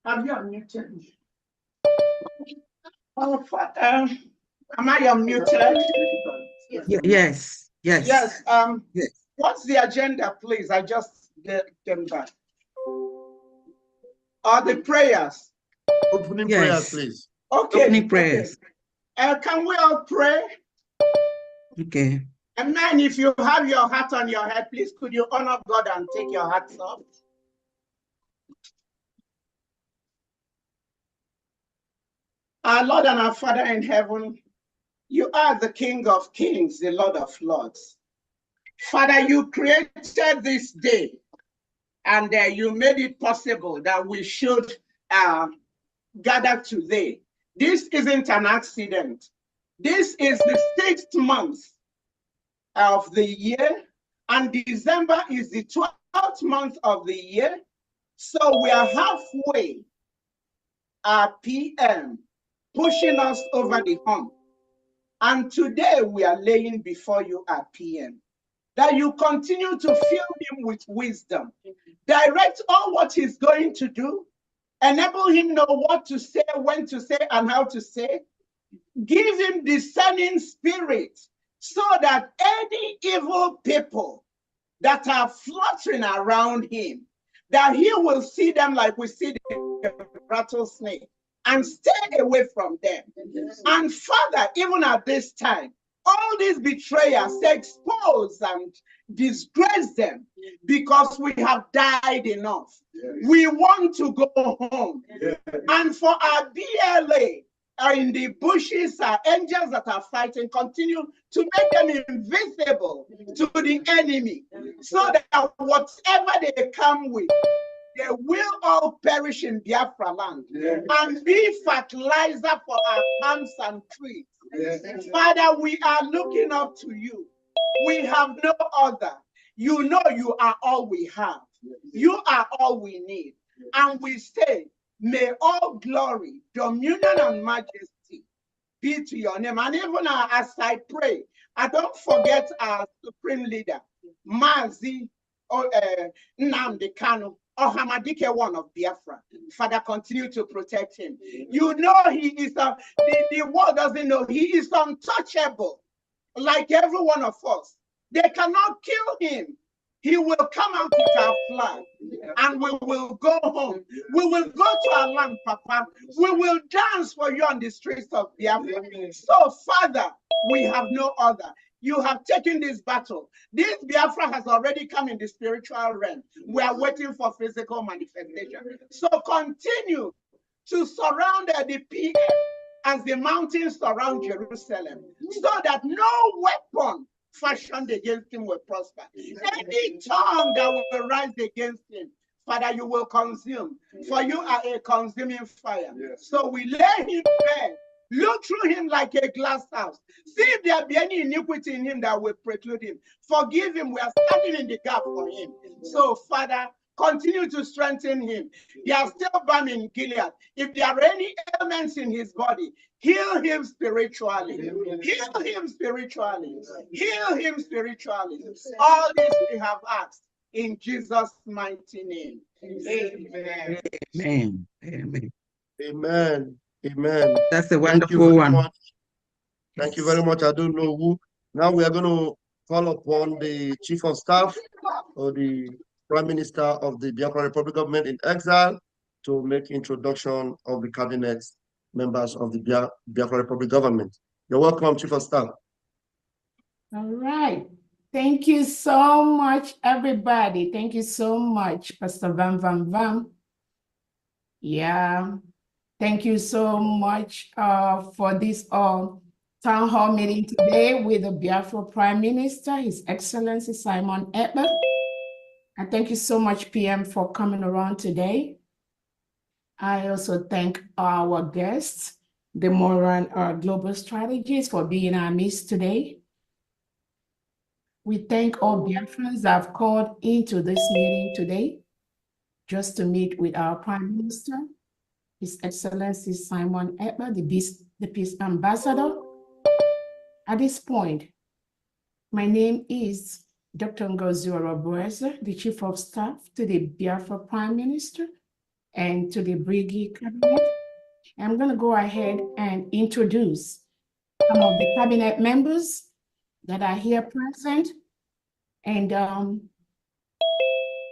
Have you unmuted? Oh, am I unmuted? Yes. Yes. What's the agenda, please? I just came back. Are the prayers? Opening prayers, please. Okay. Opening prayers. Okay. Can we all pray? Okay. And then if you have your hat on your head, please could you honor God and take your hats off? Our Lord and our Father in heaven, you are the King of Kings, the Lord of Lords. Father, you created this day and you made it possible that we should gather today. This isn't an accident. This is the 6th month of the year, and December is the 12th month of the year. So we are halfway at PM, pushing us over the hump. And today we are laying before you at PM, that you continue to fill him with wisdom, direct all what he's going to do, enable him know what to say, when to say, and how to say. Give him discerning spirit so that any evil people that are fluttering around him, that he will see them like we see the rattlesnake and stay away from them. And Father, even at this time, all these betrayers, expose and disgrace them, because we have died enough. We want to go home. And for our BLA, in the bushes, our angels that are fighting, continue to make them invisible to the enemy, so that whatever they come with, they will all perish in Biafra land and be fertilizer for our palms and trees. Father, we are looking up to you. We have no other. You know you are all we have. You are all we need. And we say, may all glory, dominion, and majesty be to your name. And even as I pray, I don't forget our supreme leader, Mazi Nnamdi Kanu, Hamadike, one of Biafra. Father, continue to protect him. You know he is, the world doesn't know, he is untouchable, like every one of us. They cannot kill him. He will come out with our flag, and we will go home. We will go to our land, Papa. We will dance for you on the streets of Biafra. So, Father, we have no other. You have taken this battle. This Biafra has already come in the spiritual realm. We are waiting for physical manifestation. So continue to surround the PM as the mountains surround Jerusalem, so that no weapon fashioned against him will prosper. Any tongue that will rise against him, Father, you will consume. For you are a consuming fire. So we lay him bare. Look through him like a glass house. See if there be any iniquity in him that will preclude him. Forgive him. We are standing in the gap for him. So, Father, continue to strengthen him. They are still bound in Gilead. If there are any ailments in his body, heal him spiritually. Heal him spiritually. Heal him spiritually. All this we have asked in Jesus' mighty name. Amen. Amen. Amen. Amen. Amen. That's a wonderful one. Much. Thank you very much. I don't know who. Now we are going to call upon the Chief of Staff or the Prime Minister of the Biafra Republic Government in Exile to make introduction of the cabinet members of the Biafra Republic Government. You're welcome, Chief of Staff. All right. Thank you so much, everybody. Thank you so much, Pastor Van Van Van. Yeah. Thank you so much for this town hall meeting today with the Biafra Prime Minister, His Excellency Simon Ekpa. And thank you so much, PM, for coming around today. I also thank our guests, the Moran Global Strategies, for being in our midst today. We thank all Biafrans that have called into this meeting today just to meet with our Prime Minister, His Excellency Simon Ekpa, the Peace Ambassador. At this point, My name is Dr. Ngozi Orobueze, the Chief of Staff to the Biafra Prime Minister and to the Brigade Cabinet. I'm going to go ahead and introduce some of the cabinet members that are here present. And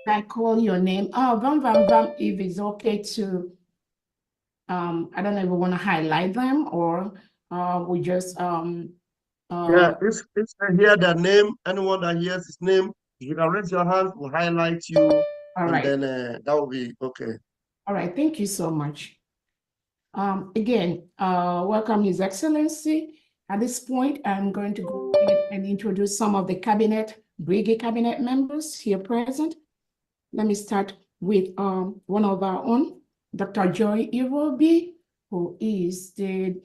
I call your name. Oh, Vam, if it's okay to, I don't know if we want to highlight them or we just Yeah, if I hear their name, anyone that hears his name, you can raise your hand, we'll highlight you, all and right. then that will be okay. All right, thank you so much. Again, welcome His Excellency. At this point, I'm going to go ahead and introduce some of the Brigade Cabinet members here present. Let me start with one of our own, Dr. Joy Irobi, who is the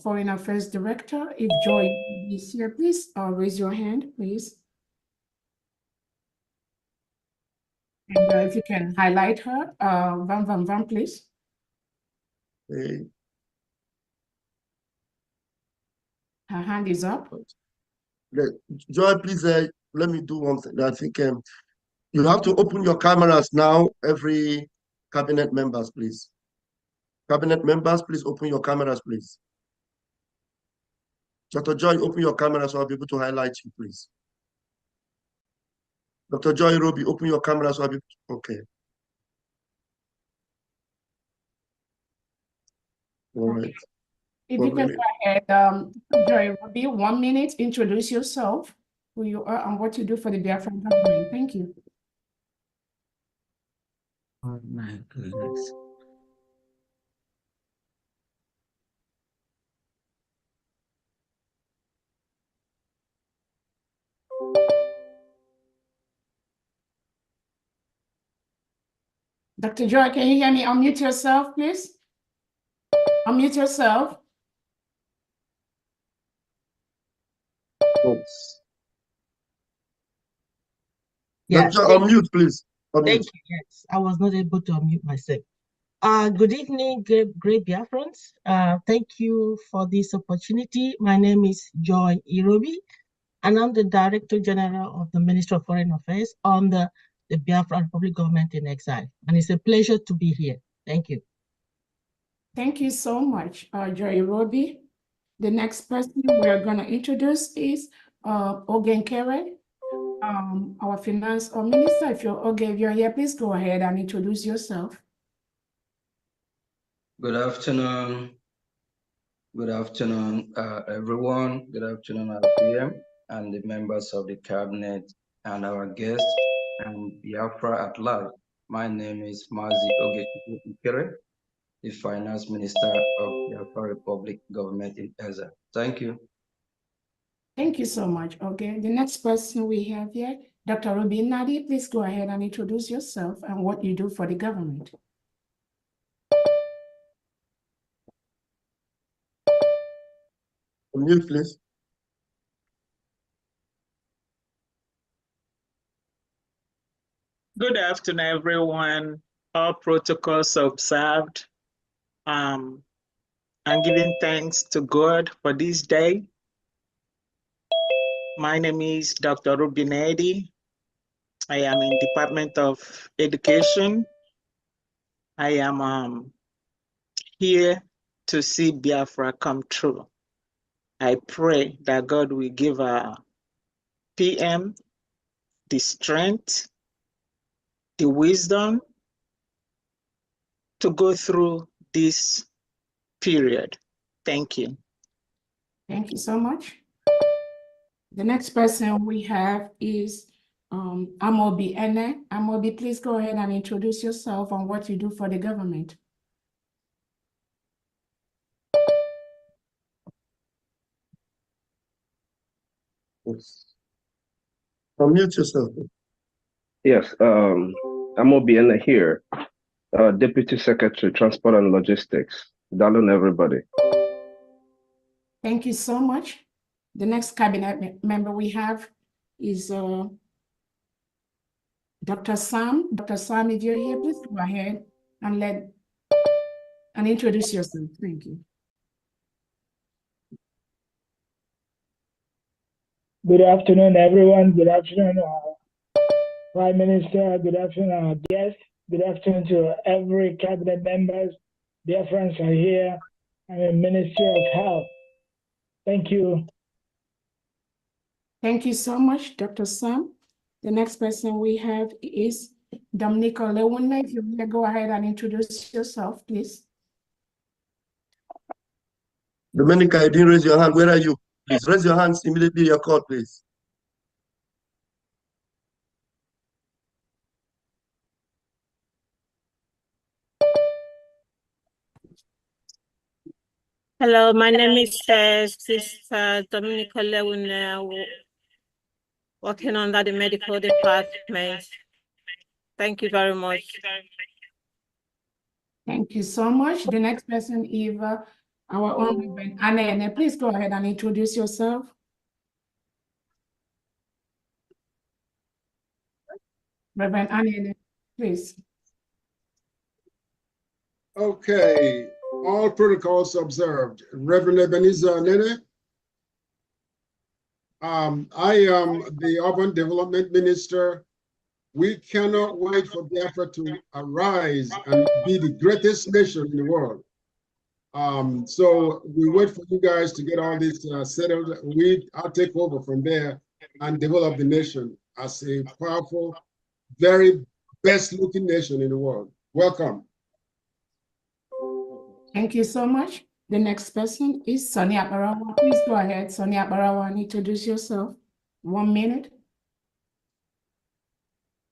Foreign Affairs Director. If Joy is here, please raise your hand, please. And if you can highlight her, Vam, please. Hey. Her hand is up. Joy, please let me do one thing. I think you have to open your cameras now, every cabinet members, please. Cabinet members, please open your cameras, please. Dr. Joy, open your camera so I'll be able to highlight you, please. Dr. Joy Roby, open your camera so I'll be okay. All right. If you can go ahead, Joy Roby, 1 minute, introduce yourself, who you are and what you do for the Biafran government. Thank you. Oh my goodness. Dr. Joy, can you hear me? Unmute yourself, please. Unmute yourself. Oops. Yeah, Dr. Unmute, please. Unmute. thank you. Yes, I was not able to unmute myself. Good evening, great Biafrans. Thank you for this opportunity. My name is Joy Irobi, and I'm the Director General of the Ministry of Foreign Affairs under the Biafra Republic Government in Exile. And it's a pleasure to be here. Thank you. Thank you so much, Joy Roby. The next person we're going to introduce is Ogen Kere, our finance minister. If you're here, please go ahead and introduce yourself. Good afternoon. Good afternoon, everyone. Good afternoon, RPM, and the members of the cabinet, and our guests, and Biafra at large. My name is Mazi Oge, the Finance Minister of Biafra Republic Government in Exile. Thank you. Thank you so much. Okay, the next person we have here, Dr. Ruby Nadi, please go ahead and introduce yourself and what you do for the government. Unmute, please. Good afternoon, everyone. All protocols observed. I'm giving thanks to God for this day. My name is Dr. Rubinedi. I am in Department of Education. I am here to see Biafra come true. I pray that God will give our PM the strength, the wisdom to go through this period. Thank you. Thank you so much. The next person we have is Amobi Ene. Amobi, please go ahead and introduce yourself and what you do for the government. Yes. Unmute yourself. Yes, I'm Obiena here, Deputy Secretary, Transport and Logistics. Darling, everybody. Thank you so much. The next cabinet member we have is Dr. Sam. Dr. Sam, if you're here, please go ahead and introduce yourself. Thank you. Good afternoon, everyone. Good afternoon, Prime Minister. Good afternoon, our guests. Good afternoon to every cabinet members. Biafrans are here. I'm a Minister of Health. Thank you. Thank you so much, Dr. Sam. The next person we have is Dominica Lewinle. If you will go ahead and introduce yourself, please. Dominica, you didn't raise your hand. Where are you? Please raise your hands immediately. Your call, please. Hello, my name is Sister Dominica Lewin, working under the medical department. Thank you very much. Thank you so much. The next person is our own Reverend Anne. Please go ahead and introduce yourself. Reverend Anne, please. Okay, all protocols observed. Reverend Ebenezer Nene. I am the Urban Development Minister. We cannot wait for Biafra to arise and be the greatest nation in the world. So we wait for you guys to get all this settled. I'll take over from there and develop the nation as a powerful, very best looking nation in the world. Welcome. Thank you so much. The next person is Sonia Barawa. Please go ahead, Sonia Barawa, and introduce yourself. 1 minute.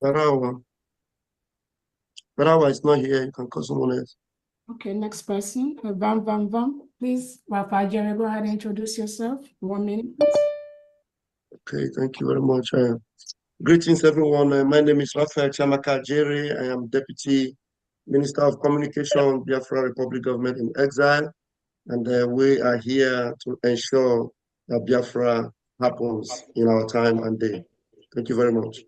Barawa is not here. You can call someone else. Okay, next person, Vam. Please, Rafa Jerry, go ahead and introduce yourself. 1 minute, please. Okay, thank you very much. Greetings, everyone. My name is Rafael Chamaka Jerry. I am Deputy Minister of Communication, Biafra Republic Government in Exile. And we are here to ensure that Biafra happens in our time and day. Thank you very much.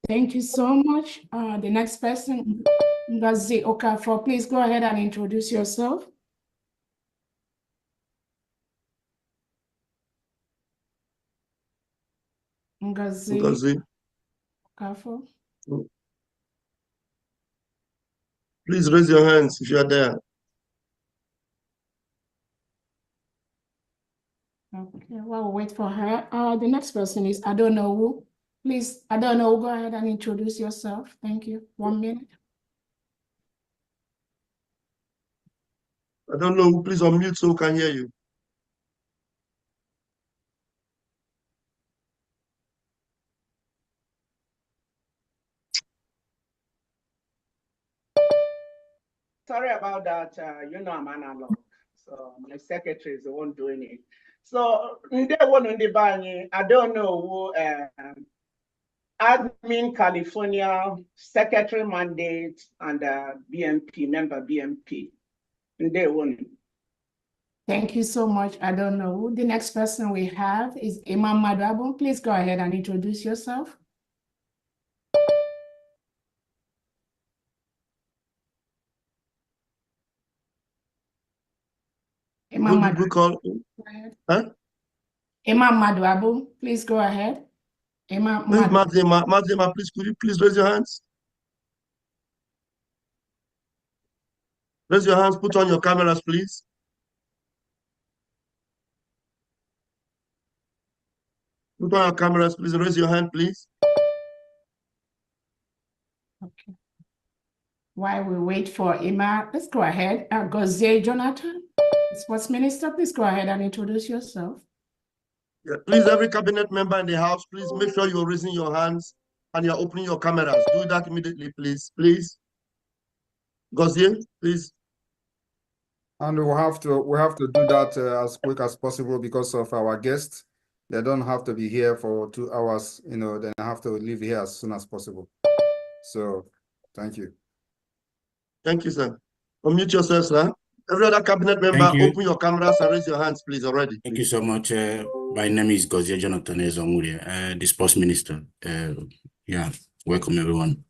Thank you so much. The next person, Ngazi Okafor, please go ahead and introduce yourself. Ngazi Okafor. Please raise your hands if you are there. Okay, while we wait for her, the next person is I don't know who. Please, I don't know, go ahead and introduce yourself. Thank you. 1 minute. I don't know. Please unmute so we can hear you. Sorry about that. You know I'm analog, so my secretary is the one doing it. So I don't know who admin California secretary mandate and BMP member BMP. Thank you so much. I don't know who. The next person we have is Imam Madrabo. Please go ahead and introduce yourself. Who did we call? Huh? Imam Madrabo, please go ahead. Imam Madema, please, could you please raise your hands? Raise your hands, put on your cameras, please. Put on your cameras, please. Raise your hand, please. Okay. While we wait for Imam, let's go ahead. Gozie Jonathan, Sports Minister, please go ahead and introduce yourself. Yeah, please, every cabinet member in the house, please make sure you're raising your hands and you're opening your cameras. Do that immediately, please. Please. Gozie, please. And we have to do that as quick as possible because of our guests. They don't have to be here for 2 hours, they have to leave here as soon as possible. So, thank you. Thank you, sir. Unmute yourself, sir. Every other cabinet member, open your cameras and raise your hands, please, already. Thank you so much. My name is Gozie Jonathan Ezonguria, the Sports Minister. Yeah, welcome, everyone.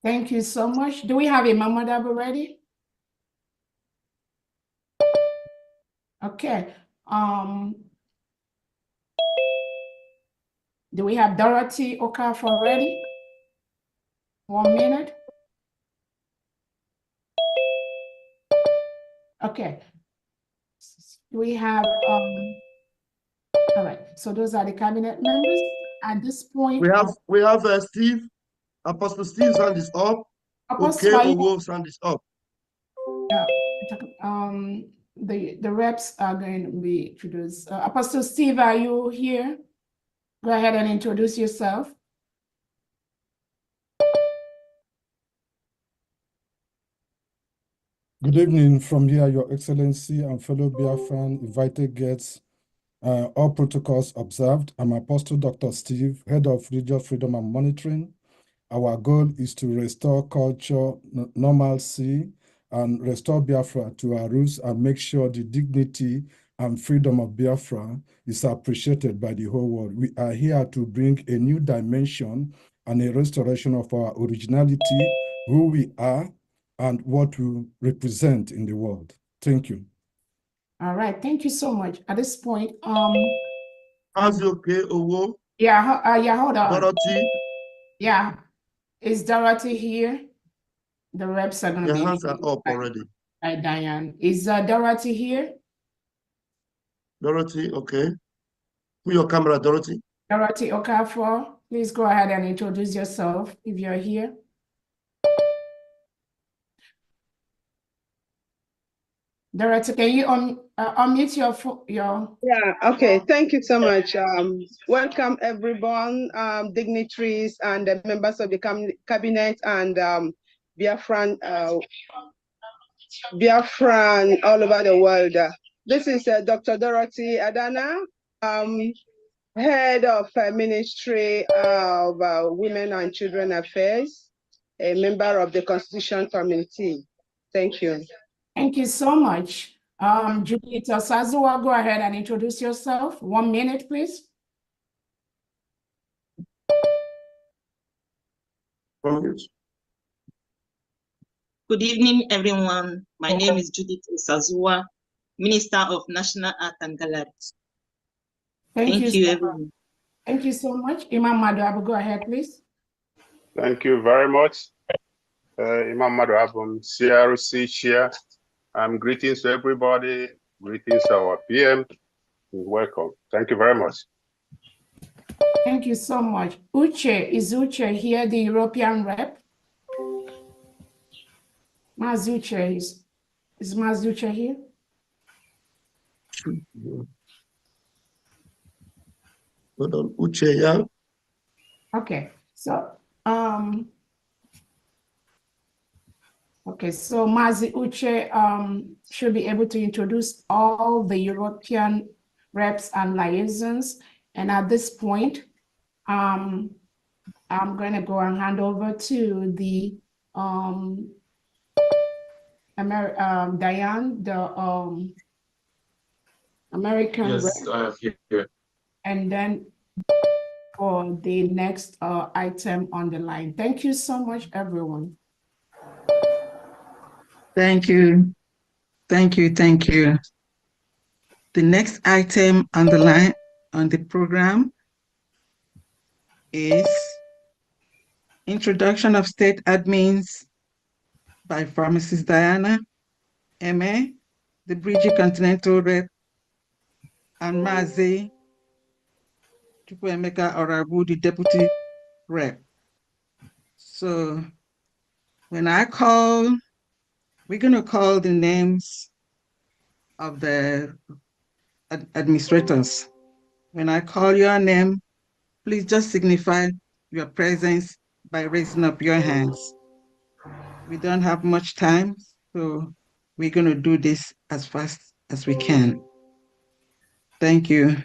Thank you so much. Do we have Imam Madrabo ready? Okay. Do we have Dorothy Okafor ready? 1 minute. Okay. We have, all right, so those are the cabinet members. At this point, we have Steve, Apostle Steve's hand is up. Apostle, Okay, Owo's hand is up. Yeah, the reps are going to be introduced. Apostle Steve, are you here? Go ahead and introduce yourself. Good evening from here, Your Excellency and fellow Biafran invited guests. All protocols observed. I'm Apostle Dr. Steve, Head of Religious Freedom and Monitoring. Our goal is to restore culture, normalcy, and restore Biafra to our roots and make sure the dignity and freedom of Biafra is appreciated by the whole world. We are here to bring a new dimension and a restoration of our originality, who we are, and what we represent in the world. Thank you. All right, thank you so much. At this point, How's okay, Owo? yeah, yeah, hold on. Dorothy? Yeah, is Dorothy here? The reps are going to be. Your hands are up already. Hi, Diane. Is Dorothy here? Dorothy, okay. Put your camera, Dorothy. Dorothy Okafor, please go ahead and introduce yourself if you're here. Dorothy, can you unmute your... Yeah, okay, thank you so much. Welcome everyone, dignitaries and the members of the cabinet and Biafran all over the world. This is Dr. Dorothy Adana, Head of Ministry of Women and Children Affairs, a member of the Constitution Committee. Thank you. Thank you so much. Judith Sazua, go ahead and introduce yourself. 1 minute, please. Good evening, everyone. My name is Judith Sazua, Minister of National Art and Galleries. Thank you, everyone. Thank you so much. Imam Madu, go ahead, please. Thank you very much. Imam Madu CRC Chair. Greetings to everybody. Greetings to our PM. Welcome. Thank you very much. Thank you so much. Uche, is Uche here, the European rep? Mazuche, is Mazuche here? Hold on, Uche, yeah? Okay, so, okay, so Mazi Uche should be able to introduce all the European reps and liaisons. And at this point, I'm going to go and hand over to the Diane, the American yes, rep. Here. And then for the next item on the line. Thank you so much, everyone. Thank you. Thank you. Thank you. The next item on the line on the program is Introduction of State Admins by Pharmacist Diana, MA, the Bridge Continental Rep, and Mazi Chukwuemeka Orabu, the Deputy Rep. So when I call, we're going to call the names of the administrators. When I call your name, please just signify your presence by raising up your hands. We don't have much time, so we're going to do this as fast as we can. Thank you.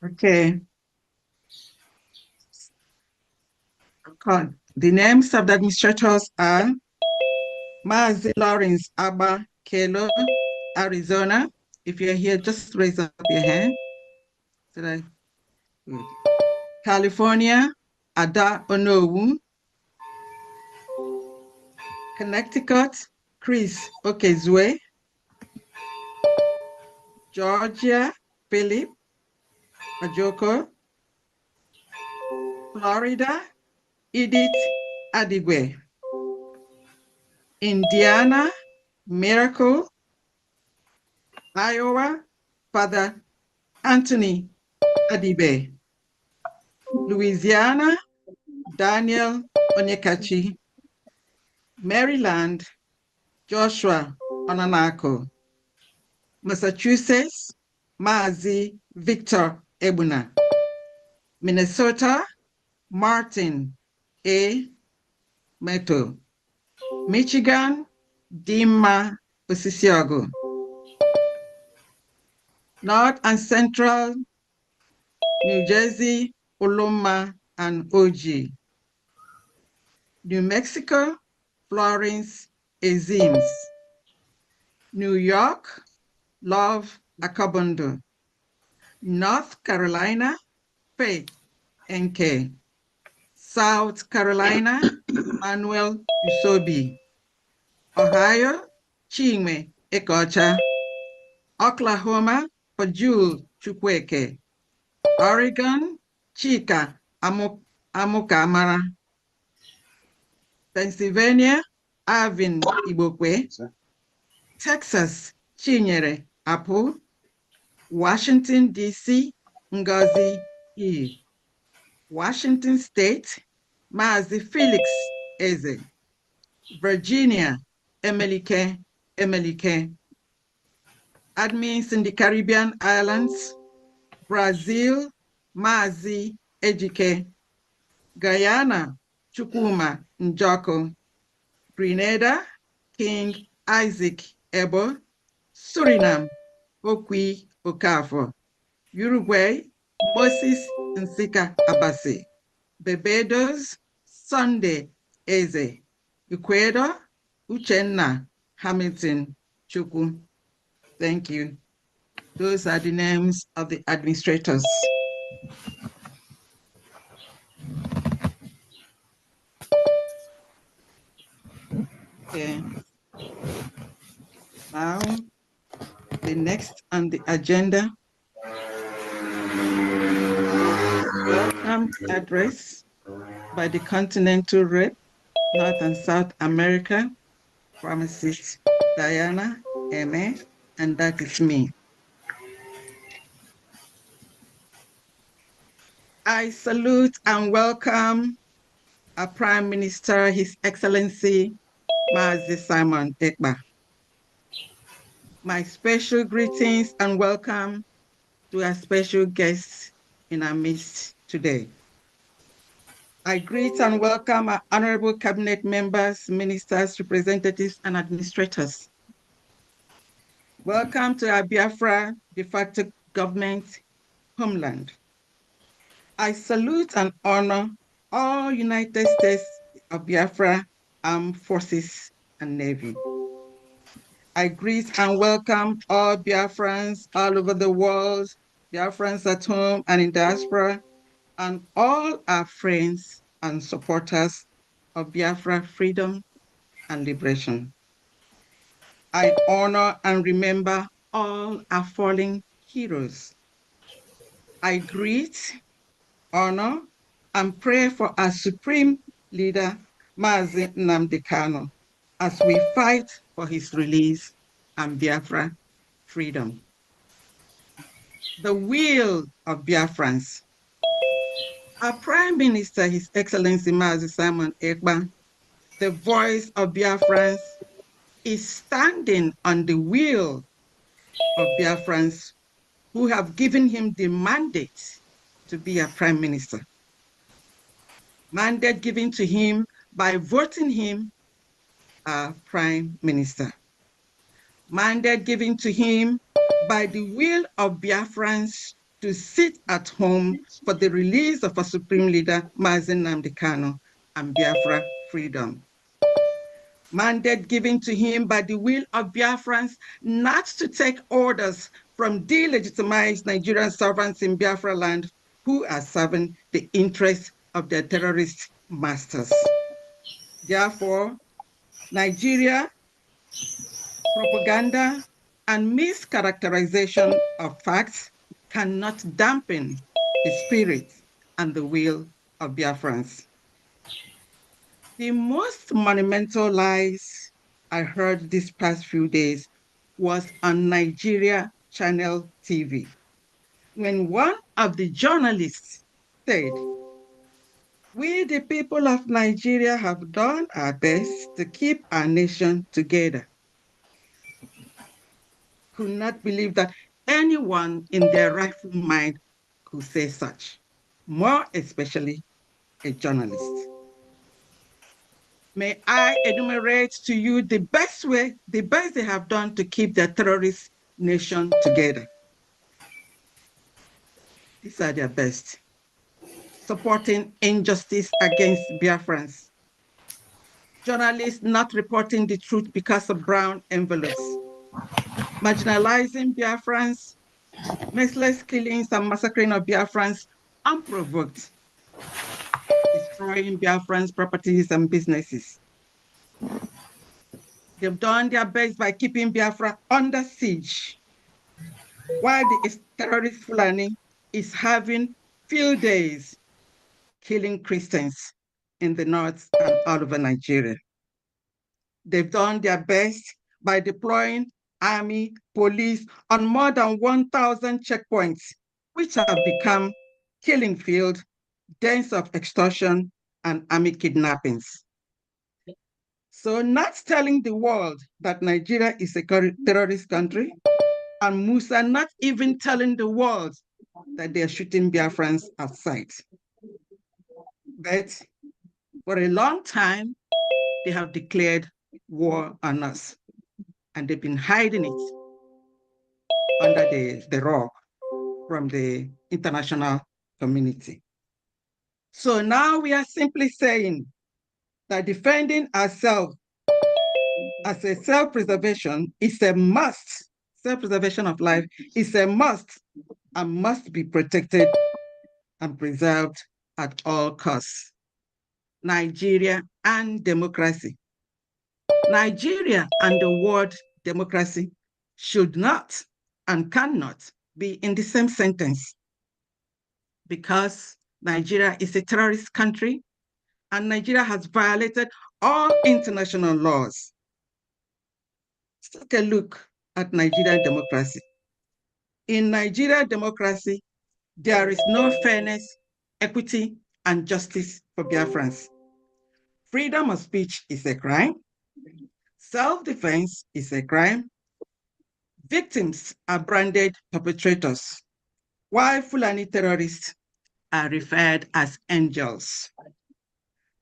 Okay. The names of the administrators are Mazi Lawrence Abba Kelo, Arizona. If you're here, just raise up your hand. California, Ada Onowu. Connecticut, Chris Okezwe. Georgia Philip Ajoko, Florida Edith Adigwe, Indiana Miracle, Iowa Father Anthony Adibe, Louisiana Daniel Onyekachi, Maryland Joshua Onanako, Massachusetts Mazi Victor Ebuna, Minnesota Martin A. Meto, Michigan Dima Osisiago, North and Central New Jersey Oloma and OG, New Mexico Florence Azims, New York Love Akabondo, North Carolina Faith NK, South Carolina Manuel Usobi, Ohio Chinwe Ekocha, Oklahoma Pajul Chukweke, Oregon Chika Amukamara, Pennsylvania Arvin Ibokwe, Texas Chinyere Apu, Washington DC Ngozi E, Washington State Mazi Felix Eze, Virginia Emelike, admins in the Caribbean islands, Brazil Mazi Ejike, Guyana Chukuma Njoko, Grenada King Isaac Ebo, Suriname Okwi Okafor, Uruguay Moses Nsika Abasi, Barbados Sunday Eze, Ecuador Uchenna Hamilton Chukwu. Thank you. Those are the names of the administrators. Okay. Now, the next on the agenda, welcome address by the Continental Rep, North and South America, Pharmacist Diana Eme, and that is me. I salute and welcome our Prime Minister, His Excellency, Mazi Simon Ekpa. My special greetings and welcome to our special guests in our midst today. I greet and welcome our honorable cabinet members, ministers, representatives, and administrators. Welcome to our Biafra de facto government homeland. I salute and honor all United States of Biafra Armed Forces and Navy. I greet and welcome all Biafrans all over the world, Biafrans at home and in diaspora, and all our friends and supporters of Biafra freedom and liberation. I honor and remember all our fallen heroes. I greet, honor, and pray for our supreme leader, Mazi Nnamdi Kanu, as we fight for his release and Biafra freedom. The will of Biafrans. Our Prime Minister, His Excellency Mazi Simon Ekpa, the voice of Biafrans, is standing on the will of Biafrans who have given him the mandate to be a Prime Minister. Mandate given to him by voting him a Prime Minister. Mandate given to him by the will of Biafrans to sit at home for the release of a Supreme Leader, Mazi Nnamdi Kanu, and Biafra freedom. Mandate given to him by the will of Biafrans not to take orders from delegitimized Nigerian servants in Biafra land who are serving the interests of their terrorist masters. Therefore, Nigeria propaganda and mischaracterization of facts cannot dampen the spirit and the will of Biafrans. The most monumental lies I heard these past few days was on Nigeria Channel TV, when one of the journalists said, "We, the people of Nigeria, have done our best to keep our nation together." Could not believe that anyone in their rightful mind could say such, more especially a journalist. May I enumerate to you the best they have done to keep their terrorist nation together. These are their best. Supporting injustice against Biafrans. Journalists not reporting the truth because of brown envelopes. Marginalizing Biafrans, merciless killings and massacring of Biafrans unprovoked. Destroying Biafrans' properties and businesses. They've done their best by keeping Biafra under siege, while the terrorist Fulani is having field days, killing Christians in the north and all over Nigeria. They've done their best by deploying army, police on more than 1,000 checkpoints, which have become killing field, dens of extortion, and army kidnappings. So not telling the world that Nigeria is a terrorist country, and Musa not even telling the world that they're shooting Biafrans at sight. But for a long time, they have declared war on us, and they've been hiding it under the rug from the international community. So now we are simply saying that defending ourselves as a self-preservation is a must. Self-preservation of life is a must and must be protected and preserved at all costs. Nigeria and democracy. Nigeria and the word democracy should not and cannot be in the same sentence, because Nigeria is a terrorist country and Nigeria has violated all international laws. Let's take a look at Nigerian democracy. In Nigerian democracy, there is no fairness, equity, and justice for Biafrans. Freedom of speech is a crime. Self-defense is a crime. Victims are branded perpetrators, while Fulani terrorists are referred as angels.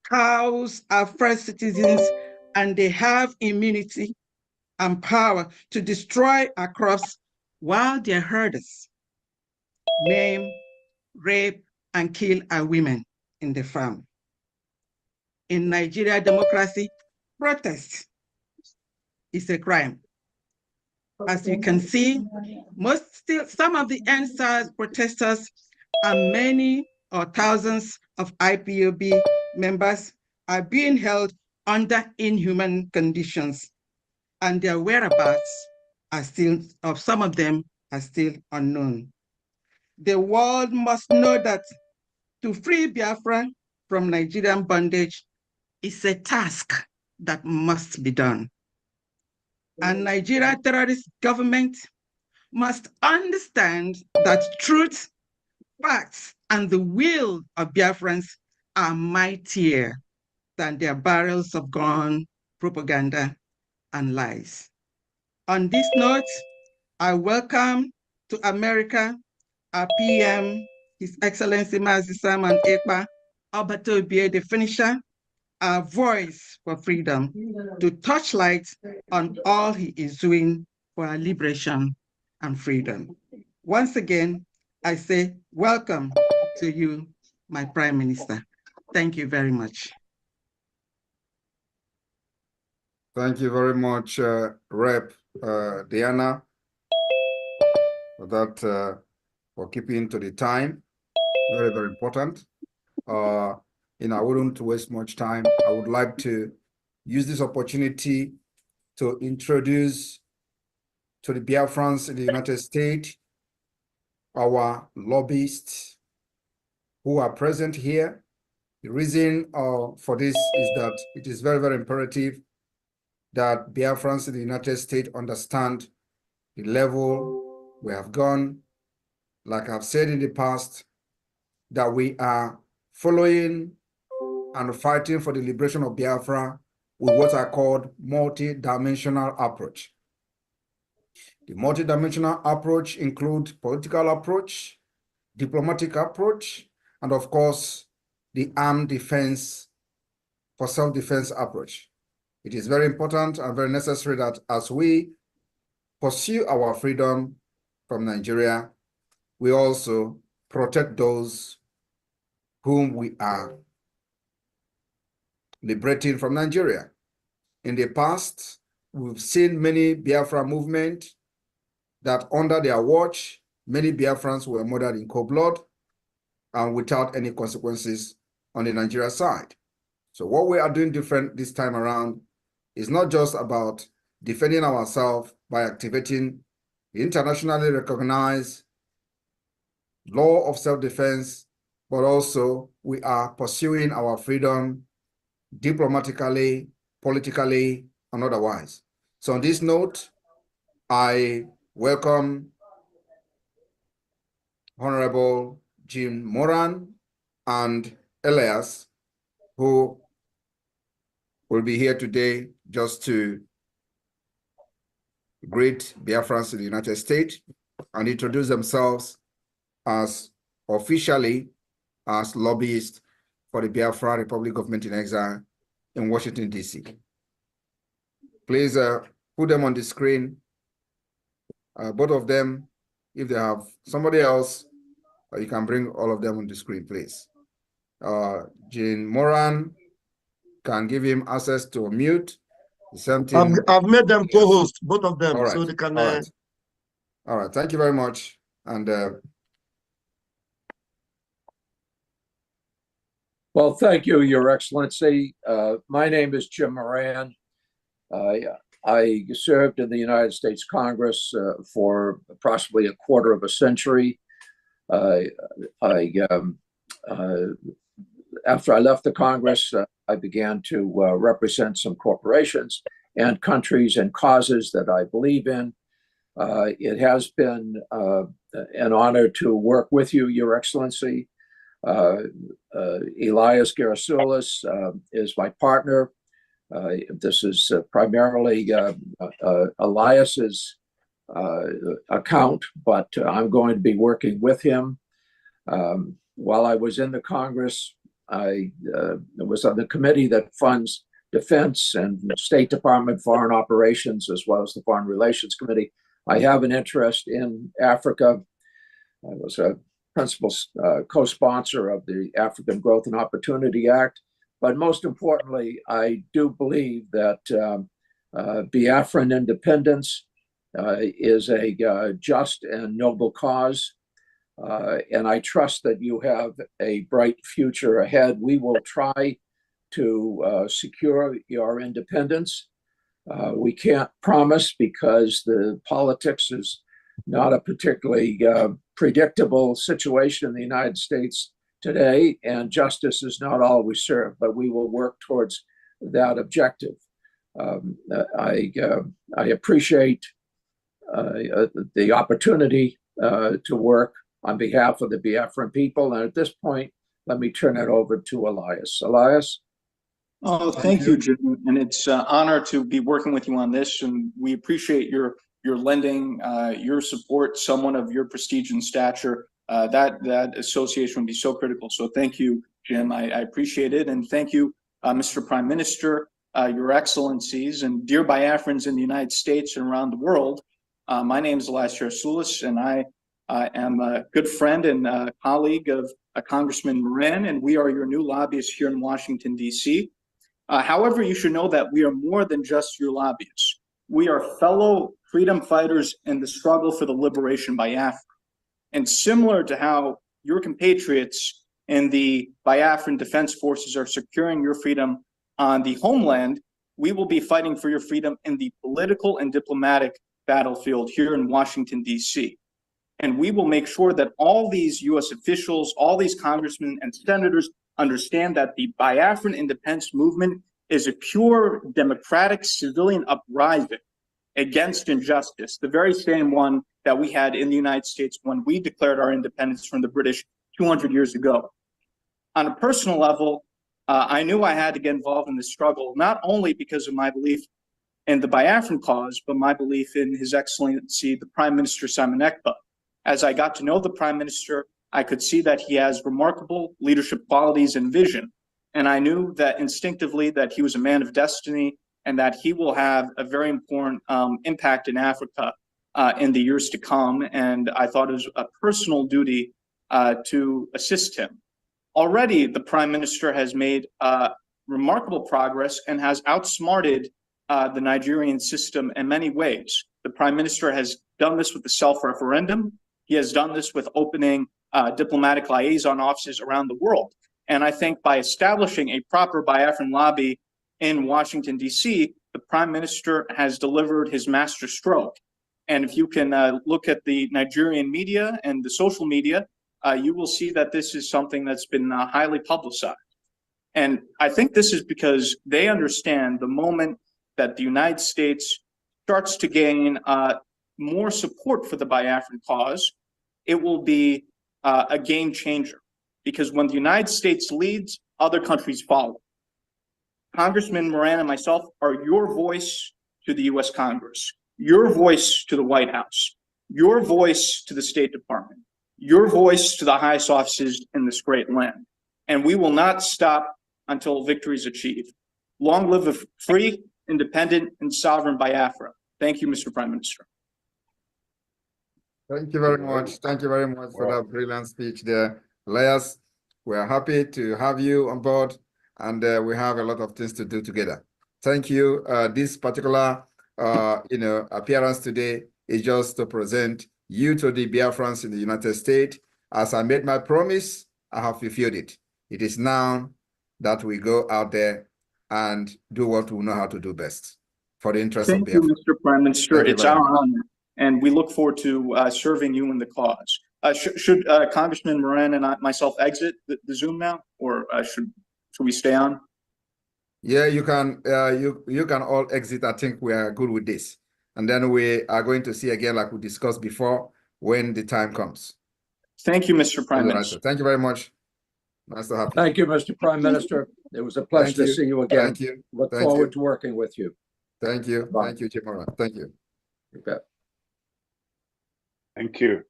Cows are first citizens and they have immunity and power to destroy our crops, while their herders maim, rape, and kill our women in the farm. In Nigeria democracy, protest is a crime. As you can see, some of the NSAS protesters and many or thousands of IPOB members are being held under inhuman conditions, and their whereabouts are still, of some of them are still unknown. The world must know that to free Biafra from Nigerian bondage is a task that must be done. And Nigeria terrorist government must understand that truth, facts, and the will of Biafrans are mightier than their barrels of gun, propaganda, and lies. On this note, I welcome to America our PM, His Excellency Mazi Simon Ekpa, Alberto Bie, the finisher, our voice for freedom, to touch light on all he is doing for our liberation and freedom. Once again, I say welcome to you, my Prime Minister. Thank you very much. Thank you very much, Rep. Diana, for that, for keeping to the time. Very, very important. I wouldn't waste much time. I would like to use this opportunity to introduce to the Biafrans in the United States, our lobbyists who are present here. The reason for this is that it is very, very imperative that Biafrans in the United States understand the level we have gone. Like I've said in the past, that we are following and fighting for the liberation of Biafra with what are called multi-dimensional approach. The multi-dimensional approach includes political approach, diplomatic approach, and of course, the armed defense for self-defense approach. It is very important and very necessary that as we pursue our freedom from Nigeria, we also protect those whom we are liberating from Nigeria. In the past, we've seen many Biafra movements that under their watch, many Biafrans were murdered in cold blood and without any consequences on the Nigeria side. So what we are doing different this time around is not just about defending ourselves by activating the internationally recognized law of self-defense, but also we are pursuing our freedom diplomatically, politically, and otherwise. So on this note, I welcome Honorable Jim Moran and Elias, who will be here today just to greet Biafrans in the United States and introduce themselves as officially as lobbyists for the Biafra Republic Government in Exile in Washington, D.C. Please put them on the screen, both of them. If they have somebody else, you can bring all of them on the screen, please. Jean Moran, can give him access to mute. The same thing. I've made them co-host, both of them, All right. so they can. All right. Thank you very much. And well, thank you, Your Excellency. My name is Jim Moran. I served in the United States Congress for approximately a quarter of a century. After I left the Congress, I began to represent some corporations and countries and causes that I believe in. It has been an honor to work with you, Your Excellency. Elias Gerasulis is my partner. This is primarily Elias's account, but I'm going to be working with him. While I was in the Congress, I was on the committee that funds defense and State Department foreign operations, as well as the Foreign Relations Committee. I have an interest in Africa. I was a principal co-sponsor of the African Growth and Opportunity Act. But most importantly, I do believe that Biafran independence is a just and noble cause. And I trust that you have a bright future ahead. We will try to secure your independence. We can't promise because the politics is not a particularly predictable situation in the United States today, and justice is not always served, but we will work towards that objective. I appreciate the opportunity to work on behalf of the Biafran people. And at this point, let me turn it over to Elias. Elias? Oh, thank you, Jim. And it's an honor to be working with you on this. And we appreciate your lending, your support, someone of your prestige and stature. That association would be so critical. So thank you, Jim. I appreciate it. And thank you, Mr. Prime Minister, Your Excellencies, and dear Biafrans in the United States and around the world. My name is Elias Gerasulis, and I am a good friend and colleague of Congressman Moran, and we are your new lobbyists here in Washington, D.C. However, you should know that we are more than just your lobbyists. We are fellow freedom fighters in the struggle for the liberation of Biafra. And similar to how your compatriots in the Biafran Defense Forces are securing your freedom on the homeland, we will be fighting for your freedom in the political and diplomatic battlefield here in Washington, D.C. And we will make sure that all these U.S. officials, all these congressmen and senators understand that the Biafran independence movement is a pure democratic civilian uprising against injustice, the very same one that we had in the United States when we declared our independence from the British 200 years ago. On a personal level, I knew I had to get involved in this struggle, not only because of my belief in the Biafran cause, but my belief in His Excellency, the Prime Minister Simon Ekpa. As I got to know the Prime Minister, I could see that he has remarkable leadership qualities and vision. And I knew that instinctively that he was a man of destiny and that he will have a very important impact in Africa in the years to come. And I thought it was a personal duty to assist him. Already, the Prime Minister has made remarkable progress and has outsmarted the Nigerian system in many ways. The Prime Minister has done this with the self-referendum. He has done this with opening diplomatic liaison offices around the world. And I think by establishing a proper Biafran lobby in Washington, D.C., the Prime Minister has delivered his master stroke. And if you can look at the Nigerian media and the social media, you will see that this is something that's been highly publicized. And I think this is because they understand the moment that the United States starts to gain more support for the Biafran cause, it will be a game changer. Because when the United States leads, other countries follow. Congressman Moran and myself are your voice to the U.S. Congress, your voice to the White House, your voice to the State Department, your voice to the highest offices in this great land. And we will not stop until victory is achieved. Long live a free, independent, and sovereign Biafra. Thank you, Mr. Prime Minister. Thank you very much. Thank you very much for that brilliant speech there. Elias, we are happy to have you on board, and we have a lot of things to do together. Thank you. This particular appearance today is just to present you to the Biafrans in the United States. As I made my promise, I have fulfilled it. It is now that we go out there and do what we know how to do best for the interest of Biafra. Thank you, Mr. Prime Minister. It's our honor, and we look forward to serving you in the cause. Should Congressman Moran and myself exit the Zoom now, or should we stay on? Yeah, you can. You can all exit. I think we are good with this, and then we are going to see again, like we discussed before, when the time comes. Thank you, Mr. Prime Minister. Thank you very much. Nice to have you. Thank you, Mr. Prime Minister. It was a pleasure to see you again. Thank you. Look forward to working with you. Thank you. Bye. Thank you, Chief Moran. Thank you. You bet. Thank you.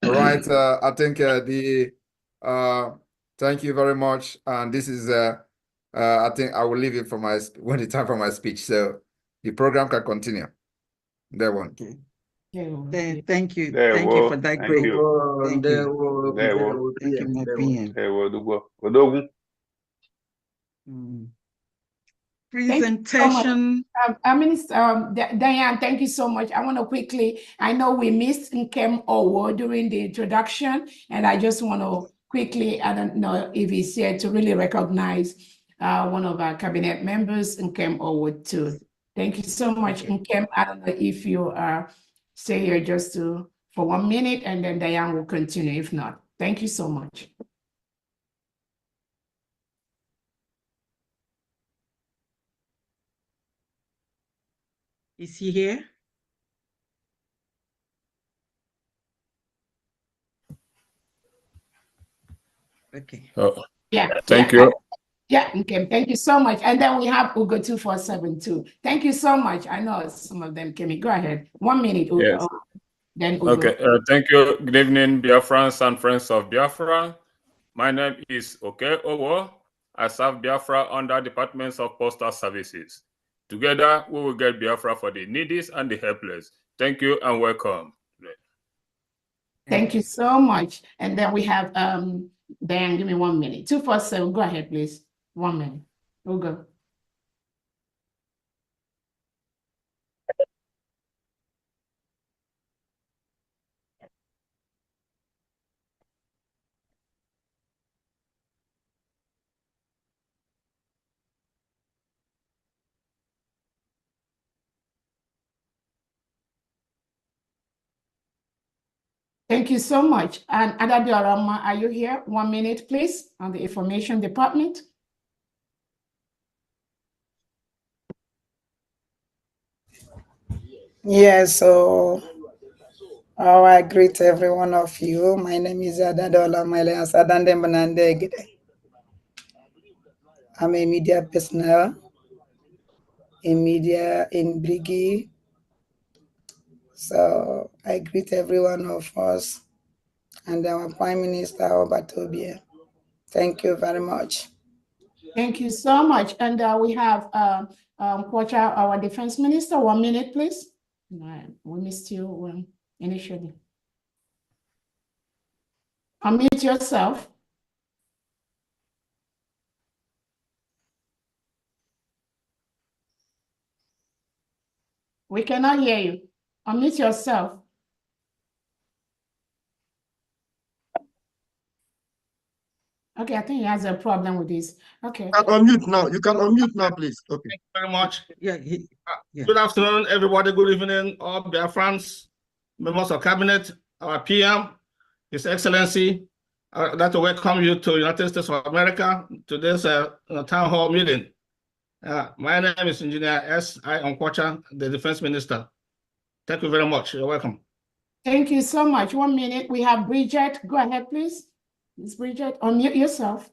All right. I think thank you very much. And this is I think I will leave it for when it's time for my speech. So the program can continue. There one. Okay. Thank you. There Thank you for that great. Thank you. Thank you, my PM. Presentation. Diane, thank you so much. I want to quickly, I know we missed Nkem Owo during the introduction, and I just want to quickly, I don't know if he's here, to really recognize one of our cabinet members, Nkem Owo too. Thank you so much, Nkem. I don't know if you stay here just for 1 minute, and then Diane will continue. If not, thank you so much. Is he here? Okay. Yeah. Thank you. Yeah, okay. Thank you so much. And then we have Ugo 247 too. Thank you so much. I know some of them came in. Go ahead. 1 minute, Ugo. Yes. Then Ugo. Okay. Thank you. Good evening, Biafrans and friends of Biafra. My name is Oke Owo. I serve Biafra under Departments of Postal Services. Together, we will get Biafra for the needy and the helpless. Thank you and welcome. Thank you so much. And then we have Dan, give me 1 minute. 247. Go ahead, please. 1 minute. We'll go. Thank you so much. And Adabiorama, are you here? 1 minute, please, on the Information Department. Yes, so I greet every one of you. My name is Adadola Malias Adande Manandegide. I'm a media personnel in media in Brigi. So I greet every one of us and our Prime Minister Obatobie. Thank you very much. Thank you so much. And we have Kwacha, our Defense Minister. 1 minute, please. We missed you initially. Unmute yourself. We cannot hear you. Unmute yourself. Okay, I think he has a problem with this. Okay. You can unmute now. You can unmute now, please. Okay. Thank you very much. Good afternoon, everybody. Good evening, all Biafrans, members of cabinet, our PM, His Excellency. I'd like to welcome you to the United States of America to this town hall meeting. My name is Engineer S.I. Onkwacha, the Defense Minister. Thank you very much. You're welcome. Thank you so much. 1 minute. We have Bridget. Go ahead, please. Ms. Bridget, unmute yourself.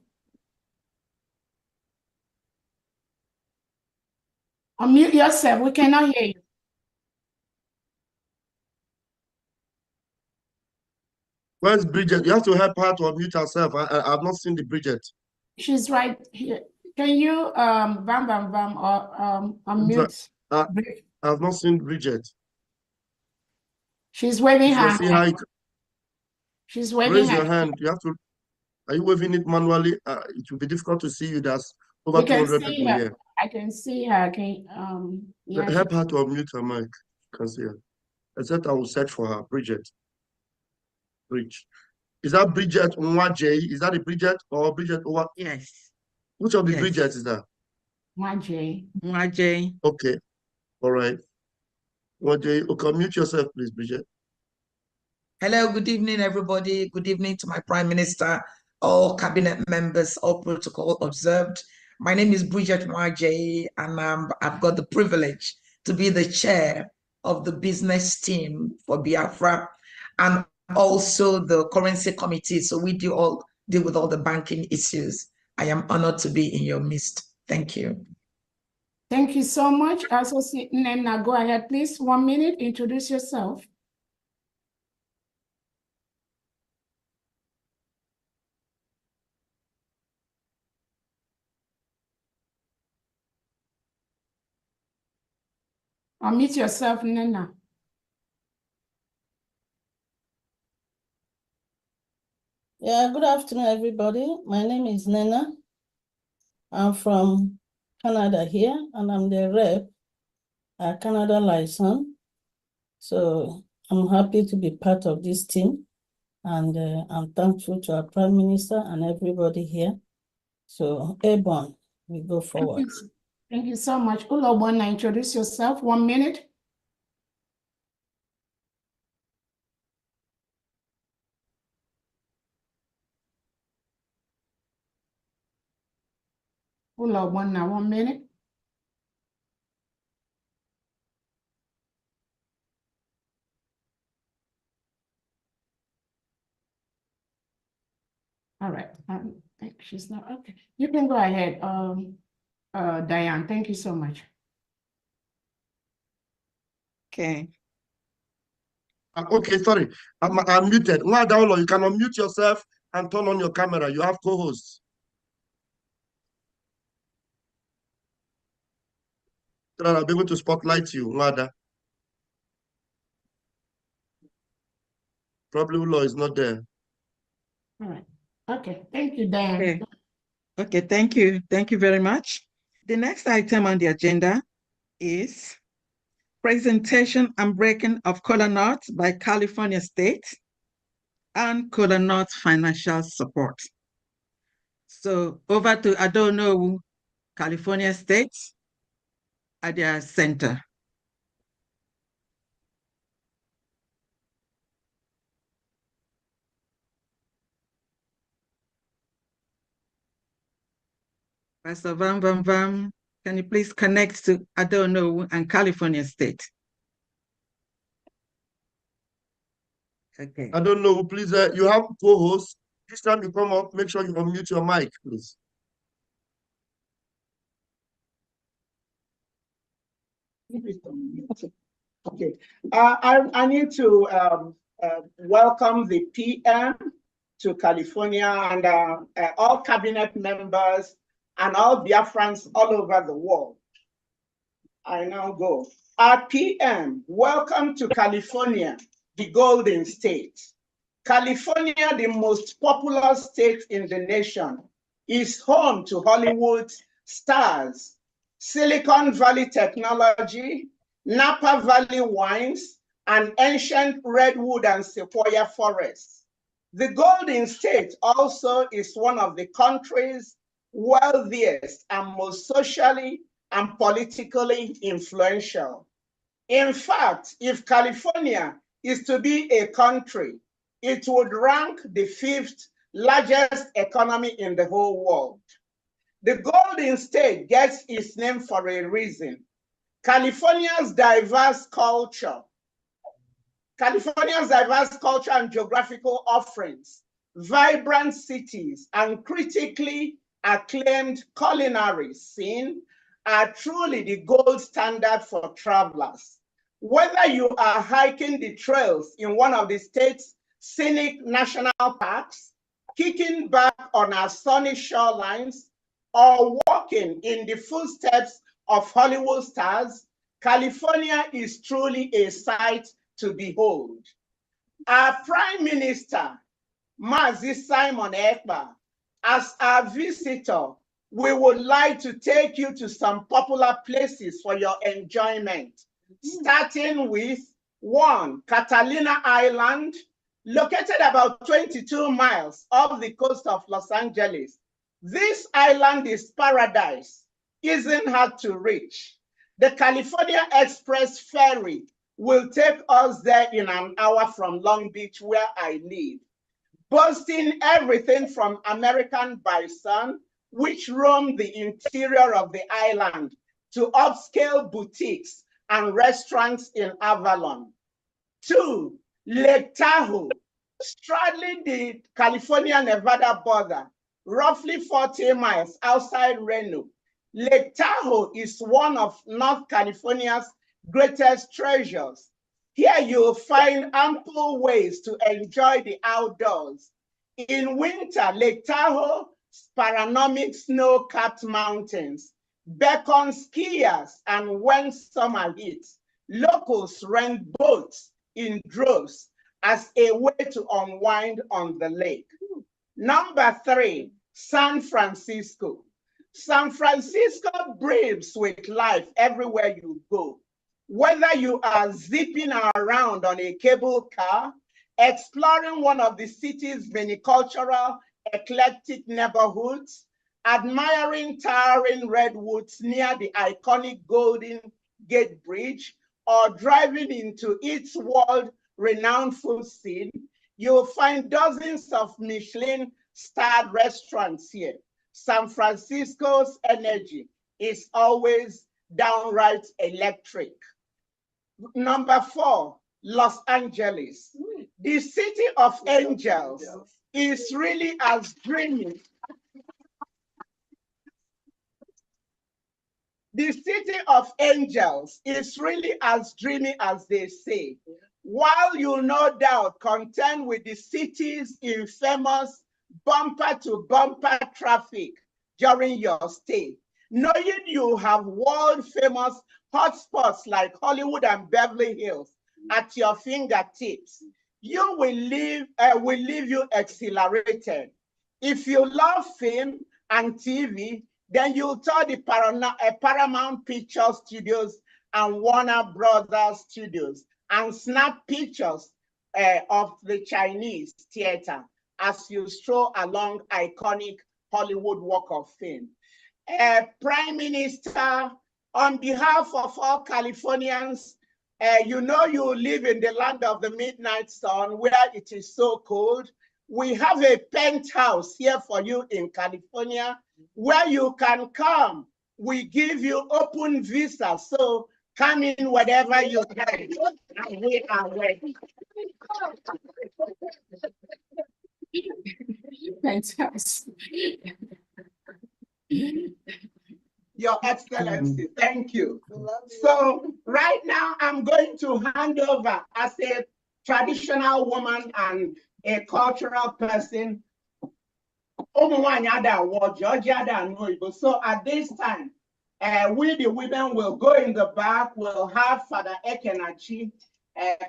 Unmute yourself. We cannot hear you. Where's Bridget? You have to help her to unmute herself. I've not seen the Bridget. She's right here. Can you or unmute? I've not seen Bridget. She's waving her hand. She's waving Raise her your hand. You have to. Are you waving it manually? It will be difficult to see you. There's over We can 200 see people her. here. I can see her. Yeah, Help her to unmute her mic. You can see her. Except I will search for her. Bridget. Bridge. Is that Bridget Nwaje? Is that the Bridget or Bridget Owa? Yes. Which of the Bridget is that? Nwaje. Okay. All right. Nwaje, okay, mute yourself, please, Bridget. Hello, good evening, everybody. Good evening to my Prime Minister, all cabinet members, all protocol observed. My name is Bridget Nwaje, and I've got the privilege to be the chair of the business team for Biafra and also the currency committee. So we deal with all the banking issues. I am honored to be in your midst. Thank you. Thank you so much. Associate Nena, go ahead, please. 1 minute. Introduce yourself. Unmute yourself, Nena. Yeah, good afternoon, everybody. My name is Nena. I'm from Canada here, and I'm the rep at Canada license. So I'm happy to be part of this team, and I'm thankful to our Prime Minister and everybody here. So, Airborne, we go forward. Thank you so much. Ulobona, introduce yourself. 1 minute. Ulobona, 1 minute. All right. I think she's not okay. You can go ahead, Diane. Thank you so much. Okay. Okay, sorry. I'm muted. Nwadaulo, you can unmute yourself and turn on your camera. You have co-hosts. I'll be able to spotlight you, Nwada. Probably Ulo is not there. All right. Okay. Thank you, Diane. Okay, thank you. Thank you very much. The next item on the agenda is presentation and breaking of Kola Nut by California State and Kola Nut financial support. So over to Adono, California State at their center. . Pastor Vam Vam Vam, can you please connect to Adono and California State? Okay. I don't know. Please, you have co-host. This time you come up, make sure you unmute your mic, please. Okay. I need to welcome the PM to California and all cabinet members and all Biafrans all over the world. I now go. Our PM, welcome to California, the Golden State. California, the most popular state in the nation, is home to Hollywood stars, Silicon Valley technology, Napa Valley wines, and ancient redwood and sequoia forests. The Golden State also is one of the country's wealthiest and most socially and politically influential. In fact, if California is to be a country, it would rank the 5th largest economy in the whole world. The Golden State gets its name for a reason. California's diverse culture and geographical offerings, vibrant cities, and critically acclaimed culinary scene are truly the gold standard for travelers. Whether you are hiking the trails in one of the state's scenic national parks, kicking back on our sunny shorelines, or walking in the footsteps of Hollywood stars, California is truly a sight to behold. Our Prime Minister, Mazi Simon Ekpa, as our visitor, we would like to take you to some popular places for your enjoyment, starting with 1, Catalina Island, located about 22 miles off the coast of Los Angeles. This island is paradise, isn't hard to reach. The California Express ferry will take us there in an hour from Long Beach, where I live, boasting everything from American bison, which roam the interior of the island, to upscale boutiques and restaurants in Avalon. 2, Lake Tahoe, straddling the California-Nevada border, roughly 40 miles outside Reno. Lake Tahoe is one of North California's greatest treasures. Here you'll find ample ways to enjoy the outdoors. In winter, Lake Tahoe's panoramic snow-capped mountains beckon skiers, and when summer hits, locals rent boats in droves as a way to unwind on the lake. Number 3, San Francisco. San Francisco breathes with life everywhere you go. Whether you are zipping around on a cable car, exploring one of the city's many cultural, eclectic neighborhoods, admiring towering redwoods near the iconic Golden Gate Bridge, or driving into its world-renowned food scene, you'll find dozens of Michelin-starred restaurants here. San Francisco's energy is always downright electric. Number 4, Los Angeles. The city of angels is really as dreamy. The city of angels is really as dreamy as they say. While you'll no doubt contend with the city's infamous bumper-to-bumper traffic during your stay, knowing you have world-famous hotspots like Hollywood and Beverly Hills at your fingertips, you will leave you exhilarated. If you love film and TV, then you'll tour the Paramount Picture Studios and Warner Brothers Studios and snap pictures of the Chinese theater as you stroll along iconic Hollywood Walk of Fame. Prime Minister, on behalf of all Californians, you know you live in the land of the midnight sun where it is so cold. We have a penthouse here for you in California where you can come. We give you open visa, so come in whatever you can. And we are ready. Penthouse. Your Excellency, thank you. So right now I'm going to hand over as a traditional woman and a cultural person. So at this time, we the women will go in the back, we'll have Father Ekenachi,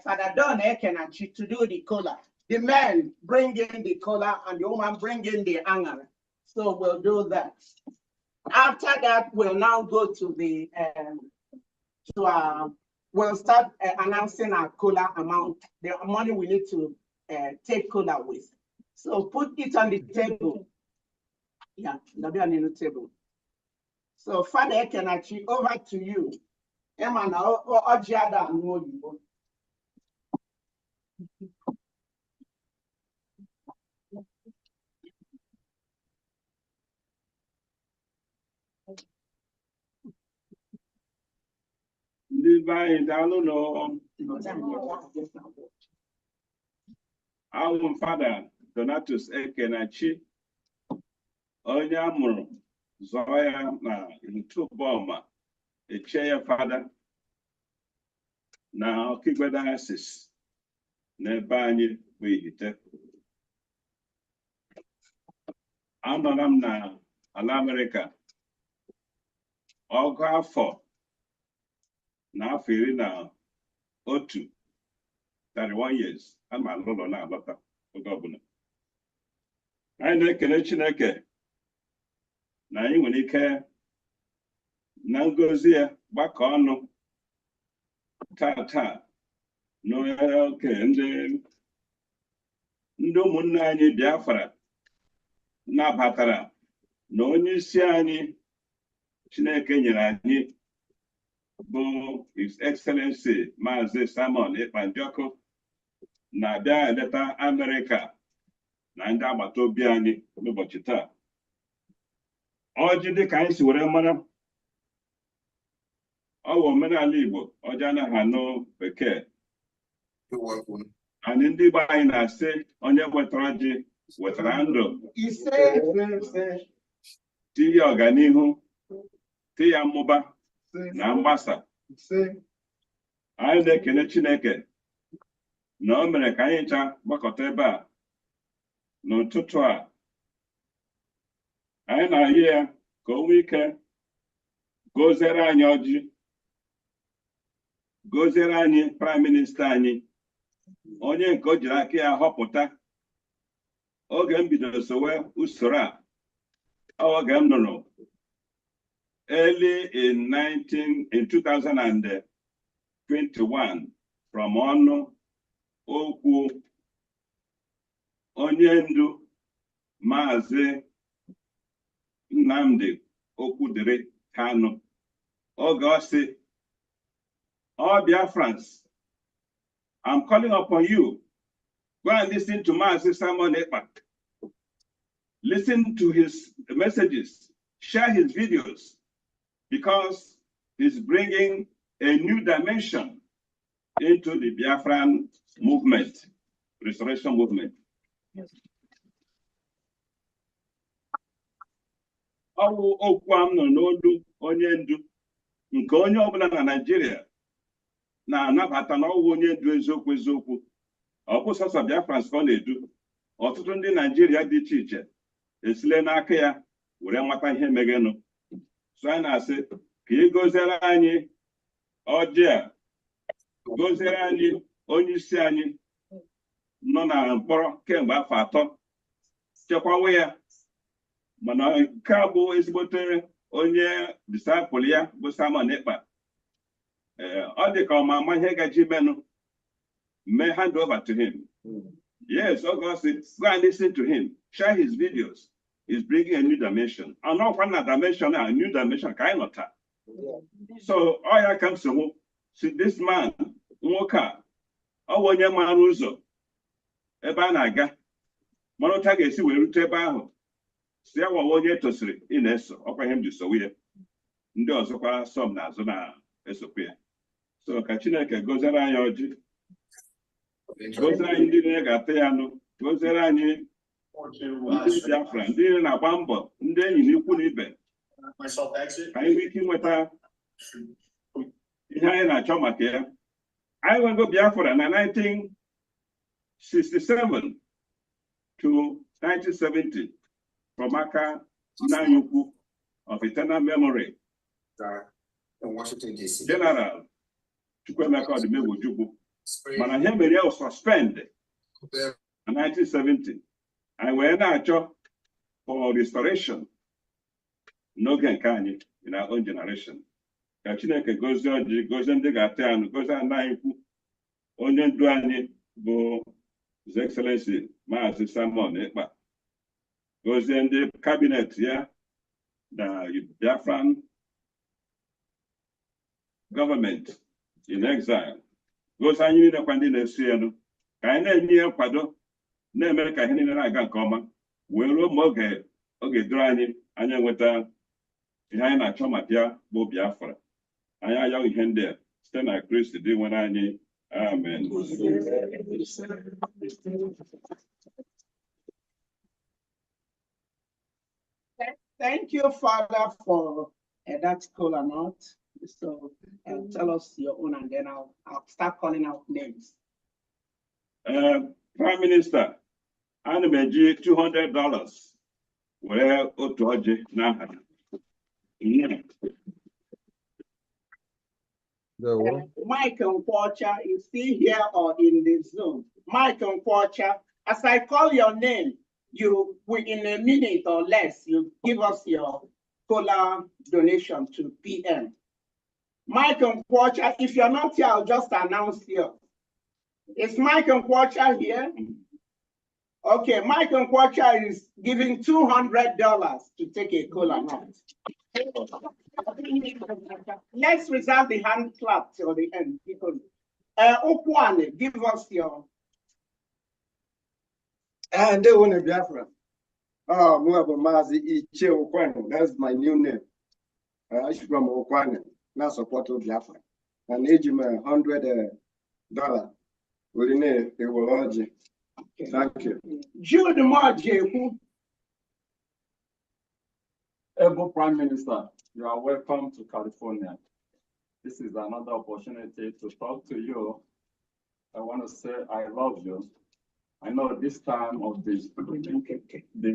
Father Don Ekenachi to do the kola. The men bring in the kola and the woman bring in the anger. So we'll do that. After that, we'll now go to the, we'll start announcing our kola amount, the money we need to take kola with. So put it on the table. Yeah, that'll be on the table. So Father Ekenachi, over to you. Our father, Donatus Ekenachi, onye amụrụ zọọ ya na Ntụbọma, echie ya fada na Ọkigwe Diocese n'ebe anyị bụ Ihite. Anọrọ m na ala Amerịka ọgụ afọ na afọ 11, 31 years. I'm a little na alọta oge ọbụla. Anyị na-ekele Chineke na anyị nwere ike na ngozi ya gbakọ ọnụ taa n'oke ndị ụmụnne anyị Biafra nabatara na onye isi anyị Chineke nyere anyị bụ His Excellency Maazị Simon Ekpa na-abịa eleta Amerịka na ndị agbata obi anyị n'ụbọchị taa. Ọjị dịka anyị si were mara, ọ bụ omenala Igbo, ọjị anaghị anụ Bekee. Anyị ndị Igbo anyị na-asị onye wetara ọjị wetara ndụ, tinye ọganihu, tinye mmụba na mgbasa. Anyị na-ekele Chineke na o mere ka anyị ncha gbakọta ebe a n'ụtụtụ a. Anyị na-ayị ya ka o nwee ike goziere anyị ọjị, goziere anyị Prime Minister anyị, onye nke o jiri aka ya họpụta. Oge m bidoro sowe usoro a, oge m nụrụ early in 2021 from ọnụ okwu onye ndu Maazị Nnamdi Okwudiri Kanu. Oge ọ sị, all Biafrans, I'm calling upon you. Go and listen to Maazị Simon Ekpa. Listen to his messages, share his videos, because he's bringing a new dimension into the Biafran movement, restoration movement. Ọwụ okwu a m nọ n'olu onye ndu nke onye ọbụla na Nigeria na-anabata na ọwụ onye ndu eziokwu. Ọ bụ sọsọ Biafrans ka ọ na-edu. Ọtụtụ ndị Nigeria dị iche iche esile n'aka ya were nwata ihe megenụ. So anyị na-asị ka ị goziere anyị ọjị a, goziere anyị onye isi anyị nọ na mkpọrọ kemgbe afọ 3, chekwawa ya. Mana nke a bụ ezigbote onye disciple ya bụ Simon Ekpa. Ọ dị ka ọ ma ama ihe gaji menụ, may hand over to him. Yes, August, go and listen to him, share his videos. He's bringing a new dimension. And not one dimension, a new dimension, kind of that. So all I can say, see this man, Nwoka, onye mara ụzọ ebe a na-aga, mara otu a ga-esi wee rute ebe ahụ si ya wawa onye tosiri ị na-eso ọkwa ihe m ji sowe ya ndị ọzọkwa sọm n'azụ na-esokwa ya so ka Chineke gọziere anyị ọjị gọziere anyị ndị niile ga-ata ya anụ gọziere anyị ndị Biafra ndị niile na-agba mbọ ndị enyi na ikwu na ibe ka anyị nwee ike inweta ihe anyị na-achọ maka ya. Anyị nwego Biafra na 1967 to 1970 from aka nna anyị ukwu of eternal memory in Washington, D.C. General Chukwuemeka Odumegwu, mana ihe mere ya suspend na 1970. Anyị wee na-achọ for restoration n'oge nke anyị in our own generation. Ka Chineke gozie ọjị gozie ndị ga-ata anụ gozie nna anyị ukwu onye ndu anyị bụ His Excellency Maazị Simon Ekpa, gozie ndị kabinet ya na Biafran government in exile, gozie anyị niile kwa ndị na-esi elu ka anyị na-enye ya nkwado na-eme ka ihe niile na-aga nke ọma wee ruo ma oge duru anyị enweta ihe anyị na-achọ maka ya bụ Biafra. Anyị ayọghị ihe ndị a site na Kristi dị nwere anyị. Amen. Thank you, Father, for that cool amount. So tell us your own, and then I'll start calling out names. Prime Minister, ana m eji $200 were otu ọjị n'aha. Mike Nkwocha is still here or in the Zoom. Mike Nkwocha, as I call your name, you in a minute or less, you give us your cola donation to PM. Mike Nkwocha, if you're not here, I'll just announce here. Is Mike Nkwocha here? Okay, Mike Nkwocha is giving $200 to take a cola now. Let's reserve the hand clap till the end. Okwane, give us your. And they want a Biafra. Oh, Muabu Mazi Iche Okwane. That's my new name. I should from Okwane. Now support of Biafra. And age him $100. Within a will. Thank you. Jude Marje. Able Prime Minister, you are welcome to California. This is another opportunity to talk to you. I want to say I love you. I know this time of the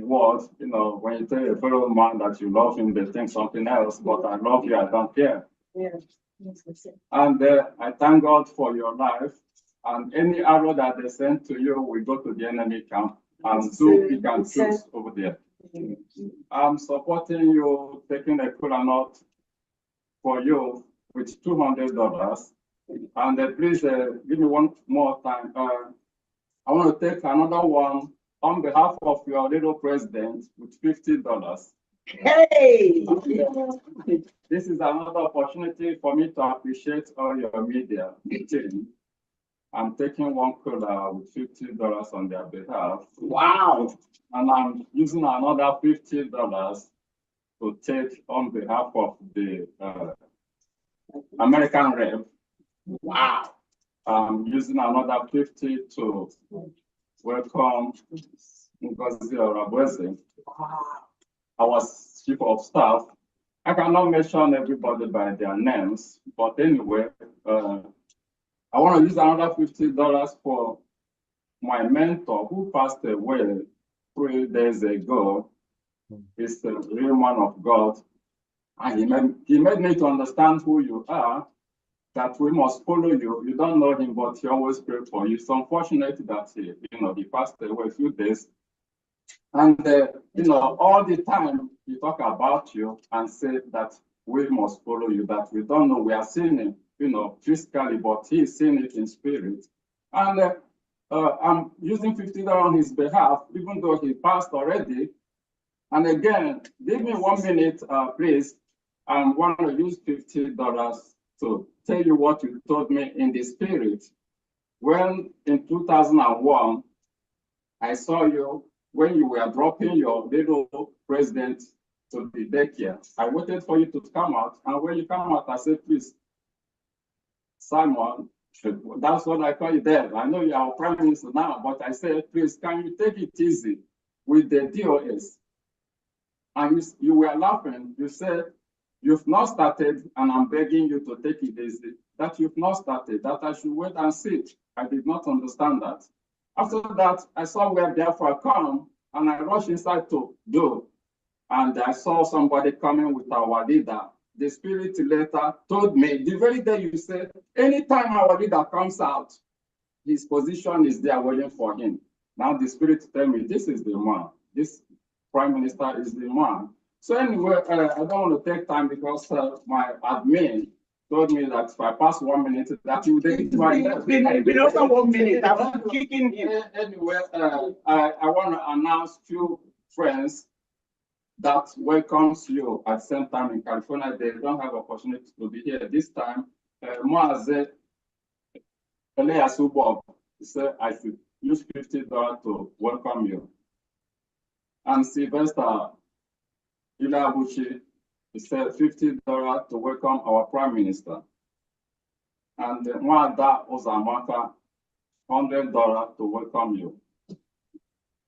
world, you know, when you tell a fellow man that you love him, they think something else, but I love you, I don't care. Yeah. And I thank God for your life. And any arrow that they send to you will go to the enemy camp and so he can choose over there. I'm supporting you, taking a cola note for you with $200. And please give me one more time. I want to take another one on behalf of your little president with $50. Hey! This is another opportunity for me to appreciate all your media team. I'm taking one cola with $50 on their behalf. Wow! And I'm using another $50 to take on behalf of the American rep. Wow! I'm using another 50 to welcome Ngozi Orabweze, our chief of staff. I cannot mention everybody by their names, but anyway, I want to use another $50 for my mentor who passed away 3 days ago. He's a real man of God. And he made me to understand who you are, that we must follow you. You don't know him, but he always prayed for you. It's unfortunate that he passed away a few days. And all the time he talk about you and say that we must follow you, that we don't know. We are seeing him, physically, but he is seeing it in spirit. And I'm using $50 on his behalf, even though he passed already. And again, give me 1 minute, please. I want to use $50 to tell you what you told me in the spirit. When in 2001, I saw you when you were dropping your little president to the daycare, I waited for you to come out. And when you come out, I said, please, Simon, that's what I call you there. I know you are prime minister now, but I said, please, can you take it easy with the DOS? And you were laughing. You said, you've not started, and I'm begging you to take it easy. That you've not started, that I should wait and see. I did not understand that. After that, I saw where Biafra come, and I rushed inside to do. And I saw somebody coming with our leader. The spirit letter told me, the very day you said, anytime our leader comes out, his position is there waiting for him. Now the spirit tell me, this is the man. This prime minister is the man. So anyway, I don't want to take time because my admin told me that if I pass 1 minute, that you would take It's been over 1 minute. I'm kicking him. Anyway, I want to announce few friends that welcomes you at the same time in California. They don't have opportunity to be here this time. Moaze Eliasubob said I should use $50 to welcome you. And Sylvester Ilabuchi said $50 to welcome our Prime Minister. And Mwada Ozamaka, $100 to welcome you.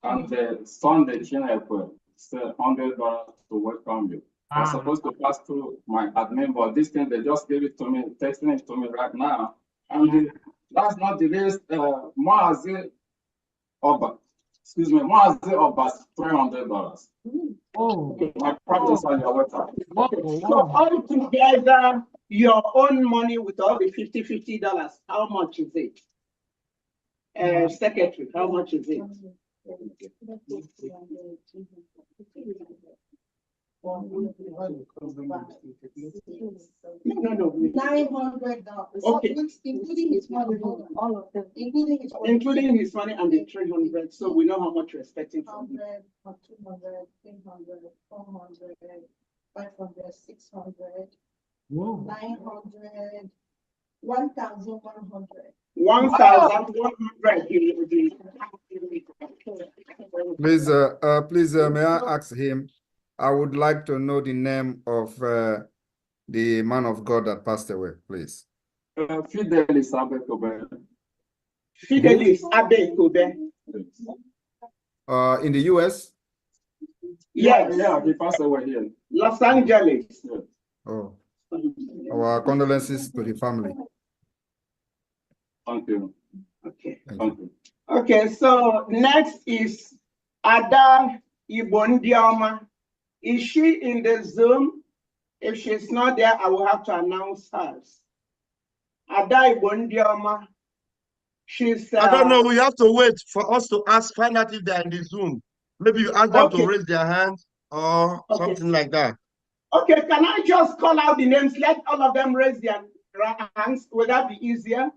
And Sunday Chinekwe said $100 to welcome you. I was supposed to pass through my admin, but this thing, they just gave it to me, texting it to me right now. And that's not the least, Moaze Oba, excuse me, Moaze Oba, $300. Oh, my practice on your website. So all together, your own money with all the $50, how much is it? Secretary, how much is it? No. $900. Okay. Including his money, all of them. Including his money and the 300. So we know how much you're expecting from him. 100, 200, 300, 400, 500, 600, 900, 1,100. 1,100. Please, may I ask him? I would like to know the name of the man of God that passed away, please. Fidelis Abekobe. Fidelis Abekobe. In the US? Yes. Yeah, he passed away here. Los Angeles. Yeah. Oh. Our condolences to the family. Thank you. Okay. Thank you. Okay, so next is Ada Ibondioma. Is she in the Zoom? If she's not there, I will have to announce hers. Ada Ibondioma. She's. I don't know. We have to wait for us to find out if they're in the Zoom. Maybe you ask them to raise their hands or something like that. Okay, can I just call out the names? Let all of them raise their hands. Would that be easier?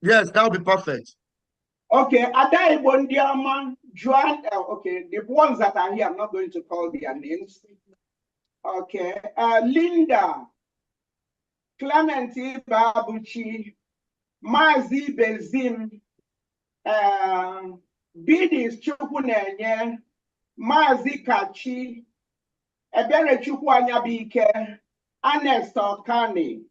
Yes, that would be perfect. Okay, Ada Ibondioma, Joan. Okay, the ones that are here, I'm not going to call their names. Okay, Linda, Clementi Babuchi, Mazi Bezim, Bidis Chukunenye, Mazi Kachi, Ebere Chukwanyabike, Ernest Okani,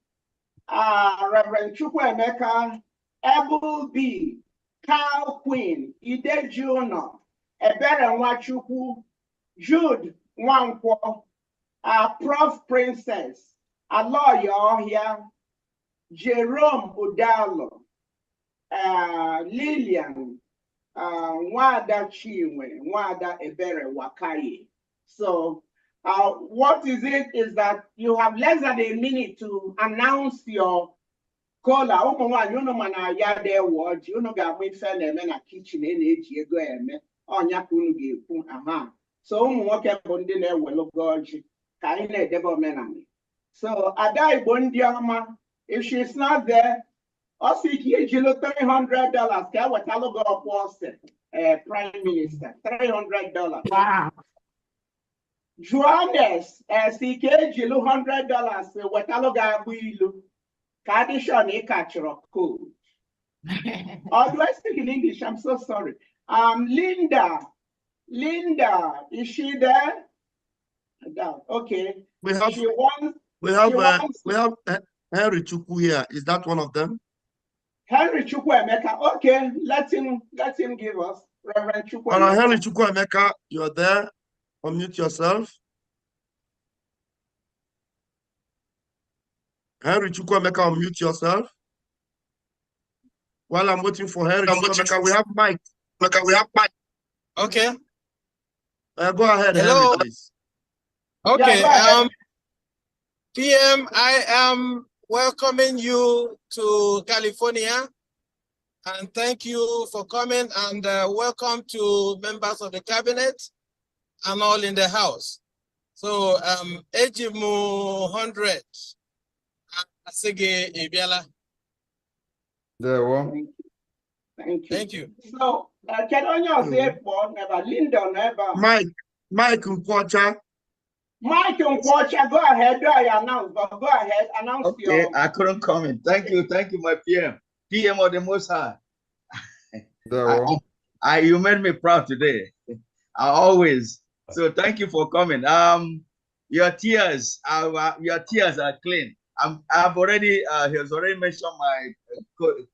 Reverend Chukwemeka, Ebel B, Carl Queen, Ide Juno, Ebere Nwachukwu, Jude Nwankwo, Prof Princess, Aloyo here, Jerome Udalo, Lillian, Nwada Chinwe, Nwada Ebere Wakaye. So what is it is that you have less than a minute to announce your caller. You know, man, I there watch. You know, got me fell in a kitchen in age. You go and me. Oh, ya kunu give. So, what can bondi there? Well, God, kaine devil menami. So, Ada Ibondioma, if she's not there, also you $300. Can what I look up was Prime Minister $300. Wow. Johannes, CK Jilu $100. What I look at will. Kadishon a catcher of code. Or do I speak in English? I'm so sorry. Linda Linda, is she there? Okay. We have Henry Chukwu here. Is that one of them? Henry Chukwuemeka. Okay, let him give us. Reverend Chukwuemeka. All right, Henry Chukwuemeka, you're there. Unmute yourself. Henry Chukwuemeka, unmute yourself. While I'm waiting for Henry Chukwuemeka, we have Mike. Okay. Go ahead, Hello. Henry, please. Okay. Yeah, PM, I am welcoming you to California, and thank you for coming, and welcome to members of the cabinet and all in the house. So, Ejimu 100, Asige Ibiala. There one. Thank you. So, can I say never Linda never Mike Nkwocha. Mike Nkwocha, go ahead. Do I announce? But go ahead, announce. Okay, I couldn't comment. Thank you, my PM. PM of the Most High. You made me proud today. I always. So thank you for coming. Your tears are clean. I've already he has already mentioned my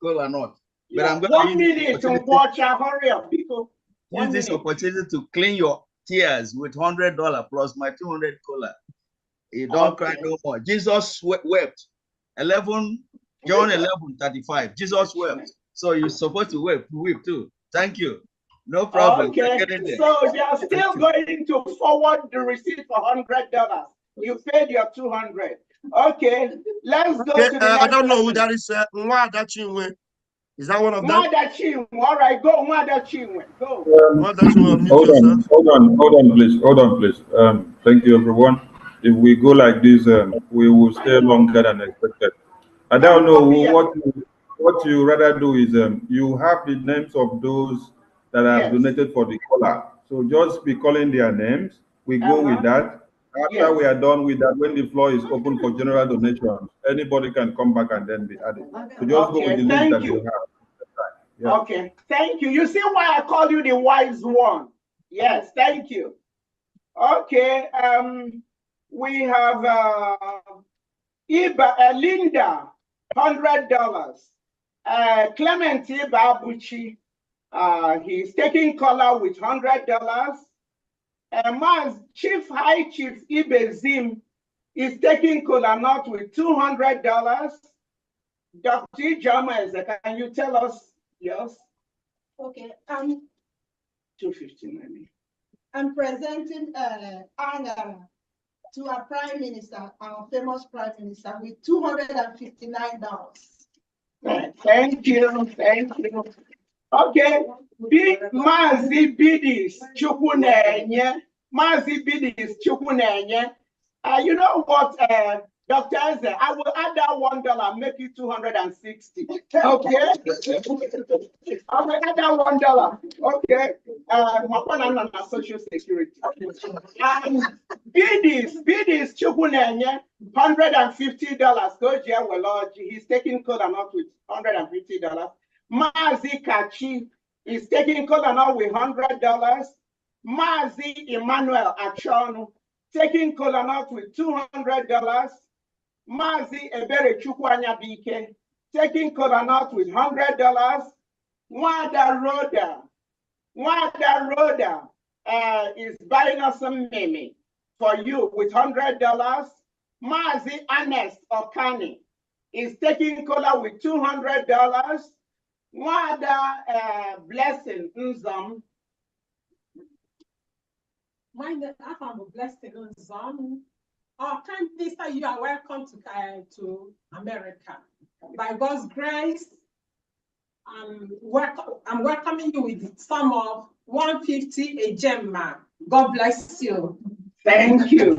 cola nut. But I'm going 1 minute to watch. Hurry up, people. Use this opportunity to clean your tears with $100 plus my 200 cola. You don't cry no more. Jesus wept. John 11:35. Jesus wept. So you're supposed to weep too. Thank you. No problem. Okay. So they are still going to forward the receipt for $100. You paid your 200. Okay. Let's go to the next. I don't know who that is. Is that one of them? All right, go. Go. Hold on, please. Thank you, everyone. If we go like this, we will stay longer than expected. I don't know what you rather do is you have the names of those that have donated for the caller. So just be calling their names. We go with that. After we are done with that, when the floor is open for general donations, anybody can come back and then be added. So just go with the list that you have. Yeah. Okay, thank you. You see why I call you the wise one? Yes, thank you. Okay, we have Linda, $100. Clement Ibabuchi, he's taking color with $100. High Chief Ibezim is taking kola nut with $200. Dr. Ijama, can you tell us? Yes. Okay. 259. I'm presenting honor to our Prime Minister, our famous Prime Minister, with $259. Thank you. Okay. Mazi Bidis Chukunenye. You know what, Dr. Eze, I will add that $1, make it 260. Okay. I will add that $1. Okay. My Social Security. Bidis Chukunenye, $150. Go Jia Weloji. He's taking cola nut with $150. Mazi Kachi is taking cola nut with $100. Mazi Emmanuel Achonu taking cola nut with $200. Mazi Ebere Chukwanya Bike taking cola nut with $100. Wada Roda is buying us some meme for you with $100. Mazi Ernest Okani is taking cola with $200. Wada Blessing Nzam. My name is Blessing Nzam. Our Prime Minister, you are welcome to America. By God's grace, I'm welcoming you with the sum of $150 a gem. God bless you. Thank you.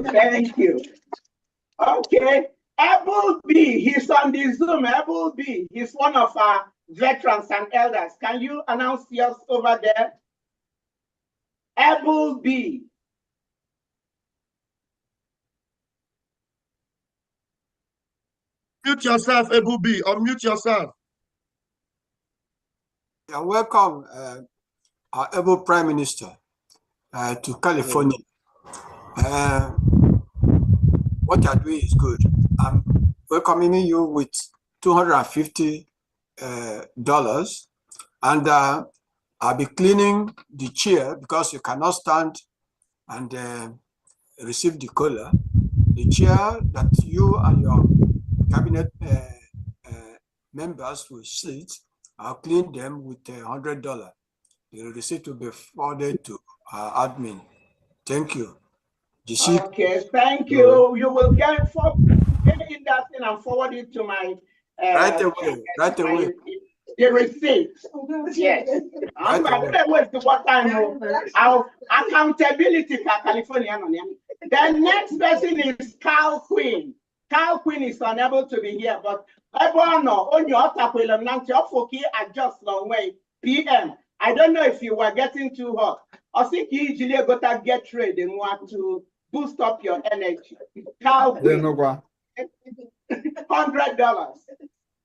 Okay, Abel B, he's on the Zoom. Abel B, he's one of our veterans and elders. Can you announce yours over there? Abel B. Mute yourself, Abel B, or mute yourself. Yeah, welcome, our able Prime Minister. to California. What you're doing is good. I'm welcoming you with $250, and I'll be cleaning the chair because you cannot stand and receive the cola. The chair that you and your cabinet members will sit, I'll clean them with $100. The receipt will be forwarded to our admin. Thank you. Okay, thank you. You will get in that thing and forward it to my right away. The receipt. Yes. I'm going to waste what time. Our accountability for California. The next person is Carl Quinn. Carl Quinn is unable to be here, but Ebono on your takwilum nanti ofoki adjust long way PM. I don't know if you were getting too hot. I think you usually got to get ready and want to boost up your energy. Carl Quinn. $100.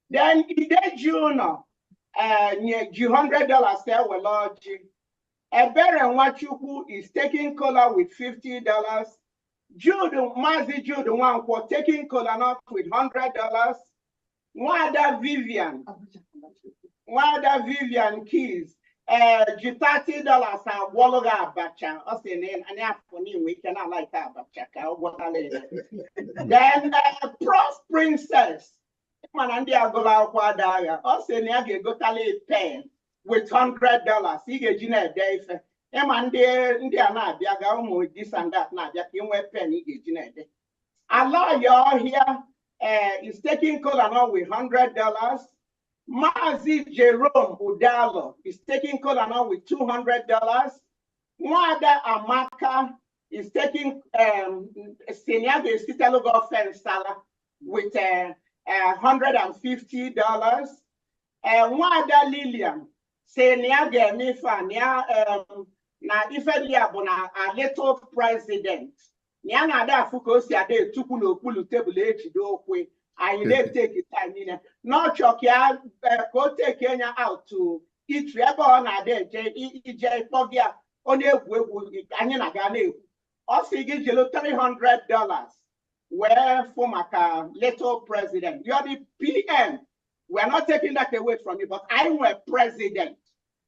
Then in June, $100 there were large. Ebere Nwachukwu is taking cola with $50. Jude Mazi Jude Nwankwo taking cola nut with $100. Wada Vivian Keys. $30 Wologa Abacha. We cannot like Abacha. Then Prof Princess. Manandia Gola Quadaga. Oseniage Gotale pen with $100. He get Gina Dave. Emande Indiana Biaga this and that. Now, just you wear pen, he get Gina. Allah, y'all here is taking cola now with $100. Mazi Jerome Udalo is taking cola now with $200. Mwada Amaka is taking Seniaga Sitalogo Fensala with $150. Mwada Lilian Seniaga Nifa na Ifedia Bona a little president. Nyana da Fukosi Ade Tukulo Kulu table do kwe. I let take it time in. Not Chokia go take Kenya out to eat rebel on a day, J. Pogia, only Kanyana Gane. Also, give you $300. Where for my little president, you're the PM. We're not taking that away from you, but I were president.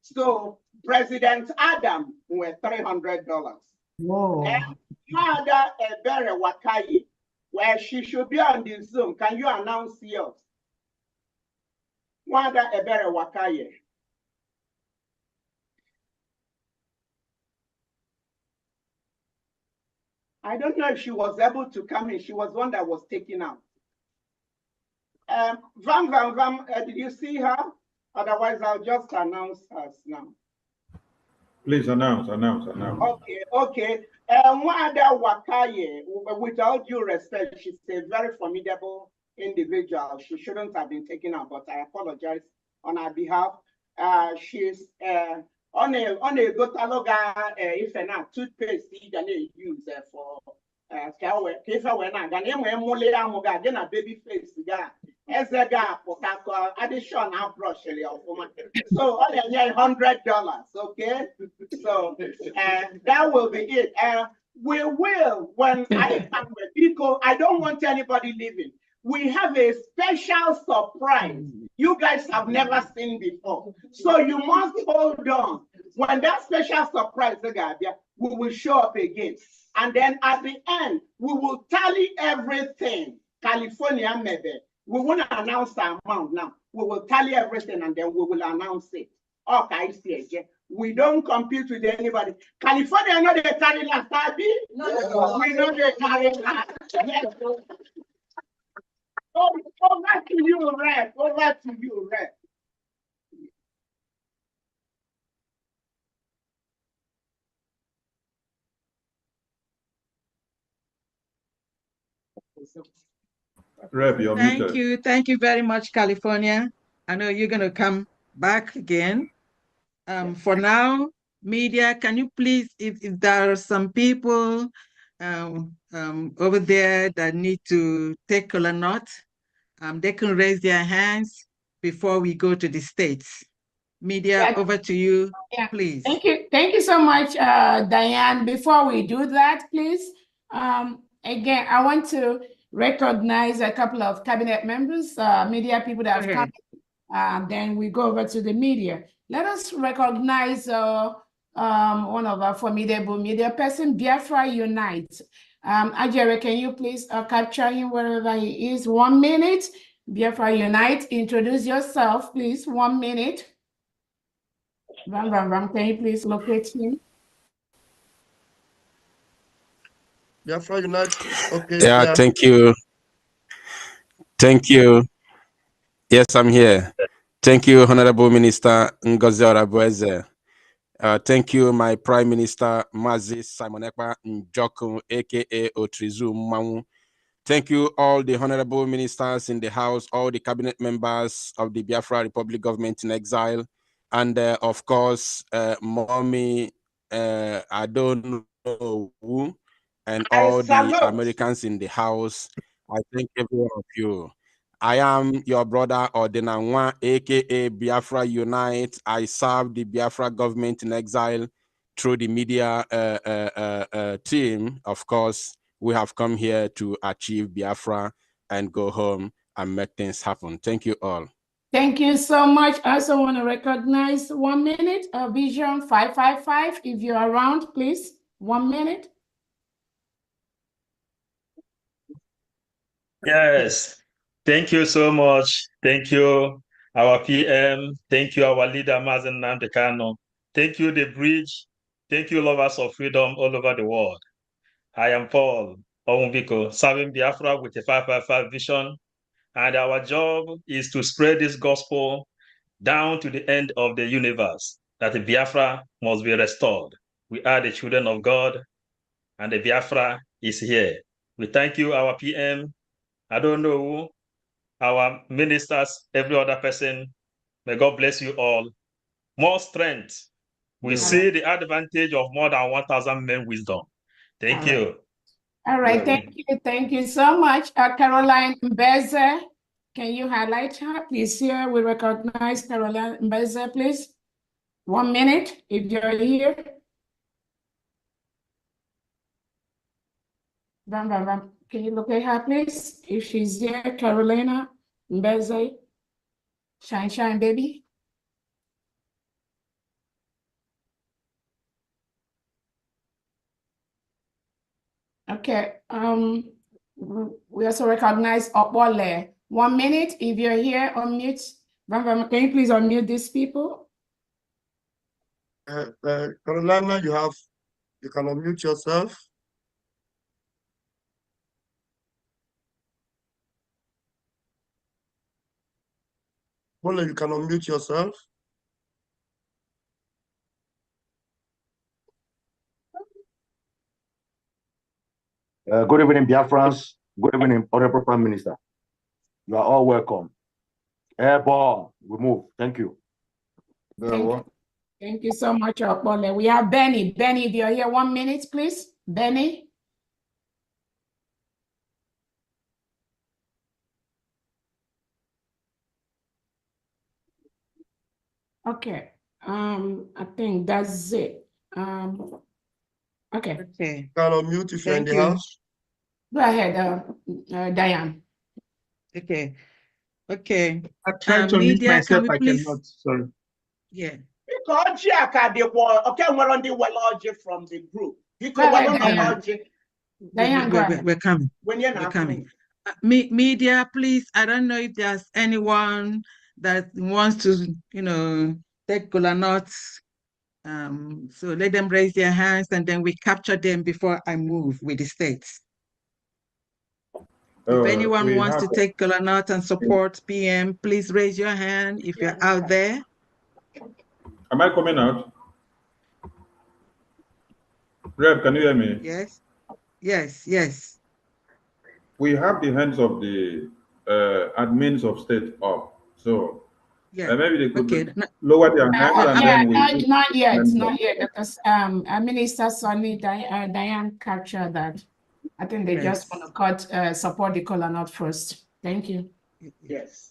So, President Adam were $300. Whoa. And Mother Ebere Wakayi, where she should be on the Zoom. Can you announce yours? Wanda Ebere Wakaye. I don't know if she was able to come in. She was one that was taken out. Vam, did you see her? Otherwise, I'll just announce her now. Please announce. Okay. Wanda Wakaye, with all due respect, she's a very formidable individual. She shouldn't have been taken out, but I apologize on her behalf. She's on a Gotaloga if not toothpaste you use for baby face addition brush so only $100, okay? So that will be it. We will when I come with Pico, I don't want anybody leaving. We have a special surprise you guys have never seen before. So you must hold on. When that special surprise, we will show up again. And then at the end, we will tally everything. California, maybe. We won't announce the amount now. We will tally everything and then we will announce it. Okay, we don't compete with anybody. California, not they carry last time. No. We know they carry last. Yes. Over to you, Rep. Over to you, Rep. Rep, you're muted. Thank you very much, California. I know you're going to come back again. For now, media, can you please, if there are some people over there that need to take a note, they can raise their hands before we go to the States. Media, over to you, please. Thank you so much, Diane. Before we do that, please, again, I want to recognize a couple of cabinet members, media people that have come. Then we go over to the media. Let us recognize one of our formidable media person, Biafra Unite. Ajere, can you please capture him wherever he is? 1 minute. Biafra Unite, introduce yourself, please. 1 minute. Can you please locate him? Biafra Unite. Okay. Yeah, thank you. Thank you. Yes, I'm here. Thank you, Honorable Minister Ngozi Orabueze. Thank you, my Prime Minister, Mazi Simon Ekpa Njoku, aka Otrizu Mmanwu. Thank you, all the honorable ministers in the House, all the cabinet members of the Biafra Republic government in exile, and of course, Mommy, I don't know who, and all the Americans in the House. I thank every one of you. I am your brother Odinanwa, aka Biafra Unite. I serve the Biafra government in exile through the media team. Of course, we have come here to achieve Biafra and go home and make things happen. Thank you all. Thank you so much. I also want to recognize 1 minute, Vision 555. If you're around, please, 1 minute. Yes, thank you so much. Thank you, our PM. Thank you, our leader, Mazen Namdekano. Thank you, The Bridge. Thank you, lovers of freedom all over the world. I am Paul Onwubiko, serving Biafra with a 555 vision. And our job is to spread this gospel down to the end of the universe, that the Biafra must be restored. We are the children of God, and the Biafra is here. We thank you, our PM. I don't know who, our ministers, every other person. May God bless you all. More strength. We see the advantage of more than 1,000 men wisdom. Thank you. All right, thank you so much. Caroline Mbeze, can you highlight her? Please, here we recognize Caroline Mbeze, please. 1 minute, if you're here. Can you look at her, please? If she's here, Carolina Mbeze, shine, baby. Okay, we also recognize Opole. 1 minute, if you're here, unmute. Can you please unmute these people? Carolina, you can unmute yourself. Opole, you can unmute yourself. Good evening, Biafrans. Good evening, Honorable Prime Minister. You are all welcome. Airborne, we move. Thank you. Thank you so much, Opole. We have Benny. Benny, if you're here, 1 minute, please. Benny. Okay. I think that's it. Okay. Can unmute if you're in the house. Go ahead, Diane. Okay. I tried to mute myself, I please... cannot. Sorry. Yeah. Because okay, we're on the well from the group. Because we're coming. We're coming. Media, please. I don't know if there's anyone that wants to, take kola nuts. So let them raise their hands and then we capture them before I move with the states. If anyone wants to take kola nuts and support PM, please raise your hand if you're out there. Am I coming out? Reb, can you hear me? Yes. We have the hands of the admins of state up. So maybe they could lower their hands and then we... Not yet, because Minister Sonny Diane captured that. I think they just want to support the kola nut first. Thank you. Yes.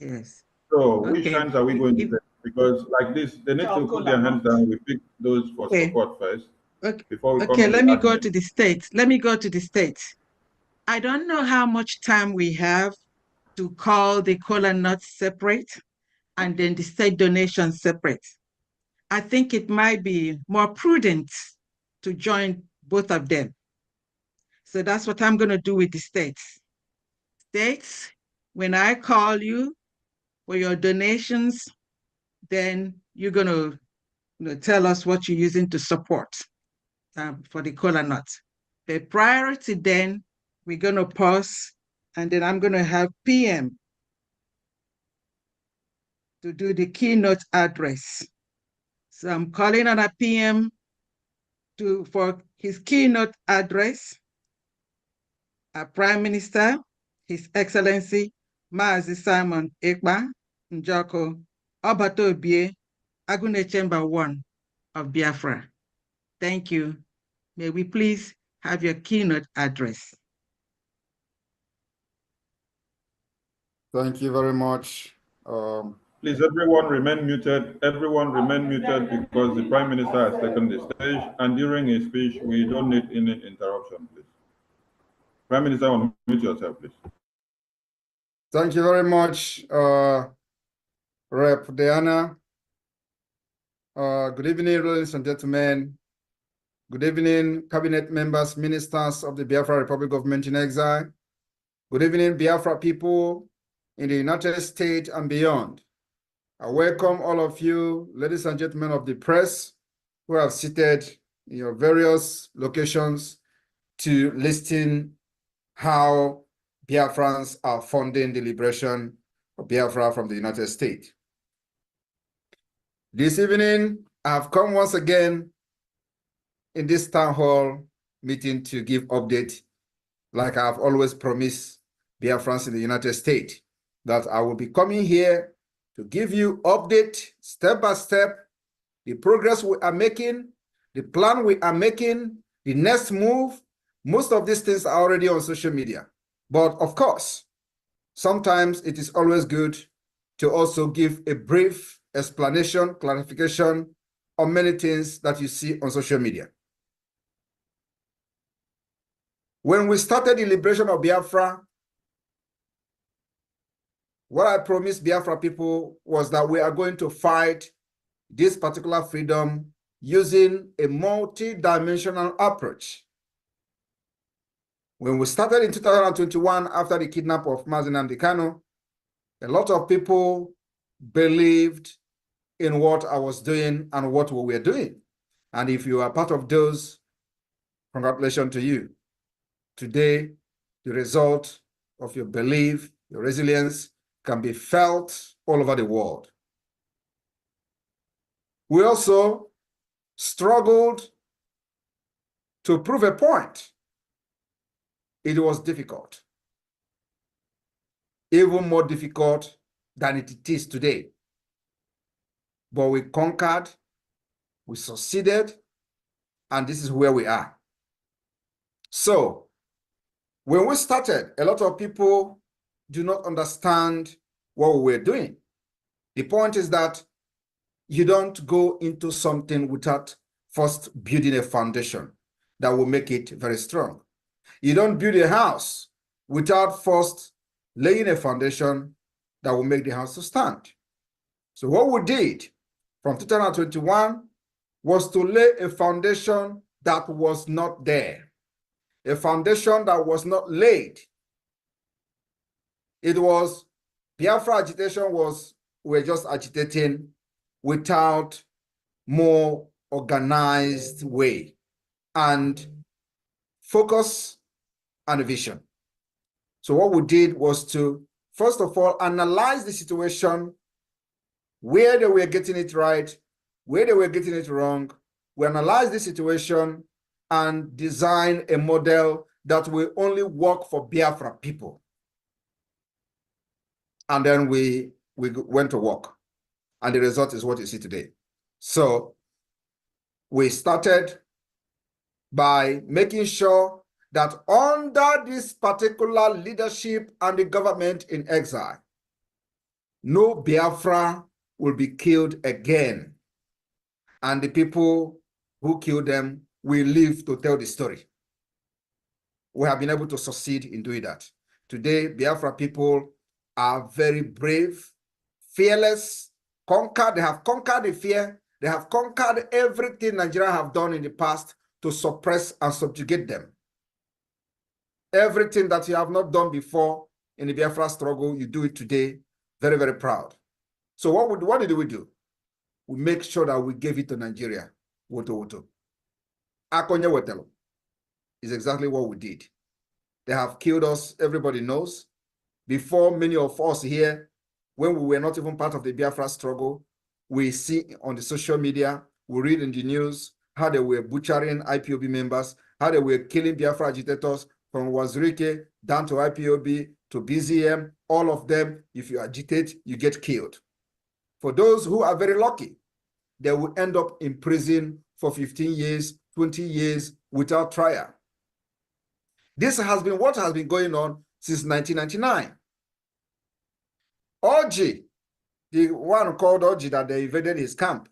So which hands are we going to take? because like this, they need to put their hands down. We pick those for support first. Okay. Before we come Okay, to let the me go admin. to the states. Let me go to the states. I don't know how much time we have to call the cola nuts separate and then the state donations separate. I think it might be more prudent to join both of them. So that's what I'm going to do with the states. States, when I call you for your donations, then you're going to tell us what you're using to support for the cola nuts. The priority then, we're going to pause, and then I'm going to have PM to do the keynote address. So I'm calling on a PM for his keynote address. Our Prime Minister, His Excellency, Mazi Simon Ekpa Njoko Obatobie, Agune Chamber 1 of Biafra. Thank you. May we please have your keynote address. Thank you very much. Please, everyone remain muted. Everyone remain muted because the Prime Minister has taken the stage, and during his speech, we don't need any interruption, please. Prime Minister, unmute yourself, please. Thank you very much, Rep. Diana. Good evening, ladies and gentlemen. Good evening, cabinet members, ministers of the Biafra Republic Government in Exile. Good evening, Biafra people in the United States and beyond. I welcome all of you, ladies and gentlemen of the press, who have seated in your various locations to listen how Biafrans are funding the liberation of Biafra from the United States. This evening, I have come once again in this town hall meeting to give update, like I have always promised Biafrans in the United States, that I will be coming here to give you update step by step, the progress we are making, the plan we are making, the next move. Most of these things are already on social media. But of course, sometimes it is always good to also give a brief explanation, clarification on many things that you see on social media. When we started the liberation of Biafra, what I promised Biafra people was that we are going to fight this particular freedom using a multi-dimensional approach. When we started in 2021, after the kidnapping of Mazi Nnamdi Kanu, a lot of people believed in what I was doing and what we were doing. And if you are part of those, congratulations to you. Today, the result of your belief, your resilience, can be felt all over the world. We also struggled to prove a point. It was difficult, even more difficult than it is today. But we conquered, we succeeded, and this is where we are. So, when we started, a lot of people do not understand what we were doing. The point is that you don't go into something without first building a foundation that will make it very strong. You don't build a house without first laying a foundation that will make the house to stand. So what we did from 2021 was to lay a foundation that was not there, a foundation that was not laid. It was Biafra agitation was, we're just agitating without more organized way and focus and vision. So what we did was to, first of all, analyze the situation, where they were getting it right, where they were getting it wrong. We analyzed the situation and design a model that will only work for Biafra people. And then we went to work. And the result is what you see today. So we started by making sure that under this particular leadership and the government in exile, no Biafra will be killed again. And the people who killed them will live to tell the story. We have been able to succeed in doing that. Today, Biafra people are very brave, fearless, they have conquered the fear. They have conquered everything Nigeria have done in the past to suppress and subjugate them. Everything that you have not done before in the Biafra struggle, you do it today. Very, very proud. So what did we do? We make sure that we gave it to Nigeria. Woto. Akonye Wetelo is exactly what we did. They have killed us, everybody knows. Before, many of us here, when we were not even part of the Biafra struggle, we see on the social media, we read in the news how they were butchering IPOB members, how they were killing Biafra agitators from Wazirike down to IPOB to BZM. All of them, if you agitate, you get killed. For those who are very lucky, they will end up in prison for 15 years, 20 years without trial. This has been what has been going on since 1999. Orji, the one called Orji that they invaded his camp,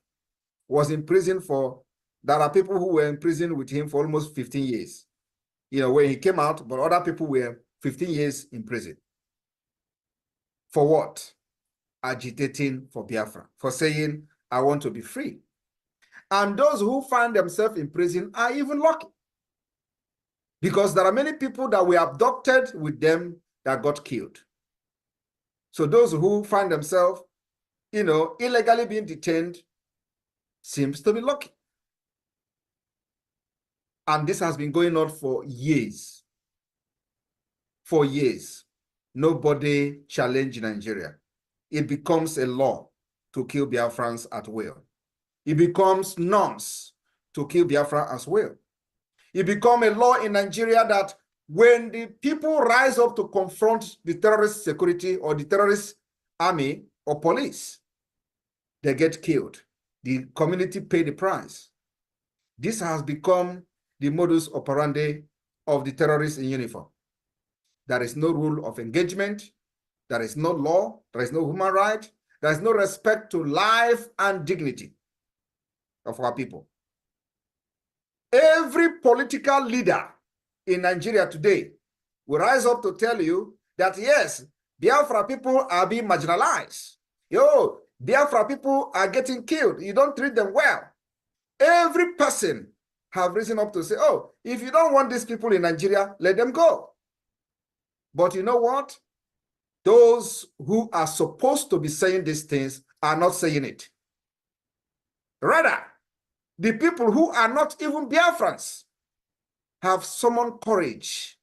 was in prison for, there are people who were in prison with him for almost 15 years. You know, when he came out, but other people were 15 years in prison. For what? Agitating for Biafra, for saying, I want to be free. And those who find themselves in prison are even lucky, because there are many people that were abducted with them that got killed. So those who find themselves, you know, illegally being detained seems to be lucky. And this has been going on for years. For years. Nobody challenged Nigeria. It becomes a law to kill Biafrans at will. It becomes norms to kill Biafra as well. It becomes a law in Nigeria that when the people rise up to confront the terrorist security or the terrorist army or police, they get killed. The community pay the price. This has become the modus operandi of the terrorists in uniform. There is no rule of engagement. There is no law. There is no human right. There is no respect to life and dignity of our people. Every political leader in Nigeria today will rise up to tell you that, yes, Biafra people are being marginalized. Yo, Biafra people are getting killed. You don't treat them well. Every person have risen up to say, oh, if you don't want these people in Nigeria, let them go. But you know what? Those who are supposed to be saying these things are not saying it. Rather, the people who are not even Biafrans have summoned courage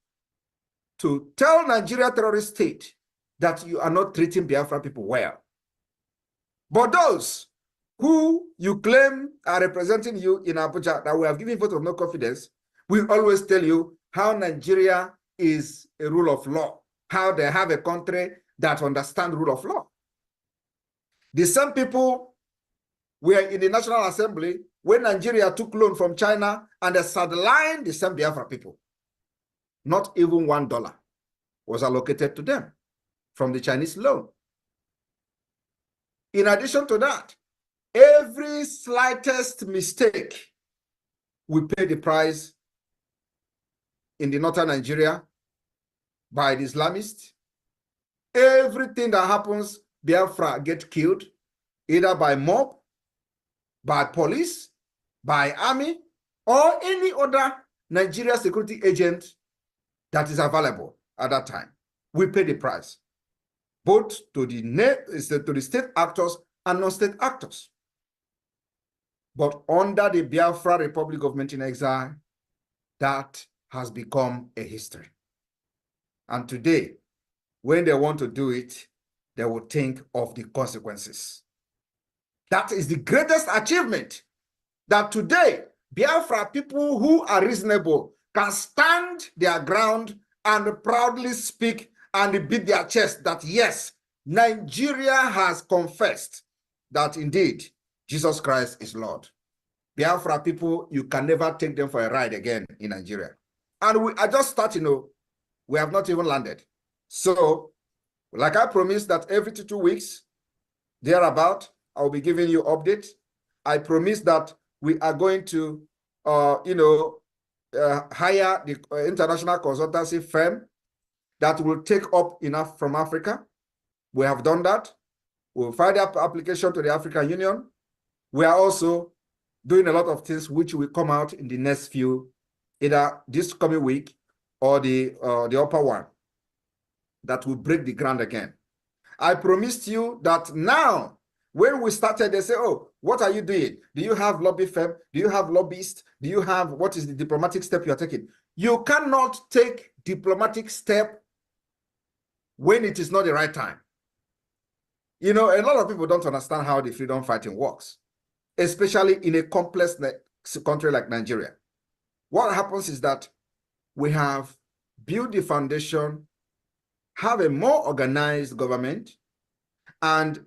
to tell Nigeria terrorist state that you are not treating Biafra people well. But those who you claim are representing you in Abuja, that we have given vote of no confidence, will always tell you how Nigeria is a rule of law, how they have a country that understands rule of law. The same people were in the National Assembly when Nigeria took loan from China and they sidelined the same Biafra people. Not even $1 was allocated to them from the Chinese loan. In addition to that, every slightest mistake, we pay the price in the northern Nigeria by the Islamists. Everything that happens, Biafra get killed, either by mob, by police, by army, or any other Nigeria security agent that is available at that time. We pay the price, both to the state actors and non-state actors. But under the Biafra Republic Government in Exile, that has become a history. And today, when they want to do it, they will think of the consequences. That is the greatest achievement, that today, Biafra people who are reasonable can stand their ground and proudly speak and beat their chest that, yes, Nigeria has confessed that indeed Jesus Christ is Lord. Biafra people, you can never take them for a ride again in Nigeria. And we are just starting, we have not even landed. So, like I promised that every 2 weeks, thereabout, I'll be giving you updates. I promise that we are going to, hire the international consultancy firm that will take up enough from Africa. We have done that. We'll file the application to the African Union. We are also doing a lot of things which will come out in the next few, either this coming week or the upper one, that will break the ground again. I promised you that now, when we started, they say, oh, what are you doing? Do you have lobby firm? Do you have lobbyists? Do you have, what is the diplomatic step you are taking? You cannot take diplomatic step when it is not the right time. You know, a lot of people don't understand how the freedom fighting works, especially in a complex country like Nigeria. What happens is that we have built the foundation, have a more organized government, and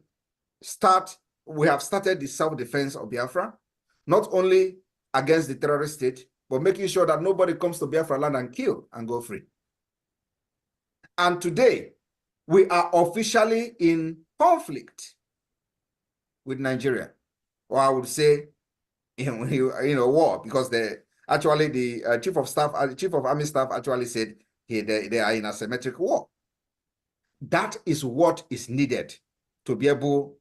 we have started the self-defense of Biafra, not only against the terrorist state, but making sure that nobody comes to Biafra land and kill and go free. And today, we are officially in conflict with Nigeria, or I would say, war, because the chief of staff, chief of army staff actually said they are in a asymmetric war. That is what is needed to be able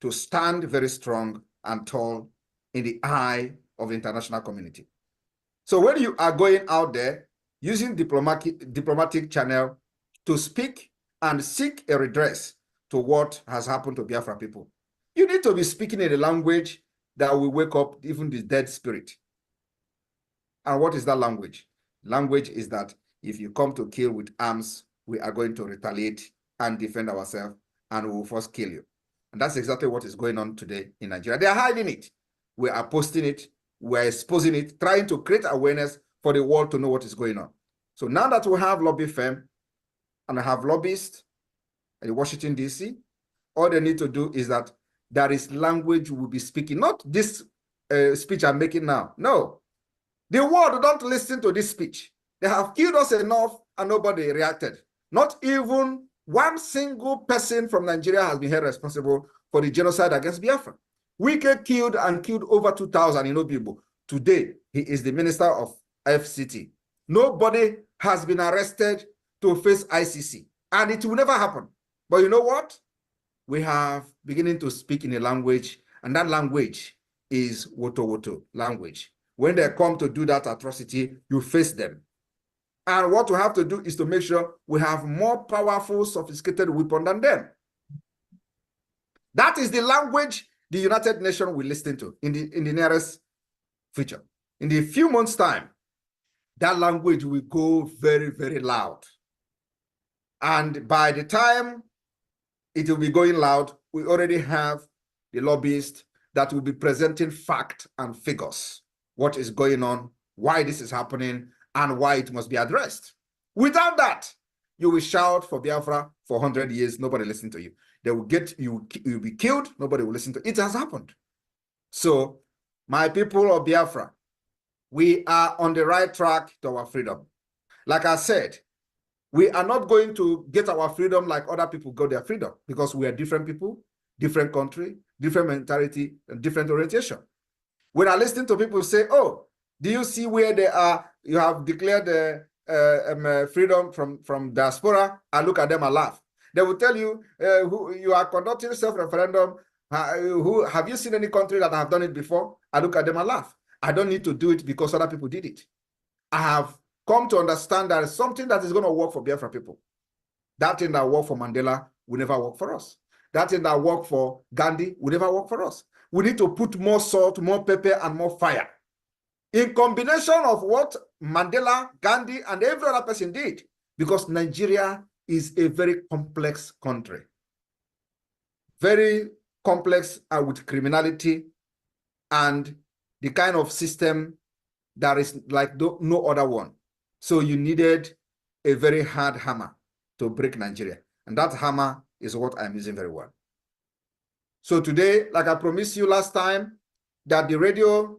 to stand very strong and tall in the eye of the international community. So when you are going out there using diplomatic channel to speak and seek a redress to what has happened to Biafra people, you need to be speaking in a language that will wake up even the dead spirit. And what is that language? Language is that if you come to kill with arms, we are going to retaliate and defend ourselves, and we will first kill you. And that's exactly what is going on today in Nigeria. They are hiding it. We are posting it. We are exposing it, trying to create awareness for the world to know what is going on. So now that we have lobby firm and have lobbyists in Washington, D.C., all they need to do is that there is language we'll be speaking, not this speech I'm making now. No. The world don't listen to this speech. They have killed us enough and nobody reacted. Not even one single person from Nigeria has been held responsible for the genocide against Biafra. Wike killed over 2,000 in Obibo. Today, he is the minister of FCT. Nobody has been arrested to face ICC, and it will never happen. But you know what? We have beginning to speak in a language, and that language is Woto language. When they come to do that atrocity, you face them. And what we have to do is to make sure we have more powerful, sophisticated weapons than them. That is the language the United Nations will listen to in the nearest future. In the few months' time, that language will go very, very loud. And by the time it will be going loud, we already have the lobbyists that will be presenting fact and figures, what is going on, why this is happening, and why it must be addressed. Without that, you will shout for Biafra for 100 years, nobody listen to you. They will you'll be killed, nobody will listen to it. It has happened. So, my people of Biafra, we are on the right track to our freedom. Like I said, we are not going to get our freedom like other people got their freedom, because we are different people, different country, different mentality, and different orientation. When I listen to people say, oh, do you see where they are? You have declared freedom from diaspora. I look at them and laugh. They will tell you, who you are conducting self-referendum. Who have you seen any country that have done it before? I look at them and laugh. I don't need to do it because other people did it. I have come to understand that something that is going to work for Biafra people. That thing that worked for Mandela will never work for us. That thing that worked for Gandhi will never work for us. We need to put more salt, more pepper, and more fire. In combination of what Mandela, Gandhi, and every other person did, because Nigeria is a very complex country. Very complex with criminality and the kind of system that is like no other one. So you needed a very hard hammer to break Nigeria. And that hammer is what I'm using very well. So today, like I promised you last time, that the radio,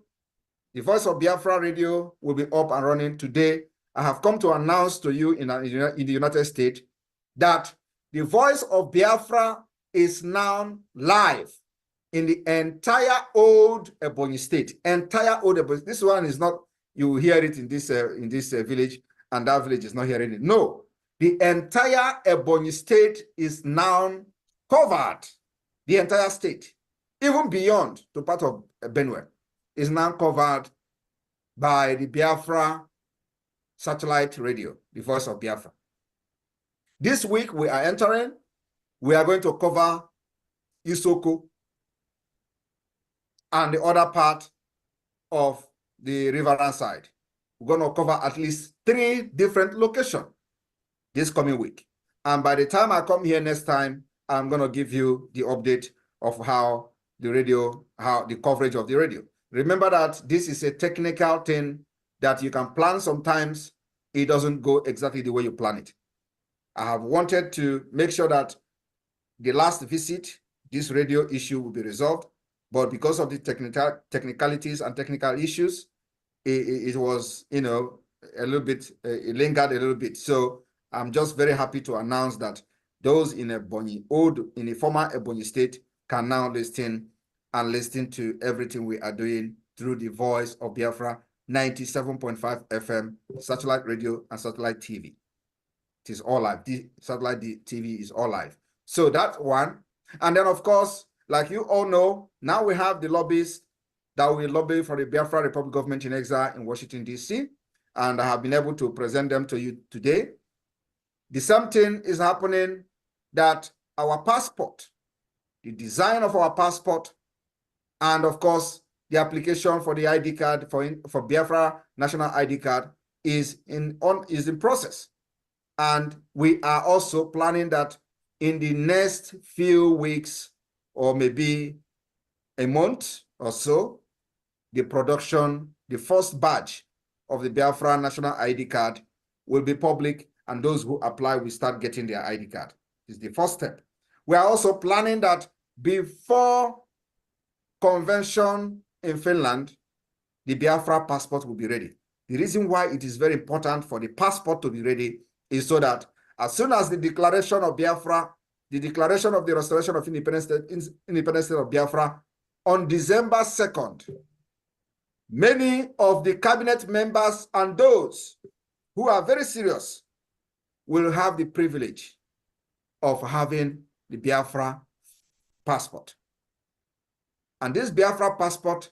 the Voice of Biafra radio will be up and running today. I have come to announce to you in the United States that the Voice of Biafra is now live in the entire old Ebonyi state. Entire old Ebonyi. This one is not, you hear it in this village, and that village is not hearing it. No, the entire Ebonyi state is now covered. The entire state, even beyond to part of Benue, is now covered by the Biafra satellite radio, the voice of Biafra. This week we are entering, we are going to cover Isoko and the other part of the riverine side. We're going to cover at least 3 different locations this coming week. And by the time I come here next time, I'm going to give you the update of how the radio, how the coverage of the radio. Remember that this is a technical thing that you can plan. Sometimes it doesn't go exactly the way you plan it. I have wanted to make sure that the last visit, this radio issue will be resolved, but because of the technicalities and technical issues, it was, you know, a little bit, it lingered a little bit. So I'm just very happy to announce that those in Ebonyi, in the former Ebonyi state, can now listen to everything we are doing through the voice of Biafra, 97.5 FM, satellite radio and satellite TV. It is all live. The satellite TV is all live. So that's one. And then, of course, like you all know, now we have the lobbyists that will lobby for the Biafra Republic government in exile in Washington, D.C. And I have been able to present them to you today. The same thing is happening that our passport, the design of our passport, and of course, the application for the ID card, for Biafra national ID card is in process. And we are also planning that in the next few weeks, or maybe a month or so, the production, the first batch of the Biafra national ID card will be public, and those who apply will start getting their ID card. This is the first step. We are also planning that before convention in Finland, the Biafra passport will be ready. The reason why it is very important for the passport to be ready is so that as soon as the declaration of Biafra, the declaration of the restoration of independence state of Biafra on December 2nd, many of the cabinet members and those who are very serious will have the privilege of having the Biafra passport. And this Biafra passport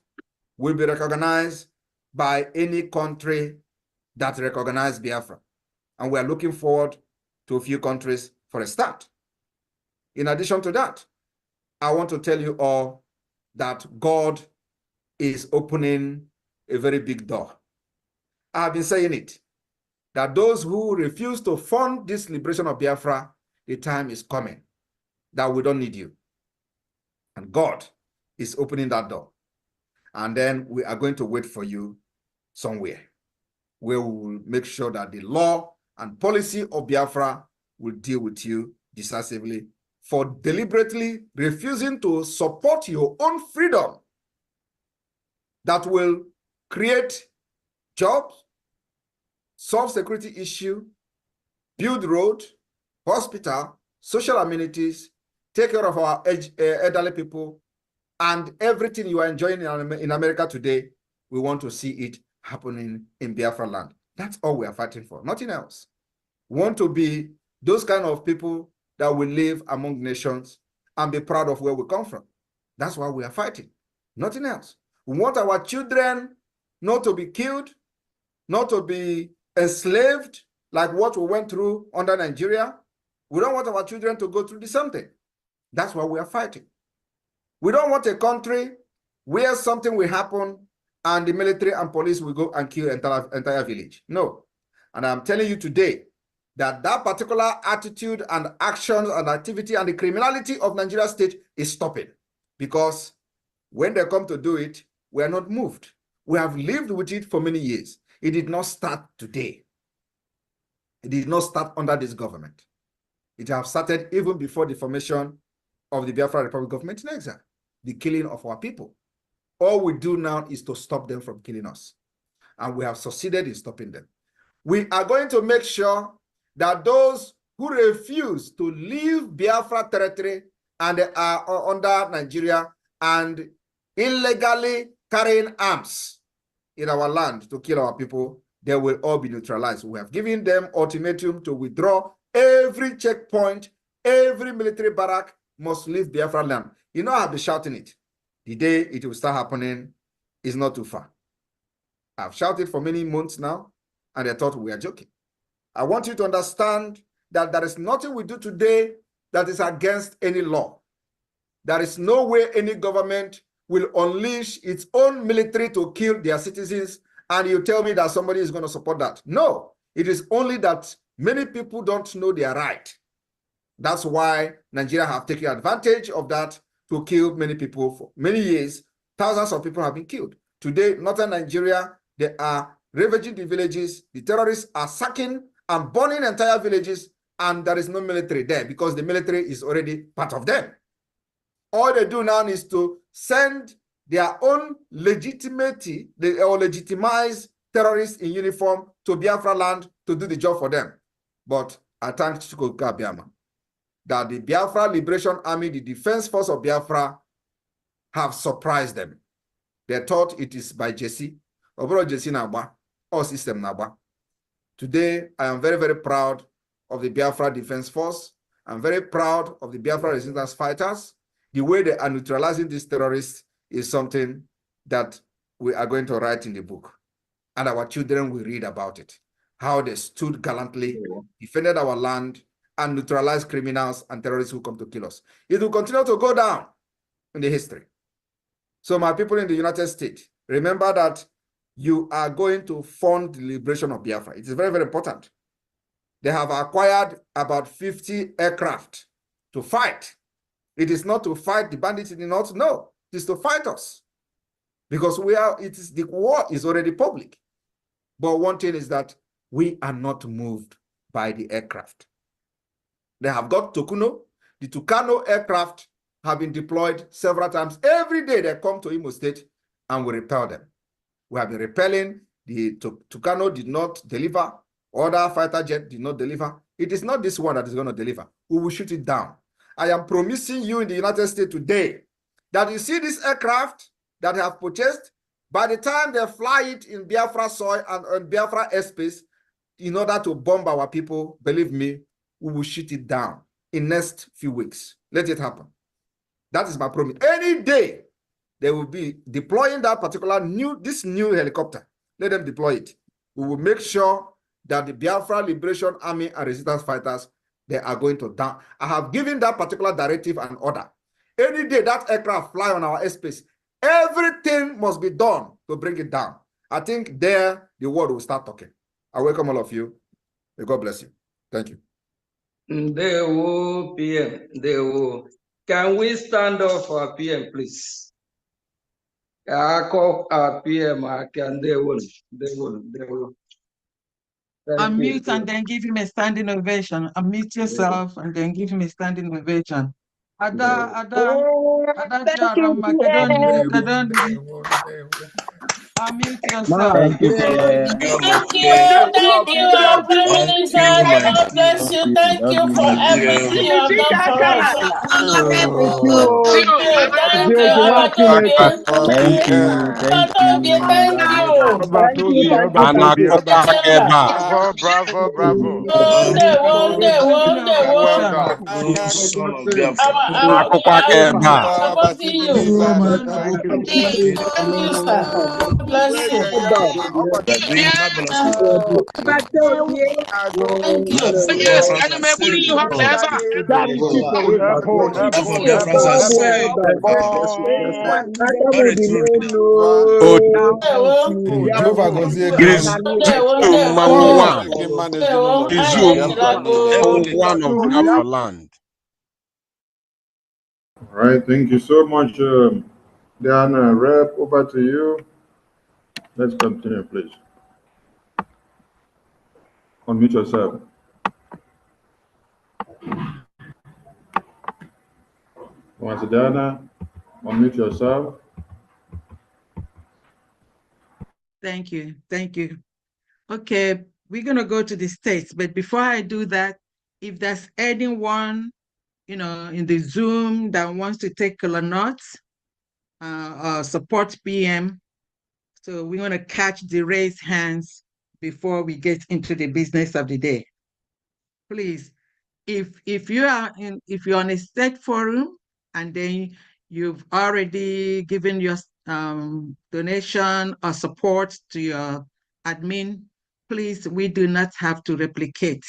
will be recognized by any country that recognizes Biafra. And we are looking forward to a few countries for a start. In addition to that, I want to tell you all that God is opening a very big door. I have been saying it, that those who refuse to fund this liberation of Biafra, the time is coming that we don't need you. And God is opening that door. And then we are going to wait for you somewhere where we will make sure that the law and policy of Biafra will deal with you decisively for deliberately refusing to support your own freedom that will create jobs, solve security issue, build road, hospital, social amenities, take care of our elderly people, and everything you are enjoying in America today, we want to see it happening in Biafra land. That's all we are fighting for, nothing else. We want to be those kind of people that will live among nations and be proud of where we come from. That's why we are fighting, nothing else. We want our children not to be killed, not to be enslaved like what we went through under Nigeria. We don't want our children to go through the same thing. That's why we are fighting. We don't want a country where something will happen and the military and police will go and kill entire village. No. And I'm telling you today that that particular attitude and actions and activity and the criminality of Nigeria state is stopping. Because when they come to do it, we are not moved. We have lived with it for many years. It did not start today. It did not start under this government. It has started even before the formation of the Biafra Republic government in exile, the killing of our people. All we do now is to stop them from killing us. And we have succeeded in stopping them. We are going to make sure that those who refuse to leave Biafra territory and are under Nigeria and illegally carrying arms in our land to kill our people, they will all be neutralized. We have given them ultimatum to withdraw. Every checkpoint, every military barrack must leave Biafra land. You know, I've been shouting it. The day it will start happening is not too far. I've shouted for many months now, and they thought we are joking. I want you to understand that there is nothing we do today that is against any law. There is no way any government will unleash its own military to kill their citizens, and you tell me that somebody is going to support that. No, it is only that many people don't know their right. That's why Nigeria have taken advantage of that to kill many people for many years. Thousands of people have been killed. Today, northern Nigeria, they are ravaging the villages. The terrorists are sacking and burning entire villages, and there is no military there because the military is already part of them. All they do now is to send their own legitimate or legitimize terrorists in uniform to Biafra land to do the job for them. But I thank Chukwuka Biama that the Biafra Liberation Army, the Defense Force of Biafra, have surprised them. They thought it is by Jesse, or Jesse Naba, or System Naba. Today, I am very, very proud of the Biafra Defense Force. I'm very proud of the Biafra resistance fighters. The way they are neutralizing these terrorists is something that we are going to write in the book. And our children will read about it. How they stood gallantly, defended our land, and neutralized criminals and terrorists who come to kill us. It will continue to go down in the history. So my people in the United States, remember that you are going to fund the liberation of Biafra. It is very, very important. They have acquired about 50 aircraft to fight. It is not to fight the bandits in the north, no. It is to fight us. Because the war is already public. But one thing is that we are not moved by the aircraft. They have got Tokuno. The Tucano aircraft have been deployed several times. Every day they come to Imo State and we repel them. We have been repelling. The Tucano did not deliver. Other fighter jet did not deliver. It is not this one that is going to deliver. We will shoot it down. I am promising you in the United States today that you see this aircraft that have purchased, by the time they fly it in Biafra soil and on Biafra airspace, in order to bomb our people, believe me, we will shoot it down in next few weeks. Let it happen. That is my promise. Any day, they will be deploying that particular this new helicopter. Let them deploy it. We will make sure that the Biafra Liberation Army and resistance fighters, they are going to down. I have given that particular directive and order. Any day that aircraft fly on our airspace, everything must be done to bring it down. I think there the world will start talking. I welcome all of you. May God bless you. Thank you. Ndewo, PM. Ndewo. Can we stand up for PM, please? I call our PM. Ndewo. Unmute and then give him a standing ovation. Unmute yourself and then give him a standing ovation. Ada unmute yourself. Thank you, our Prime Minister. God bless you. Thank you for everything you have done for us. Thank you, Abatobie. Thank you. Abatobie, thank you. Bravo. One day. Well done. Supporting you. Thank you. Thank you, sir. God bless you. Thank you. One of Biafra land. All right, thank you so much, Diana. Rep, over to you. Let's continue, please. Unmute yourself. Once Diana, unmute yourself. Thank you. Okay, we're going to go to the states, but before I do that, if there's anyone, in the Zoom that wants to take color notes, support PM. So we want to catch the raised hands before we get into the business of the day. Please, if you're on a state forum and then you've already given your donation or support to your admin, please, we do not have to replicate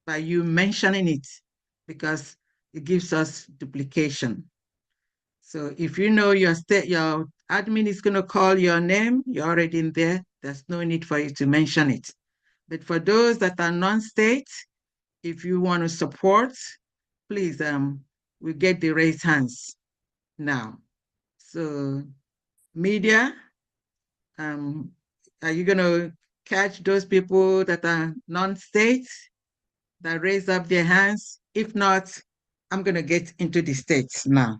by you mentioning it because it gives us duplication. So if you know your admin is going to call your name, you're already in there, there's no need for you to mention it. But for those that are non-state, if you want to support, please, we get the raised hands now. So media, are you going to catch those people that are non-state that raise up their hands? If not, I'm going to get into the states now.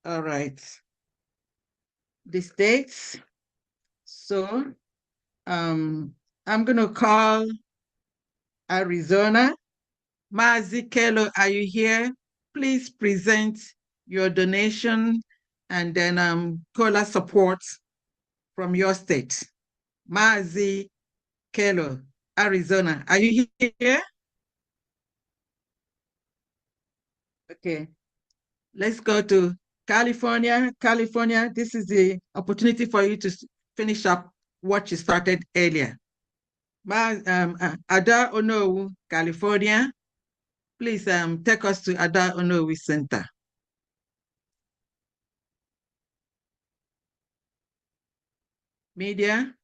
All right. The states. So I'm going to call Arizona. Mazi Kelo, are you here? Please present your donation and then COLA support from your state. Mazi Kelo, Arizona, are you here? Okay, let's go to California. California, this is the opportunity for you to finish up what you started earlier. Ada Onowu, California, please take us to Ada Onowu Center. Media,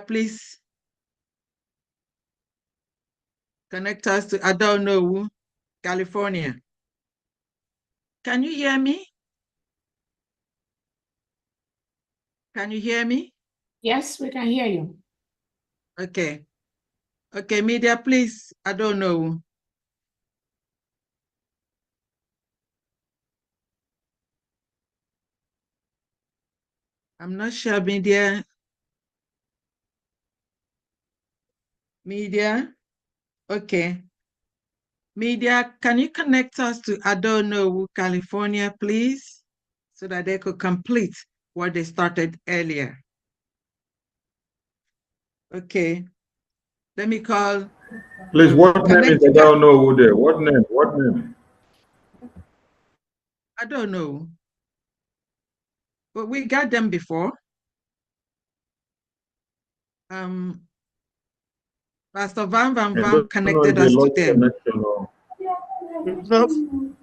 please connect us to Ada Onowu, California. Can you hear me? Can you hear me? Yes, we can hear you. Okay. Okay, media, please, I don't know. I'm not sure, media. Media, okay. Media, can you connect us to I don't know, California, please? So that they could complete what they started earlier. Okay. Let me call. Please, what name is I don't know who there? What name? What name? I don't know. But we got them before. Pastor Van connected us to them.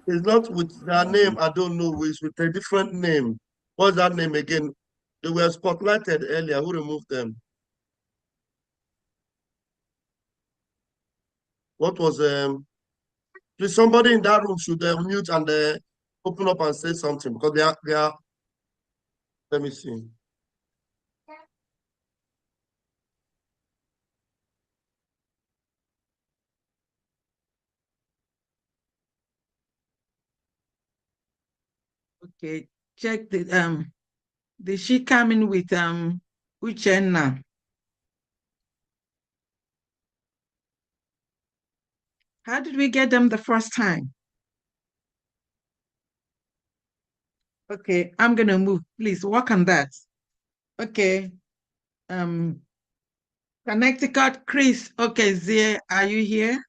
It's not with their name, I don't know, it's with a different name. What's that name again? They were spotlighted earlier. Who removed them? What was please, somebody in that room should mute and open up and say something because they are let me see. Okay, check the did she come in with Uchenna? How did we get them the first time? Okay, I'm gonna move. Please work on that. Okay. Connecticut, Chris. Okay, Zia, are you here?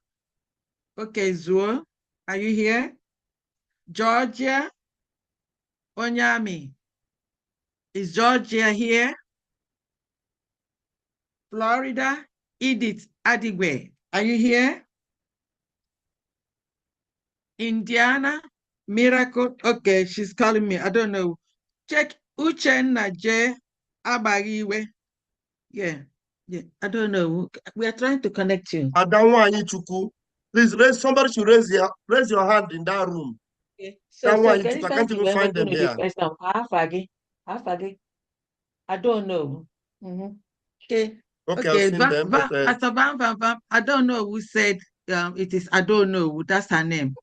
Okay, Zuo, are you here? Georgia, Onyami. Is Georgia here? Florida, Edith Adigwe. Are you here? Indiana, Miracle. Okay, she's calling me. I don't know. Check Uchenna J. Abagiwe. Yeah, I don't know. We are trying to connect you. Please somebody should raise your hand in that room. Okay. So I can't even find them there. I don't know. Okay. Okay, I've seen them. I don't know who said it is. I don't know. That's her name.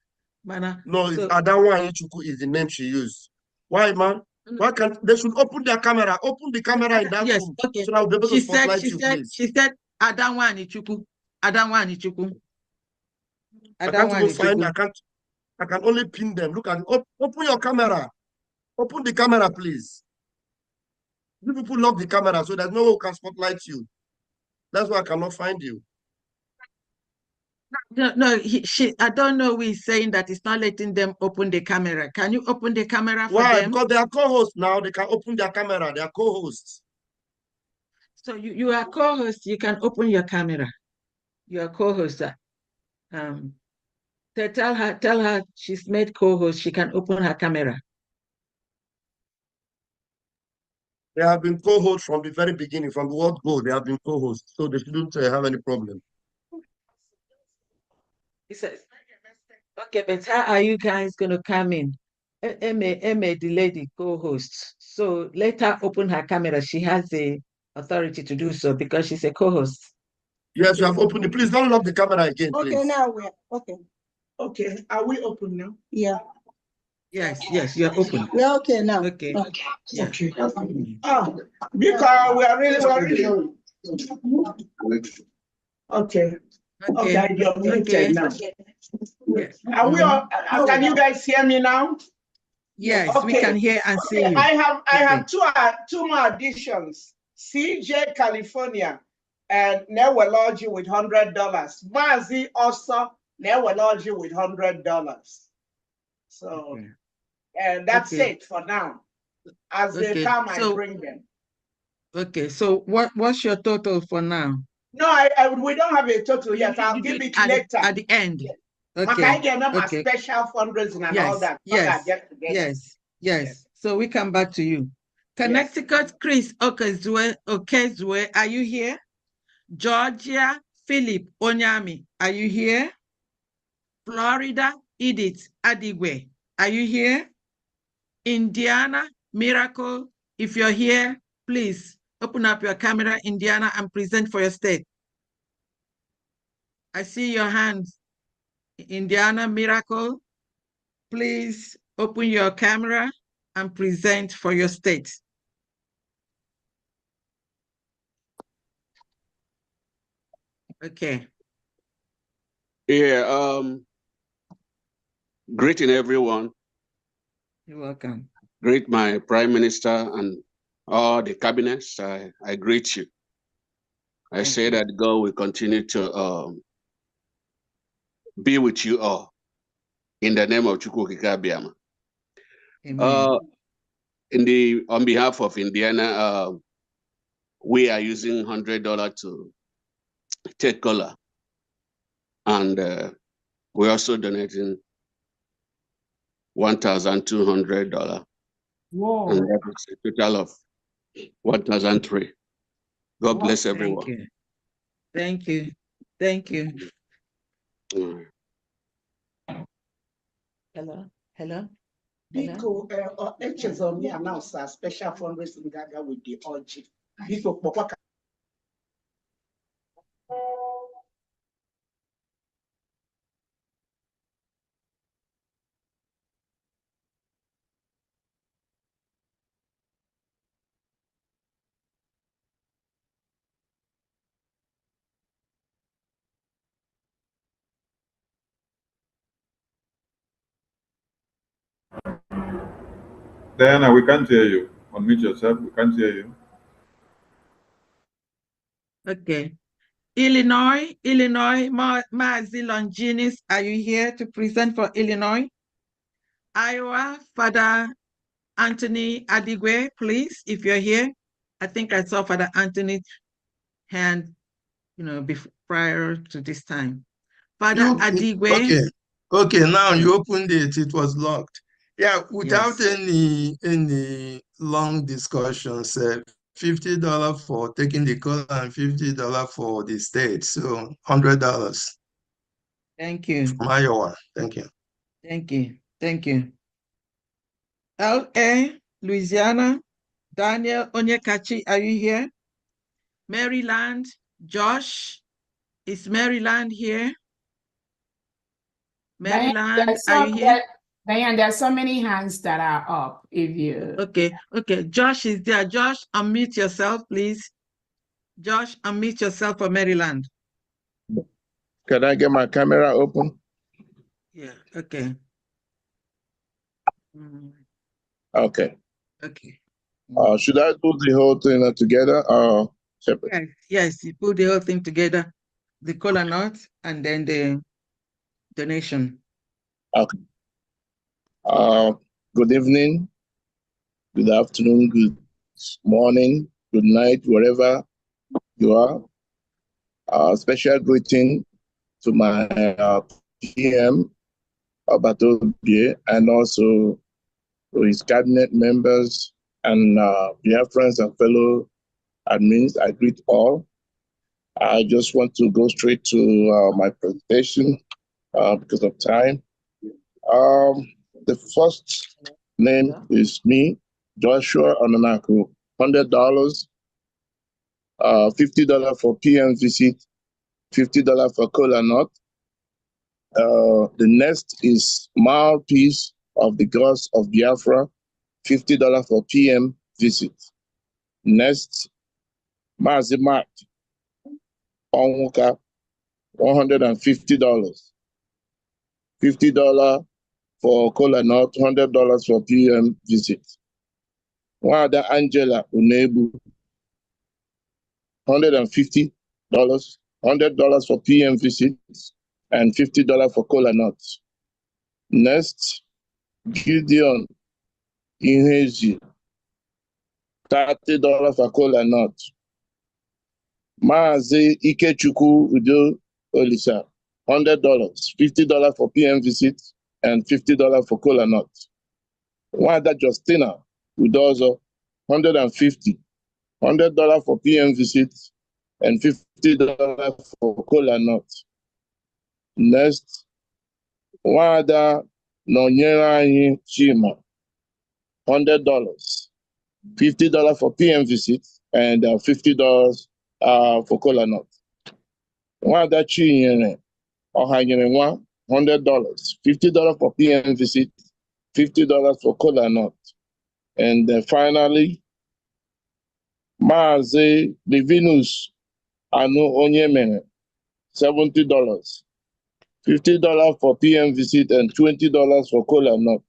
But, no, it's Adawa Ichuku is the name she used. Why, man? Why can't they should open their camera? Open the camera in that room. Okay. So I'll be able to spotlight you, please. She said Adawa Ichuku. Adawa Ichuku. I can't even find. I can only pin them. Look at it. Open your camera. Open the camera, please. You people lock the camera so that no one can spotlight you. That's why I cannot find you. No, I don't know who is saying that it's not letting them open the camera. Can you open the camera for Why? them? Because they are co-hosts now. They can open their camera. They are co-hosts. So you are co-host. You can open your camera. You are co-host. Tell her she's made co-host. She can open her camera. They have been co-hosts from the very beginning, from the word go. They have been co-hosts, so they shouldn't have any problem. He says, okay, but how are you guys going to come in? Emma, the lady co-host. So let her open her camera. She has the authority to do so because she's a co-host. Yes, you have opened it. Please don't lock the camera again, please. Okay, now we're okay. Okay, are we open now? Yeah. Yes, you're open. We're okay now. Okay. Yeah. Okay. Because we are really. Okay. Okay, you're muted now. Yes. Are we all, can you guys hear me now? Yes, okay. We can hear and see you. I have two more additions. CJ California and Newelogy with $100. Mazi also Newelogy with $100. So and that's it for now. As they come, I bring them. Okay, so what's your total for now? No, we don't have a total yet. I'll give it later. At the end. Okay. I get my special fundraising and all that. Yes. So we come back to you. Connecticut, Chris Okezue, are you here? Georgia, Philip Onyami, are you here? Florida, Edith Adigwe, are you here? Indiana, Miracle, if you're here, please open up your camera, Indiana, and present for your state. I see your hands. Indiana, Miracle, please open your camera and present for your state. Okay. Yeah, greeting everyone. You're welcome. Greet my Prime Minister and all the cabinets. I greet you. I say that God will continue to be with you all in the name of Chukwukika. On behalf of Indiana, we are using $100 to take color, and we're also donating $1,200. Whoa. And that is a total of $1,300. God bless everyone. Thank you. Hello. Biko, HSO me announce a special fundraising gaga with the OG. Biko, Papa. Diana, we can't hear you. Unmute yourself. We can't hear you. Okay. Illinois, Maazi Longinis, are you here to present for Illinois? Iowa, Father Anthony Adigwe, please, if you're here. I think I saw Father Anthony's hand, prior to this time. Father Adigwe. Okay, now you opened it, it was locked. Yeah, without any long discussions, $50 for taking the call and $50 for the state, so $100. Thank you. From Iowa, thank you. Thank you. LA, Louisiana, Daniel Onyekachi, are you here? Maryland, Josh, is Maryland here? Maryland, are you here? Diane, there are so many hands that are up. If you Okay. Josh is there. Josh, unmute yourself, please. Josh, unmute yourself for Maryland. Can I get my camera open? Okay. Okay. Okay. Should I do the whole thing together or separate? Yes, yes, you put the whole thing together, the cola nut and then the donation. Okay. Good evening, good afternoon, good morning, good night, wherever you are. Special greeting to my PM, Obatobie, and also to his cabinet members and Biafrans and fellow admins. I greet all. I just want to go straight to my presentation because of time. The first name is me, Joshua Ananaku, $100, $50 for PM visit, $50 for cola nut. The next is mouthpiece of the gods of Biafra, $50 for PM visit. Next, Mazi Mark, Onwuka, $150. $50 for cola nut, $100 for PM visit. Wada Angela Unebu, $150, $100 for PM visits, and $50 for cola nuts. Next, Gideon Inhezi, $30 for cola nuts. Maazi Ikechukwu Udo Olisa, $100, $50 for PM visits, and $50 for cola nuts. Wada Justina Udozo, $150, $100 for PM visits, and $50 for cola nuts. Next, Wada Nonyeranyi Chima, $100, $50 for PM visits, and $50 for cola nuts. Wada Chinyere Ohanyerenwa, $100, $50 for PM visits, $50 for cola nuts. And finally, Maazi Livinus Anu Onyemene, $70, $50 for PM visit, and $20 for cola nut.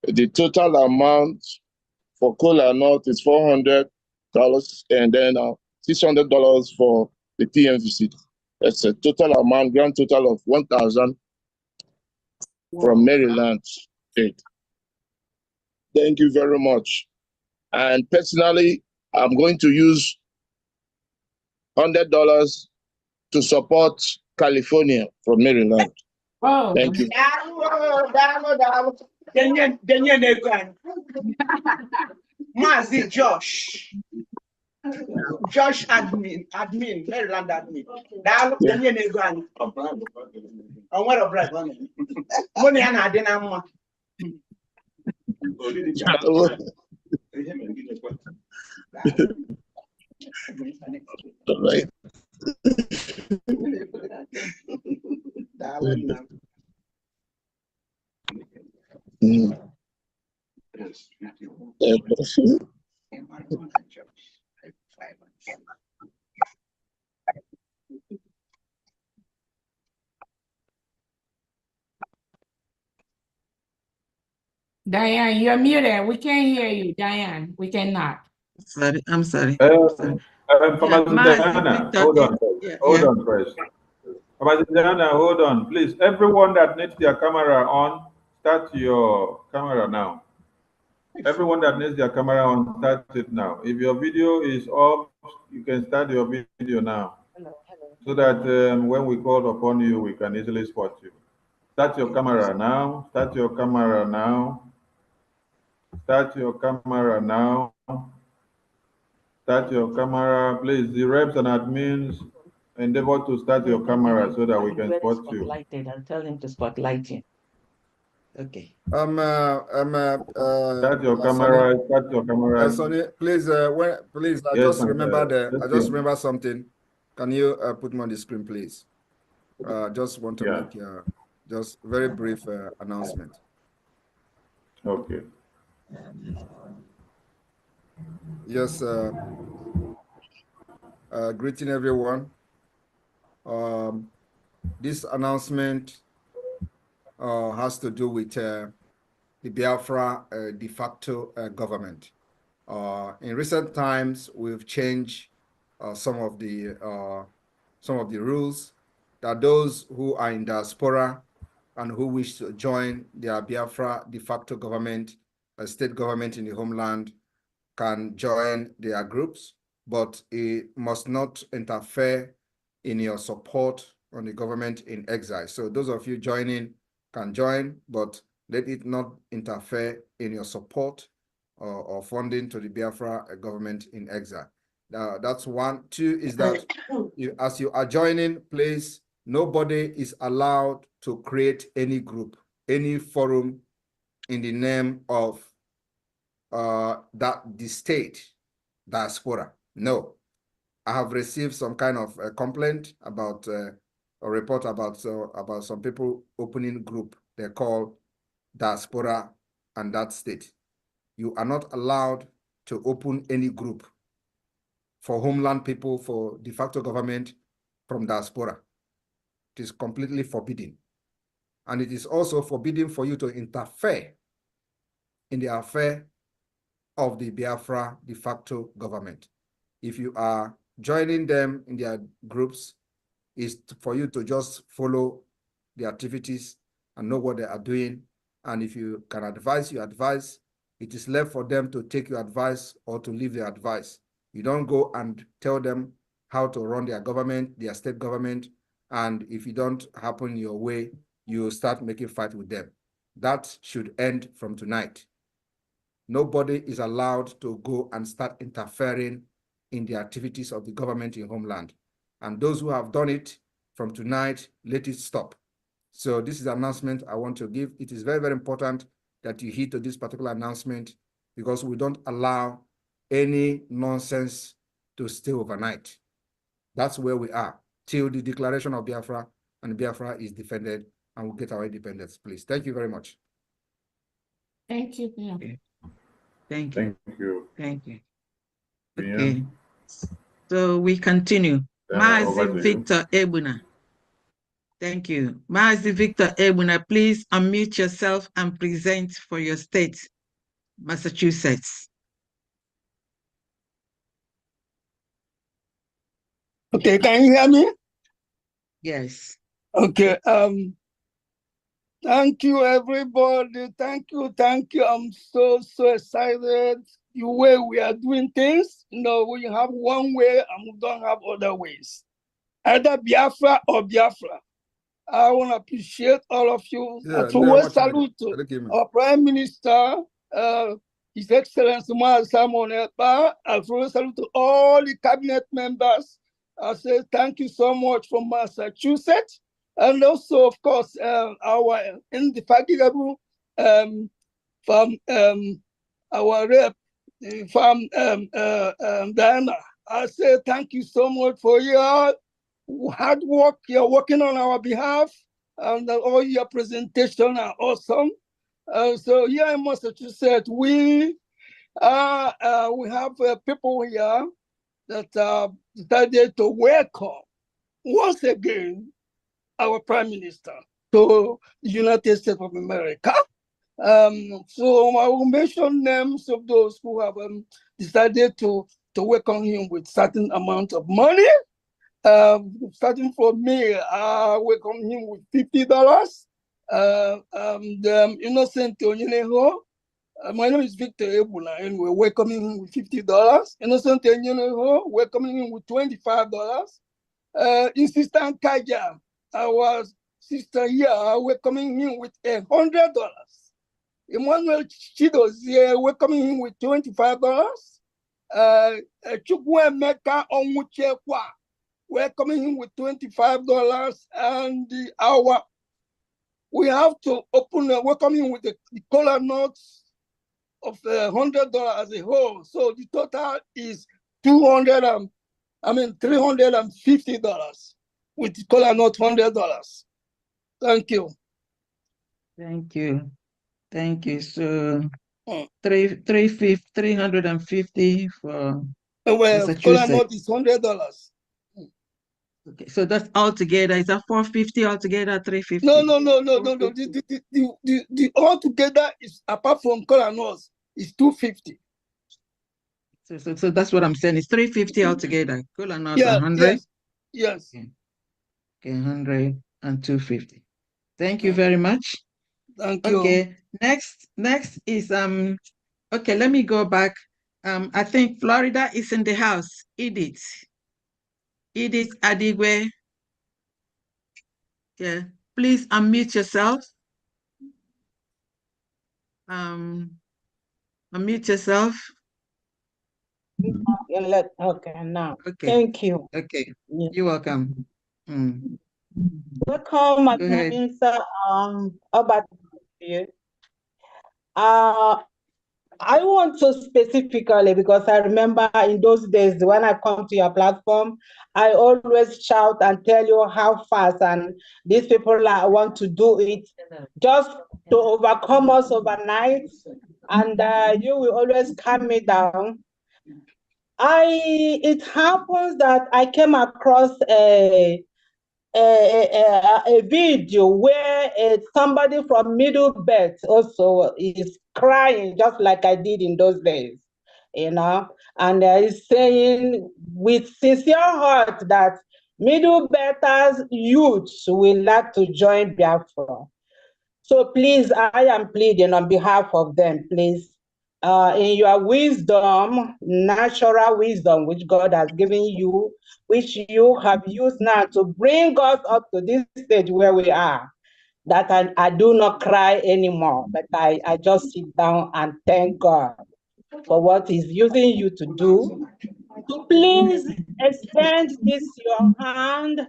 The total amount for cola nut is $400, and then $600 for the PM visit. That's a total amount, grand total of $1,000 from Maryland State. Thank you very much. And personally, I'm going to use $100 to support California from Maryland. Wow. Thank you. Mazi Josh admin, Maryland admin. All right. Diane, you're muted. We can't hear you, Diane. We cannot. Sorry, I'm sorry. Diana, hold on. Hold on first. Diana, hold on, please. Everyone that needs their camera on, start your camera now. Everyone that needs their camera on, start it now. If your video is off, you can start your video now. So that when we call upon you, we can easily spot you. Start your camera now. Start your camera now. Start your camera now. Start your camera, please. The reps and admins, endeavor to start your camera so that we can spot you. I'll tell him to spotlight you. Okay. Start your camera. Start your camera. Sonny, please, please. I Yes, just remembered. I just you. remember something. Can you put me on the screen, please? Just want to make just very brief announcement. Okay. Yes. Greeting everyone. This announcement has to do with the Biafra de facto government. In recent times, we've changed some of the rules that those who are in diaspora and who wish to join their Biafra de facto government, a state government in the homeland, can join their groups, but it must not interfere in your support on the government in exile. So those of you joining can join, but let it not interfere in your support or funding to the Biafra government in exile. That's one. Two is that as you are joining, please, nobody is allowed to create any group, any forum in the name of the state diaspora. No. I have received some kind of a complaint about a report about some people opening group they call diaspora and that state. You are not allowed to open any group for homeland people, for de facto government from diaspora. It is completely forbidden. And it is also forbidden for you to interfere in the affair of the Biafra de facto government. If you are joining them in their groups, is for you to just follow the activities and know what they are doing. And if you can advise, you advise. It is left for them to take your advice or to leave their advice. You don't go and tell them how to run their government, their state government, and if you don't happen your way, you start making fight with them. That should end from tonight. Nobody is allowed to go and start interfering in the activities of the government in homeland. And those who have done it, from tonight, let it stop. So this is an announcement I want to give. It is very, very important that you heed to this particular announcement because we don't allow any nonsense to stay overnight. That's where we are till the declaration of Biafra, and Biafra is defended and we'll get our independence, please. Thank you very much. Thank you. Okay. Thank you. Thank you. Okay. So we continue. Mazi Victor Ebuna. Thank you. Mazi Victor Ebuna, please unmute yourself and present for your state, Massachusetts. Okay, can you hear me? Yes. Okay. Thank you, everybody. Thank you. I'm so excited. The way we are doing things, we have one way and we don't have other ways. Either Biafra or Biafra. I want to appreciate all of you. Yeah, and salute to our Prime Minister, His Excellency Simon Ekpa. I salute to all the cabinet members. I say thank you so much from Massachusetts. And also, of course, our indefatigable from our rep, from Diana. I say thank you so much for your hard work. You're working on our behalf, and all your presentation are awesome. So here in Massachusetts, we have people here that decided to welcome once again our Prime Minister to the United States of America. So I will mention names of those who have decided to welcome him with certain amount of money. Starting from me, I welcome him with $50. Innocent Onyeneho, my name is Victor Ebuna, and we're welcoming him with $50. Innocent Onyeneho, welcoming him with $25. Insistent Kaja, our sister here, welcoming him with $100. Emmanuel Chidozie, welcoming him with $25. Chukwuemeka Onwuchekwa, welcoming him with $25. And we have to welcome him with the collar notes of $100 as a whole. So the total is $350 with the collar note $100. Thank you. Thank you. Thank you. So 350 for well, Massachusetts. collar note is $100. Okay, so that's altogether. Is that 450 altogether? 350? No. The altogether is apart from cola nuts is 250. So that's what I'm saying. It's 350 altogether. Cola nuts Yeah, 100. yes. Okay, 100 and 250. Thank you very much. Thank you. Okay, next is okay, let me go back. I think Florida is in the house. Edith Adigwe. Yeah, please unmute yourself. Unmute yourself. Okay, now. Okay. Thank you. Okay, you're welcome. Welcome, my Go ahead. Minister. About you. I want to specifically, because I remember in those days when I come to your platform, I always shout and tell you how fast and these people want to do it just to overcome us overnight. And you will always calm me down. It happens that I came across a video where somebody from Middle Belt also is crying just like I did in those days, you know, and is saying with sincere heart that Middle Belters youths will like to join Biafra. So please, I am pleading on behalf of them, please. In your wisdom, natural wisdom, which God has given you, which you have used now to bring us up to this stage where we are, that I do not cry anymore, but I just sit down and thank God for what He's using you to do. So please extend this your hand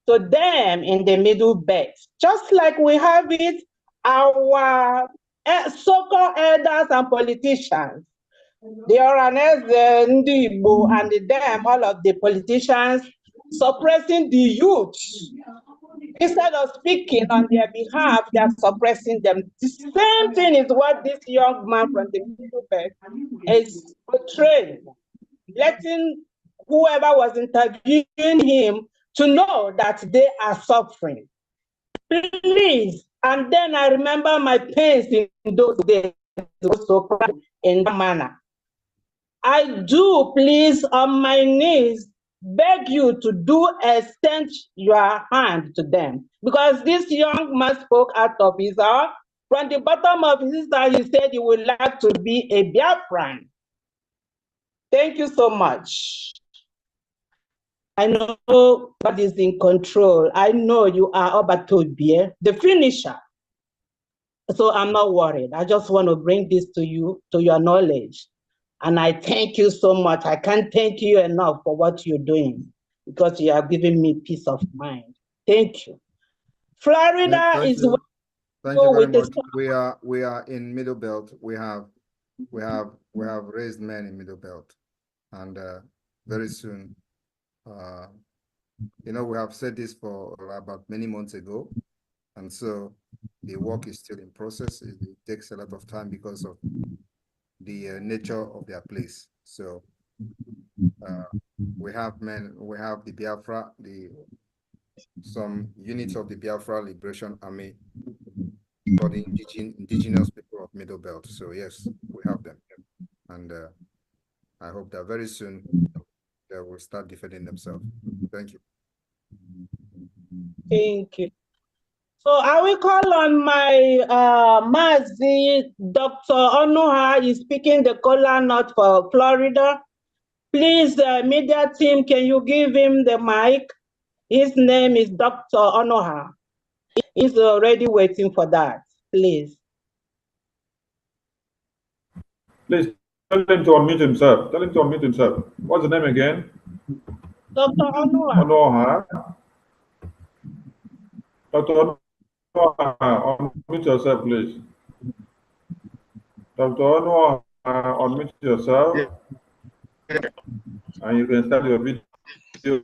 to them in the Middle Belt, just like we have it, our so-called elders and politicians. The Oranese, Ndibo, and them, all of the politicians, suppressing the youth. Instead of speaking on their behalf, they are suppressing them. The same thing is what this young man from the Middle Belt is portraying, letting whoever was interviewing him to know that they are suffering. Please. And then I remember my pains in those days, so in that manner. I do, please, on my knees, beg you to extend your hand to them. Because this young man spoke out of his heart. From the bottom of his heart, he said he would like to be a Biafran. Thank you so much. I know God is in control. I know you are Obatobie, the finisher. So I'm not worried. I just want to bring this to you, to your knowledge. And I thank you so much. I can't thank you enough for what you're doing, because you have given me peace of mind. Thank you. Florida is Thank you very much. We are in Middle Belt. We have raised men in Middle Belt, and very soon, you know, we have said this for about many months ago, and so the work is still in process. It takes a lot of time because of the nature of their place. So we have men, we have the Biafra, some units of the Biafra Liberation Army for the indigenous people of Middle Belt. So yes, we have them, and I hope that very soon they will start defending themselves. Thank you. Thank you. So I will call on my Mazi, Dr. Onoha is speaking the Kola Nut for Florida. Please, media team, can you give him the mic? His name is Dr. Onoha. He's already waiting for that, please. Please tell him to unmute himself. Tell him to unmute himself. What's the name again? Dr. Onoha. Onoha. Dr. Onoha, unmute yourself, please. Dr. Onoha, unmute yourself. And you can start your video.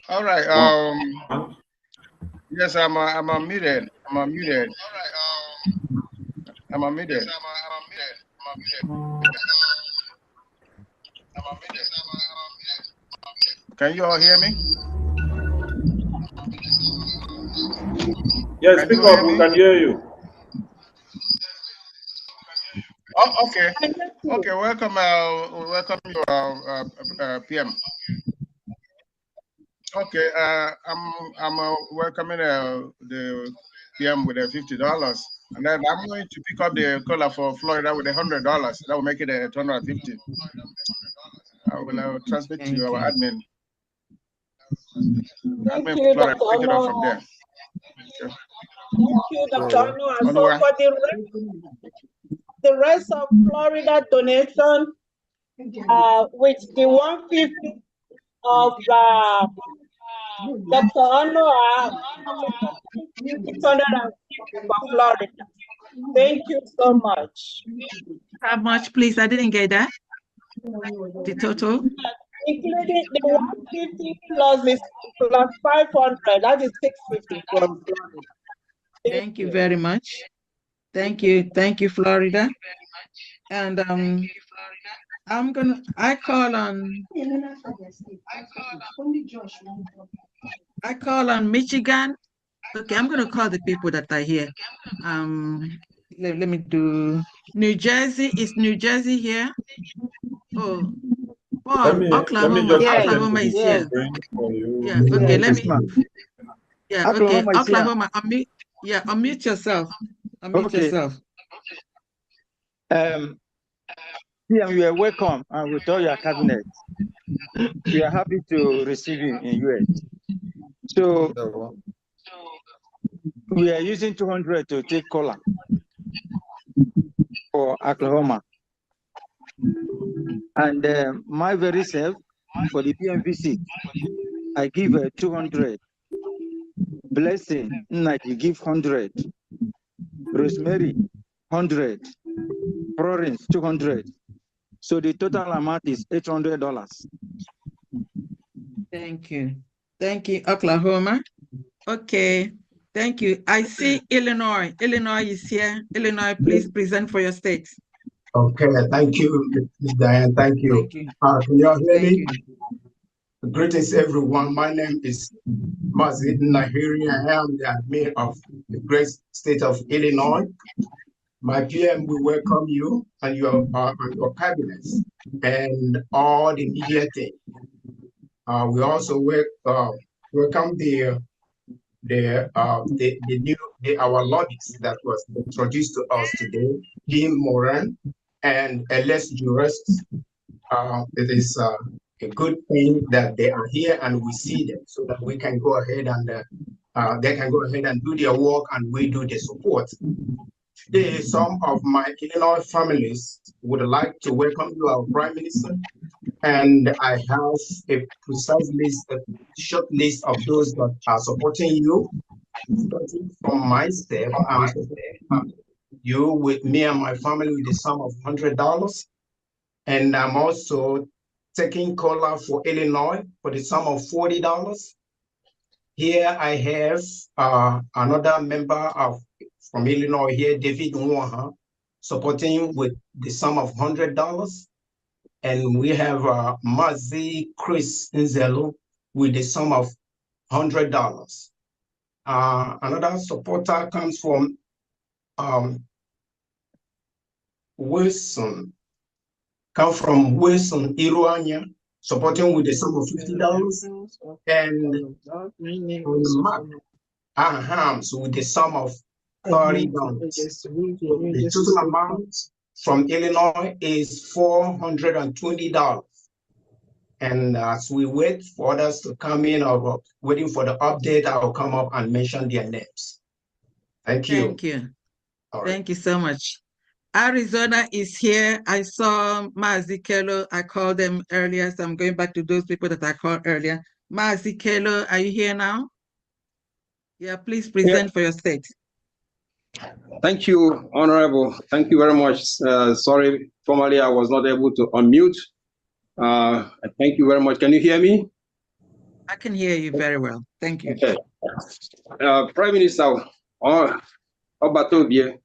All right. Yes, I'm unmuted. I'm unmuted. I'm unmuted. Can you all hear me? Yes, speak up. We can hear you. Oh, okay. Okay, welcome. Welcome you, PM. Okay, I'm welcoming the PM with the $50, and then I'm going to pick up the caller for Florida with the $100. That will make it a $250. I will transmit to our admin. Thank Admin you, Florida, Dr. pick it up from Ono. there. Okay. Thank you, Dr. Ono. And so Onua. for the rest of Florida donation, with the 150 of Dr. Ono, 650 for Florida. Thank you so much. How much, please? I didn't get that. The total? Including the 150 plus 500, that is 650 from Florida. Thank you very much. Thank you, Florida. And I call on Michigan. Okay, I'm gonna call the people that are here. Let me do New Jersey. Is New Jersey here? Oh, Paul, Oklahoma. Oklahoma is here. Yeah, okay, let me. Yeah, okay. Oklahoma, unmute. Yeah, unmute yourself. Unmute yourself. Yeah, you are welcome, and with all your cabinet, we are happy to receive you in US. So we are using 200 to take cola for Oklahoma, and my very self for the PMVC, I give 200. Blessing, you give 100. Rosemary, 100. Florence, 200. So the total amount is $800. Thank you. Thank you, Oklahoma. Okay. Thank you. I see Illinois. Illinois is here. Illinois, please present for your state. Okay, thank you, Ms. Diane. Thank you. Thank you. Can you all hear me? Greetings, everyone. My name is Mazid Nahiri. I am the admin of the great state of Illinois. My PM, we welcome you and your cabinets and all the media team. We also welcome our lobbyists that was introduced to us today, Kim Moran and LS jurists. It is a good thing that they are here and we see them so that we can go ahead and they can go ahead and do their work and we do the support. Today, some of my Illinois families would like to welcome you, our Prime Minister, and I have a precise list, a short list of those that are supporting you. Starting from myself, I'm supporting you with me and my family with the sum of $100. And I'm also taking cola for Illinois for the sum of $40. Here I have another member from Illinois here, David Nwaha, supporting with the sum of $100. And we have Mazi Chris Nzelu with the sum of $100. Another supporter comes from Wilson Iruanya, supporting with the sum of $50. And Mark Ahams with the sum of $30. The total amount from Illinois is $420. And as we wait for others to come in or waiting for the update, I will come up and mention their names. Thank you. Thank you. Thank you so much. Arizona is here. I saw Mazi Kelo. I called them earlier, so I'm going back to those people that I called earlier. Mazi Kelo, are you here now? Yeah, please present for your state. Thank you, Honorable. Thank you very much. Sorry, formally I was not able to unmute. Thank you very much. Can you hear me? I can hear you very well. Thank you. Okay. Prime Minister Obatobie,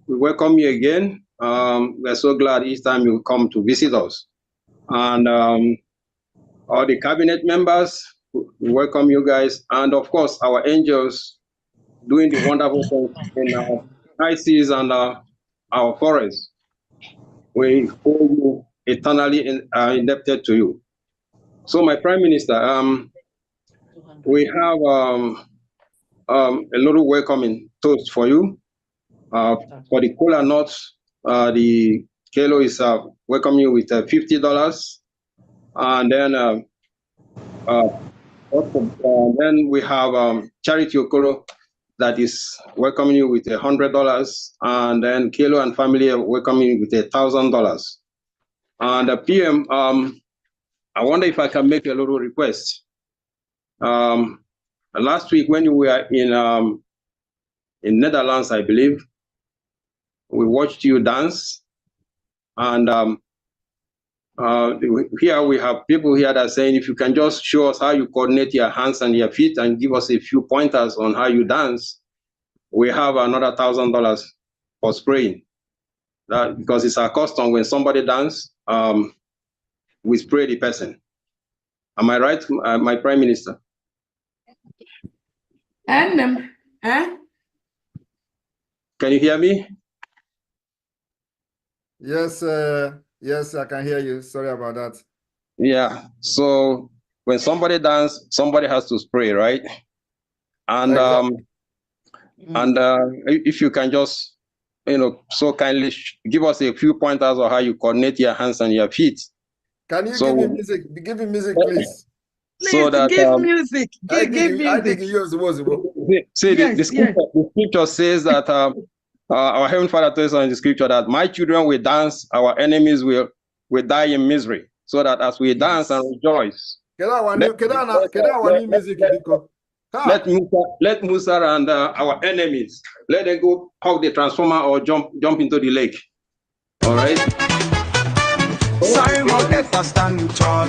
we welcome you again. We're so glad each time you come to visit us. And all the cabinet members, we welcome you guys, and of course our angels doing the wonderful things in our high seas and our forests. We hold you eternally indebted to you. So, my Prime Minister, we have a little welcoming toast for you. For the cola nuts, the kilo is welcoming you with $50, and then then we have Charity Okoro that is welcoming you with $100, and then Kilo and family are welcoming you with $1,000. And the PM, I wonder if I can make a little request. Last week when we were in Netherlands, I believe, we watched you dance, and here we have people here that are saying, if you can just show us how you coordinate your hands and your feet and give us a few pointers on how you dance, we have another $1,000 for spraying. That, because it's our custom when somebody dance, we spray the person. Am I right, my Prime Minister? And Can you hear me? Yes, yes, I can hear you. Sorry about that. Yeah. So when somebody dance, somebody has to spray, right? And if you can just, so kindly give us a few pointers on how you coordinate your hands and your feet. Can you give me music? Give me music, please. Please, so that, give music. Give music. I think yours was. See, the scripture says that our Heavenly Father tells us in the scripture that my children will dance, our enemies will die in misery. So that as we dance and rejoice, let Musa and our enemies, let them go hug the transformer or jump into the lake. All right. Simon Ekpa standing tall.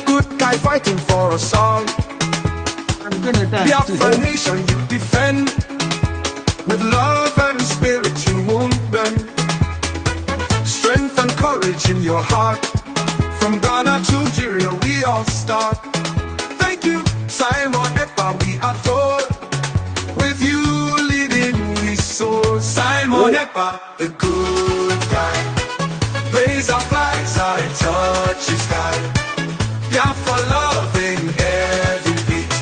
Good guy fighting for us all. I'm gonna dance. Biafra nation you defend. With love and spirit you won't bend. Strength and courage in your heart. From Ghana to Nigeria we all start. Thank you, Simon Ekpa, we adore. With you leading we soar. Simon Ekpa, the good guy. Raise our flags, I touch the sky. Biafra loving every beat.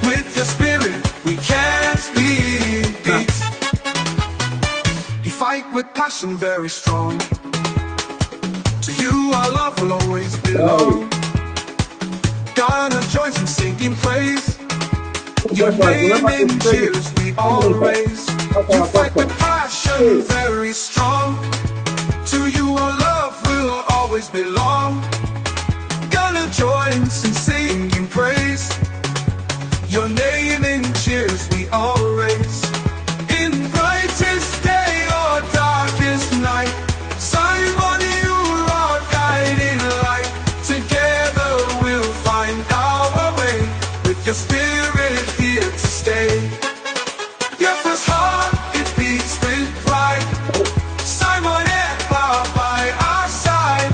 With your spirit we can't be beat. You fight with passion very strong. To you our love will always belong. Ghana joins in singing praise. Your name in cheers we all raise. You fight with passion very strong. To you our love will always belong. Ghana joins in singing praise. Your name in cheers we all raise. In brightest day or darkest night, Simon, you are guiding light. Together we'll find our way. With your spirit here to stay. Your first heart, it beats with pride. Simon Ekpa by our side.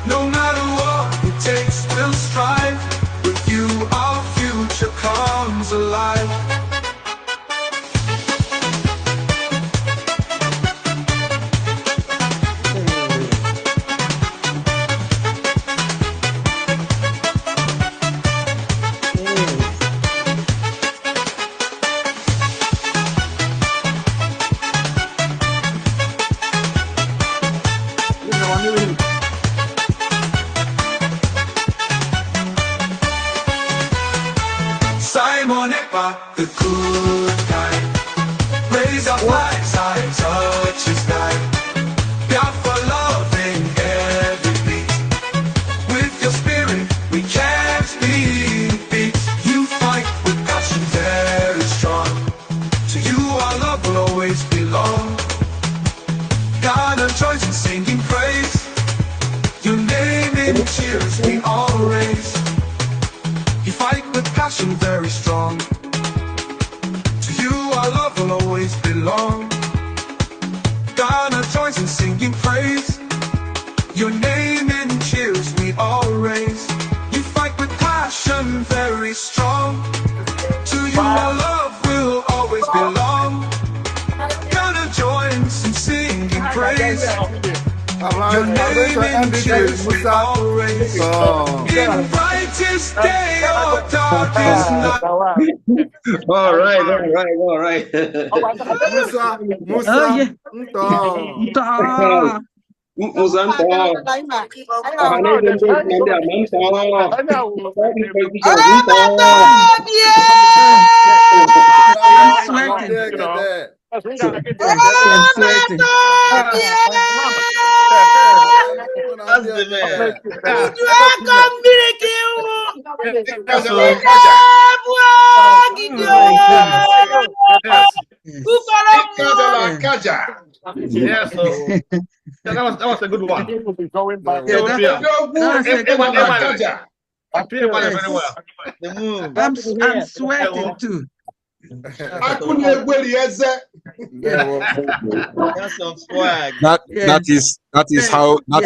No matter what it takes, we'll strive. With you our future comes alive. Simon Ekpa, the good guy. Raise our flags, I touch the sky. Biafra loving every beat. With your spirit, we can't be beat. You fight with passion very strong. To you our love will always belong. Ghana joins in singing praise. Your name in cheers we all raise. You fight with passion very strong. To you our love will always belong. Ghana joins in singing praise. Your name in cheers we all raise. Your name in Musa. In brightest day or darkest night. All right. Musa, Oh, yeah. Musanta. Ohaneze ndị ndị amanta. I'm sweating. I'm sweating. That's the man. Yes, that was a good one. That was a good one. I'm sweating too. That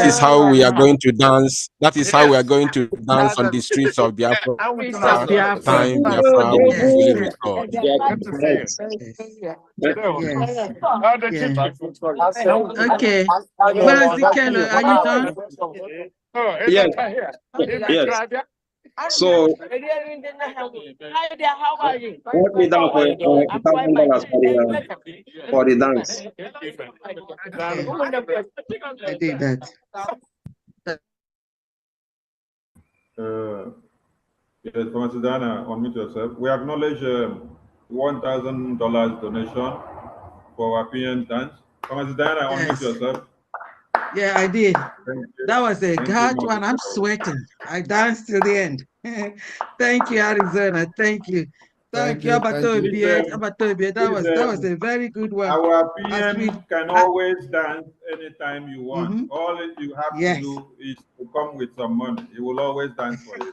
is how we are going to dance. That is how we are going to dance on the streets of Biafra. Time Biafra will be fully restored. Okay. Mazikelo, are you done? Yes. So what we done for $1,000 for the dance. I did that. Yes, Mr. Dana, unmute yourself. We acknowledge $1,000 donation for our PN dance. Mr. Dana, unmute yourself. Yeah, I did. That was a hard one. I'm sweating. I danced till the end. Thank you, Arizona. Thank you. Thank you, Abatobi. That was a very good one. Our PM can always dance anytime you want. All you have to do is to come with some money. He will always dance for you.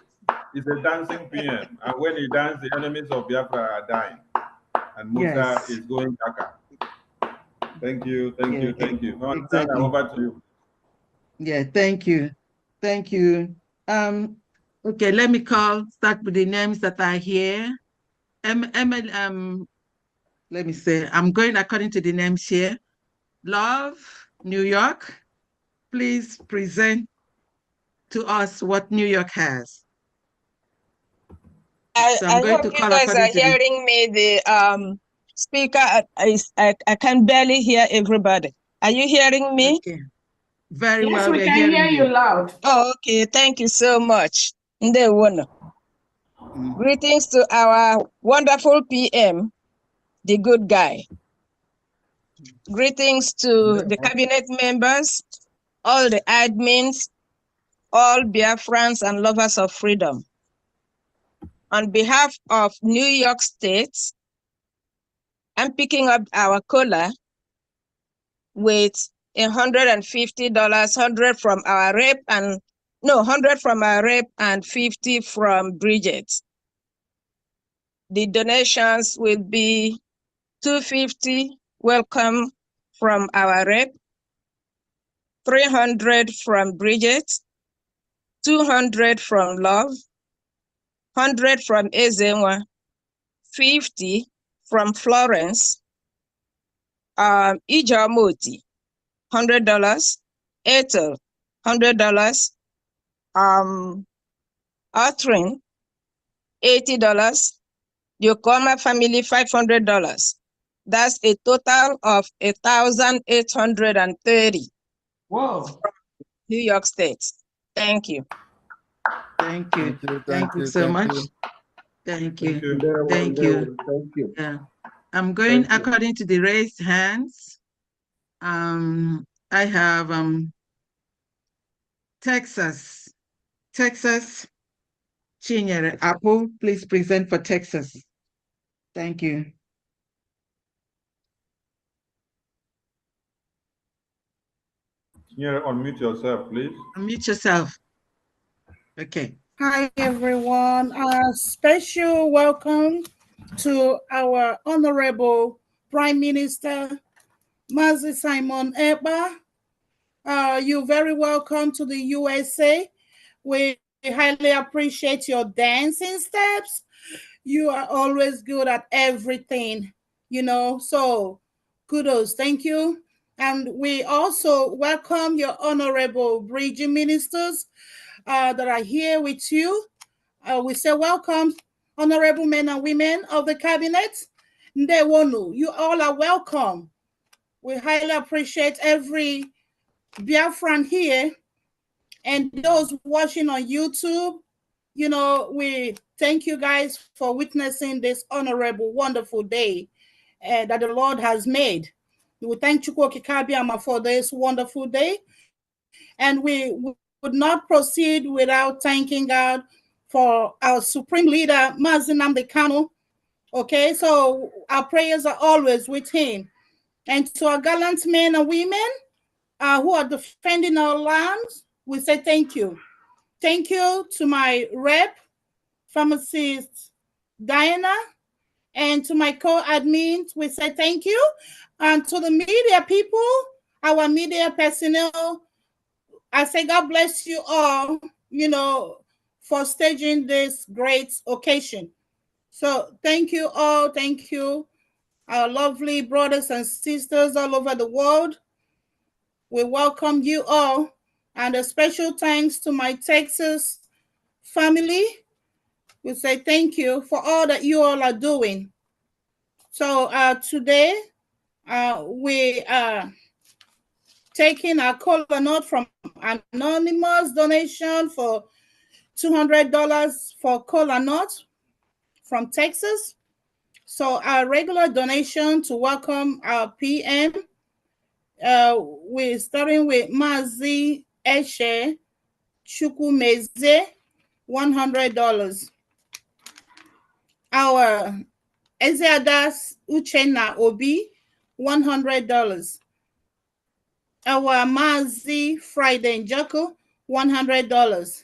He's a dancing PM. And when he dances, the enemies of Biafra are dying. And Musa is going kaka. Thank you. Exactly. Over to you. Yeah, thank you. Okay, let me start with the names that are here. Let me say, I'm going according to the names here. Love, New York, please present to us what New York has. I hope you guys are hearing me. The speaker, I can barely hear everybody. Are you hearing me? Okay. Very well. Yes, we can hear you loud. Oh, okay. Thank you so much. Greetings to our wonderful PM, the good guy. Greetings to the cabinet members, all the admins, all Biafrans and lovers of freedom. On behalf of New York State, I'm picking up our cola with $150, 100 from our rep and 100 from our rep and 50 from Bridget. The donations will be $250 welcome from our rep, 300 from Bridget, 200 from Love, 100 from Ezenwa, 50 from Florence, Ijamoti, $100, Ethel, $100, Atrin, $80, Yokoma family, $500. That's a total of 1,830. Whoa. New York State. Thank you. Thank you so much. Thank you. Yeah. I'm going according to the raised hands. I have Texas, Chinyere Apple, please present for Texas. Thank you. Chinyere, unmute yourself, please. Unmute yourself. Okay. Hi, everyone. A special welcome to our Honorable Prime Minister, Mazi Simon Ekpa. You're very welcome to the USA. We highly appreciate your dancing steps. You are always good at everything, so kudos. Thank you. And we also welcome your honorable bridging ministers that are here with you. We say welcome, honorable men and women of the cabinet. Ndewonu, you all are welcome. We highly appreciate every Biafran here and those watching on YouTube. You know, we thank you guys for witnessing this honorable, wonderful day that the Lord has made. We thank Chukwu Kabiama for this wonderful day. And we would not proceed without thanking God for our supreme leader, Mazi Nnamdi Kanu. Okay, so our prayers are always with him. And to our gallant men and women who are defending our lands, we say thank you. Thank you to my rep, pharmacist Diana, and to my co-admins, we say thank you. And to the media people, our media personnel, I say God bless you all, you know, for staging this great occasion. So thank you all. Thank you, our lovely brothers and sisters all over the world. We welcome you all. And a special thanks to my Texas family. We say thank you for all that you all are doing. So today, we are taking a caller note from anonymous donation for $200 for cola nut from Texas. So our regular donation to welcome our PM, we're starting with Mazi Eshe Chukwumeze, $100. Our Ezeadas Uchenna Obi, $100. Our Mazi Friday Njoku, $100.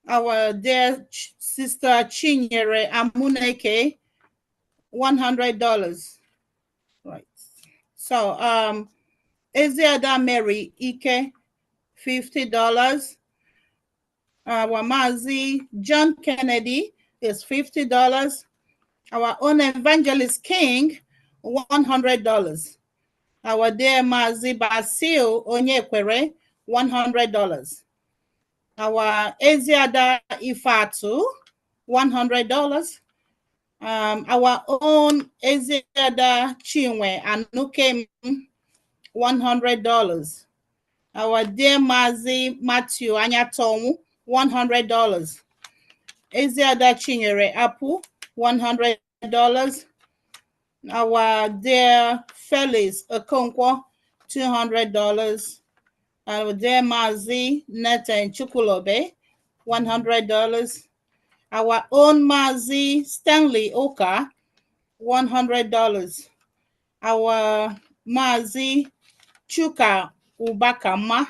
Our dear sister Chinyere Amuneke, $100. Right. So Ezeada Mary Ike, $50. Our Mazi John Kennedy is $50. Our own Evangelist King, $100. Our dear Mazi Basil Onyekwere, $100. Our Eziada Ifatu, $100. Our own Eziada Chinwe Anukem, $100. Our dear Mazi Matthew Anyatomu, $100. Eziada Chinyere Apu, $100. Our dear Felix Okonkwo, $200. Our dear Mazi Neta and Chukulobe, $100. Our own Mazi Stanley Oka, $100. Our Mazi Chuka Ubakama,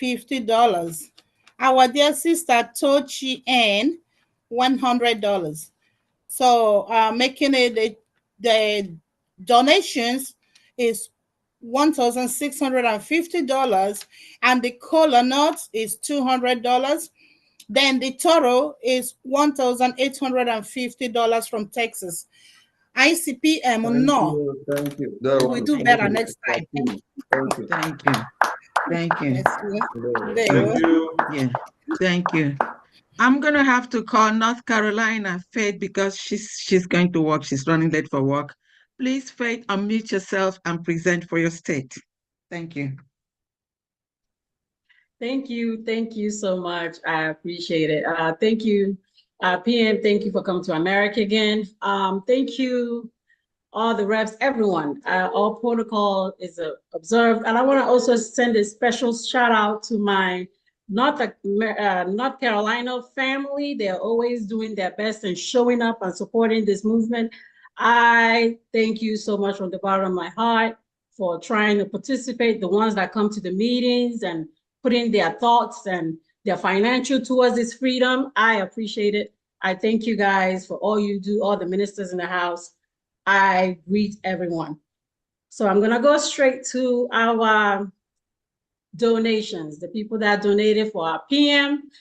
$50. Our dear sister Tochi N, $100. So making it the donations is $1,650, and the cola nuts is $200. Then the toro is $1,850 from Texas. ICPM, no. Thank you. We'll do better next time. Thank you. Thank you. Thank you. Thank you. Yeah, thank you. I'm gonna have to call North Carolina Faith because she's going to work. She's running late for work. Please, Faith, unmute yourself and present for your state. Thank you. Thank you. Thank you so much. I appreciate it. Thank you, PM. Thank you for coming to America again. Thank you, all the reps, everyone. All protocol is observed. And I want to also send a special shout out to my North Carolina family. They're always doing their best and showing up and supporting this movement. I thank you so much from the bottom of my heart for trying to participate, the ones that come to the meetings and putting their thoughts and their financial towards this freedom. I appreciate it. I thank you guys for all you do, all the ministers in the house. I greet everyone. So I'm gonna go straight to our donations, the people that donated for our PM.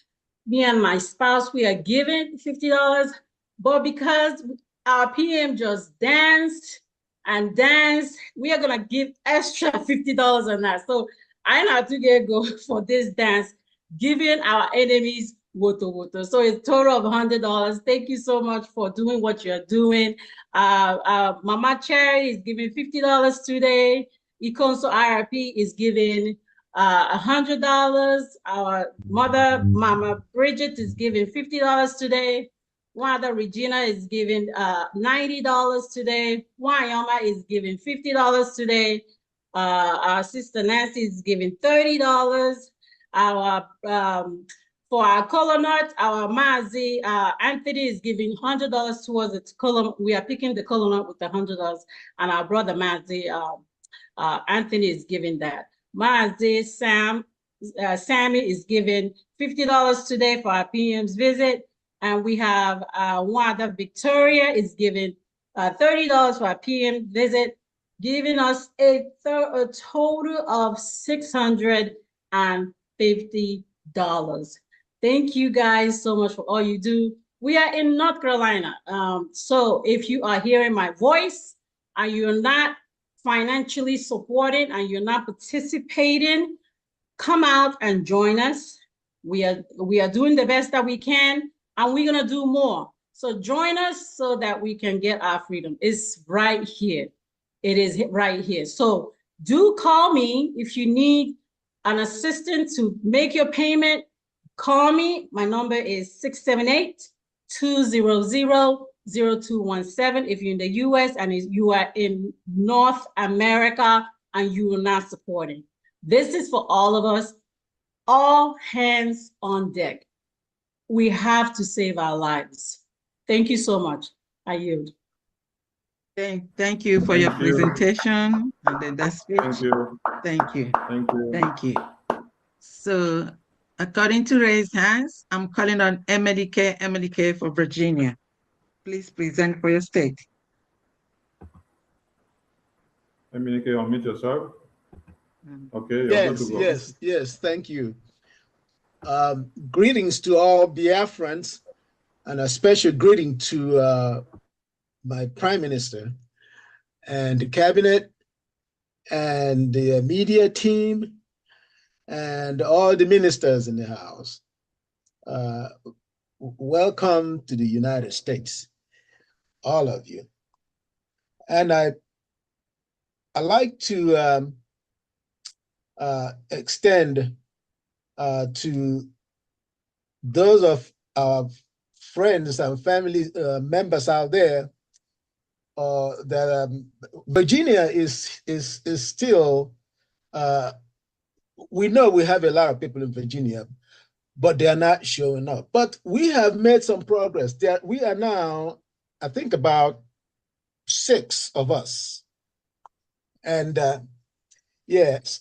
Me and my spouse, we are giving $50, but because our PM just danced, and dance. We are gonna give extra $50 on that. So I know to get go for this dance, giving our enemies woto woto. So it's total of $100. Thank you so much for doing what you're doing. Mama Cherry is giving $50 today. Ikonso IRP is giving $100. Our mother, Mama Bridget, is giving $50 today. Wanda Regina is giving $90 today. Wayama is giving $50 today. Our sister Nancy is giving $30. Our for our color nut, our Mazi Anthony is giving $100 towards the color. We are picking the color nut with the $100, and our brother Mazi Anthony is giving that. Mazi Sammy is giving $50 today for our PM's visit. And we have Wanda Victoria is giving $30 for our PM visit, giving us a total of $650. Thank you guys so much for all you do. We are in North Carolina. So if you are hearing my voice and you're not financially supporting and you're not participating, come out and join us. We are doing the best that we can, and we're gonna do more. So join us so that we can get our freedom. It's right here. It is right here. So do call me if you need an assistant to make your payment. Call me. My number is 678-200-0217 if you're in the US and you are in North America and you are not supporting. This is for all of us. All hands on deck. We have to save our lives. Thank you so much. I yield. Thank you for your presentation and then that speech. Thank you. Thank you. Thank you. Thank you. So according to raised hands, I'm calling on Emily K for Virginia. Please present for your state. Emily K, unmute yourself. Okay, you're good to go. Yes, thank you. Greetings to all Biafrans, and a special greeting to my Prime Minister and the Cabinet and the media team and all the ministers in the House. Welcome to the United States, all of you. And I'd like to extend to those of our friends and family members out there that Virginia is still, we know we have a lot of people in Virginia, but they are not showing up. But we have made some progress. We are now, I think, about 6 of us. And yes,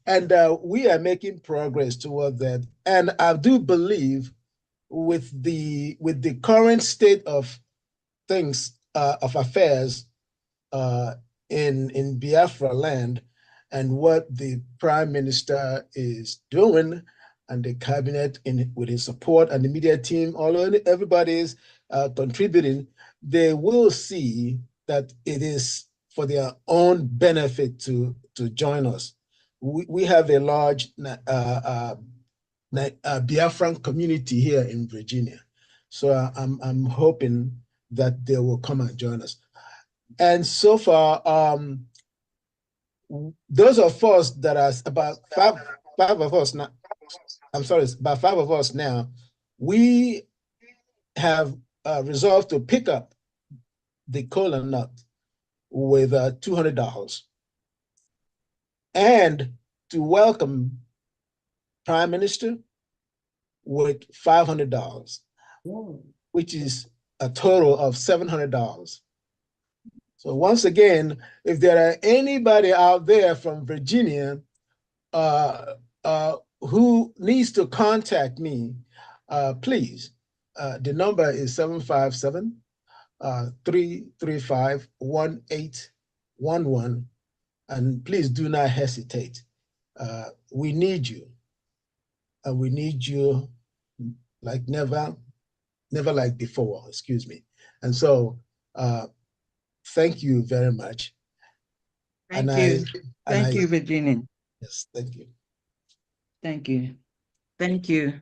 and we are making progress toward that. And I do believe with the current state of things, of affairs in Biafra land, and what the Prime Minister is doing and the Cabinet with his support and the media team, everybody is contributing, they will see that it is for their own benefit to join us. We have a large Biafran community here in Virginia. So I'm hoping that they will come and join us. And so far, those of us that are about five of us now, I'm sorry, about 5 of us now, we have resolved to pick up the cola nut with $200 and to welcome Prime Minister with $500, which is a total of $700. So once again, if there are anybody out there from Virginia who needs to contact me, please, the number is 757-335-1811, and please do not hesitate. We need you, and we need you like never like before, excuse me. And so Thank you very much. Thank you. Thank you, Virginia. Yes, thank you. Thank you. Thank you.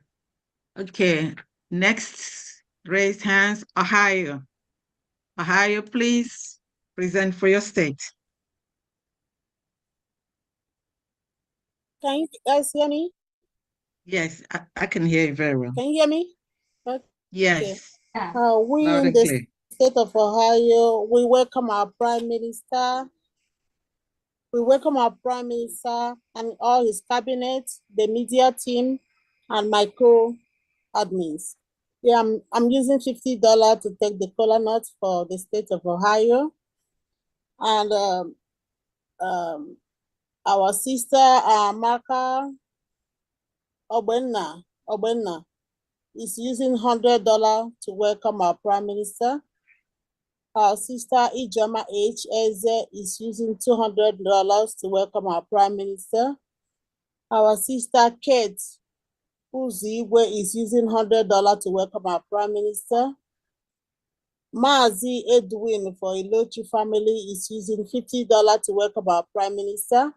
Okay, next, raise hands, Ohio. Ohio, please present for your state. Can you guys hear me? Yes, I can hear you very well. Can you hear me? Okay. Yes. We Loud in and the clear. state of Ohio, we welcome our Prime Minister. We welcome our Prime Minister and all his cabinet, the media team, and my co-admins. Yeah, I'm using $50 to take the cola nut for the state of Ohio. And our sister, Marka Obenna, is using $100 to welcome our Prime Minister. Our sister Ijama H. Eze is using $200 to welcome our Prime Minister. Our sister Kate Uzigwe is using $100 to welcome our Prime Minister. Mazi Edwin for Ilochi family is using $50 to welcome our Prime Minister.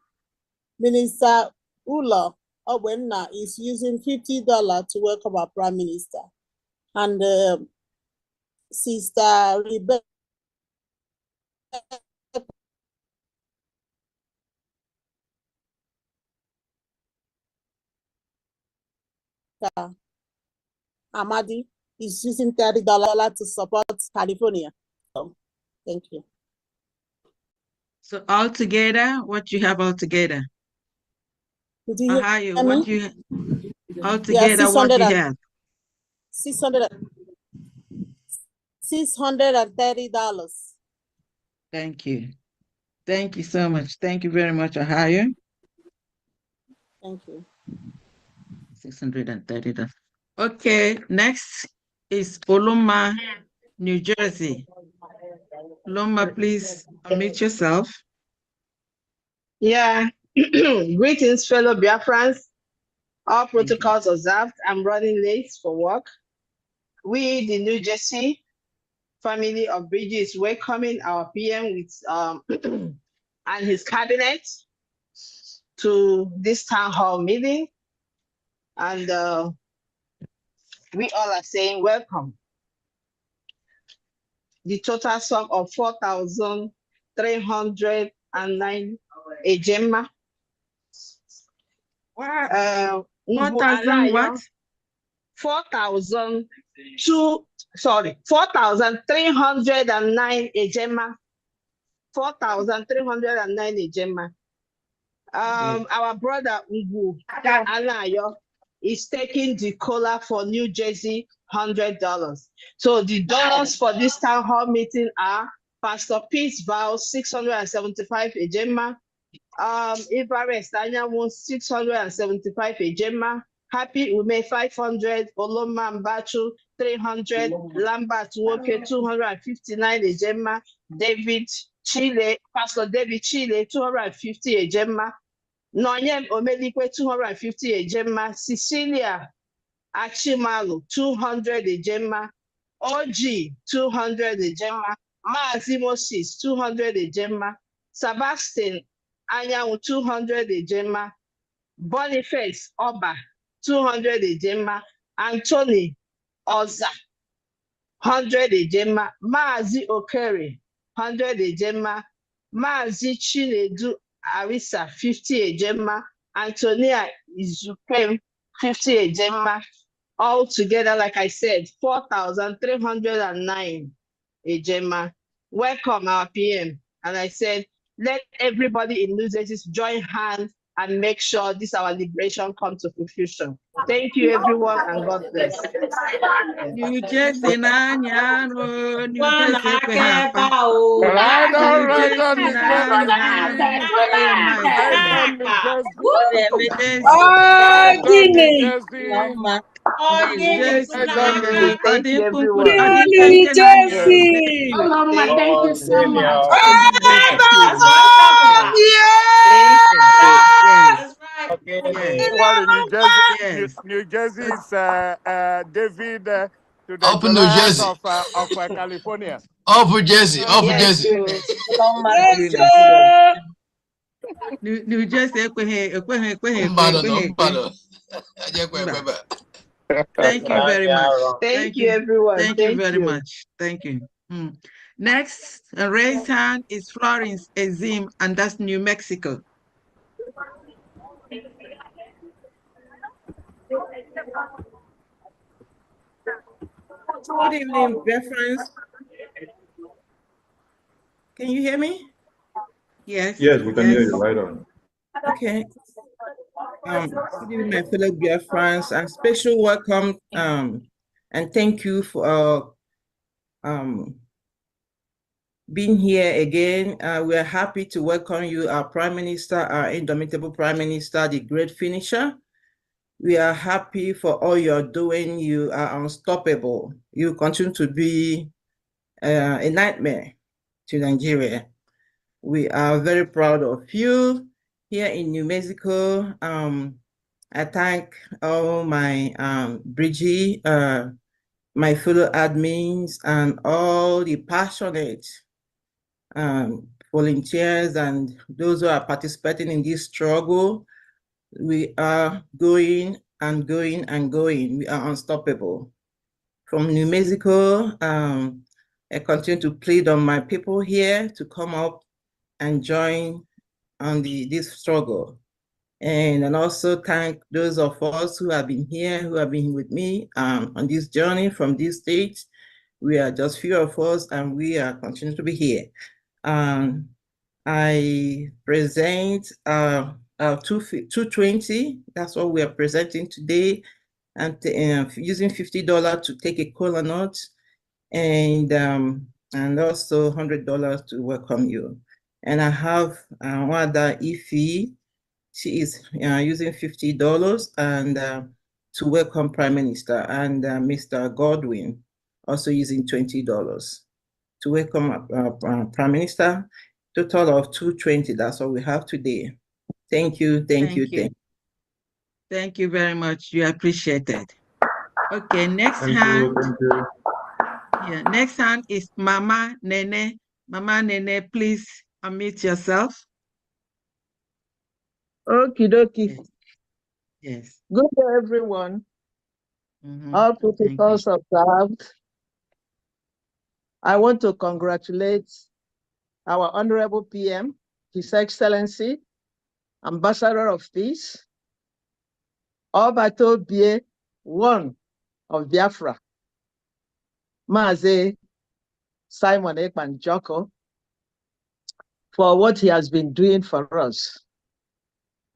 Minister Ulo Owenna is using $50 to welcome our Prime Minister. And Sister Rebecca Amadi is using $30 to support California. So, thank you. So altogether, what you have altogether? Did you Ohio, hear what me? you altogether, what you have? $630. Thank you. Thank you so much. Thank you very much, Ohio. Thank you. $630. Okay, next is Oloma, New Jersey. Oloma, please unmute yourself. Yeah, greetings, fellow Biafrans. All protocols observed. I'm running late for work. We, the New Jersey family of Bridges, welcoming our PM with and his cabinet to this town hall meeting, and we all are saying welcome. The total sum of 4,309 ejema. 4,000 what? 4,309 ejema. 4,309 ejema. Our brother Ugu Anayo is taking the cola for New Jersey, $100. So the donors for this town hall meeting are Pastor Peace Vow, 675 ejema. Everest Anyamu, 675 ejema. Happy Ume, 500. Oloma Mbachu, 300. Lambert Woke, 259 ejema. David Chile, Pastor David Chile, 250 ejema. Nonyem Omelikwe, 250 ejema. Cecilia Achimalu, 200 ejema. OG, 200 ejema. Maazi Moses, 200 ejema. Sebastian Anyanwu, 200 ejema. Boniface Oba, 200 ejema. Anthony Oza, 100 ejema. Maazi Okere, 100 ejema. Maazi Chinedu Arisa, 50 ejema. Antonia Izukem, 50 ejema. All together, like I said, 4,309 ejema. Welcome, our PM. And I said, let everybody in New Jersey join hands and make sure this our liberation comes to fruition. Thank you, everyone, and God bless. New Jersey, Nanyano, New Jersey, Ekwehapa. Right New on, Jersey, Nanyano, Thank you, everyone. New Jersey. Thank you so much. Okay, meanwhile in New Jersey, New Jersey is David to the Up in New glass Jersey. of California. Up in Jersey. Up in Yes, Jersey. yes, sir. New Jersey, Thank you very much. Thank you, everyone. Thank you very much. Thank you. Next, raised hand is Florence Ezim, and that's New Mexico. Good evening, Biafrans. Can you hear me? Yes. Yes, we can hear you right on. Okay. Good evening, my fellow Biafrans, and special welcome and thank you for being here again. We are happy to welcome you, our Prime Minister, our indomitable Prime Minister, the great finisher. We are happy for all you're doing. You are unstoppable. You continue to be a nightmare to Nigeria. We are very proud of you here in New Mexico. I thank all my Bridgie, my fellow admins, and all the passionate volunteers and those who are participating in this struggle. We are going and going and going. We are unstoppable. From New Mexico, I continue to plead on my people here to come up and join on this struggle. And also thank those of us who have been here, who have been with me on this journey from this state. We are just few of us, and we are continuing to be here. I present 220. That's what we are presenting today, and using $50 to take a cola nut, and also $100 to welcome you. And I have Wada Ifi. She is using $50 and to welcome Prime Minister, and Mr. Godwin also using $20 to welcome Prime Minister. Total of 220. That's what we have today. Thank you. Thank you. Thank you very much. You appreciate it. Okay, next hand. Thank you. Yeah, next hand is Mama Nene. Mama Nene, please unmute yourself. Okie dokie. Yes. Good day, everyone. All protocols observed. I want to congratulate our Honorable PM, His Excellency, Ambassador of Peace, Obato Bie, one of Biafra, Maze Simon Ekpa Joko, for what he has been doing for us.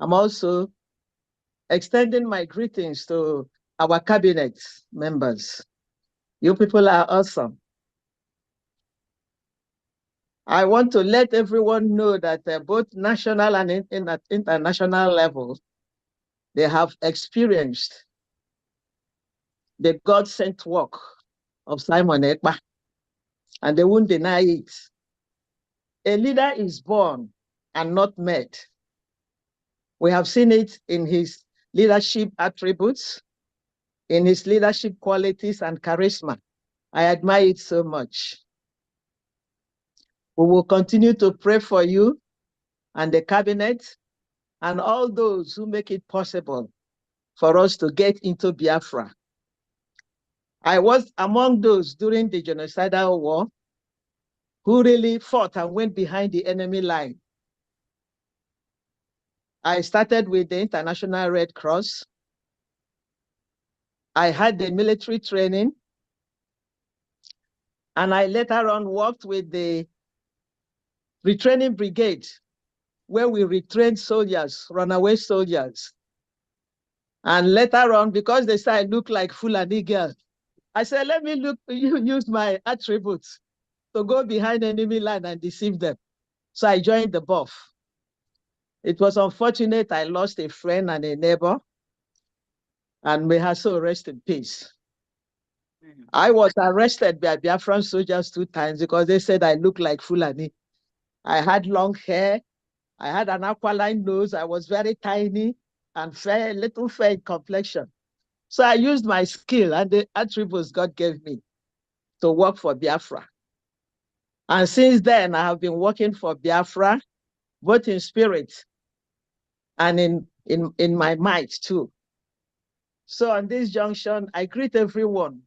I'm also extending my greetings to our cabinet members. You people are awesome. I want to let everyone know that both national and international level, they have experienced the God-sent work of Simon Ekpa, and they won't deny it. A leader is born and not made. We have seen it in his leadership attributes, in his leadership qualities and charisma. I admire it so much. We will continue to pray for you and the cabinet and all those who make it possible for us to get into Biafra. I was among those during the genocidal war who really fought and went behind the enemy line. I started with the International Red Cross. I had the military training, and I later on worked with the retraining brigade, where we retrained soldiers, runaway soldiers. And later on, because they said I look like Fulani girl, I said, let me use my attributes to go behind enemy line and deceive them. So I joined the BOF. It was unfortunate I lost a friend and a neighbor, and may her soul rest in peace. I was arrested by Biafran soldiers 2 times because they said I looked like Fulani. I had long hair, I had an aquiline nose, I was very tiny and fair, little fair in complexion. So I used my skill and the attributes God gave me to work for Biafra. And since then, I have been working for Biafra, both in spirit and in my might too. So on this junction, I greet everyone,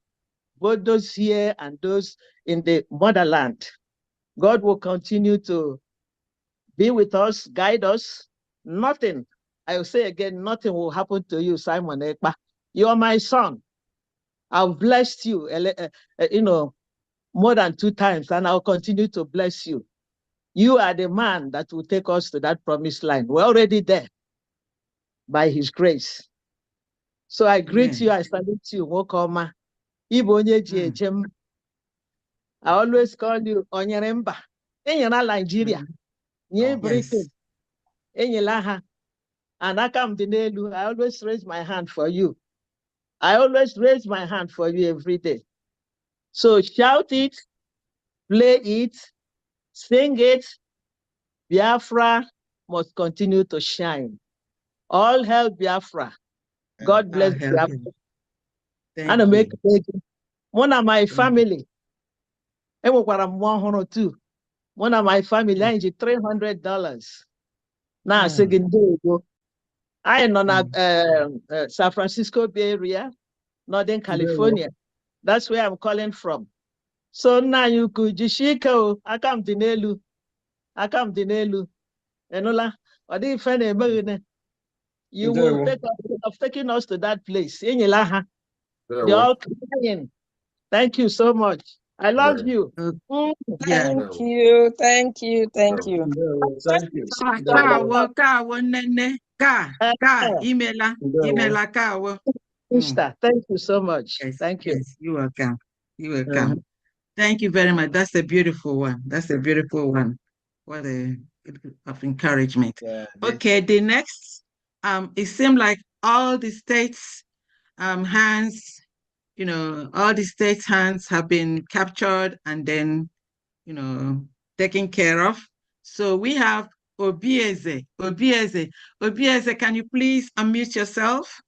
both those here and those in the motherland. God will continue to be with us, guide us. Nothing, I will say again, nothing will happen to you, Simon Ekpa. You are my son. I've blessed you, more than 2 times, and I'll continue to bless you. You are the man that will take us to that promised land. We're already there by his grace. So I greet you, I salute you, Wokoma. I always call you Onyeremba. Enyela Nigeria. Nye Britain. Enyela. And Akamdinelu, I always raise my hand for you. I always raise my hand for you every day. So shout it, play it, sing it. Biafra must continue to shine. All hail Biafra. God bless Biafra. And I make one of my family. And too. One of my family, I need $300. Now, second day, I am on San Francisco Bay Area, Northern California. That's where I'm calling from. So now you could Jishiko, I come to Nelu. Enola, or the friend you will take of taking us to that place. In Ilaha. They're all crying. Thank you so much. I love you. Thank you. Thank you. Thank you. Thank you. Sister, thank you so much. Thank you. Yes, you're welcome. You're welcome. Thank you very much. That's a beautiful one. That's a beautiful one. What a of encouragement. Okay, the next, it seemed like all the states' hands, all the states' hands have been captured and then, taken care of. So we have Obieze. Obieze, can you please unmute yourself?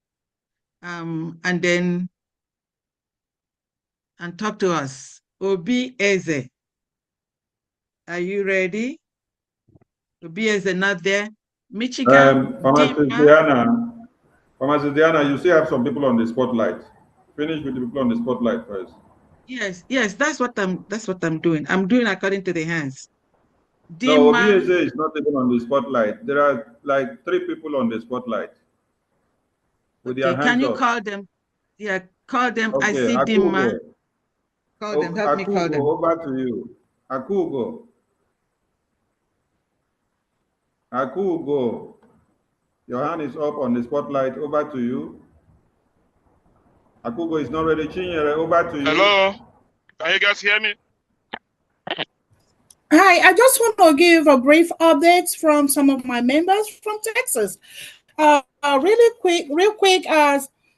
And talk to us. Obieze. Are you ready? Obieze not there. Michigan. Pharmacist Diana, you still have some people on the spotlight. Finish with the people on the spotlight first. Yes, that's what I'm doing. I'm doing according to the hands. No, Obieze is not even on the spotlight. There are like 3 people on the spotlight with their hands can you up. call them? Yeah, call them. Okay, I see Dimma. Call them. Help me call them. Over to you. Akugo. Your hand is up on the spotlight. Over to you. Akugo is not ready. Chinyere, over to you. Hello. Can you guys hear me? Hi, I just want to give a brief update from some of my members from Texas. Real quick,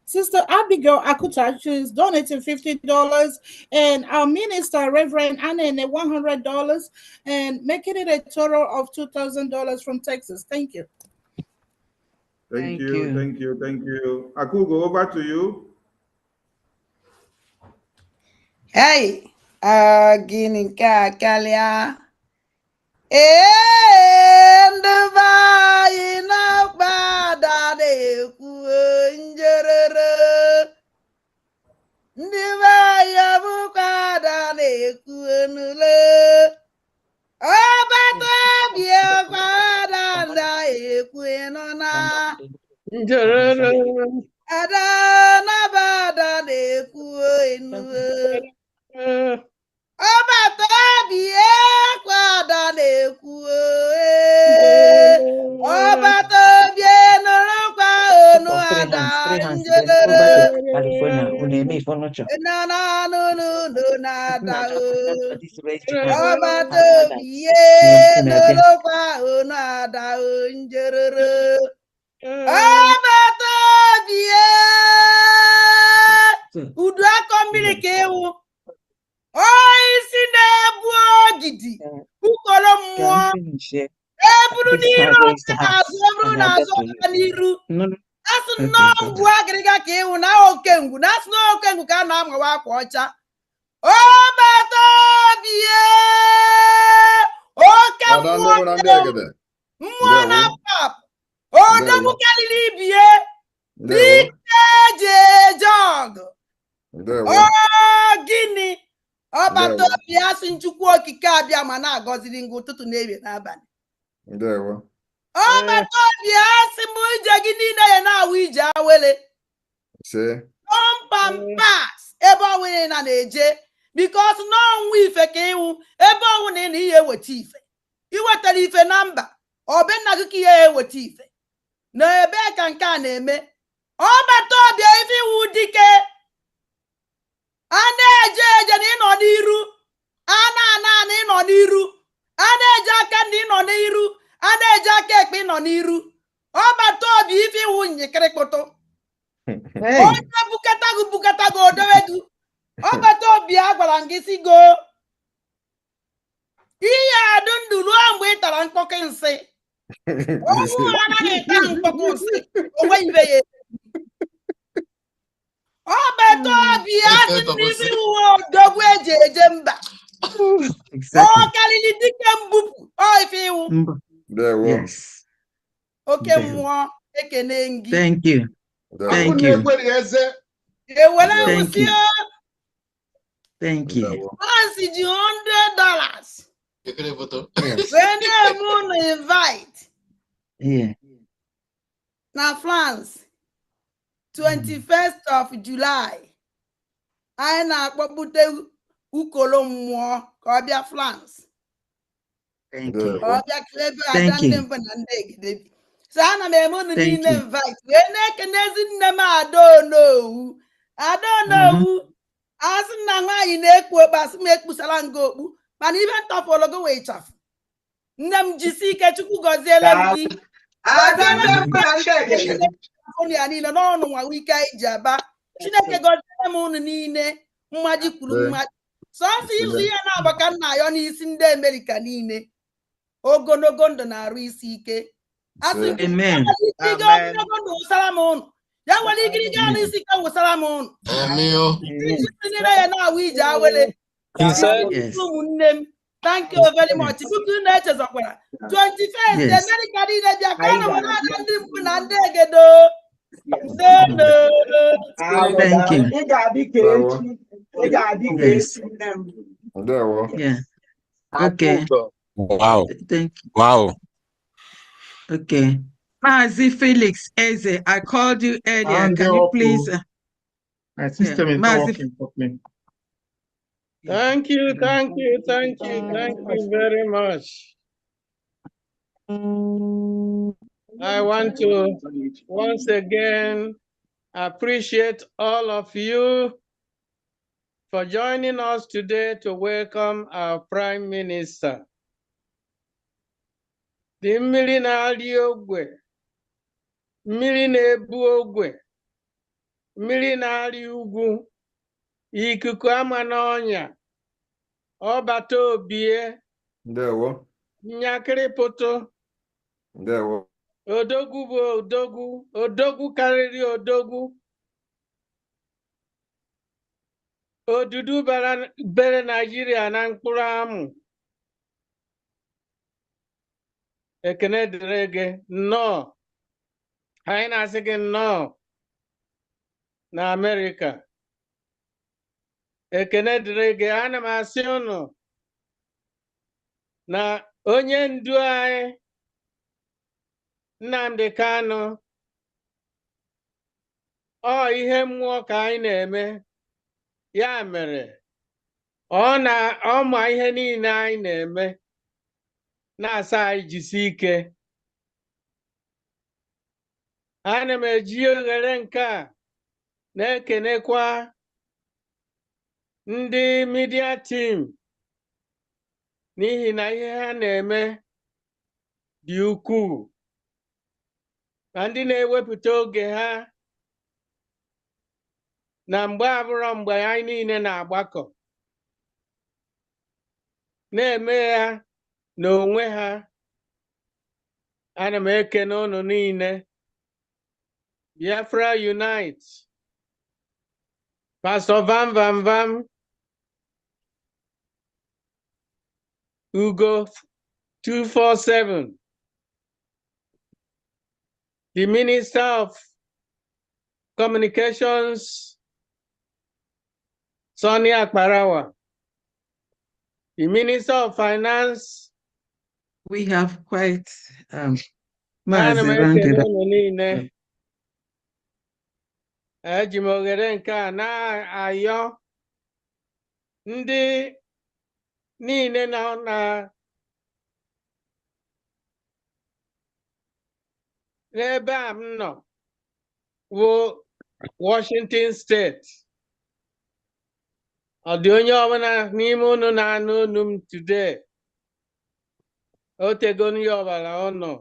Sister Abigail Akuta, she's donating $50, and our minister, Reverend Anna, $100, and making it a total of $2,000 from Texas. Thank you. Thank you. Akugo, over to you. Hey, gini kalia. nnọọ ngwu agịrịga ka ịhụ na oke ngwu na asị na oke ngwu ka a na-amawa akwa ọcha o bata bie oke mmụọ na pap odogwu karịrị ibie n'ike eji ọgụ gịnị ọbata obi asị Chukwu okike abịa ma na-agọziri ngụ ụtụtụ na-ebie n'abalị ọbata obi asị m ije gị niile ya na-awụ ije awele pampas ebe ọnwụ na-eje bikos n'ọnwụ ife ka ịwụ ebe ọnwụ na ị na ihe eweta ife iwetara ife na mba ọbịna gị ka ihe eweta ife na ebe ka nke a na-eme ọbata obi ife iwu dike a na-eje eje na ịnọ n'iru a na-ana ịnọ n'iru a na-eje aka na ịnọ n'iru a na-eji aka ekpe ịnọ n'iru ọbata obi ife iwu nyekịrịkpụtụ onye bukatago odowedu ọbata obi a gwara gị si go ihe adụ ndụ ruo mgbe ị tara mkpọkọ nsị ọnwụ anaghị ịta mkpọkọ nsị onwe ibe ya ọbata obi asị n'ife uwe odogwu eji eje mba ọ karịrị dike mbupụ ife iwu oke mmụọ ekene gị thank you thank you thank you Fancy ji $100 when they invite na France 21st of July anyị na-akpọpụta ukolo mmụọ ka ọ bịa France ọ bịa klebe ada ndị mbụ na ndị egidebi so ana m eme unu niile invite wee na-ekenezi nne m Adaonowu asị nna nwaanyị na-ekpu okpu asị m ekpusara nga okpu mana ibe ntọpụlogo wee chafụ nne m jisi ike Chukwu gọziele m gị ya niile n'ọnụ nwa ike anyị ji aba Chineke gọziele m unu niile mmaji kwuru mmaji sọsọ izu ihe na-agbaka nna ya n'isi ndị Amerịka niile ogologo ndụ na-arụ isi ike asị ogologo ndụ wụsara m unu ya nwere igirigi anụ isi ike wụsara m unu nyere ya na-awụ ije awele ụmụnne m thank you very much tupu na-echezokwara 21st Amerịka niile bịa ka na nwere ada ndị mpụ na ndị egedo thank you yeah okay thank you okay Mazi Felix Eze, I called you earlier. Can you please? My system is not working properly. Thank you very much. I want to once again appreciate all of you for joining us today to welcome our Prime Minister. The mmiri na-arị ogwe, mmiri na-ebu ogwe, mmiri na-arị ugwu, ikuku ama n'ọnya, ọbata obie, ndewo, nyakịrịpụtụ, ndewo, odogwu bụ odogwu, odogwu karịrị odogwu, odudu bere Nigeria na mkpụrụ amụ. Ekene dịrị gị nnọọ, anyị na-asị gị nnọọ na Amerịka. Ekene dịrị gị, ana m asị unu na onye ndu anyị Nnamdi Kanu ọ ihe mmụọ ka anyị na-eme, ya mere ọ ma ihe niile anyị na-eme na-asa anyị jisi ike. Ana m eji oghere nke a na-ekenekwa ndị media team n'ihi na ihe ha na-eme dị ukwuu, na ndị na-ewepụta oge ha na mgbe abụrụ mgbe anyị niile na-agbakọ na-eme ya n'onwe ha. Ana m ekene unu niile Biafra Unite. Pastor Vam Vam Vam. Ugo 247. The Minister of Communications, Sonia Akbarawa. The Minister of Finance. We have quite Ana Maazị m rounded ekele up. unu niile. Eji m oghere nke a na-ayọ ndị niile nọ n'ebe a m nọ wụ Washington State. Ọ dị onye ọbụla n'ime unu na-anụ unu m today? O tego onye ọbụla ọnụ.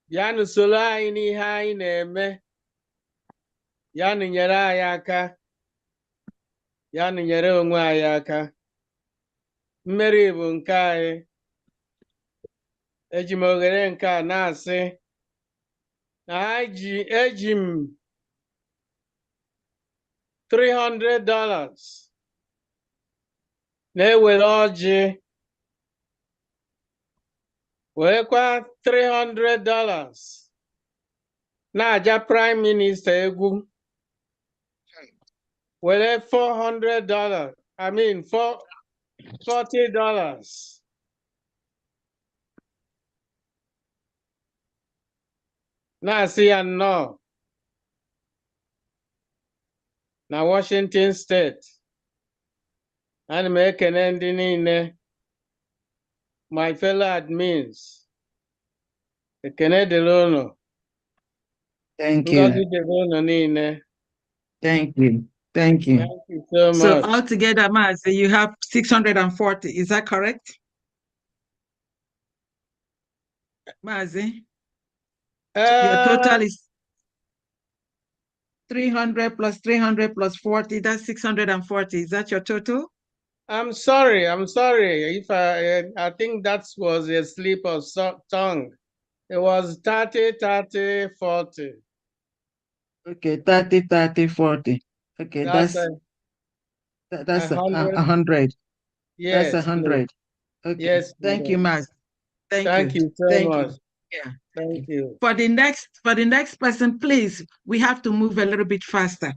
Bịanụ soro anyị n'ihe anyị na-eme. Bịanụ nyere anyị aka. Bịanụ nyere onwe anyị aka. Mmeri bụ nke anyị. Eji m oghere nke a na-asị na eji m $300 na-ewere ọjị, werekwa $300 na-aja Prime Minister egwu, were $400, I mean $40 na-asị ya nnọọ na Washington State. Ana m ekene ndị niile, my fellow admins. Ekene dịrị unu. Thank Ngozi you. dịrị unu niile. Thank you. Thank you. Thank you so So much. altogether, Maazị, you have 640. Is that correct? Maazị? Your total is 300 plus 300 plus 40. That's 640. Is that your total? I'm sorry. If I think that was a slip of tongue. It was 30, 30, 40. Okay, 30, 30, 40. Okay, that's that's 100. Yes, That's 100. Okay. Yes. Thank you, Maazị. Thank you so Thank much. you. Yeah. Thank you. For the next person, please, we have to move a little bit faster.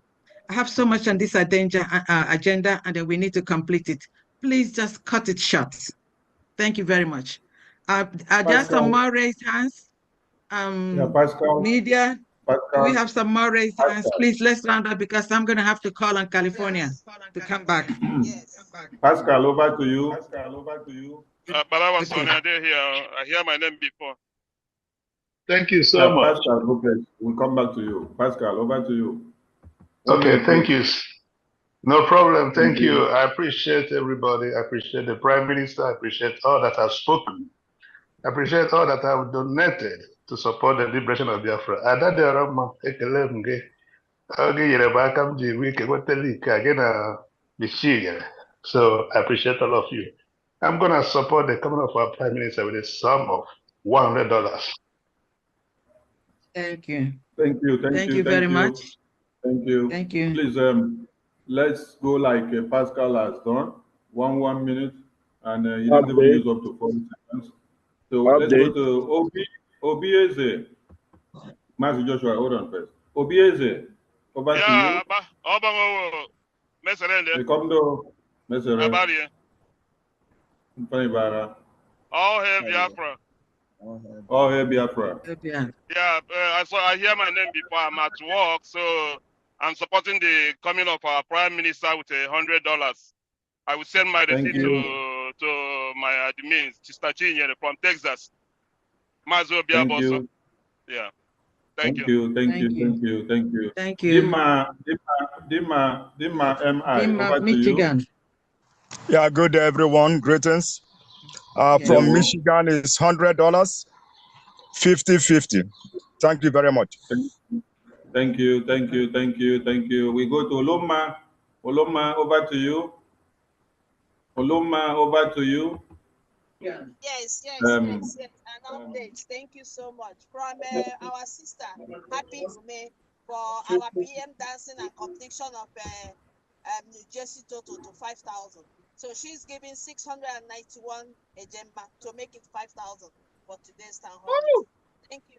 I have so much on this agenda, and then we need to complete it. Please just cut it short. Thank you very much. Are there some more raised hands? Pascal. Media, Pascal. we have some more raised hands. Pascal. Please, let's round up because I'm going to have to call on California to come back. Pascal, over to you. Pascal, over to you. Baba Sonia, they're here. I hear my name before. Thank you so much. Pascal, okay. We'll come back to you. Pascal, over to you. Okay, thank you. No problem. Thank you. I appreciate everybody. I appreciate the Prime Minister. I appreciate all that have spoken. I appreciate all that have donated to support the liberation of Biafra. So I appreciate all of you. I'm going to support the coming of our Prime Minister with a sum of $100. Thank you. Thank you. Thank you very much. Thank you. Thank you. Please, let's go like Pascal has done, 1 minute, and you don't even use up to 40 seconds. So let's go to Obieze. Master Joshua, hold on first. Obieze, over to you. Come to Mesere. All hail Biafra. All hail Biafra. Yeah, I hear my name before. I'm at work, so I'm supporting the coming of our Prime Minister with $100. I will send my receipt to my admin, Sister Chinyere from Texas. Mazo Biaboso. Yeah. Thank you. Thank you. Thank you. Dima MI. Dima, Michigan. Yeah, good day, everyone. Greetings. From Michigan is $100, 50-50. Thank you very much. Thank you. We go to Oloma. Oloma, over to you. Oloma, over to you. Yes. update. Thank you so much. From our sister, Happy Ume, for our PM dancing and completion of New Jersey total to 5,000. So she's giving 691 ejemba to make it 5,000 for today's town hall. Thank you.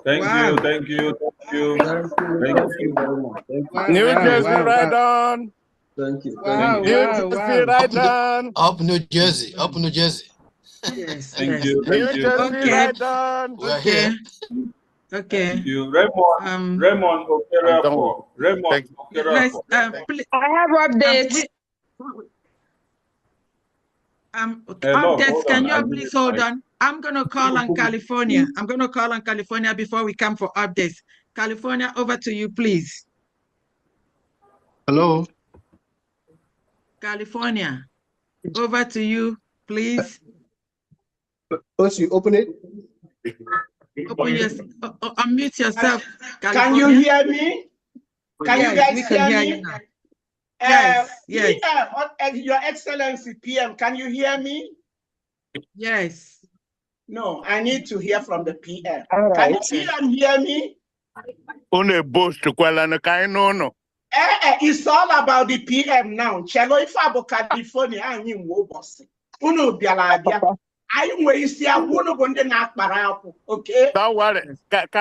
Thank you. Thank you very much. New Jersey, right on. Thank you. New Jersey, right on. Up New Jersey. Up New Jersey. Yes. Thank you. New Thank you. Jersey, right on. We are here. Okay. Thank you. Raymond Okerafor. Raymond Okerafor. I have updates. Updates, can you please hold on? I'm going to call on California. I'm going to call on California before we come for updates. California, over to you, please. Hello. California, over to you, please. Once you open it. Unmute yourself. California. Can you hear me? Can you guys hear me? You now. Yes. PM, Your Excellency PM, can you hear me? Yes. No, I need to hear from the PM. All right. Can the PM hear me? It's all about the PM now. Chelo ifabo California anyi mwobosi. Uno bialabia. I will see a woman on the knock barapple. Okay. Don't worry. Next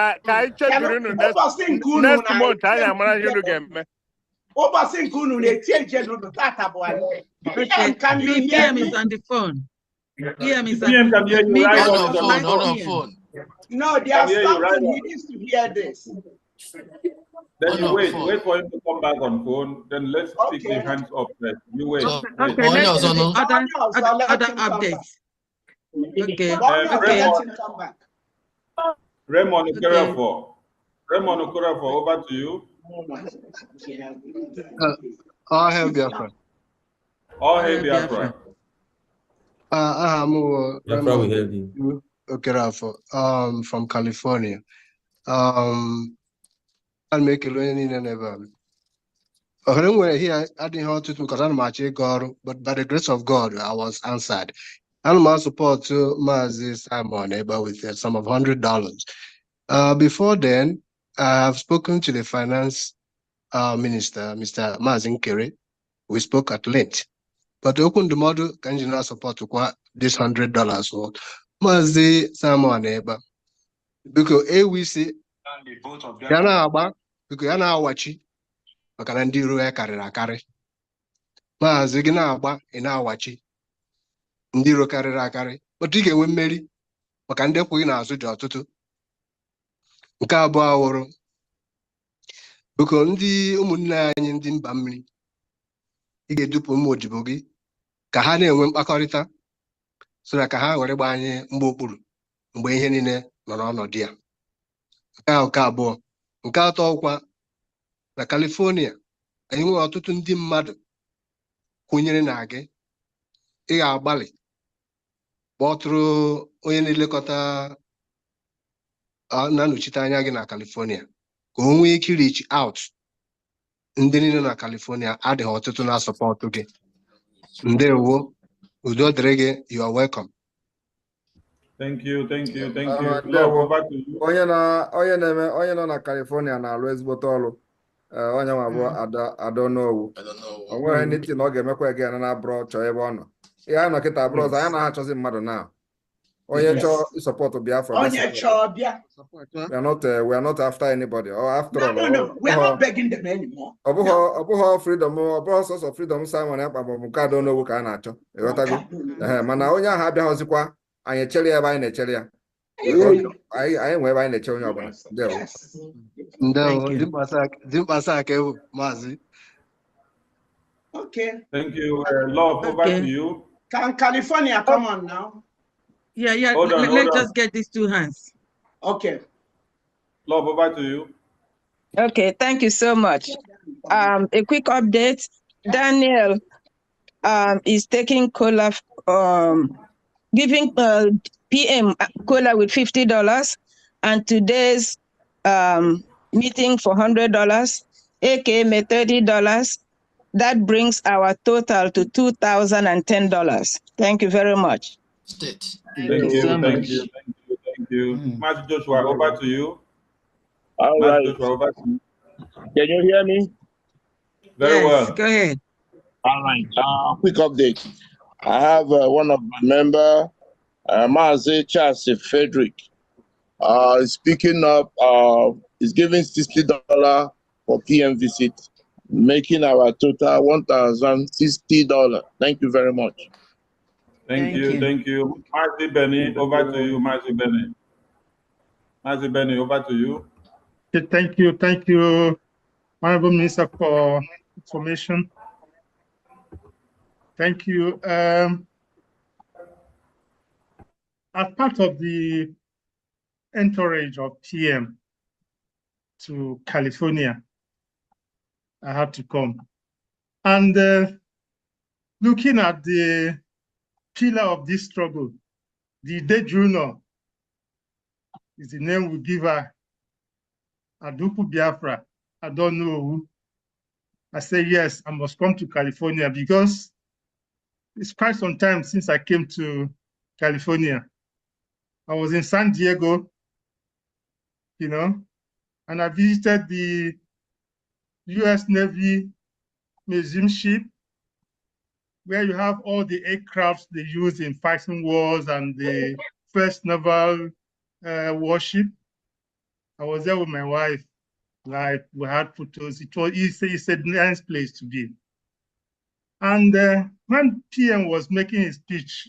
month, I am running again. Overseeing Kunu, they change the data boy. PM, can you hear PM me? is on the phone. PM is PM can hear you right on the phone. No, they are stopping. He needs to hear this. Then you wait for him to come back on phone. Then let's pick the hands up first. You wait. Okay, let's do the other updates. Okay. Raymond Okerafor. Raymond Okerafor, over to you. All hail Biafra. All hail Biafra. I'm Raymond Okerafor, from California. I'll make a learning and ever. Here, I didn't have to because I'm God, but by the grace of God, I was answered. I'm my support to Mazi Simon Ekpa with a sum of $100. Before then, I have spoken to the finance minister, Mr. Mazin Kere. We spoke at length. But open the model can you not support to this $100 for Mazi Simon Ekpa? Because we see Yana Aba, because Yana Awachi, Makanandiru Karira. Mazi Gina Aba in Awachi. Ndiro karịrị akarị, otu ị ga-enwe mmeri maka ndị kwụghị n'azụ dị ọtụtụ. Nke abụọ awụrụ bụkwa ndị ụmụnne anyị ndị mba mmiri, ị ga-edupu ụmụ odibo gị ka ha na-enwe mkpakọrịta so na ka ha were gba anyị mgbe okpuru mgbe ihe niile nọ n'ọnọdụ ya. Nke abụọ. Nke atọ ọkwa na California, anyị nwere ọtụtụ ndị mmadụ kwụnyere na gị. Ị ga-agbalị kpọtụrụ onye na-elekọta na-anọchite anya gị na California ka o nwee ike reach out ndị niile na California adịghị ọtụtụ na-asọpọtụ gị. Ndewo, udo dịrị gị, you are welcome. Thank you. Onye nọ na California na-alụ ezigbote ọrụ. Onye nwa bụ Adonowu. O nweghị n'iti na ọ ga-emekwa ege na abụrụ chọọ ebe ọ nọ. Ihe a nọ kịta abụrụ ọzọ, anyị na-achọzi mmadụ na onye chọọ ịsọpọtụ Biafra. We are not after anybody. Or after all, no. We are not begging them anymore. Ọ bụghị freedom, ọ bụghị sọsọ freedom Simon Ekpa bụ nke Adonowu ka a na-achọ. Ịghọtago? Mana onye ahụ abịaghịzikwa, anyị echere ya ebe anyị na-echere ya. Anyị nwee ebe anyị na-eche onye ọbụla. Ndewo, dimkpasa aka ewu, Maazị. Okay. Thank you. Love, over to you. Can California come on now? Yeah. Let's just get these two hands. Okay. Love, over to you. Okay, thank you so much. A quick update. Daniel is taking cola, giving PM cola with $50, and today's meeting for $100, AK made $30. That brings our total to $2,010. Thank you very much. Thank you. you. Master Joshua, over to you. All Master right. Joshua, over to you. Can you hear me? Very well. Go ahead. All right. Quick update. I have one of my member, Mazi Charles Frederick, speaking up. Is giving $60 for PM visit, making our total $1,060. Thank you very much. Thank you. Mazi Benny, over to you, Mazi Benny. Mazi Benny, over to you. Thank you, Honorable Minister, for information. Thank you. As part of the entourage of PM to California, I had to come. And looking at the pillar of this struggle, the De Juno is the name we give her, Aduku Biafra. I don't know who. I say, yes, I must come to California because it's quite some time since I came to California. I was in San Diego, you know, and I visited the US Navy museum ship where you have all the aircrafts they use in fighting wars and the first naval warship. I was there with my wife. Like, we had photos. It's a nice place to be. And when PM was making his speech,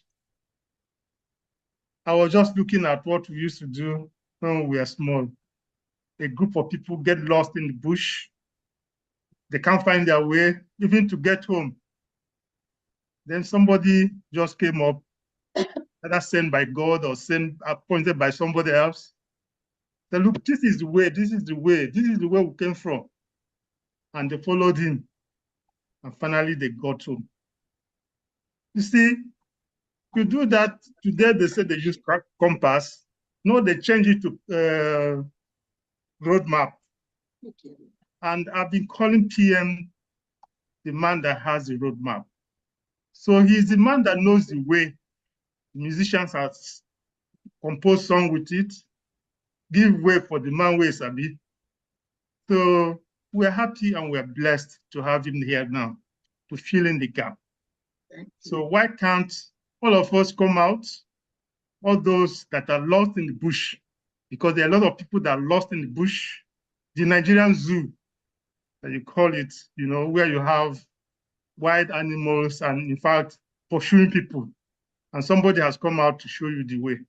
I was just looking at what we used to do when we were small. A group of people get lost in the bush. They can't find their way, even to get home. Then somebody just came up, either sent by God or appointed by somebody else. They look, this is the way, this is the way we came from. And they followed him. And finally they got home. You see, you do that, today they say they use compass. No, they change it to roadmap. And I've been calling PM the man that has the roadmap. So he's the man that knows the way. The musicians have composed song with it, give way for the man who is Abi. So we're happy and we're blessed to have him here now to fill in the gap. So why can't all of us come out, all those that are lost in the bush, because there are a lot of people that are lost in the bush, the Nigerian zoo, that you call it, you know, where you have wild animals and in fact, pursuing people. And somebody has come out to show you the way.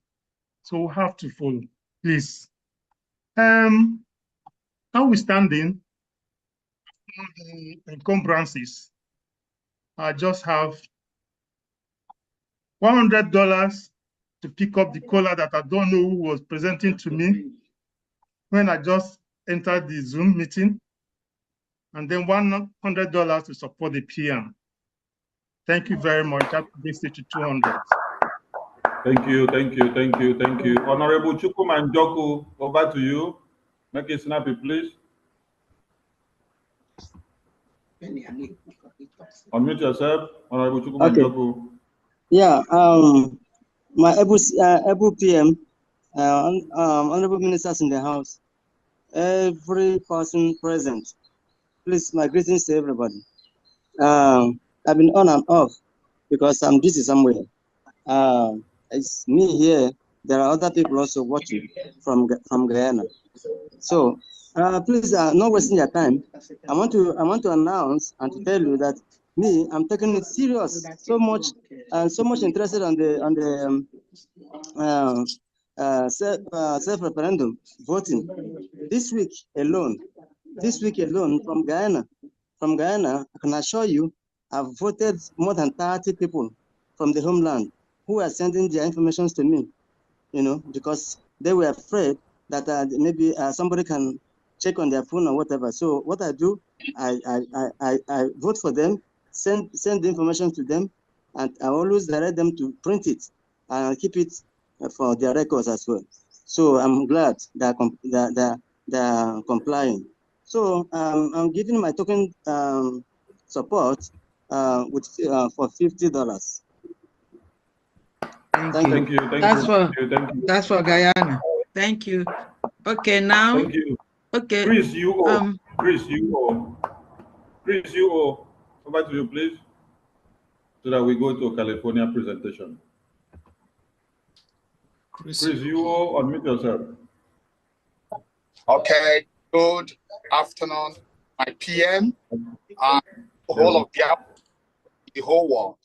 So we have to follow, please. Notwithstanding the encumbrances, I just have $100 to pick up the cola that I don't know who was presenting to me when I just entered the Zoom meeting, and then $100 to support the PM. Thank you very much. That brings it to 200. Thank you. Honorable Chukwumanjoku, over to you. Make it snappy, please. Unmute yourself, Honorable Chukwumanjoku. Okay. Yeah, my able PM, honorable ministers in the house, every person present, please, my greetings to everybody. I've been on and off because I'm busy somewhere. It's me here. There are other people also watching from Guyana. So please, not wasting your time. I want to announce and to tell you that me, I'm taking it serious. So much interested on the self-referendum voting. This week alone from Guyana, I can assure you, I've voted more than 30 people from the homeland who are sending their information to me, you know, because they were afraid that maybe somebody can check on their phone or whatever. So what I do, I vote for them, send the information to them, and I always direct them to print it and keep it for their records as well. So I'm glad that they're complying. So I'm giving my token support for $50. Thank you. That's for Guyana. Thank you. Okay, now. Thank you. Okay. Chris, you over to you, please, so that we go to a California presentation. Chris, you unmute yourself. Okay, good afternoon, my PM, and the whole of the whole world.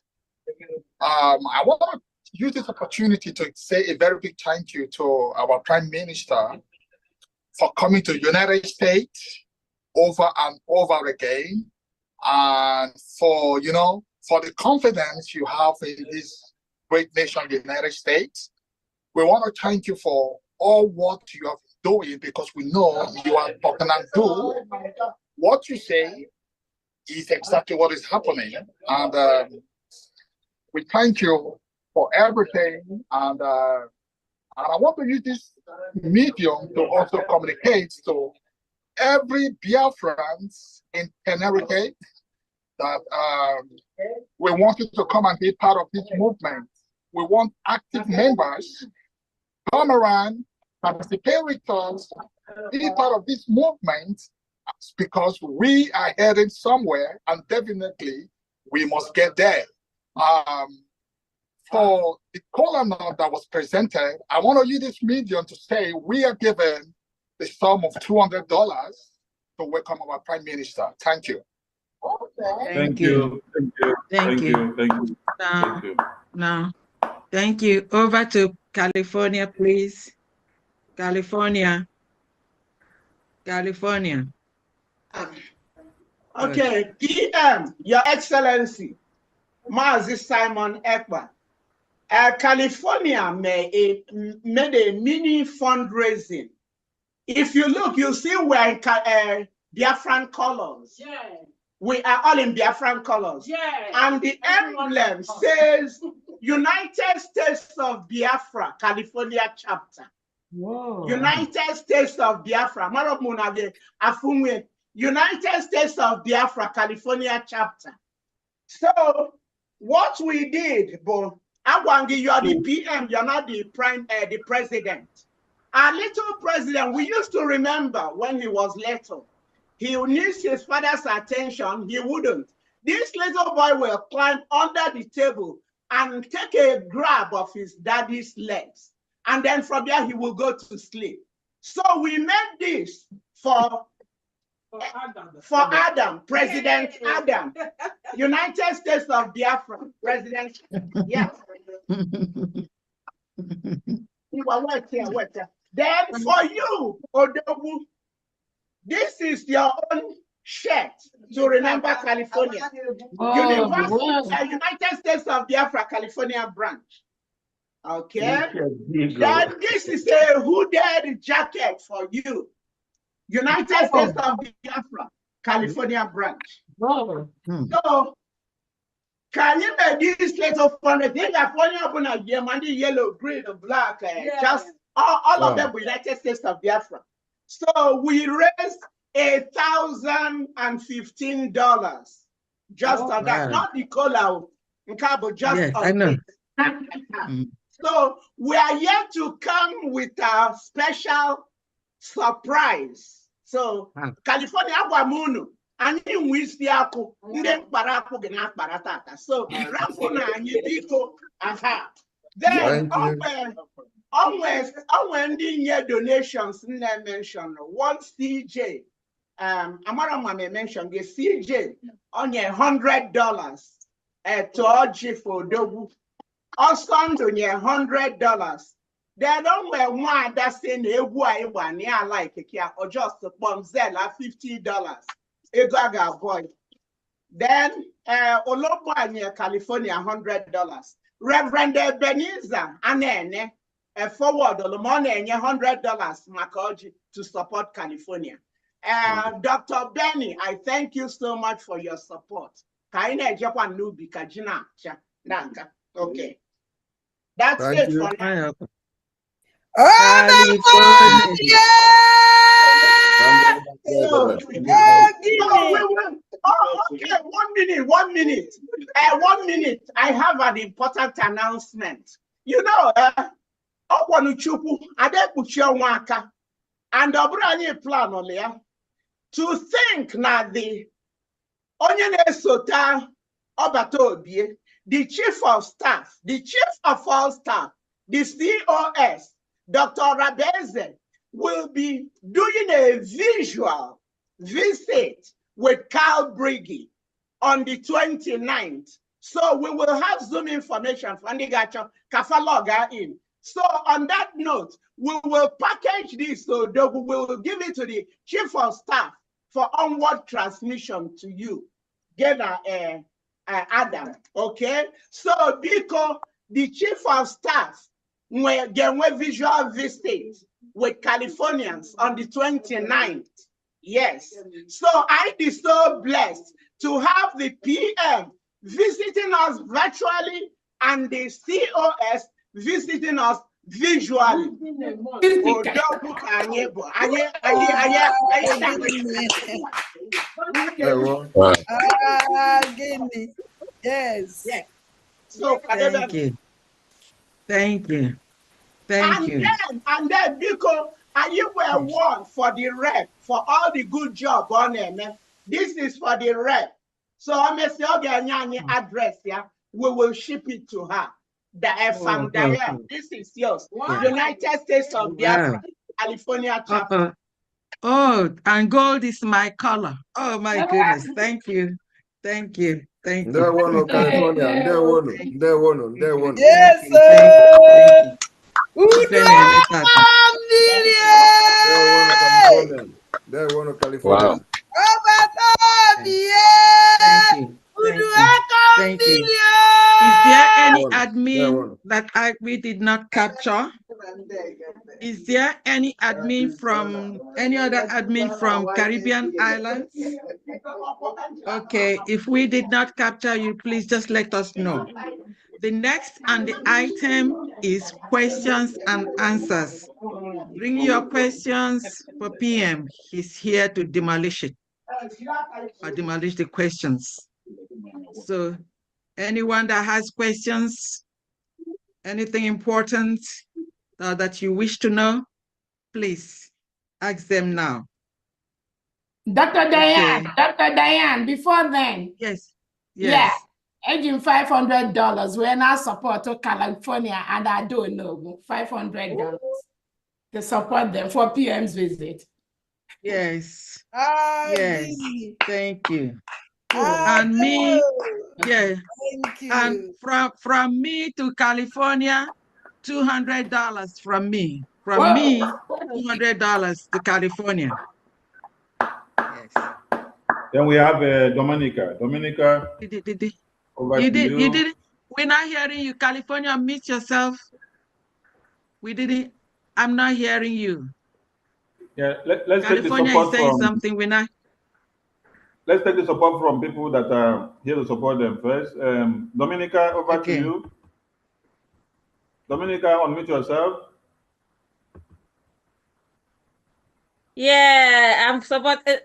I want to use this opportunity to say a very big thank you to our Prime Minister for coming to the United States over and over again, and for, for the confidence you have in this great nation, the United States. We want to thank you for all what you have been doing, because we know you are talking and do. What you say is exactly what is happening. And we thank you for everything. And I want to use this medium to also communicate to every Biafrans in Tenerife that we want you to come and be part of this movement. We want active members come around, participate with us, be part of this movement, because we are heading somewhere, and definitely we must get there. For the column that was presented, I want to use this medium to say we are given the sum of $200 to welcome our Prime Minister. Thank you. Thank you. Thank you. Now, thank you. Over to California, please. California. Okay, PM, Your Excellency, Mazi Simon Ekpa. California made a mini fundraising. If you look, you see we're in Biafran colors. Yeah. We are all in Biafran colors. Yeah. And the emblem says United States of Biafra, California chapter. Whoa. United States of Biafra. United States of Biafra, California chapter. So what we did, but Agwangi, you are the PM, you're not the president. Our little president, we used to remember when he was little. He needs his father's attention, he wouldn't. This little boy will climb under the table and take a grab of his daddy's legs. And then from there, he will go to sleep. So we made this for Adam, President Adam, United States of Biafra, President. Yeah. Then for you, Odogu, this is your own shirt to remember California. United States of Biafra, California branch. Okay. Then this is a hooded jacket for you. United States of Biafra, California branch. So, can you make this little funny thing? California, yellow, green, and black, just all of them United States of Biafra. So we raised $1,015 just on that, not the color, but just on it. So we are yet to come with a special surprise. So California Guamunu, and in Wisiaku, then Baraku Gana Baratata. So Rapuna and Yiko, aha. Then always ending your donations in that mention. One CJ, Amarama may mention the CJ on your $100 to Oji for Dobu. Also on your $100. They don't wear one that's in a one near like a kia or just a bombzella $50. A gaga boy. Then Olobo near California $100. Reverend Ebenezer Anene forward Olomone and $100 Makoji to support California. Dr. Benny, I thank you so much for your support. Kaine Japan Nubi Kajina. Okay. That's it for now. Okay, 1 minute. 1 minute. I have an important announcement. you know, Okwanuchuku, Adekuchia Waka, and Obrani plan on there to think na the Onion Sota Obatobie, the chief of staff, the chief of all staff, the COS, Dr. Rabeze, will be doing a visual visit with Carl Briggy on the 29th. So we will have Zoom information for Ndigacho Kafaloga in. So on that note, we will package this so that we will give it to the chief of staff for onward transmission to you. Get Adam, okay? So because the chief of staff will get a visual visit with Californians on the 29th. Yes. So I be so blessed to have the PM visiting us virtually and the COS visiting us visually. Yes. Yes. So thank you. Thank you. Thank you. And then because you were one for the rep for all the good job on them. This is for the rep. So I'm going to say address, yeah. We will ship it to her. The this is yours. Wow. United States of Biafra, California chapter. Oh, and gold is my color. Oh my goodness. Thank you. Thank you. Thank you. There one California. There one. Yes, sir. There one California. Wow. Thank you. Is there any admin that we did not capture? Is there any admin from any other admin from Caribbean islands? Okay, if we did not capture you, please just let us know. The next on the item is questions and answers. Bring your questions for PM. He's here to demolish it, or demolish the questions. So anyone that has questions, anything important that you wish to know, please ask them now. Dr. Diane, okay. Dr. Diane, before then. Yes. Yeah. Aging $500. We're now support to California, and I don't know $500 to support them for PM's visit. Yes. Yes. Thank you. And me, yeah. Thank you. And from me to California, $200 from me. From me, $200 to California. Yes. Then we have Dominica. Dominica. You did. We're not hearing you. California, mute yourself. We didn't. I'm not hearing you. Yeah, let's take the support is saying from something. We're not. Let's take the support from people that are here to support them first. Dominica, over to you. Dominica, unmute yourself. Yeah, I'm supporting.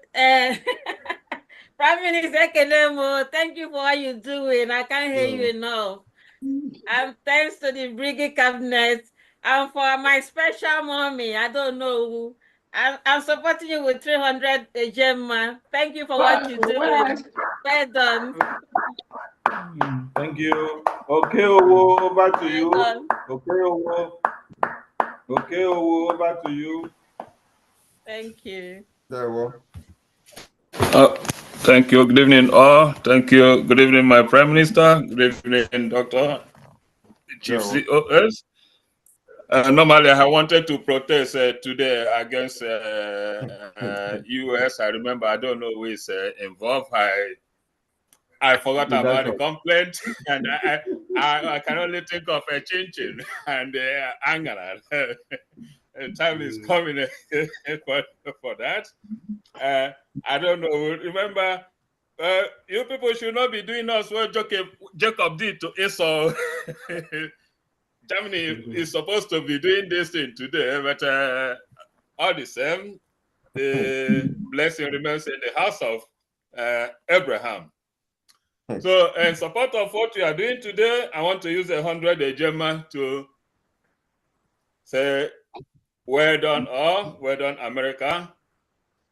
Prime Minister Kenemo, thank you for what you're doing. I can't hear you enough. And thanks to the Brigade Cabinet and for my special mommy. I don't know who. I'm supporting you with 300 Gemma. Thank you for what you do. Well done. Thank you. Okay, Owo, over to you. Okay, Owo. Okay, Owo, over to you. Thank you. There we Thank you. Good evening, all. Thank you. Good evening, my Prime Minister. Good evening, Dr. Chief COS. Normally, I wanted to protest today against US. I remember, I don't know who is involved. I forgot about the complaint, and I can only think of a Chin and Angara. Time is coming for that. I don't know. Remember, you people should not be doing us what Jacob did to Esau. Germany is supposed to be doing this thing today, but all the same, the blessing remains in the house of Abraham. So, in support of what we are doing today, I want to use 100 Gemma to say, well done all, well done America,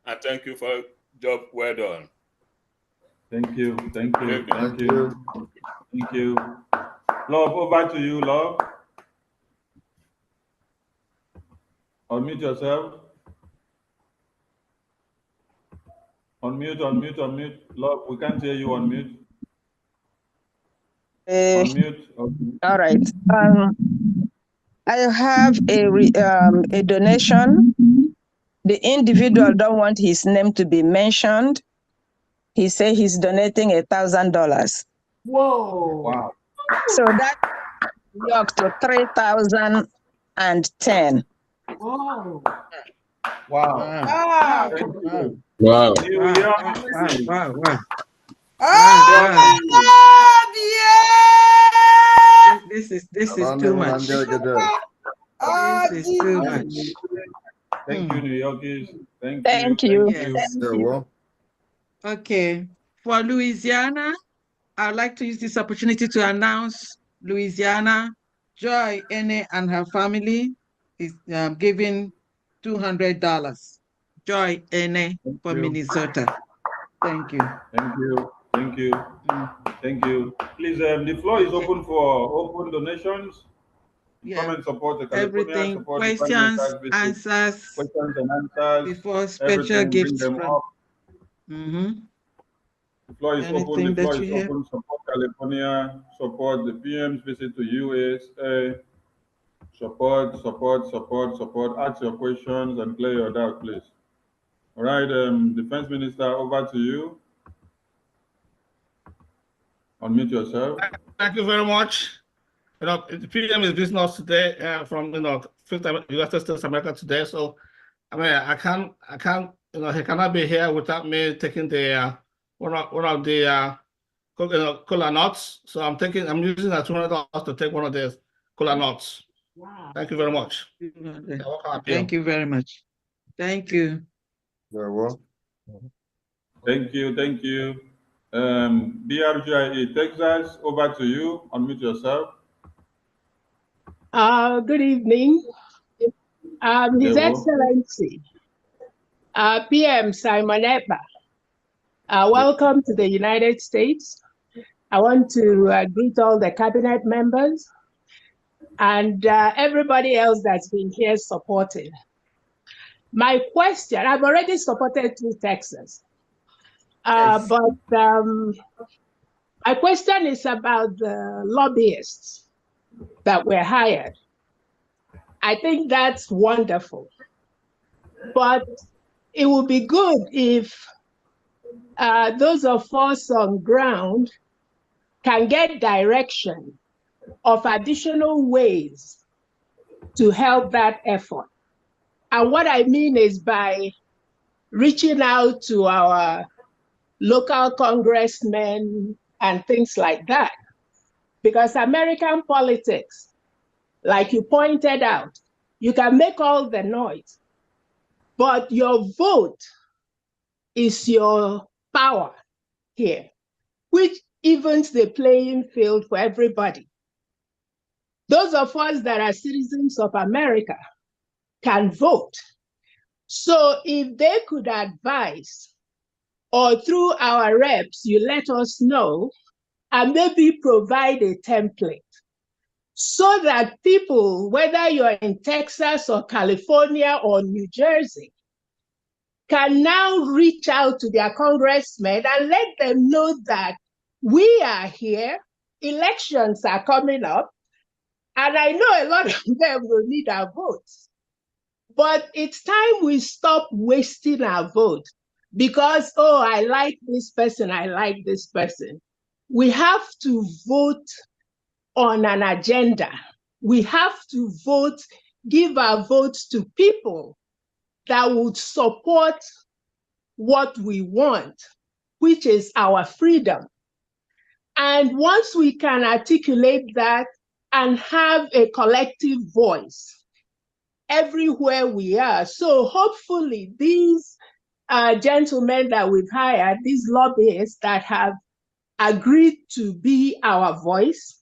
and thank you for job well done. Thank you, thank you, thank you, thank you. Love, over to you, Love. Unmute yourself. Unmute, unmute, unmute. Love, we can't hear you. Unmute. Unmute. Okay. All right. I have a donation. The individual don't want his name to be mentioned. He said he's donating $1,000. Whoa. Wow. So that works to 3,010. Whoa. Wow. Wow. Wow. Wow. Oh my God! Yeah! This is too much. This is too much. Thank you, New Yorkers. Thank you. Yes. Okay. For Louisiana, I'd like to use this opportunity to announce Louisiana, Joy Ene and her family is giving $200. Joy Ene for Minnesota. Thank you. Thank you. Thank you. Thank you. Please, the floor is open for open donations. Come and support the California, Everything, support questions, the answers, questions and answers, before special everything, gifts bring them from. up. The floor is open. The floor is open. Support California. Support the PM's visit to USA. Support. Ask your questions and clear your doubt, please. All right, Defense Minister, over to you. Unmute yourself. Thank you very much. You know, the PM is visiting us today from United States of America today. So, I mean, I can't, he cannot be here without me taking the one of the cola nuts. So I'm using that $200 to take one of the cola nuts. Wow. Thank you very much. Thank you very much. Thank you. Very well. Thank you. BRGIE Texas, over to you. Unmute yourself. Good evening. His Excellency, PM Simon Ekpa, welcome to the United States. I want to greet all the cabinet members and everybody else that's been here supporting. My question, I've already supported through Texas, but my question is about the lobbyists that were hired. I think that's wonderful, but it would be good if those of us on ground can get direction of additional ways to help that effort. And what I mean is by reaching out to our local congressmen and things like that. Because American politics, like you pointed out, you can make all the noise, but your vote is your power here, which evens the playing field for everybody. Those of us that are citizens of America can vote. So if they could advise, or through our reps, you let us know, and maybe provide a template so that people, whether you're in Texas or California or New Jersey, can now reach out to their congressmen and let them know that we are here, elections are coming up, and I know a lot of them will need our votes. But it's time we stop wasting our vote because, oh, I like this person, I like this person. We have to vote on an agenda. We have to vote, give our votes to people that would support what we want, which is our freedom. And once we can articulate that and have a collective voice everywhere we are, so hopefully these gentlemen that we've hired, these lobbyists that have agreed to be our voice,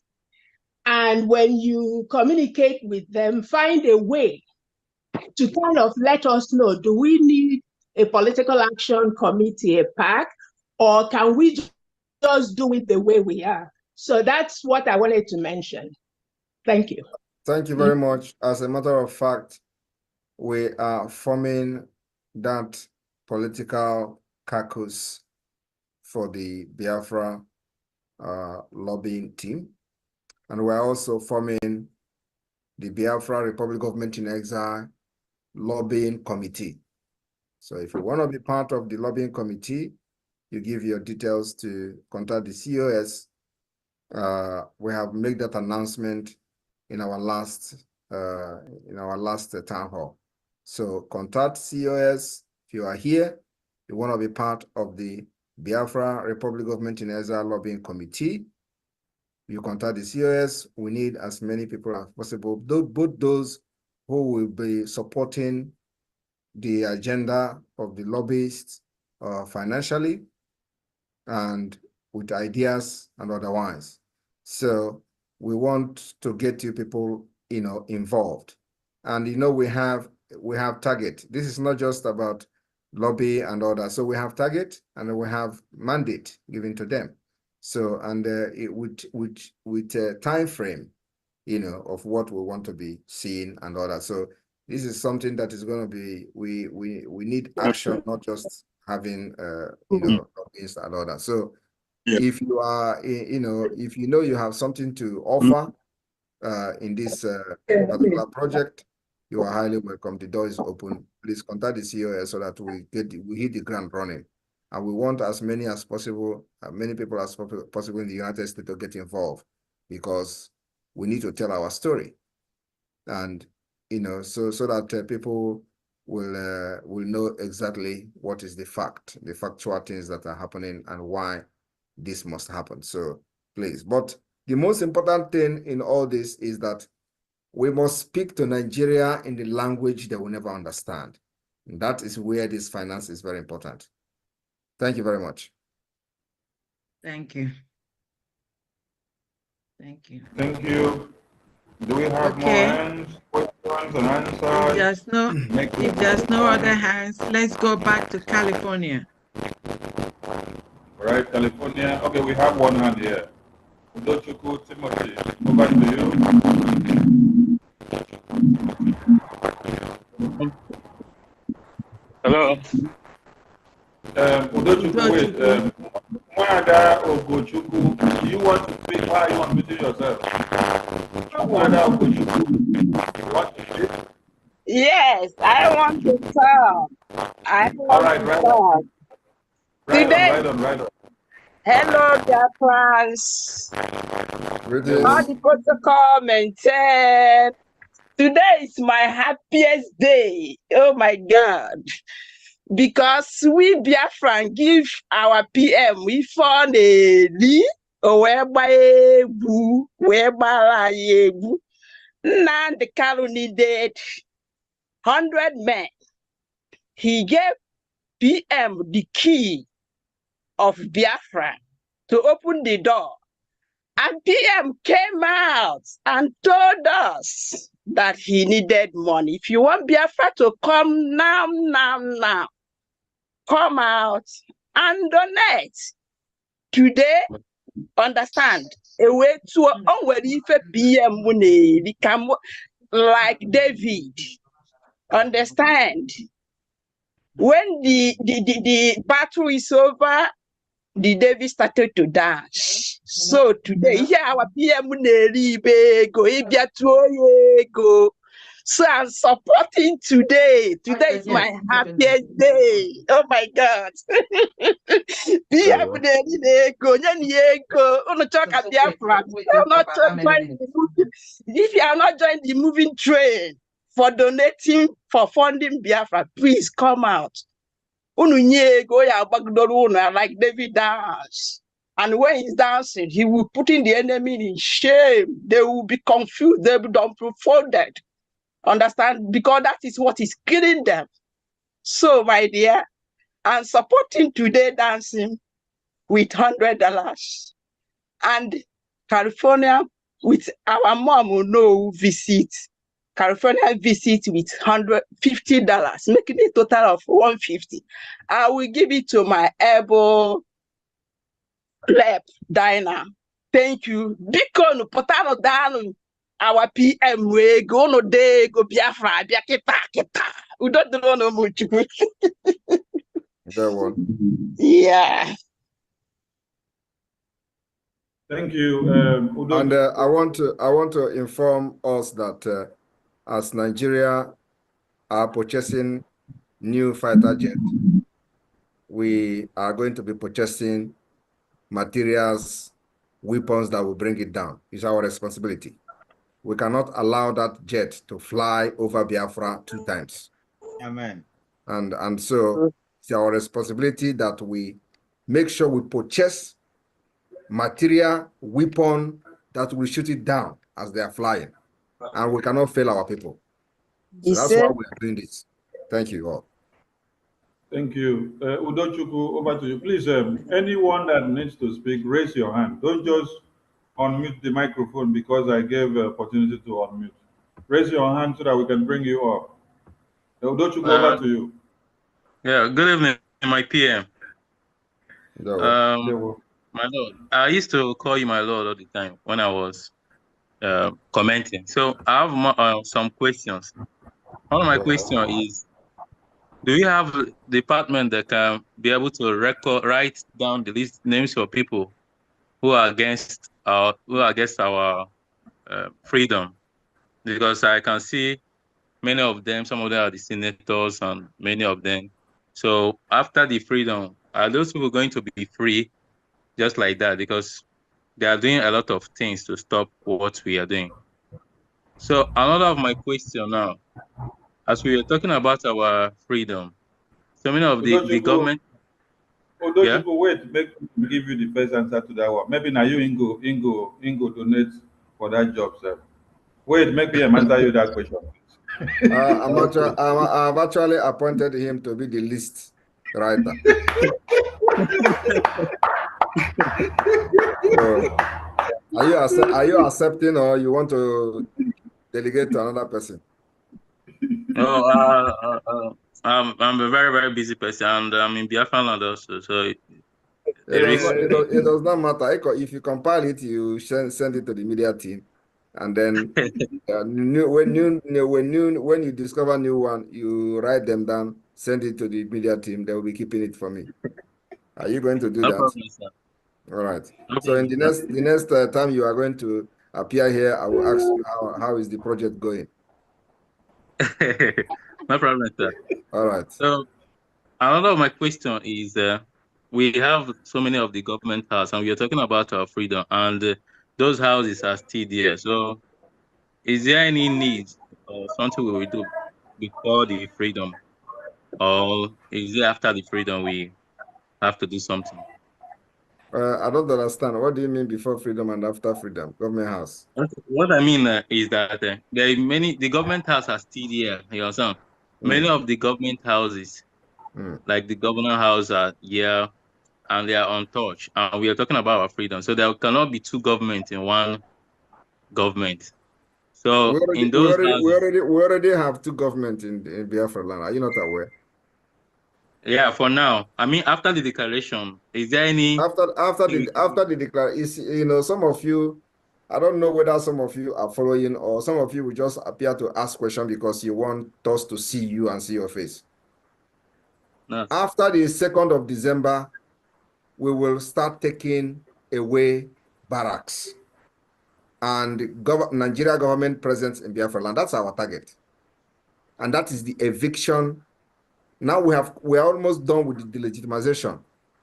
And when you communicate with them, find a way to kind of let us know, do we need a political action committee, a PAC, or can we just do it the way we are? So that's what I wanted to mention. Thank you. Thank you very much. As a matter of fact, we are forming that political caucus for the Biafra lobbying team. And we're also forming the Biafra Republic Government in Exile lobbying committee. So if you want to be part of the lobbying committee, you give your details to contact the COS. We have made that announcement in our last town hall. So contact COS if you are here. You want to be part of the Biafra Republic Government in Exile lobbying committee. You contact the COS. We need as many people as possible, both those who will be supporting the agenda of the lobbyists financially and with ideas and otherwise. So we want to get you people, involved. And we have target. This is not just about lobby and all that. So we have target and we have mandate given to them. So and with a time frame, of what we want to be seeing and all that. So this is something that is going to be, we need action, not just having lobbyists and all that. So if you are, if you have something to offer in this particular project, you are highly welcome. The door is open. Please contact the COS so that we hit the ground running. And we want as many as possible, many people as possible in the United States to get involved, because we need to tell our story. And, so that people will know exactly what is the factual things that are happening and why this must happen. So please, but the most important thing in all this is that we must speak to Nigeria in the language they will never understand. And that is where this finance is very important. Thank you very much. Thank you. Thank you. Thank you. Do we have more hands, questions and answers? If there's no other hands, let's go back to California. All right, California. Okay, we have one hand here. Udochukwu Timothy, over to you. Hello. Udochukwu, wait. Mwada Ogochukwu, do you want to speak? Why are you unmuting yourself? Mwada Ogochukwu, you want to speak? Yes, I want to talk. All right, right on. Right on. Hello, Biafrans. All the protocol maintained. Today is my happiest day. Oh my God. Because we Biafran give our PM, we found a Lee, or whereby now the Kalu needed 100 men. He gave PM the key of Biafra to open the door. And PM came out and told us that he needed money. If you want Biafra to come now, come out and donate. Today, understand, a way to PM become like David. Understand? When the battle is over, the David started to dance. So today, our PM go. So I'm supporting today. Today is my happiest day. Oh my God. If you are not joining the moving train for donating, for funding Biafra, please come out. Like David dance. And when he's dancing, he will put in the enemy in shame. They will be confused. They will be dumbfounded. Understand? Because that is what is killing them. So, my dear, I'm supporting today dancing with $100. And California, with our mom will know visit, California visit with $150, making a total of $150. I will give it to my able lep diner. Thank you. Because potano down our PM way go no day go Biafra kita. We don't know much. That one. Yeah. Thank you. And I want to inform us that as Nigeria are purchasing new fighter jets, we are going to be purchasing materials, weapons that will bring it down. It's our responsibility. We cannot allow that jet to fly over Biafra 2 times. Amen. And so it's our responsibility that we make sure we purchase material, weapon that will shoot it down as they are flying. And we cannot fail our people. So that's why we are doing this. Thank you all. Thank you. Udochukwu, over to you. Please, anyone that needs to speak, raise your hand. Don't just unmute the microphone because I gave opportunity to unmute. Raise your hand so that we can bring you up. Udochukwu, over to you. Yeah, good evening, my PM. My lord, I used to call you my lord all the time when I was commenting. So I have some questions. One of my questions is, do you have a department that can be able to write down the list names of people who are against our freedom? Because I can see many of them, some of them are the senators and many of them. So after the freedom, are those people going to be free just like that? Because they are doing a lot of things to stop what we are doing. So another of my question now, as we are talking about our freedom, so many of the government. Yeah? Wait, make me give you the first answer to that one. Maybe now you Ingo donate for that job, sir. Wait, make me answer you that question. I've actually appointed him to be the list writer. So, are you accepting, or you want to delegate to another person? No, I'm a very, very busy person, and I'm in Biafra land also. So it does not matter. If you compile it, you send it to the media team, and then when you discover new one, you write them down, send it to the media team. They will be keeping it for me. Are you going to do that? No problem, sir. All right. No So in problem, the next time you are going to appear here, I will ask you how is the project going. No problem, sir. All right. So another of my question is, we have so many of the government houses, and we are talking about our freedom, and those houses are still there. So is there any need or something we will do before the freedom, or is it after the freedom we have to do something? I don't understand. What do you mean before freedom and after freedom? Government house. What I mean is that there are the government house are still there. You understand? Many of the government houses, like the governor house, are here and they are untouched. And we are talking about our freedom. So there cannot be 2 governments in one government. So we already have 2 governments in Biafra land. Are you not aware? Yeah, for now. I mean, after the declaration, is there any after the declaration? Some of you, I don't know whether some of you are following, or some of you will just appear to ask questions because you want us to see you and see your face. After the 2nd of December, we will start taking away barracks and Nigeria government presence in Biafra land. That's our target, and that is the eviction. Now we are almost done with the delegitimization.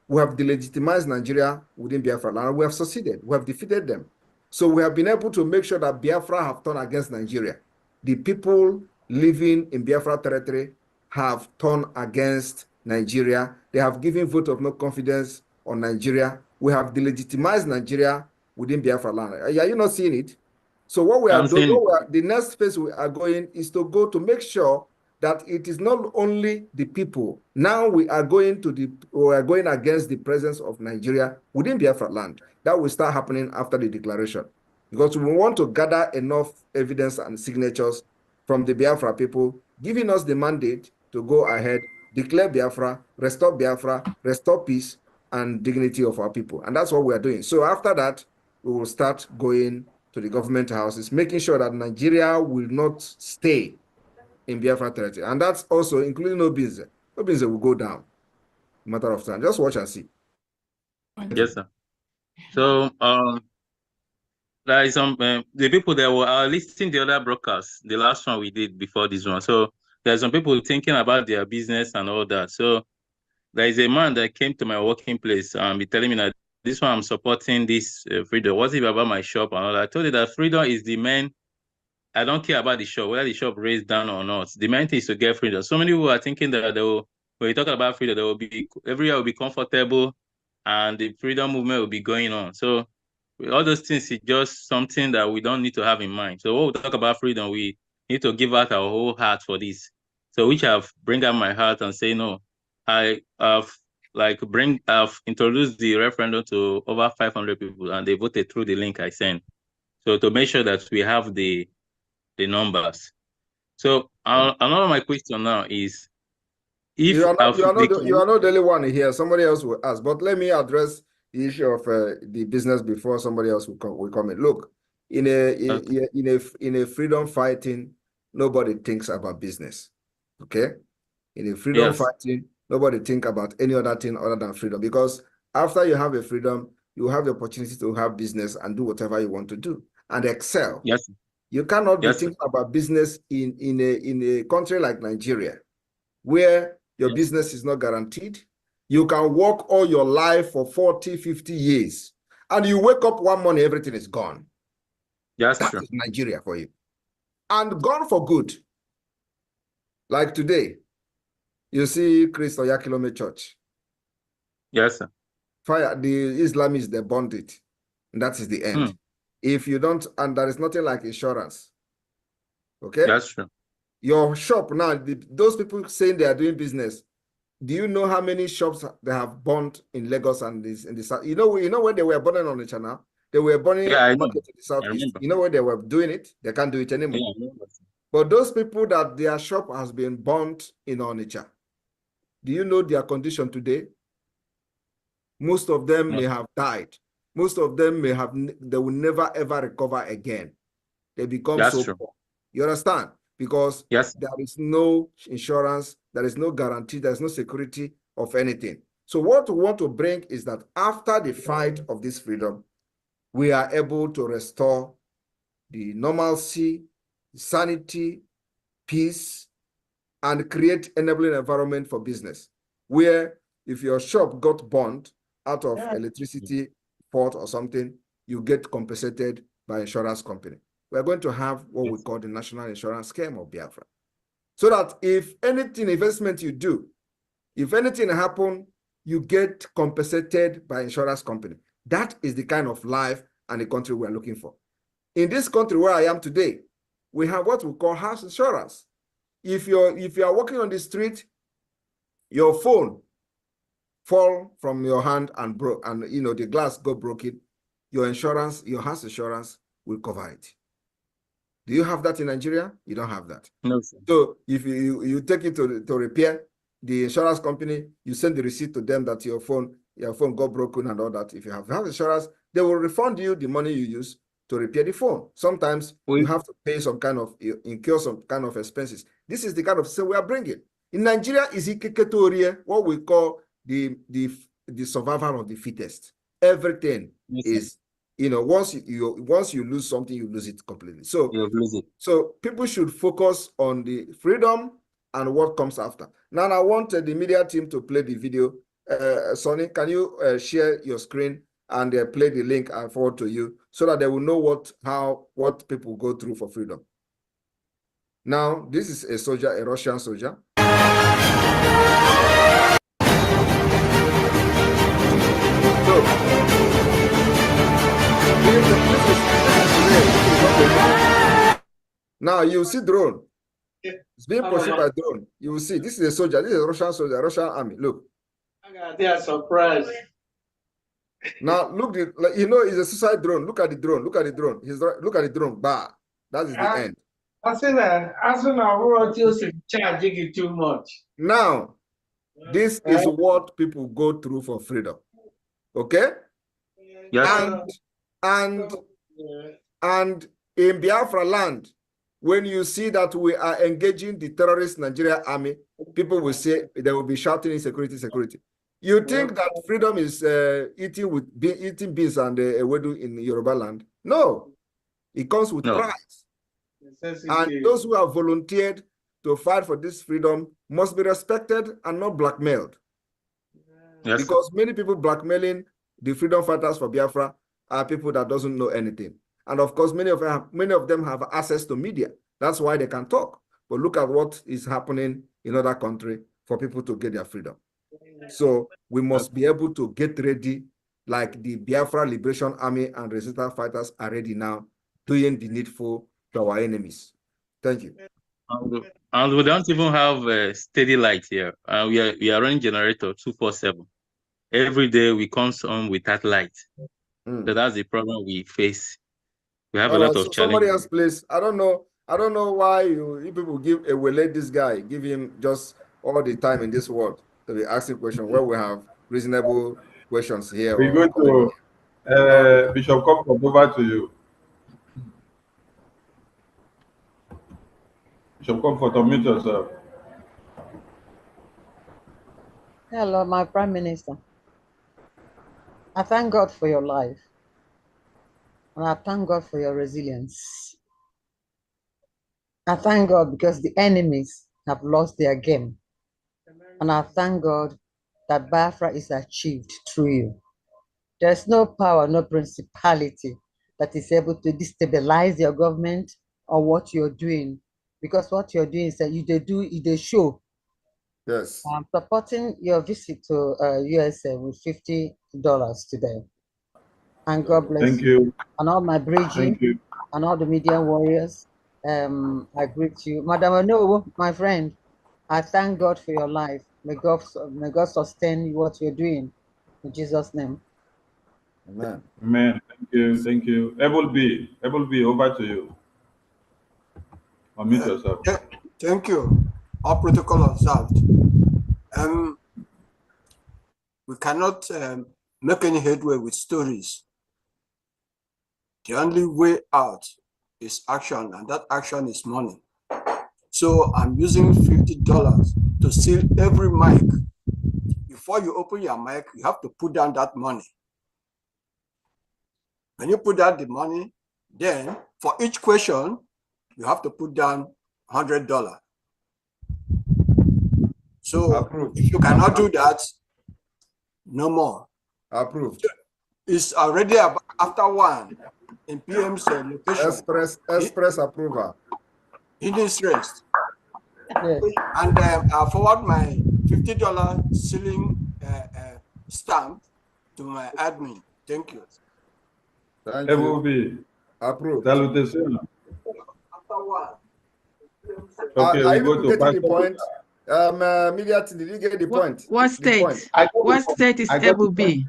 We have delegitimized Nigeria within Biafra land, and we have succeeded. We have defeated them. So we have been able to make sure that Biafra have turned against Nigeria. The people living in Biafra territory have turned against Nigeria. They have given vote of no confidence on Nigeria. We have delegitimized Nigeria within Biafra land. Are you not seeing it? So what we are doing, the next phase we are going is to go to make sure that it is not only the people. Now we are going against the presence of Nigeria within Biafra land. That will start happening after the declaration. because we want to gather enough evidence and signatures from the Biafra people, giving us the mandate to go ahead, declare Biafra, restore peace and dignity of our people. And that's what we are doing. So after that, we will start going to the government houses, making sure that Nigeria will not stay in Biafra territory. And that's also including Obinze. Obinze will go down. Matter of time. Just watch and see. Yes, sir. So, there is some the people that were listening the other broadcasts, the last one we did before this one. So there's some people thinking about their business and all that. So there is a man that came to my working place and be telling me that this one I'm supporting this freedom. What's it about my shop and all that? I told you that freedom is the main. I don't care about the shop, whether the shop raised down or not. The main thing is to get freedom. So many people are thinking that they will, when you talk about freedom, they will be everywhere will be comfortable and the freedom movement will be going on. So all those things is just something that we don't need to have in mind. So when we talk about freedom, we need to give out our whole heart for this. So which I've bring out my heart and say, no, I've introduced the referendum to over 500 people and they voted through the link I sent. So to make sure that we have the numbers. So another my question now is, if you are not the only one here, somebody else will ask, but let me address the issue of the business before somebody else will come in. Look, in a freedom fighting, nobody thinks about business. Okay? In a freedom fighting, nobody think about any other thing other than freedom, because after you have a freedom, you have the opportunity to have business and do whatever you want to do and excel. Yes. You cannot be thinking about business in a country like Nigeria, where your business is not guaranteed. You can work all your life for 40, 50 years, and you wake up one morning, everything is gone. That's true. That is Nigeria for you. And gone for good. Like today, you see Christ Oyakilome Church. Yes, sir. Fire, the Islamists, they burned it. And that is the end. If you don't, and there is nothing like insurance. Okay? That's true. Your shop now, those people saying they are doing business, do you know how many shops they have burned in Lagos and in the south? You know when they were burning on the channel? They were burning market in the southeast. You know when they were doing it? They can't do it anymore. But those people that their shop has been burnt in Onitsha, do you know their condition today? Most of them may have died. Most of them they will never ever recover again. They become so poor. You understand? Because there is no insurance, there is no guarantee, there is no security of anything. So what we want to bring is that after the fight of this freedom, we are able to restore the normalcy, sanity, peace, and create enabling environment for business, where if your shop got burned out of electricity fault or something, you get compensated by insurance company. We're going to have what we call the National Insurance Scheme of Biafra. So that if anything, investment you do, if anything happen, you get compensated by insurance company. That is the kind of life and the country we're looking for. In this country where I am today, we have what we call house insurance. If you are walking on the street, your phone fall from your hand and broke, and the glass got broken, your insurance, your house insurance will cover it. Do you have that in Nigeria? You don't have that. No, sir. So if you take it to repair, the insurance company, you send the receipt to them that your phone got broken and all that. If you have insurance, they will refund you the money you use to repair the phone. Sometimes you have to pay incur some kind of expenses. This is the kind of system we are bringing. In Nigeria, is what we call the survival of the fittest. Everything is, once you lose something, you lose it completely. So so people should focus on the freedom and what comes after. Now I want the media team to play the video. Sonny, can you share your screen and play the link and forward to you so that they will know what people go through for freedom. Now, this is a soldier, a Russian soldier. Now you see drone. It's being pursued by drone. You will see. This is a soldier. This is a Russian soldier, Russian army. Look. They are surprised. Now look, it's a suicide drone. Look at the drone. Look at the drone. Look at the drone. Bah, that is the end. I said that. I said I want to charge you too much. Now, this is what people go through for freedom. Okay? Yes. And in Biafra land, when you see that we are engaging the terrorist Nigeria army, people will say, they will be shouting insecurity, security. You think that freedom is eating beans and ewedu in Yoruba land? No. It comes with price. And those who have volunteered to fight for this freedom must be respected and not blackmailed. Yes, because many people blackmailing the freedom fighters for Biafra are people that doesn't know anything. And of course, many of them have access to media. That's why they can talk. But look at what is happening in other countries for people to get their freedom. So we must be able to get ready like the Biafra Liberation Army and resistance fighters are ready now, doing the needful to our enemies. Thank you. And we don't even have a steady light here. We are running generator 24/7. Every day we come on with that light. So that's the problem we face. We have a lot of challenges. Somebody else, please. I don't know why you people let this guy, give him just all the time in this world to be asking questions where we have reasonable questions here. We're going to Bishop Comfort, over to you. Bishop Comfort, unmute yourself. Hello, my Prime Minister. I thank God for your life. And I thank God for your resilience. I thank God because the enemies have lost their game. And I thank God that Biafra is achieved through you. There's no power, no principality that is able to destabilize your government or what you're doing. Because what you're doing is that they show. Yes. I'm supporting your visit to USA with $50 today. And God bless Thank you. And all my bridging and all the media warriors. I greet you. Madam Ono, my friend, I thank God for your life. May God sustain what you're doing. In Jesus' name. Amen. Amen. Thank you. Thank you. Able B, over to you. Unmute yourself. Thank you. All protocol observed. We cannot make any headway with stories. The only way out is action, and that action is money. So I'm using $50 to seal every mic. Before you open your mic, you have to put down that money. When you put down the money, then for each question, you have to put down $100. So approved. If you cannot do that, no more. Approved. It's already after 1 in PM's location. Express approval. He needs rest. Yes. And I'll forward my $50 ceiling stamp to my admin. Thank you. Thank you. you. Be approved. Salutation. After 1. Okay, we go to getting the point. Media team, did you get the point? What state? What state is Ebu B?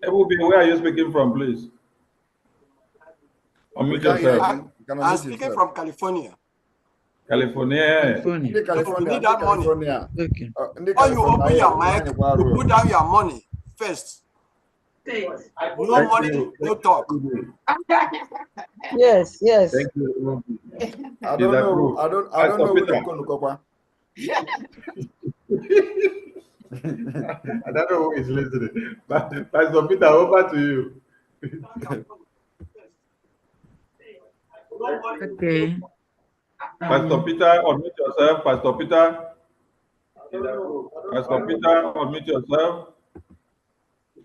Ebu B, where are you speaking from, please? Unmute yourself. I'm speaking from California. California. You need that money. Okay. Or you open your mic, you put down your money first. No money, no talk. Yes. Thank you. I don't know. I don't know who to call. I don't know who is listening. But Pastor Peter, over to you. Okay. Pastor Peter, unmute yourself. Pastor Peter. Pastor Peter, unmute yourself.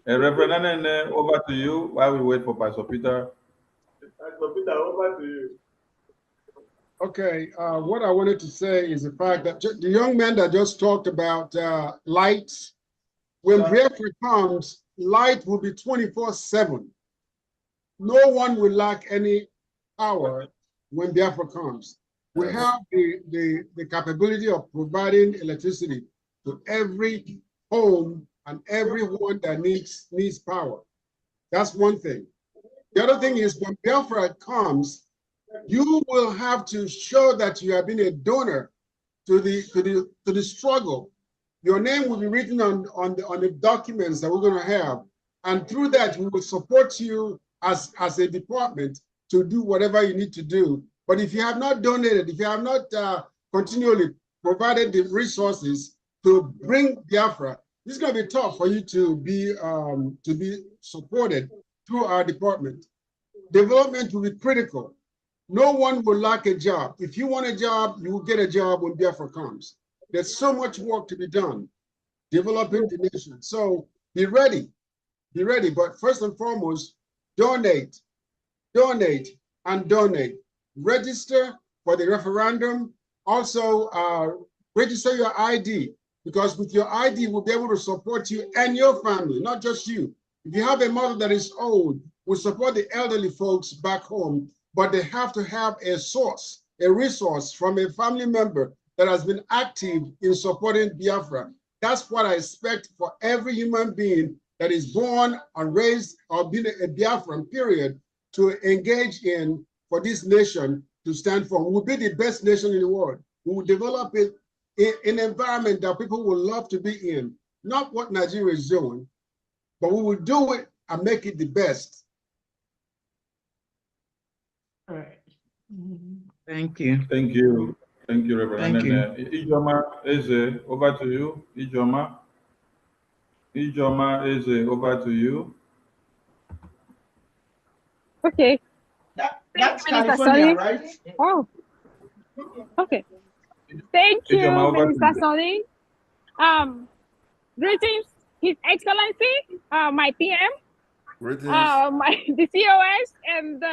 Reverend Nene, over to you while we wait for Pastor Peter. Pastor Peter, over to you. Okay, what I wanted to say is the fact that the young man that just talked about lights, when Biafra comes, light will be 24/7. No one will lack any power when Biafra comes. We have the capability of providing electricity to every home and everyone that needs power. That's one thing. The other thing is when Biafra comes, you will have to show that you have been a donor to the struggle. Your name will be written on the documents that we're going to have, and through that we will support you as a department to do whatever you need to do. But if you have not donated, if you have not continually provided the resources to bring Biafra, it's going to be tough for you to be supported through our department. Development will be critical. No one will lack a job. If you want a job, you will get a job when Biafra comes. There's so much work to be done, developing the nation. So be ready, but first and foremost, donate, and donate. Register for the referendum. Also, register your ID, because with your ID, we'll be able to support you and your family, not just you. If you have a mother that is old, we'll support the elderly folks back home, but they have to have a source, a resource from a family member that has been active in supporting Biafra. That's what I expect for every human being that is born or raised or been a Biafran, period, to engage in for this nation to stand for. We will be the best nation in the world. We will develop it in an environment that people will love to be in. Not what Nigeria is doing, but we will do it and make it the best. All right. Thank you. Thank you. Thank you, Reverend. Thank you. Ijoma Eze, over to you. Ijoma Eze, over to you. Okay. That's California, right? Oh, okay. Thank you, Minister Sonny. Greetings, His Excellency, my PM, the COS, and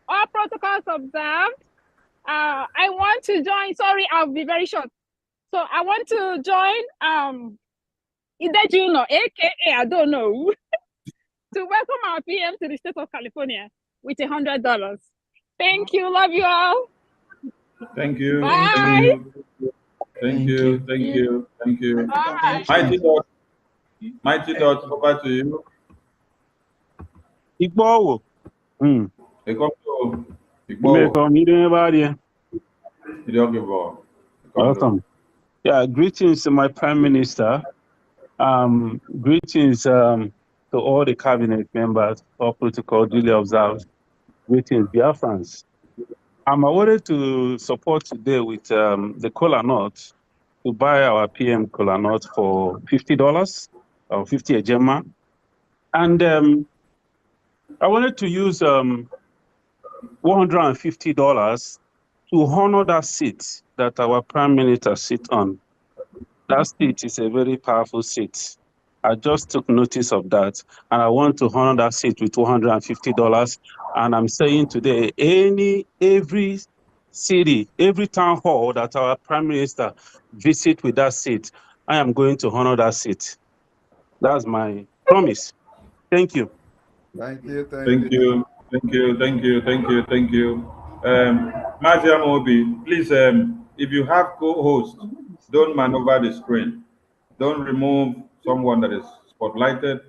all protocols observed. I want to join. Sorry, I'll be very short. So I want to join. Either Juno, aka I don't know, to welcome our PM to the state of California with $100. Thank you. Love you all. Thank you. Bye. Thank you. Bye. Mighty Dot, over to you. Igbo. Welcome. Yeah, greetings to my Prime Minister. Greetings to all the cabinet members, all protocol duly observed. Greetings, Biafrans. I'm awarded to support today with the cola nut to buy our PM cola nut for $50 or 50 a gemma. And I wanted to use $150 to honor that seat that our Prime Minister sits on. That seat is a very powerful seat. I just took notice of that, and I want to honor that seat with $150. And I'm saying today, every city, every town hall that our Prime Minister visit with that seat, I am going to honor that seat. That's my promise. Thank you. Thank you. Mazia Mobi, please, if you have co-host, don't maneuver the screen. Don't remove someone that is spotlighted,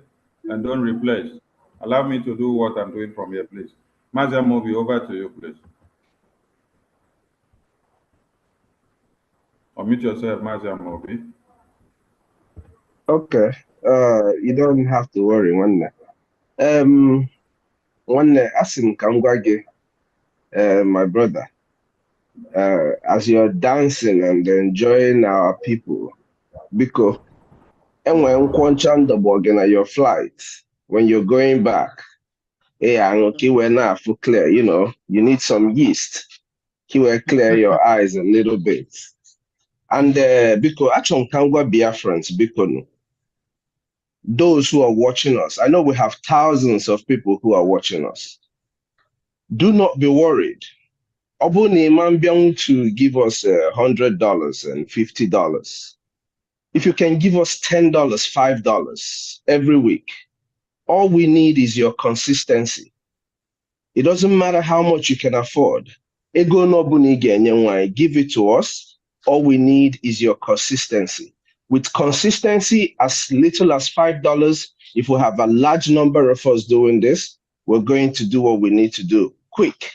and don't replace. Allow me to do what I'm doing from here, please. Mazia Mobi, over to you, please. Unmute yourself, Mazia Mobi. Okay. You don't have to worry, one. Asim Kangwage, my brother, as you're dancing and enjoying our people, because and when Kwanchandabog your flight, when you're going back, okay, we're not for clear, you need some yeast. He will clear your eyes a little bit. And because actually Kangwa Biafrans, because those who are watching us, I know we have thousands of people who are watching us. Do not be worried. Obuni Mambiang to give us $100 and $50. If you can give us $10, $5 every week, all we need is your consistency. It doesn't matter how much you can afford. Ego no buni give it to us. All we need is your consistency. with consistency, as little as $5. If we have a large number of us doing this, we're going to do what we need to do quick.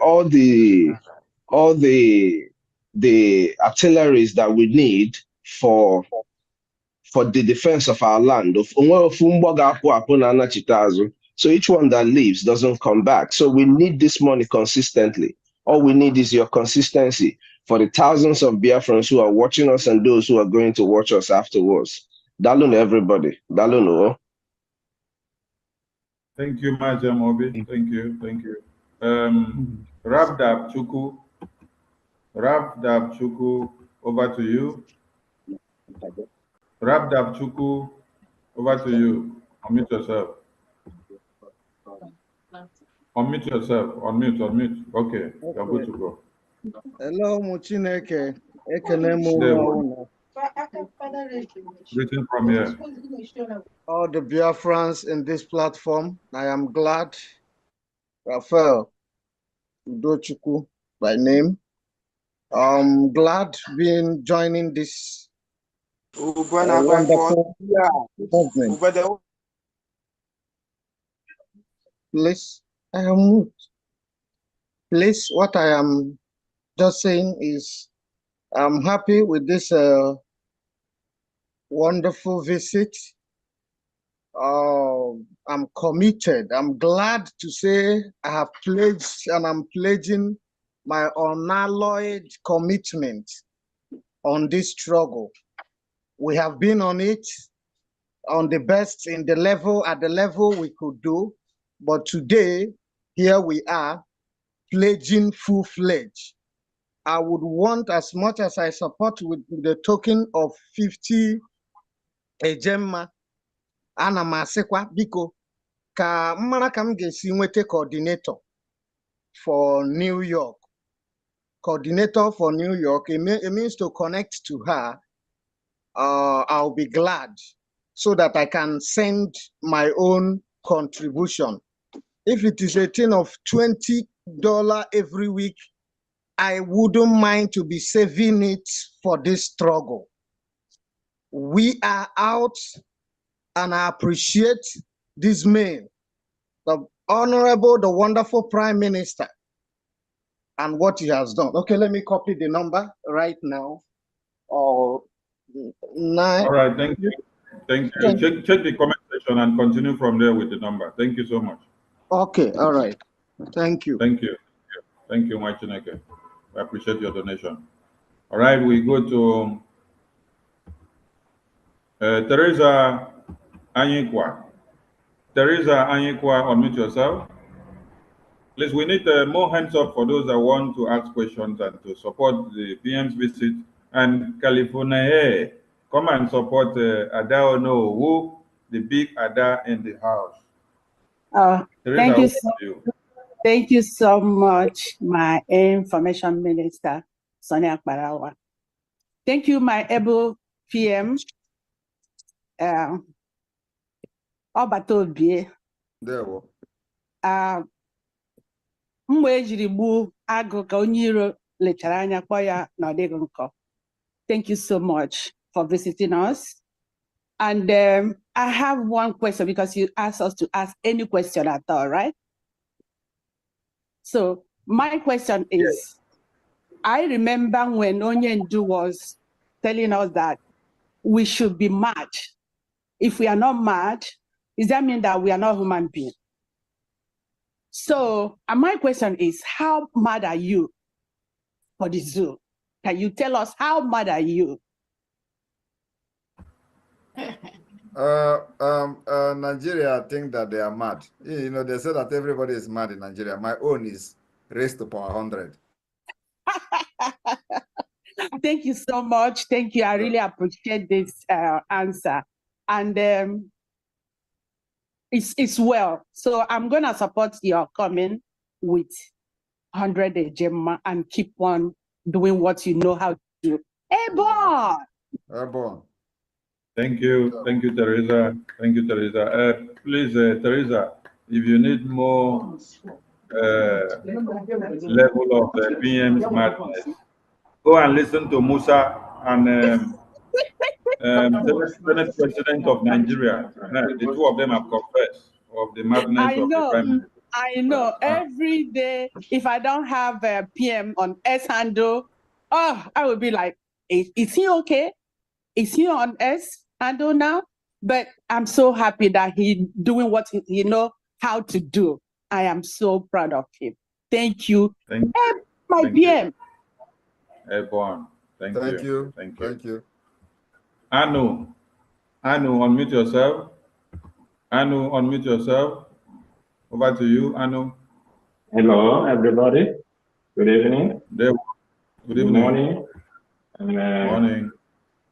All the artilleries that we need for the defense of our land. So each one that leaves doesn't come back. So we need this money consistently. All we need is your consistency for the thousands of Biafrans who are watching us and those who are going to watch us afterwards. Dalun everybody. Dalun. Thank you, Majam Obi. Thank you. Thank you. Rabdab Chuku, over to you. Rabdab Chuku, over to you. Unmute yourself. Unmute yourself. Unmute. Okay, you're good to go. Hello, Muchineke. Greeting from here. All the Biafrans in this platform, I am glad. Raphael Udochukwu by name. I'm glad joining this wonderful movement. Please, please, what I am just saying is I'm happy with this wonderful visit. I'm committed. I'm glad to say I have pledged and I'm pledging my unalloyed commitment on this struggle. We have been on it on the best at the level we could do. But today, here we are pledging full-fledged. I would want, as much as I support with the token of 50 ejemma, ana m asịkwa biko ka mmara ka m ga-esi nweta coordinator for New York. Coordinator for New York, it means to connect to her. I'll be glad so that I can send my own contribution. If it is a thing of $20 every week, I wouldn't mind to be saving it for this struggle. We are out, and I appreciate this man, the honorable, the wonderful Prime Minister, and what he has done. Okay, let me copy the number right now. All right, thank you. Thank you. Check the comment section and continue from there with the number. Thank you so much. Okay, all right. Thank you. Thank you. Thank you, Machineke. I appreciate your donation. All right, we go to Teresa Anyikwa. Teresa Anyikwa, unmute yourself. Please, we need more hands up for those that want to ask questions and to support the PM's visit. And California, come and support Ada Ono, who the big Ada in the house. Teresa, thank you so much, my information minister, Sonia Akbarawa. Thank you, my able PM, Obatobie. There. Thank you so much for visiting us. And I have one question because you asked us to ask any question at all, right? So my question is, I remember when Onyendu was telling us that we should be mad. If we are not mad, does that mean that we are not human beings? So my question is, how mad are you for the zoo? Can you tell us how mad are you? Nigeria think that they are mad. You know, they say that everybody is mad in Nigeria. My own is raised to power 100. Thank you so much. Thank you. I really appreciate this answer. And it's well. So I'm going to support your comment with 100 ejemma and keep on doing what you know how to do. Airborne! Airborne. Thank you, Teresa. Thank you, Teresa. Please, Teresa, if you need more level of PM's madness, go and listen to Musa and Senate President of Nigeria. The two of them have confessed of the madness of the Prime Minister. I know. Every day, if I don't have a PM on S handle, oh, I would be like, is he okay? Is he on S handle now? But I'm so happy that he's doing what he know how to do. I am so proud of him. Thank you. My PM. Everyone. Thank you. Thank you. Thank you. Anu, unmute yourself. Anu, unmute yourself. Over to you, Anu. Hello, everybody. Good evening. Good evening. Morning. And, morning.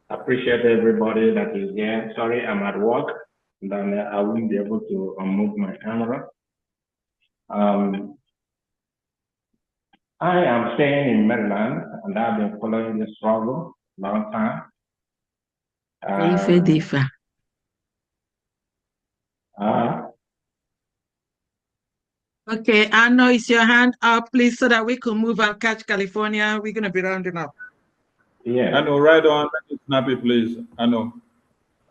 Appreciate everybody that is here. Sorry, I'm at work. Then I won't be able to move my camera. I am staying in Maryland, and I've been following this struggle a long time. Okay, I know it's your hand up, please, so that we can move and catch California. We're going to be rounding up. Yeah. I know, right on. Snappy, please. I know.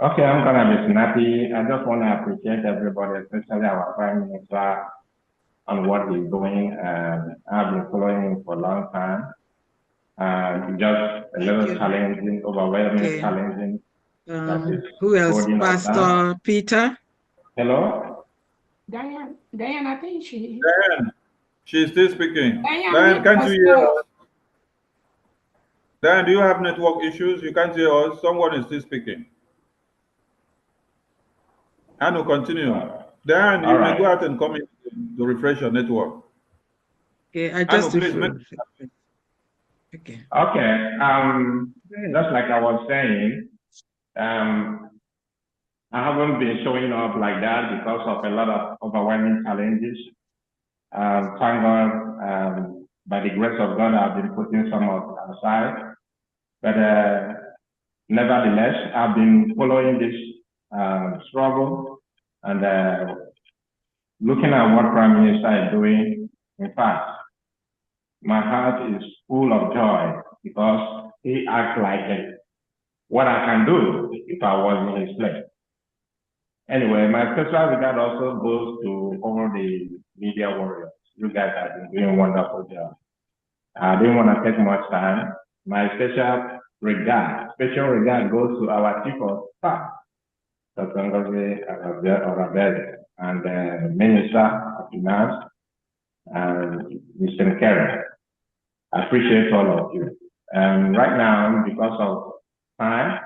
Okay, I'm going to be snappy. I just want to appreciate everybody, especially our Prime Minister, on what he's doing. I've been following him for a long time. Just a little challenging, overwhelming, challenging. Who else? Pastor Peter? Hello? Diane, I think she... Diane, she's still speaking. Diane, can't you hear us? Diane, do you have network issues? You can't hear us? Someone is still speaking. Anu, continue. Diane, you may go out and come in to refresh your network. Okay, I just... Anu, please, okay. Just like I was saying, I haven't been showing up like that because of a lot of overwhelming challenges. Thank God, by the grace of God, I've been putting some of aside. But nevertheless, I've been following this struggle and looking at what Prime Minister is doing. In fact, my heart is full of joy because he acts like what I can do if I was in his place. Anyway, my special regard also goes to all the media warriors. You guys have been doing a wonderful job. I didn't want to take much time. My special regard goes to our chief of staff, Dr. Ngozi and Minister of Finance, and Mr. Kerry. I appreciate all of you. Right now, because of time,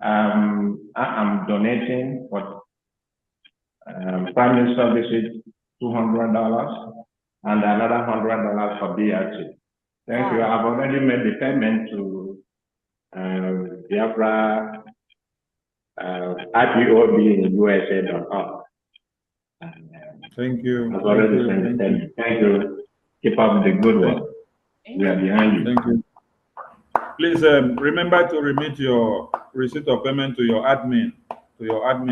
I am donating for Prime Minister visit $200 and another $100 for BRT. Thank you. I've already made the payment to Biafra IPOB in USA.org. Thank you. I've already sent the payment. Thank you. Keep up the good work. We are behind you. Thank you. Please remember to remit your receipt of payment to your admin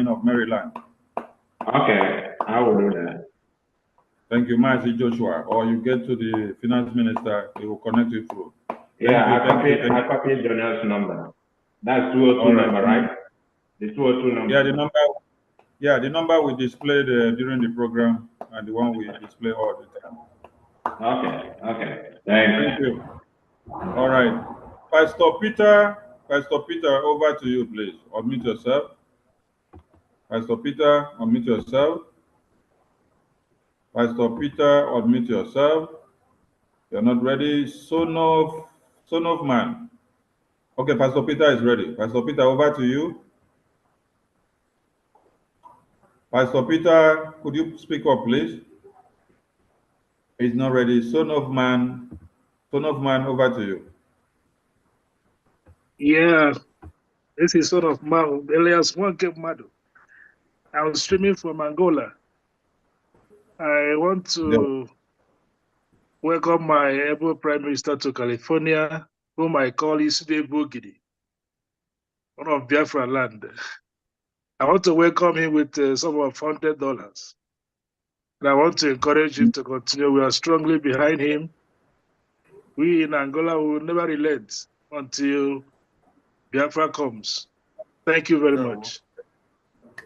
of Maryland. Okay, I will do that. Thank you, Mazi Joshua. Or you get to the finance minister, he will connect you through. Yeah, I copied Jonel's number. That's 202 number, right? The 202 number. Yeah, the number we displayed during the program and the one we display all the time. Okay. Thank you. All right. Pastor Peter, over to you, please. Unmute yourself. Pastor Peter, unmute yourself. Pastor Peter, unmute yourself. You're not ready. Son of man. Okay, Pastor Peter is ready. Pastor Peter, over to you. Pastor Peter, could you speak up, please? He's not ready. Son of man, over to you. Yeah, this is Son of Man, Elias Madu. I'm streaming from Angola. I want to welcome my able Prime Minister to California, whom I call Isude Bogidi, one of Biafra land. I want to welcome him with some of $100. And I want to encourage him to continue. We are strongly behind him. We in Angola will never relent. until Biafra comes. Thank you very much.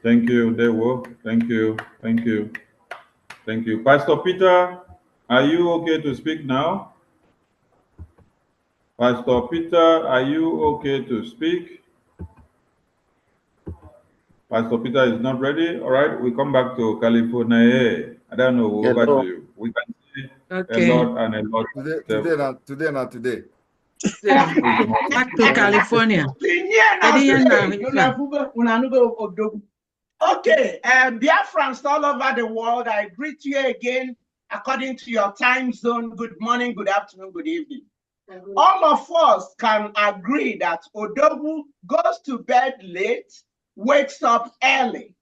Thank you, Dewo. Thank you. Thank you. Thank you. Pastor Peter, are you okay to speak now? Pastor Peter, are you okay to speak? Pastor Peter is not ready. All right, we come back to California. I don't know, over to you. We can see a lot and a lot. Today, not today. Back to California. Okay, Biafrans all over the world, I greet you again according to your time zone. Good morning, good afternoon, good evening. All of us can agree that Odogwu goes to bed late, wakes up early.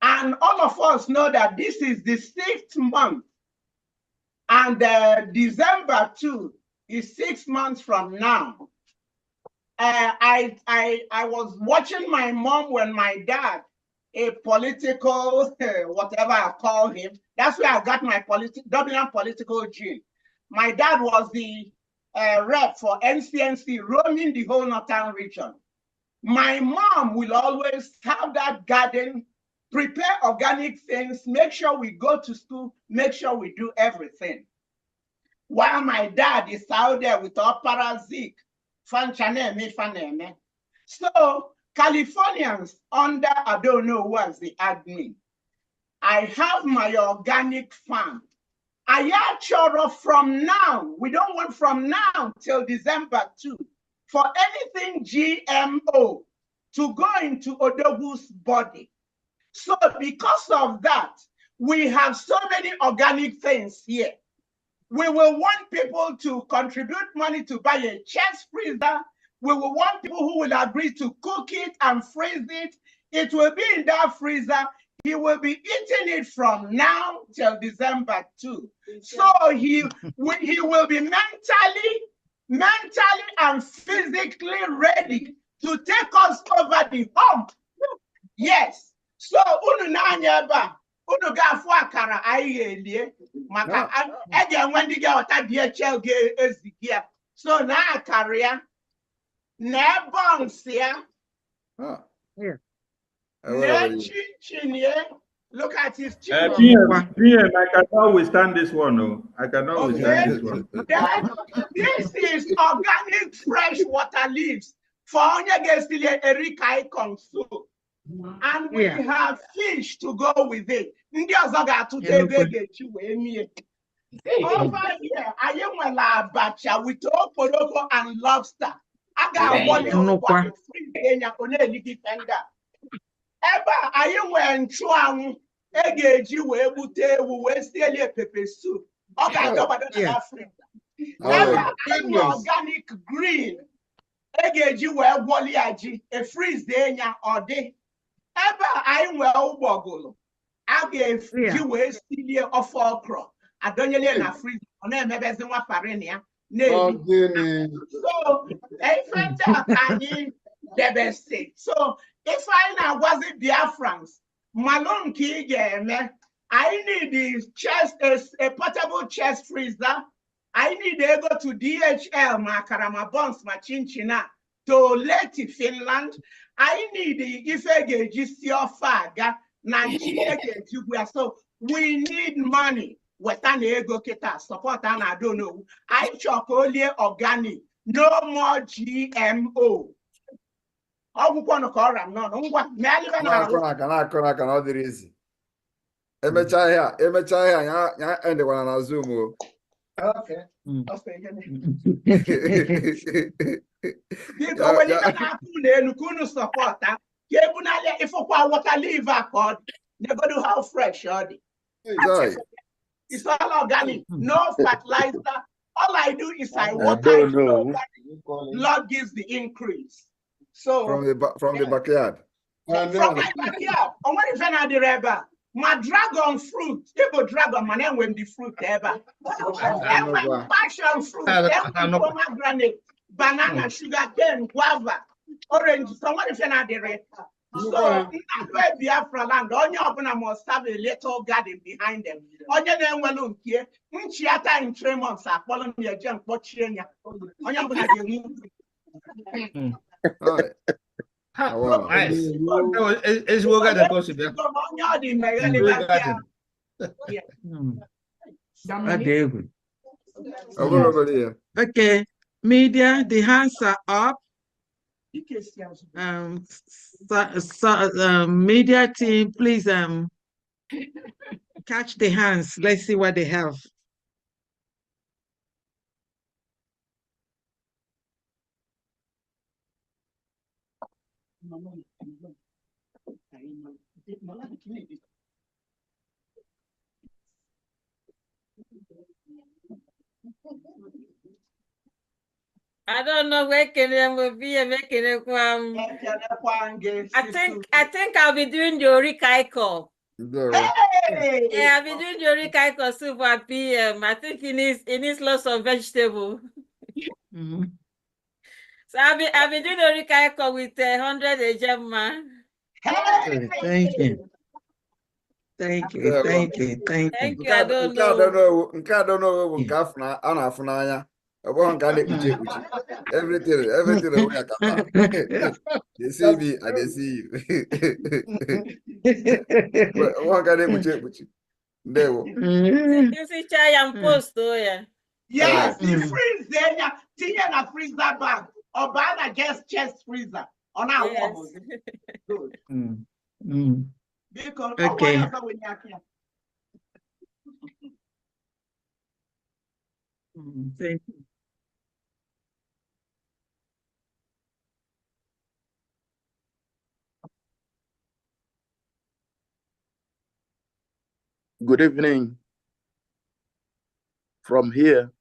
And all of us know that this is the 6th month. And December 2 is 6 months from now. I was watching my mom when my dad, a political, whatever I call him, that's where I got my dominant political gene. My dad was the rep for NCNC, roaming the whole northern region. My mom will always have that garden, prepare organic things, make sure we go to school, make sure we do everything. While my dad is out there with opera zik, faneme. So Californians under, I don't know who was the admin. I have my organic farm. Ayachoro from now, we don't want from now till December 2 for anything GMO to go into Odogwu's body. So because of that, we have so many organic things here. We will want people to contribute money to buy a chest freezer. We will want people who will agree to cook it and freeze it. It will be in that freezer. He will be eating it from now till December 2. So he will be mentally and physically ready to take us over the hump. Yes. So unu ga-afụ akara anyị ga-elie maka ga-enwe ndị ga-eweta DHL ga-ezigi ya. So na akara ya na buns ya na chin ya. Look at his chin. PM, I cannot withstand this one. No, I cannot withstand this one. This is organic fresh water leaves for onye ga-esili erika ikong soup. And we have fish to go with it. Over here, I am a bacha with okporoko and lobster. I got one free defender. Eba, I am wearing chuang, egg, we steal a pepper soup. Organic green, egg, where wally a freeze day or day. Eba I will boggle. I gave you a steal of okra. I don't know free on a mebezinwa farenia. So the best thing. So if I now wasn't Biafrans, Malone Kigame, I need the chest, a portable chest freezer. I need to go to DHL, my Karama Bonds, my Chinchina, to Leti, Finland. I need the Ifege Faga, so we need money. Western ego kita support and I don't know. I chop only organic, no more GMO. How we want to call them? No, cannot be easy. Emechaya, ya end one on Zoom. Okay. Because when you can support that, if you water leave accord, they're going to have fresh. It's all organic, no fertilizer. All I do is I water it. Lord gives the increase. So from the backyard. From my backyard. On what if I the rubber? My dragon fruit, they go dragon man when the fruit ever. Passion fruit, pomegranate, banana, sugar cane, guava, orange. So what if I the red? So where Biafra land, on your open must have a little garden behind them. On your name well here, in 3 months are following your junk, what on your Okay, media, the hands are up. Media team, please catch the hands. Let's see what they have. I don't know where Kenya will be making it. I think I'll be doing the Orikaiko. Hey! Yeah, I'll be doing the Orikaiko soup at PM. I think it needs lots of vegetable. So I'll be doing the Orikaiko with 100 ejema. Hey! Thank you. Thank you. Thank you. Thank you. Thank you. I don't know. Everything. They see me and they see you. One can You see, chai and post, oh yeah. Yes, the freeze there. Tina na freezer bag. Or banana guest chest freezer. On our walls. Good. Because okay. Thank you. Good evening from here.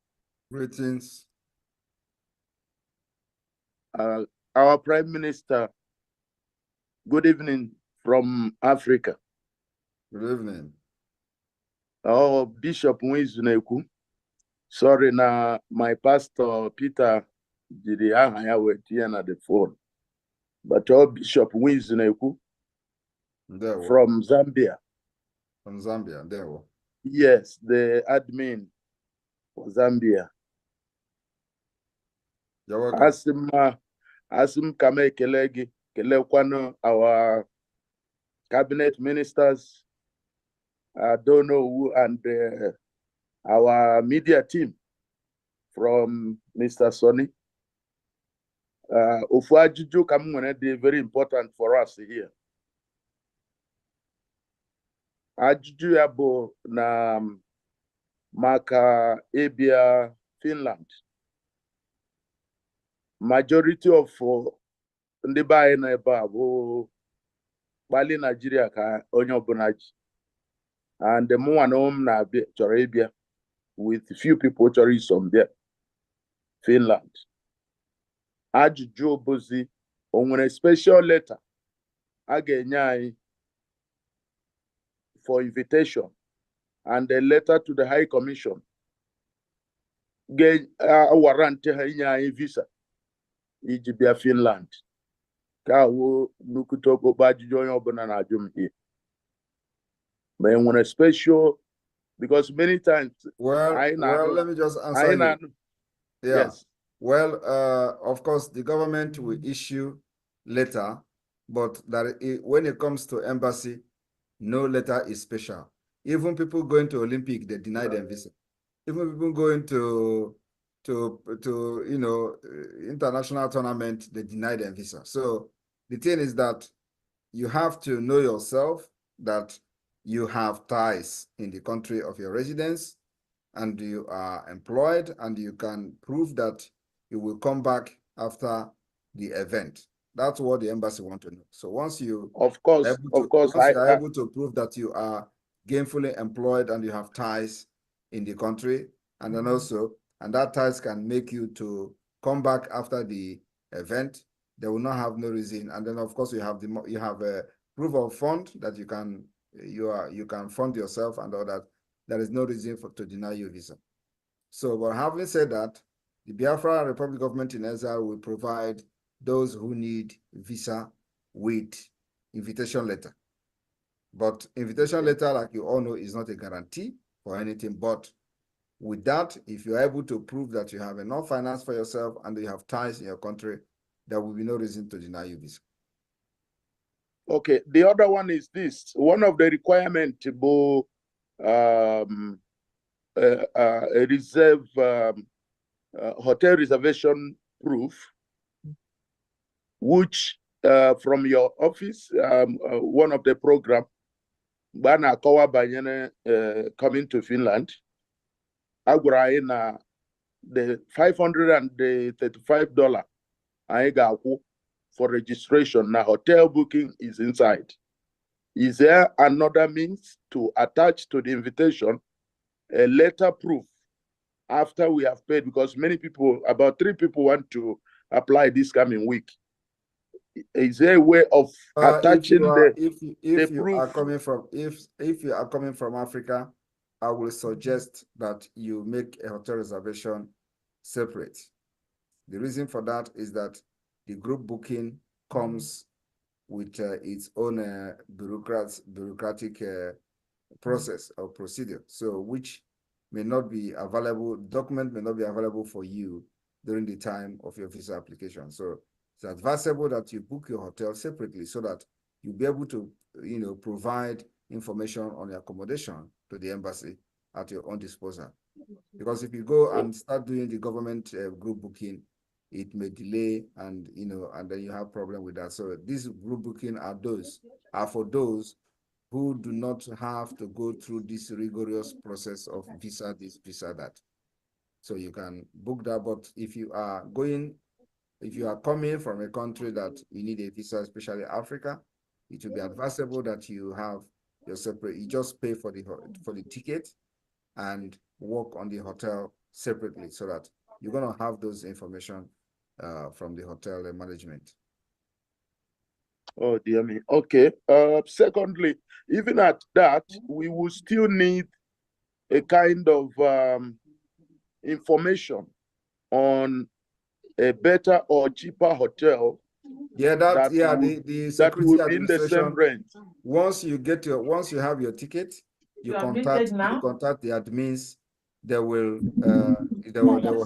Greetings. Our Prime Minister, good evening from Africa. Good evening. Oh, Bishop Mwizuneku. Sorry, na my pastor Peter did at the phone. But Bishop Mwizuneku from Zambia. From Zambia, there. Yes, the admin for Zambia. You're welcome. Asim kame kelegi kwano our cabinet ministers. I don't know who, and our media team from Mr. Sonny. Ofu ajuju kamwene dey very important for us here. Ajuju yabo na maka Abia, Finland. Majority of ndị bayi na ebe a bụ Bali Nigeria ka onye ọbụla ji. And the one home na chọrọ ịbịa with few people chọrọ isom there. Finland. Ajụjụ obozi o nwere special letter a ga-enye anyị for invitation and a letter to the High Commission warrant ha inye anyị visa iji bịa Finland. Ka wo nukuto okpokpo ajụjụ onye ọbụla na-ajụ m here. But when a special, because many times. Well, let me just answer you. Yeah. Yes. Well, of course, the government will issue letter, but when it comes to embassy, no letter is special. Even people going to Olympic, they deny them visa. Even people going to international tournament, they deny them visa. So the thing is that you have to know yourself that you have ties in the country of your residence and you are employed and you can prove that you will come back after the event. That's what the embassy want to know. So once you are able to prove that you are gainfully employed and you have ties in the country, and then also, and that ties can make you to come back after the event, they will not have no reason. And then of course you have a proof of fund that you can fund yourself and all that. There is no reason to deny you visa. So, but having said that, the Biafra Republic Government in Exile will provide those who need visa with invitation letter. But invitation letter, like you all know, is not a guarantee for anything. But With that, if you're able to prove that you have enough finance for yourself and you have ties in your country, there will be no reason to deny you visa. Okay, the other one is this. One of the requirements to a reserve hotel reservation proof, which from your office, one of the program, Bana Kawa Banyane coming to Finland, Aguraina the $535 I got for registration. Now hotel booking is inside. Is there another means to attach to the invitation a letter proof after we have paid? Because many people, about 3 people want to apply this coming week. Is there a way of attaching if you are coming from Africa, I will suggest that you make a hotel reservation separate. The reason for that is that the group booking comes with its own bureaucratic process or procedure, so which may not be available, document may not be available for you during the time of your visa application. So it's advisable that you book your hotel separately so that you'll be able to, provide information on your accommodation to the embassy at your own disposal. Because if you go and start doing the government group booking, it may delay and then you have problem with that. So these group booking are for those who do not have to go through this rigorous process of visa this, visa that. So you can book that, but if you are coming from a country that you need a visa, especially Africa, it will be advisable that you have your separate, you just pay for the ticket and work on the hotel separately so that you're going to have those information from the hotel management. Oh, dear me. Okay. Secondly, even at that, we will still need a kind of information on a better or cheaper hotel. Yeah, the security administration, in the same range. Once you have your ticket, you contact the admins. They will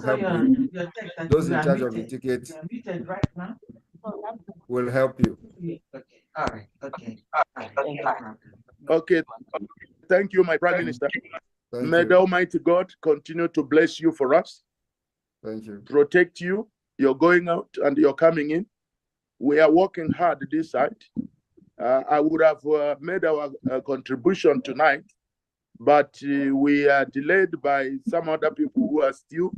help you. Those in charge of the ticket will help you. Okay. All right. Okay. Okay. Thank you, my Prime Minister. May the Almighty God continue to bless you for us. Thank you. Protect you. You're going out and you're coming in. We are working hard this side. I would have made our contribution tonight, but we are delayed by some other people who are still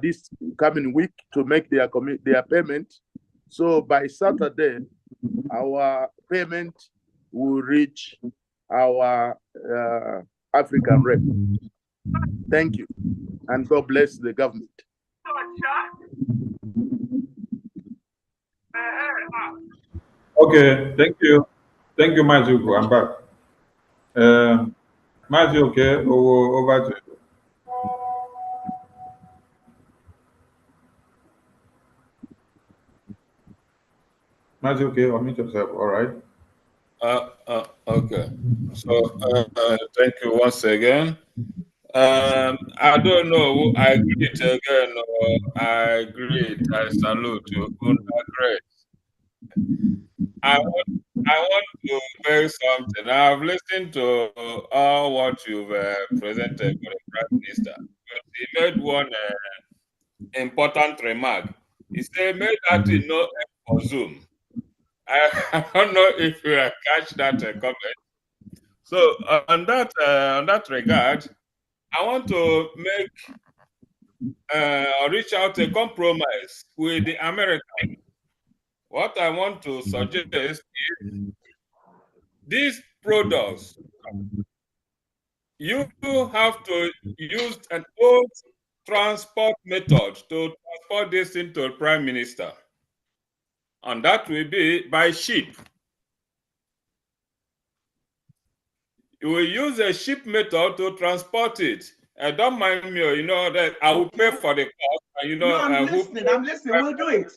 this coming week to make their payment. So by Saturday, our payment will reach our African rep. Thank you, and God bless the government. Okay, thank you, Mazuko. I'm back. Mazu, okay, over to you. Mazu, okay, unmute yourself. All right. Okay. So thank you once again. I don't know. I greet again. I greet. I salute you. Great. I want to say something. I've listened to all what you've presented for the Prime Minister. He made one important remark. He said, "Made that in no for Zoom." I don't know if you catch that comment. So on that regard, I want to reach out a compromise with the Americans. What I want to suggest is these products, you have to use an old transport method to transport this into the Prime Minister. And that will be by ship. You will use a ship method to transport it. Don't mind me, that I will pay for the cost. And, no, I'm listening. We'll do it.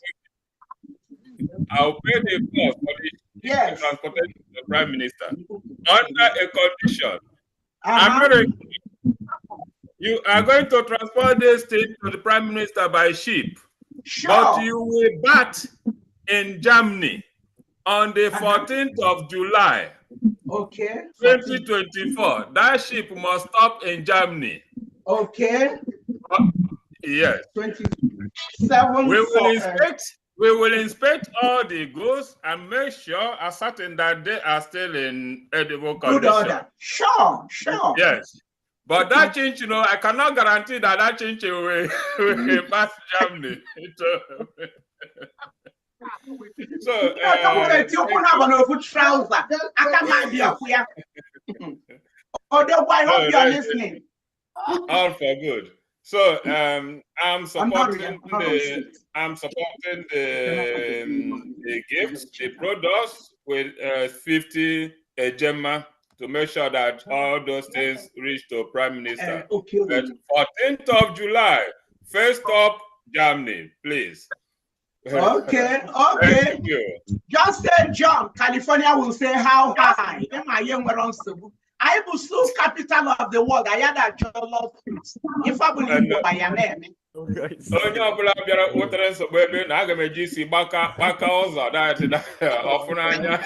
I'll pay the cost for the transportation to the Prime Minister under a condition. You are going to transport this thing to the Prime Minister by ship, but you will bat in Germany on the 14th of July, 2024. That ship must stop in Germany. Okay. Yes. 27. We will inspect all the goods and make sure, are certain that they are still in edible condition. Good order. Sure. Yes. But that change, I cannot guarantee that change will pass Germany. So, hope you're listening. All for good. So I'm supporting the gifts, the products with 50 Gemma to make sure that all those things reach to Prime Minister. But 14th of July, first up, Germany, please. Okay. Thank you. Just say John, California will say how high. I will still capital of the world. I had a job. If I believe I am name. Onye ọbụla bịara wetara nsogbu ebe na aga m eji isi gbaka ụzọ ọfụ n'anya.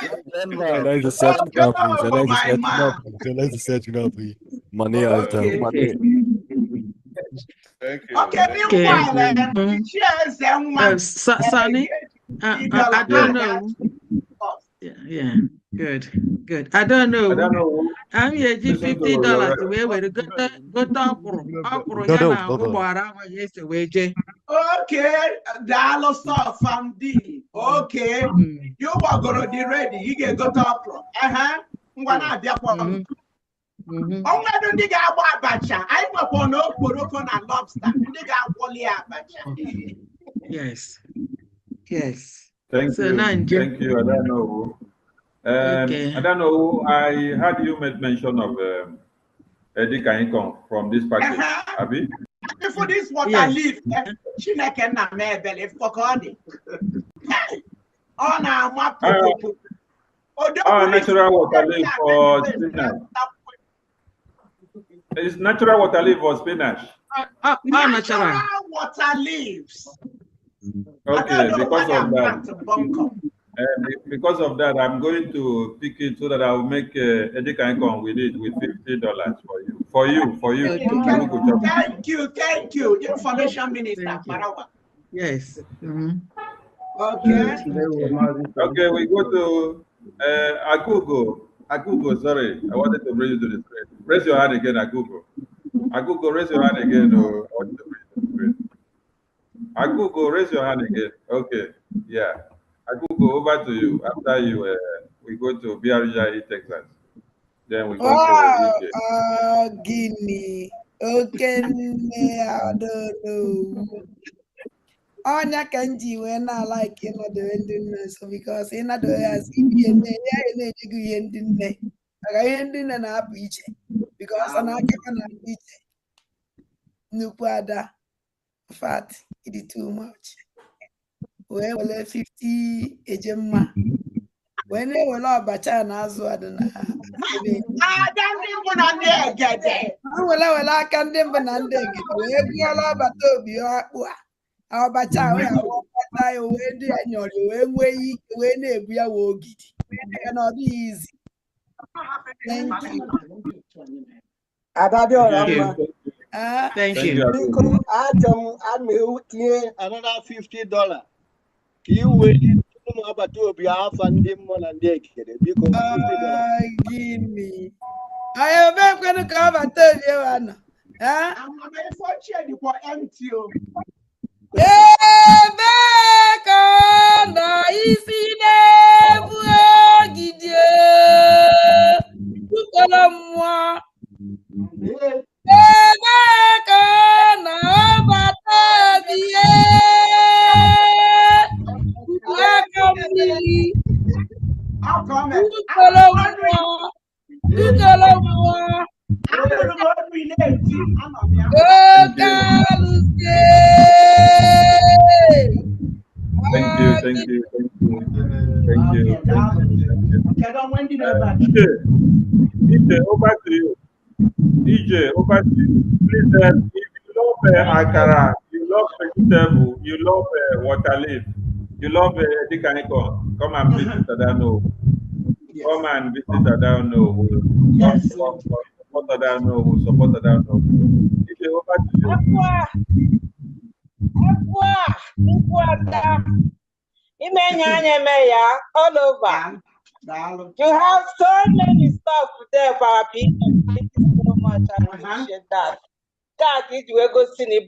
Thank you. Okay, meanwhile, cheers and Sunny, I don't know. Yeah, good. I don't know. I'm here $50. Where we go Okay, dollar stuff from D. Okay, you are gonna be ready. You get got up. Ngwana abia kwa. Onwe do ndi ga agba abacha. I go for no poroko na lobster. Ndi ga woli abacha. Yes. Thank you. I don't know. I don't know. I heard you made mention of Edika income from this package. Abi? Before this water leave, Chineke na mebele fokodi. Oh na mapo. Natural water leaf for spinach. It's natural water leaf for spinach. Natural water leaves. Okay, because of that, I'm going to pick it so that I'll make Edika income with it with $50 for you. Thank you. Information Minister. Yes. Okay, we go to Akugo, sorry. I wanted to bring you to the screen. Raise your hand again, Akugo. Akugo, raise your hand again. I wanted to bring you to the screen. Akugo, raise your hand again. Okay, yeah. Akugo, over to you. After you, we go to BRJ, Texas. Then we go to EJ. Guinea. Okay, I don't know. Onya kanji when I like the endiness because the has ending and I beach because I can beach Nupada fat it is too much. Well, 50 a gemma. When they were all bachan as well, I can't our bacha cannot be easy. Thank you. Thank you. Another $50. You will about to be half and them one and they get it because give me. I am not going to come and tell you, Anna. I'm unfortunate for empty. Thank you. Okay, over to you. DJ, over to you. Please, if you love akara, you love vegetable, you love water leaf, you love dikanikon, come and visit Adano. Come and visit Adano. Yes. Support Adano. Support Adano. DJ, over to you. All over. You have so many stuff there for our people. Thank you so much. I appreciate that. God is we go see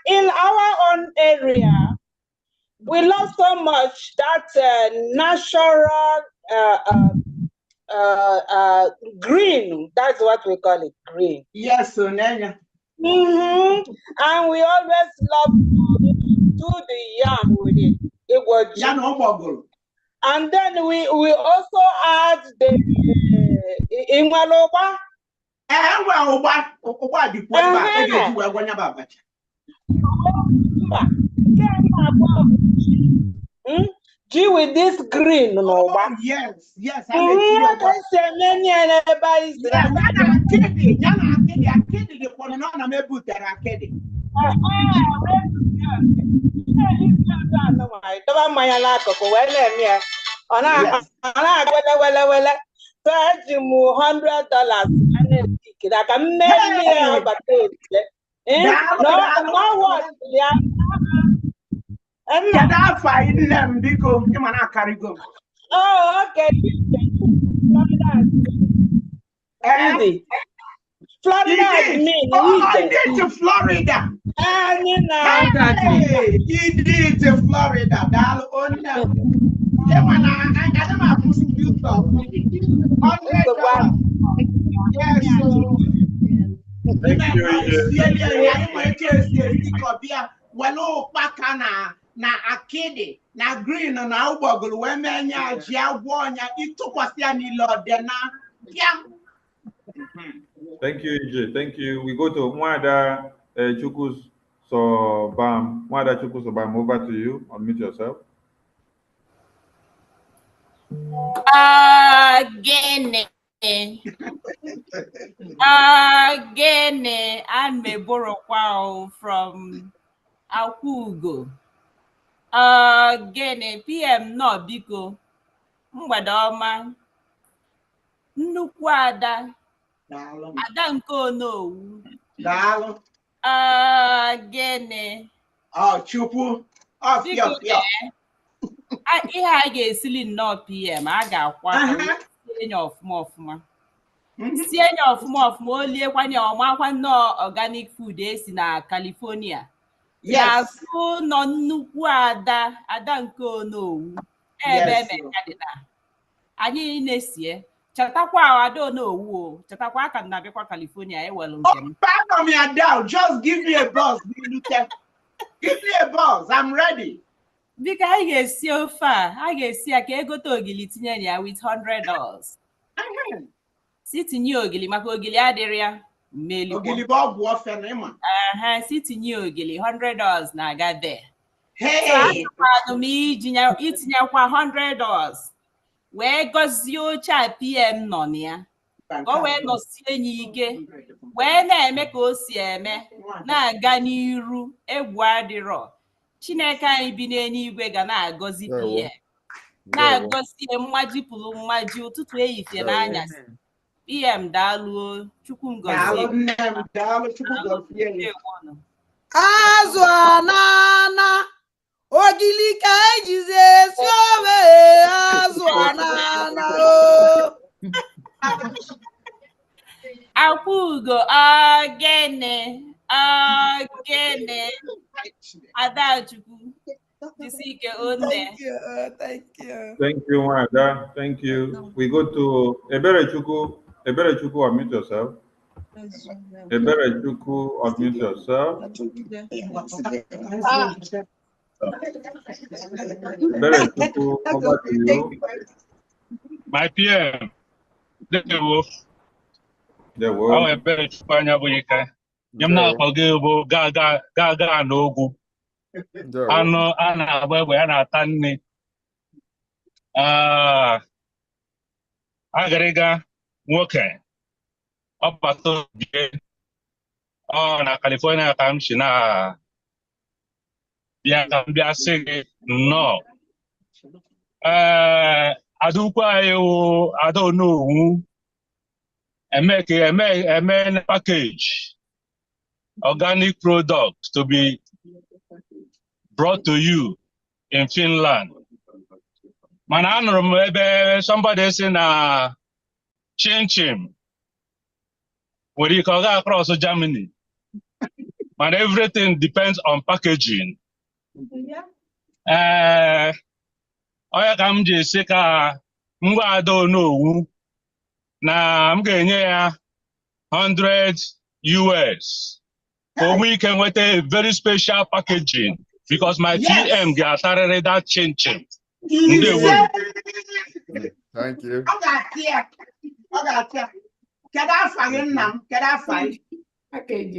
in our own area, we love so much that natural green. That's what we call it, green. Yes, so Nanya. And we always love to do the yam with it. It was and then we also add the Imaloba. G with this green, no? Yes. Oh, okay. Florida is me. Oh, I did to Florida. Hey, he did to Florida. Na akidi na green na ubogulu wemenya jiawonya itukwasi ni lodena. Thank you, EJ. Thank you. We go to Mwada Chukus Sobam. Mwada Chukus Sobam, over to you. Unmute yourself. Again, and me borrow from Akugo. Again, PM no biko. Mwadoma. Nnukwu ada. Ada nke onowu. Daalụ. Gịnị? Chukwu. Biko ihe a ga-esili nnọọ PM, a ga-akwa enye ọfụma. Si enye ọfụma o liekwanye ọmakwa nnọọ organic food esi na California. Na-asụ nọ nnukwu ada nke onowu. Ebe emekadịna. Anyị na-esie. Chatakwa Adonowu. Chatakwa aka na bịakwa California ewelu njem. Back on me down. Just give me a buzz. Give me a buzz. I'm ready. Bika I ga-esi ofe a ga-esi ya ka egote ogili tinye ya with $100. Si tinye ogili maka ogili adịrị ya mmeli. Ogili bụ ọgwụ ofe na ịma. Si tinye ogili $100 na-aga there. Hey. So m itinyekwa $100. Wee gọzie oche a PM nọ na ya ka o wee nọsie enyi ike wee na-eme ka o si eme na-aga n'iru egwu adịrọ. Chineke anyị bi n'eluigwe ga na-agọzi PM na-agọzie mmaji pụrụ mmaji ụtụtụ ehihie n'anyasị. PM daalụ Chukwu ngọzie. Azụ anana ogili ka ejizi esi ofe azụ anana Akwụgo ogene Adachukwu jisike one. Thank you, Wanda. Thank you. We go to Eberechukwu. Eberechukwu, unmute yourself. Eberechukwu, unmute yourself. Eberechukwu, over to you. My PM. There was. Oh, Eberechukwu anya bụyika. Nyem na-akpọga ebo ga n'ogwu. Anụ a na-agba egbe ya na-ata nne. Agrega nwoke ọbata oge ọ na California ka m si na bịa ka m bịa sị gị nnọọ adụkwu anyị wụ ada onowu eme package organic products to be brought to you in Finland. Mana anụrụ m ebe somebody si na chin nwere ike ọ ga across Germany. But everything depends on packaging. Oya ka m ji sị ka m gwa ada onowu na m ga-enye ya 100 US for we can get a very special packaging because my TM ga-atarịrị that chin. Thank you.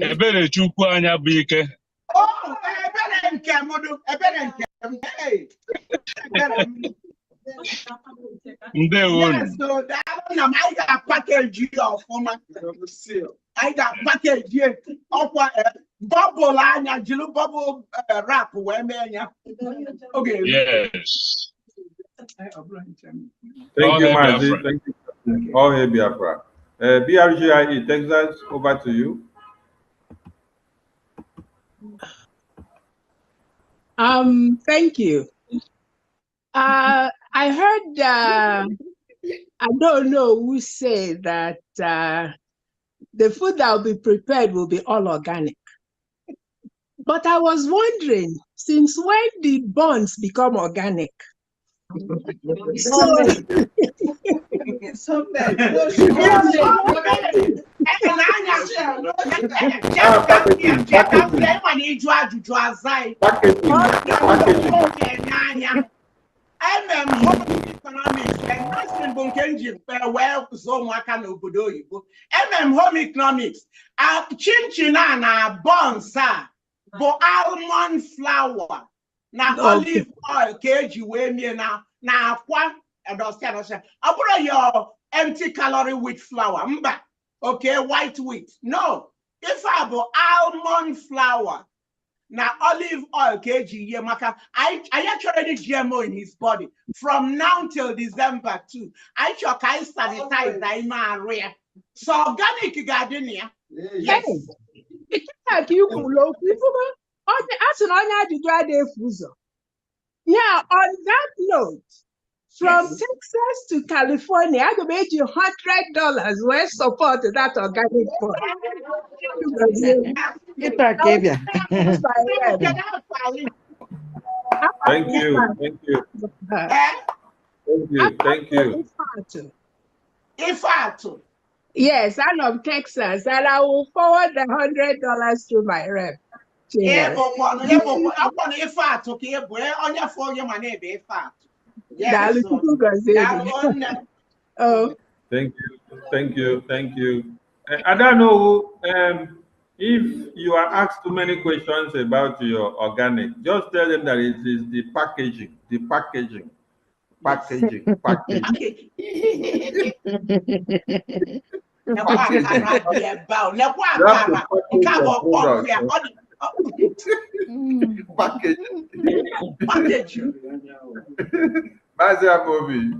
Ebere Chukwu anya bụ ike. Yes, so that I got package I got package here. Bubble anya jilu bubble wrap okay. Yes. Thank you, Mazi. Thank you. All hail Biafra. BRGIE, Texas, over to you. Thank you. I heard, I don't know who said that the food that will be prepared will be all organic. But I was wondering, since when did buns become organic? home economics. Chin-chin bonsa, bo almond flour, na olive oil, kg we me na aqua, understand? About your empty calorie wheat flour, okay, white wheat. No, if I have almond flour, na olive oil kg ye maka, I actually GMO in his body from now till December 2. I sanitize that area. So organic gardenia. Yes. Yeah, on that note, from Texas to California, I could make you $100 worth support that organic food. Thank you. Thank you. Thank you. Ifatu. Yes, I'm of Texas, and I will forward the $100 to my rep. Oh. Thank you. I don't know if you are asked too many questions about your organic, just tell them that it is the packaging.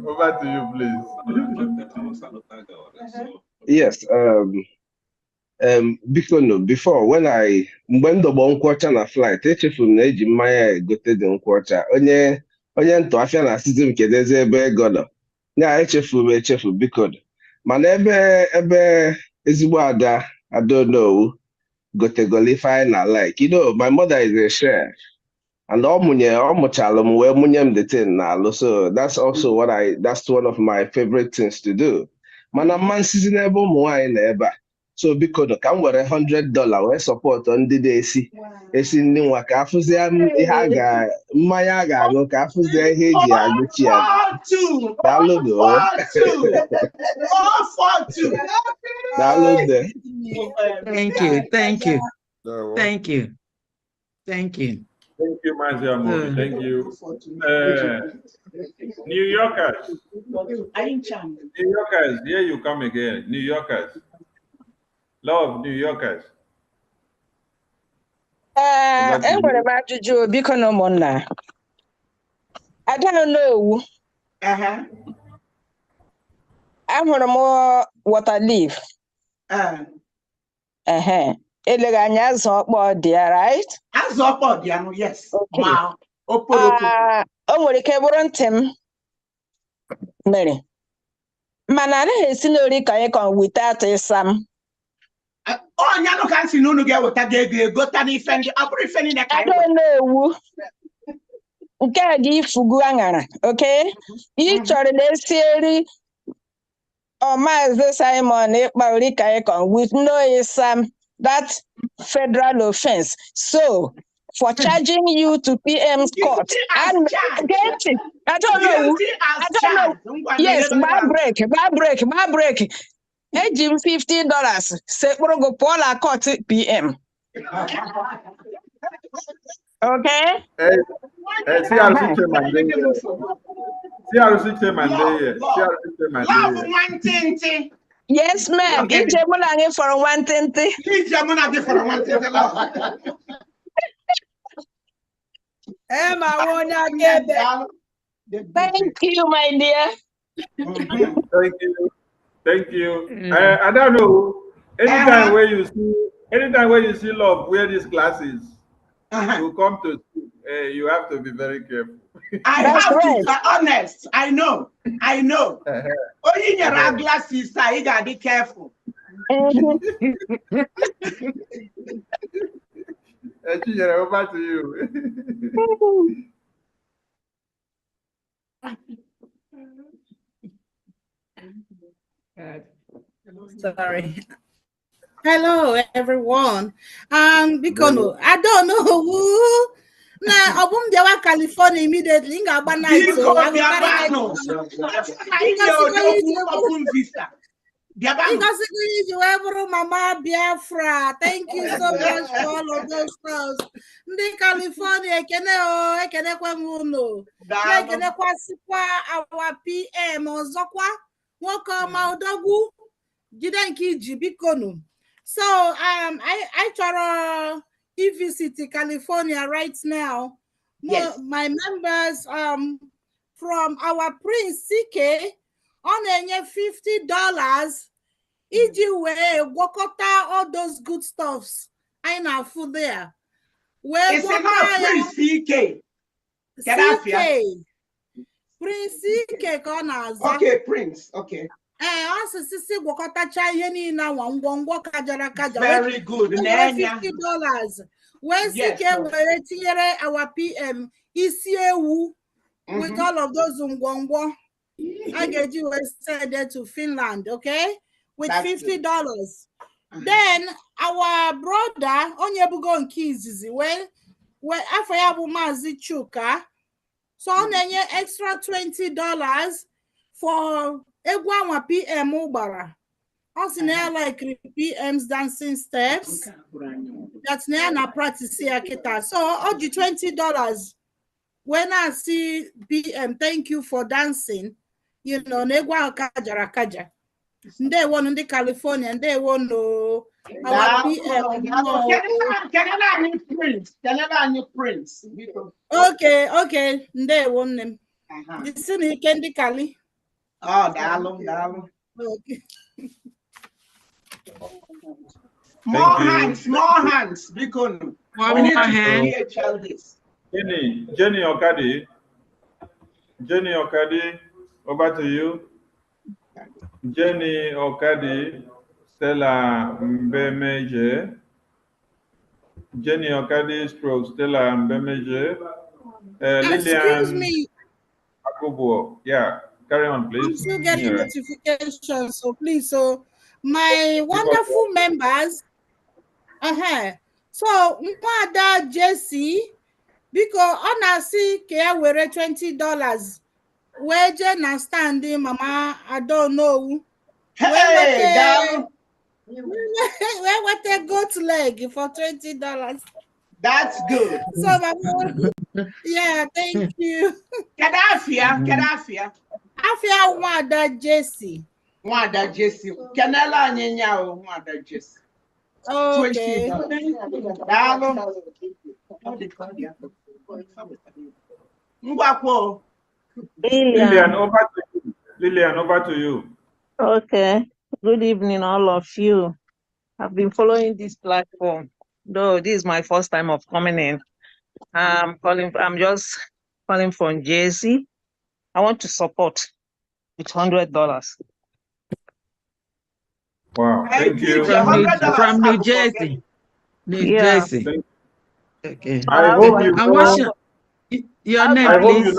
Over to you, please. Yes. Before when the bonquarter na flight, eji mmanya gote the nkwọcha onye ntụ afịa na sizim kedeze ebe godo na echefu biko mana ebe ezigbo ada I don't know gotegoli fine I like. My mother is a chef and ọmụchalụ m wee munye m the thing na so that's also that's one of my favorite things to do. Mana man season ebe ụmụ nwaanyị na ebe a. So biko ka m were $100 wee support ndị na-esi ndị nwa ka afụzie ihe mmanya a ga-aṅụ ka afụzie ihe eji agụchi ya. Daalụ. Thank you. Thank you, Maziamobi. Thank you. New Yorkers. New Yorkers, here you come again. New Yorkers. Love New Yorkers. Enwere m ajụjụ biko na ụmụnna. I don't know. Ahụrụ m water leaf. Eleghị anya azụ ọkpọ dị ya, right? Azụ ọkpọ dị ya, yes. Wow. O nwere ike bụrụ ntị m mere. Mana anaghị esi n'ori ka anyị kan without ịsam. Anya no kan si n'unu ga-eweta ga-egota n'ife ndị ọ bụrụ ife niile ka I don't know. Nke a dị ifugu aṅara, okay? Ị chọrọ na-esi eri Maazị Simon Ekpa ori ka anyị kan with no ịsam. That's federal offense. So, for charging you to PM's court, and I don't know. Yes, my break. Ejim $50. Sekporo go Paula court PM. Okay? Yes, ma'am. Okay. For one thing. Thank you, my dear. Thank you. I don't know. Anytime where you see love, wear these glasses. You come to school, you have to be very careful. I have to be honest. I know. Only your glasses, you gotta be careful. Over to you. Sorry. Hello, everyone. Because I don't know who. Now, Obum Biawa, California immediately. Inga Banai. Mama Biafra. Thank you so much for all of those stuff. Ndi California, ekene kwa muno. Ekene kwa sikwa our PM ozokwa. Woko maudogu. Jidenki jibikono. So I try to visit California right now. Yes. My members from our Prince CK on $50. EG walk out all those good stuffs. I know food there. Where it's not Prince CK. CK. Prince CK corners. Okay, Prince. Okay. Very good. $50. When CK our PM with all of those I get you there to Finland, okay? With $50. Then our brother Onyebugo and Keys when after Abu Mazi Chuka, so on extra $20 for Egwa PM Ubara. Also now like PM's dancing steps. That's now practice here. So all the $20. When I see PM, thank you for dancing. You know, Negwa Kaja. They want in the California and they want to our PM. Prince. Okay. They want them. This is Kendi Kali. Oh, Dalum. Okay. More hands. Because we need to PHL this. Jenny Okadi, over to you. Jenny Okadi, Stella Mbemeje. Jenny Okadi stroke Stella Mbemeje. Excuse me. Akubo. Yeah, carry on, please. I'm still getting notifications, so please. So my wonderful members. So Mpada Jesse, because honestly, care were $20. Where Jen standing, Mama, I don't know. Hey, where what a goat leg for $20? That's good. So, yeah, thank you. Kadafia. Afia Wada Jesse. Wada Jesse. Canela Nyanya Wada Jesse. Okay. Lillian, over to you. Okay. Good evening, all of you. I've been following this platform, though this is my first time of coming in. I'm just calling from Jersey. I want to support with $100. Wow, thank you. From New Jersey. New Jersey. Okay. I hope you know your name, please.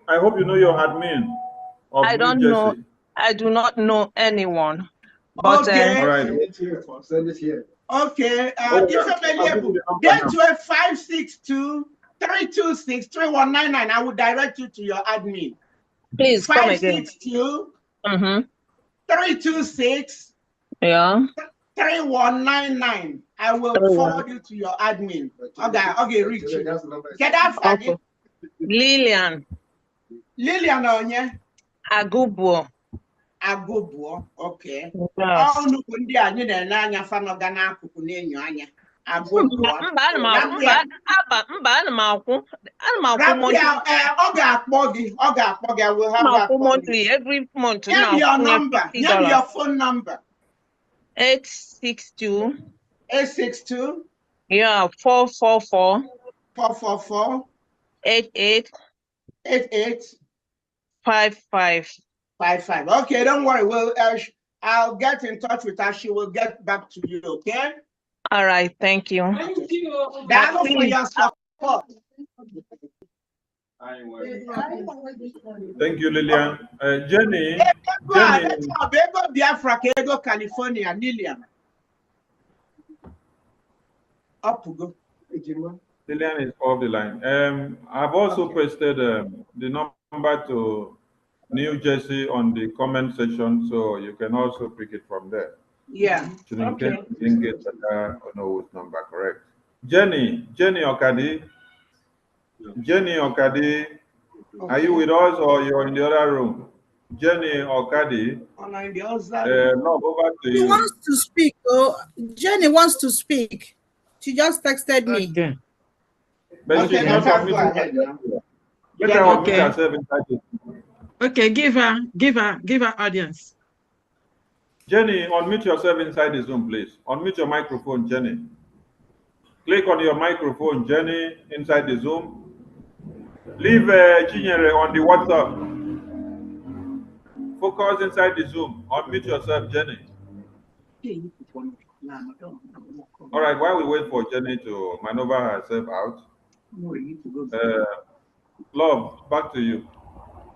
I hope you know your admin of I don't New know. Jersey. I do not know anyone. But okay. All right. Okay. Get to a 562-326-3199. I will direct you to your admin. Please come again. 562-326. Yeah. 3199. I will forward you to your admin. Okay, reach you. Get that faggy. Lillian. Lillian Onye. Agubuo. Okay. Yes. Oh, no, kundi anyi na nanya fano gana kukune nyoanya. Agubuo. I will have monthly every month. Name your number. Name your phone number. 862. 862. Yeah, 444. 444. 88. 88. 55. 55. Okay, don't worry. Well, I'll get in touch with her. She will get back to you. Okay. All right. Thank you. Thank you. That's for your support. Thank you, Lillian. Jenny. Biafra, California, Lillian. Up to go. Lillian is off the line. I've also pasted the number to New Jersey on the comment section, so you can also pick it from there. Yeah. Okay. Didn't get Onowo's number correct. Jenny Okadi. Jenny Okadi, are you with us or you're in the other room? Jenny Okadi. No, over to you. She wants to speak. Oh, Jenny wants to speak. She just texted me. Okay. But she must have let her admit herself inside it. Okay, give her audience. Jenny, unmute yourself inside the Zoom, please. Unmute your microphone, Jenny. Click on your microphone, Jenny, inside the Zoom. Leave Chinyere on the WhatsApp. Focus inside the Zoom. Unmute yourself, Jenny. All right, while we wait for Jenny to maneuver herself out, Love, back to you.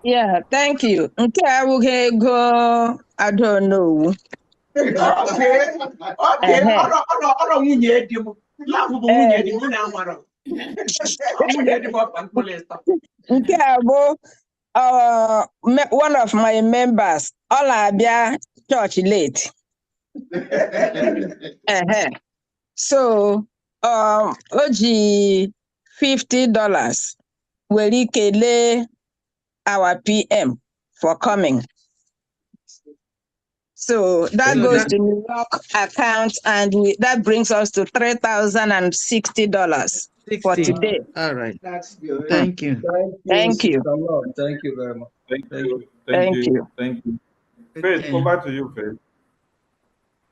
Yeah, thank you. Okay, go. I don't know. Okay. One of my members, all Abia church late. So, OG $50 will lay our PM for coming. So that goes to New York account, and that brings us to $3,060 for today. All right. That's good. Thank you. Thank you. Thank you very much. Thank you. Faith, over to you, Faith.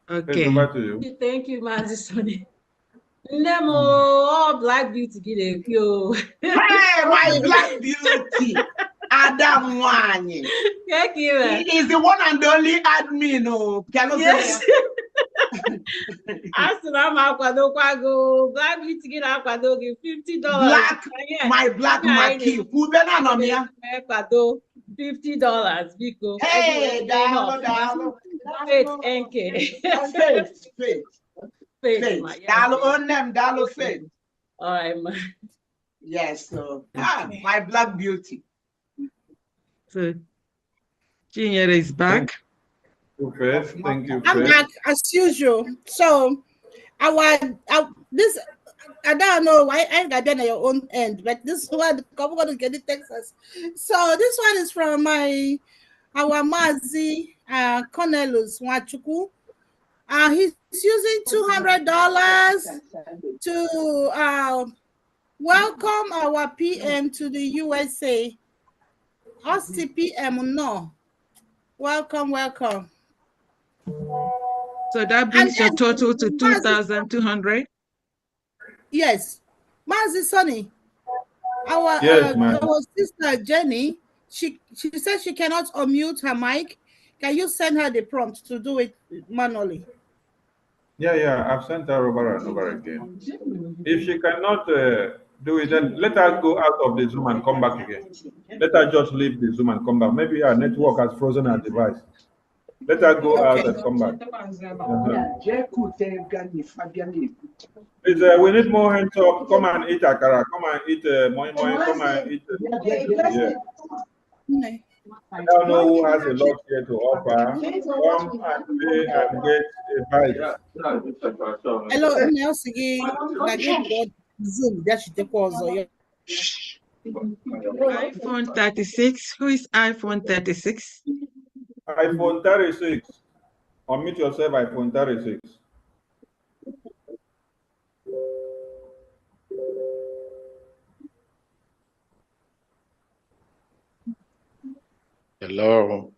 Okay. Faith, over to you. Thank you, Mazi Sonny. All Black Beauty get a few. Hey, my Black Beauty. Adam Wanye. Thank you. He is the one and only admin. Yes. Black Beauty get $50. My black marquee. Who been on me? $50 because hey, Faith NK. Faith. Dalo on them, Dalo Faith. All right, man. Yes, so my Black Beauty. So Chinyere is back. Thank you. I'm back as usual. So this I don't know why I got done at your own end, but this one, I'm going to get it Texas. So this one is from our Mazi Cornelius Wachuku. He's using $200 to welcome our PM to the USA. Us the PM, no. Welcome. So that brings your total to 2,200. Yes, Mazi Sonny, our sister Jenny, she said she cannot unmute her mic. Can you send her the prompt to do it manually? Yeah, I've sent her over and over again. If she cannot do it, then let her go out of the Zoom and come back again. Let her just leave the Zoom and come back. Maybe her network has frozen her device. Let her go out and come back. Please, we need more hands up. Come and eat akara. Come and eat moi moi. Come and eat. I don't know who has a lot here to offer. Come and pay and get a bite. Hello, Zoom. iPhone 36. Who is iPhone 36? iPhone 36. Unmute yourself, iPhone 36. Hello.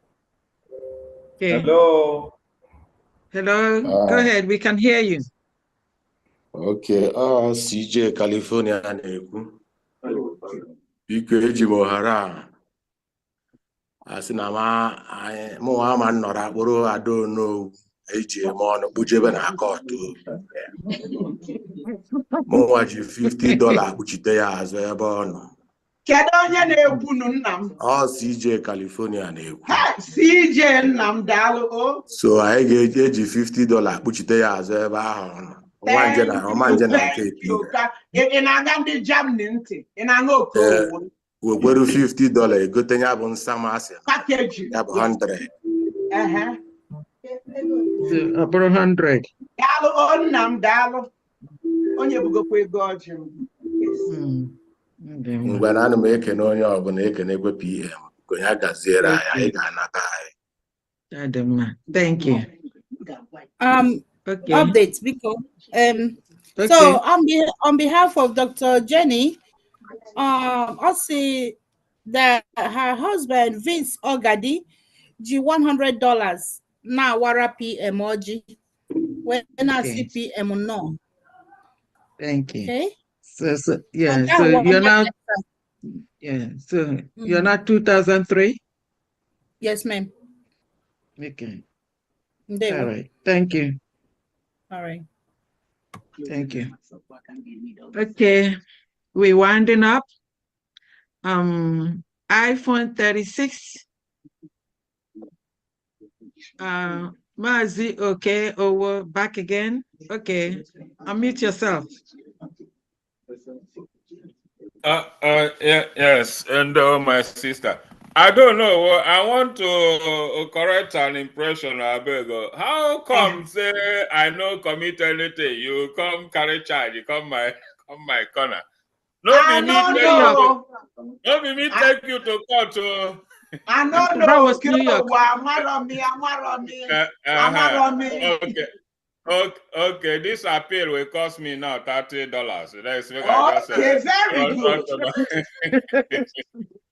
Okay. Hello. Go ahead. We can hear you. Okay. CJ California na-ekwu. Biko eji m ohere a asị na mụnwa ma nnọrọ akpụrụ Adaonowu eji eme ọnụ kpujebe na akọtụ. Mụnwa ji $50 kpuchite ya azụ ebe ọ nọ. Kedu onye na-ekwu nna m? CJ California na-ekwu. CJ nna m daalụ. So anyị ga-eji $50 kpuchite ya azụ ebe ahụ. Ọmanje na nke ị na-aga ndị Germany ntị, ị na-aṅụ okowo. Wekwere $50 egote ya bụ nsamasị. Package ya bụ 100. Ọ bụrụ 100. Daalụ nna m daalụ. Onye bugokwa ego ọjị m. Mgbe na ana m ekene onye ọbụla ekenekwe PM onye a gaziere anyị ga-anata anyị. Thank you. Okay. Updates because okay. So on behalf of Dr. Jenny, I'll say that her husband Vince Ogadi G $100 now wara PM Oji when I see PM no. Thank you. Okay. So yeah, so you're now you're not 2003? Yes, ma'am. Okay. All right. Thank you. All right. Thank you. Okay. We're winding up. iPhone 36. Mazi, okay, over back again. Okay. Unmute yourself. Yes, and my sister. I don't know. I want to correct an impression. I beg. How come say I no commit anything? You come carry charge. You come my corner. No be me take you to court. I know. That was New York. Okay. This appeal will cost me now $30. That's what I just said. Very good.